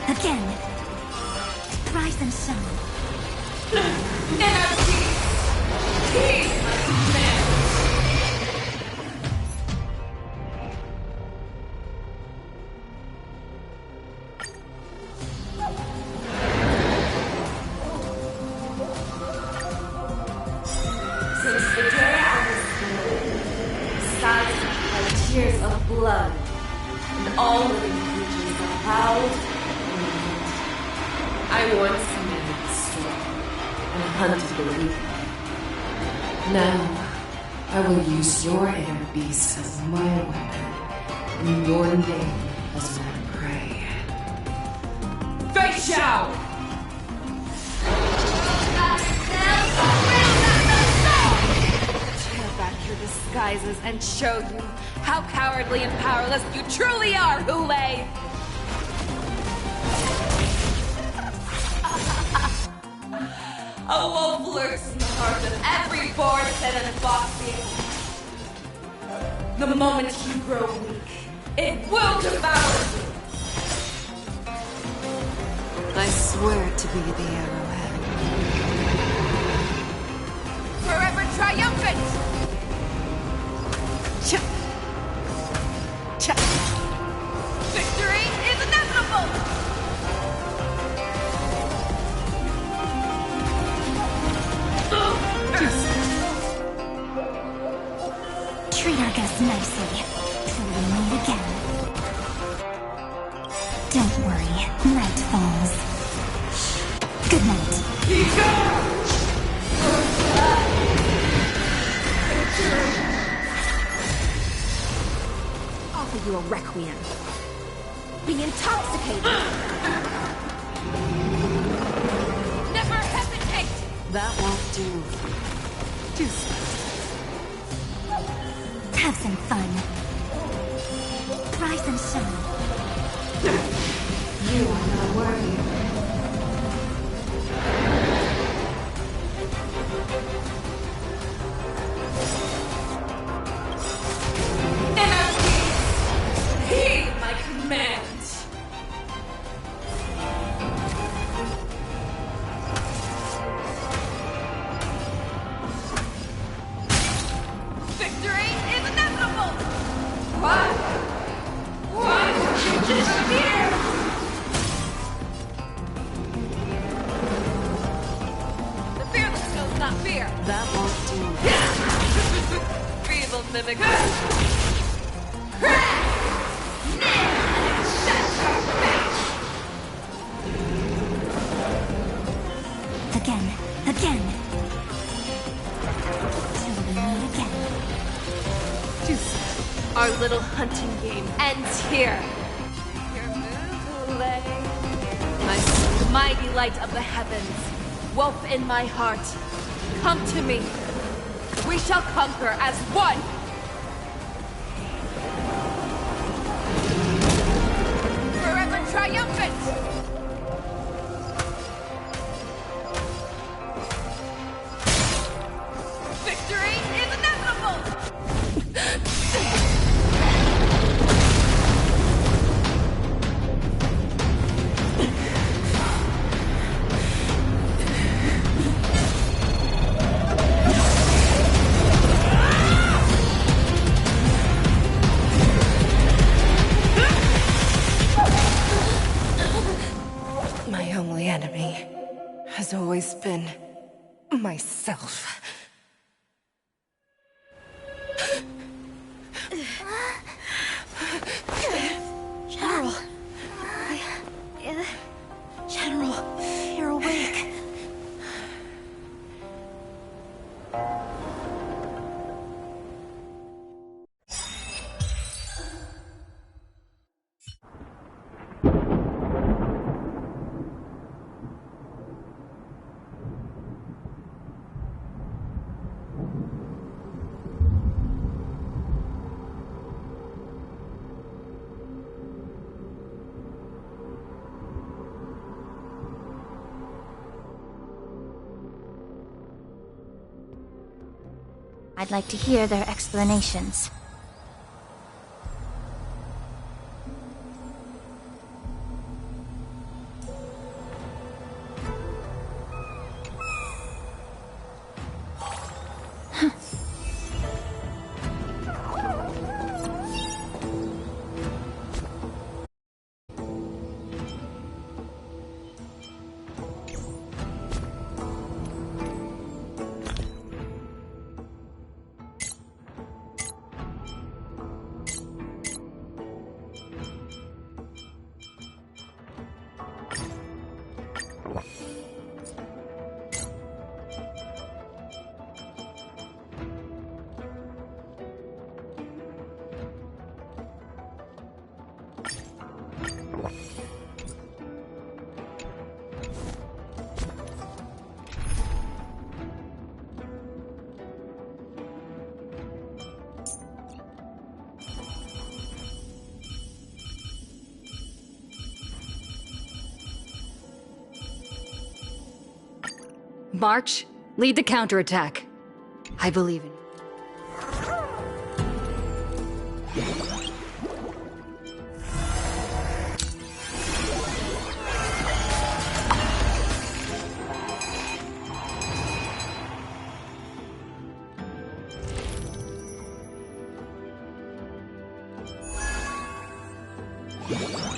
Again. Rise and shine. Since the day I was born, besides by tears of blood, and all living creatures are proud and weak. I once made the strong and hunted the weak. Now, I will use your inner beast as my weapon, and your name as my prey. Feixiao! Tear back your disguises and show you how cowardly and powerless you truly are, Hule! A wolf lurks in the heart of every Borson and Foxy. The moment you grow weak, it will devour you. I swear to be the arrowhead. Forever triumphant! Offer you a requiem. Be intoxicated! Never hesitate! That won't do. Too Have some fun. Rise and shine. You are not worthy. Heed my command! Victory is inevitable! What? What? You just here! The fearless knows not fear! That won't do. Feeble mimic! Again. Again. Till we meet again. Our little hunting game ends here. Your move, Lay. The mighty light of the heavens, wolf in my heart, come to me. We shall conquer as one. Forever triumphant! Victory is inevitable! My only enemy has always been myself. General! General, you're awake. I'd like to hear their explanations. March, lead the counterattack. I believe in you. Yeah.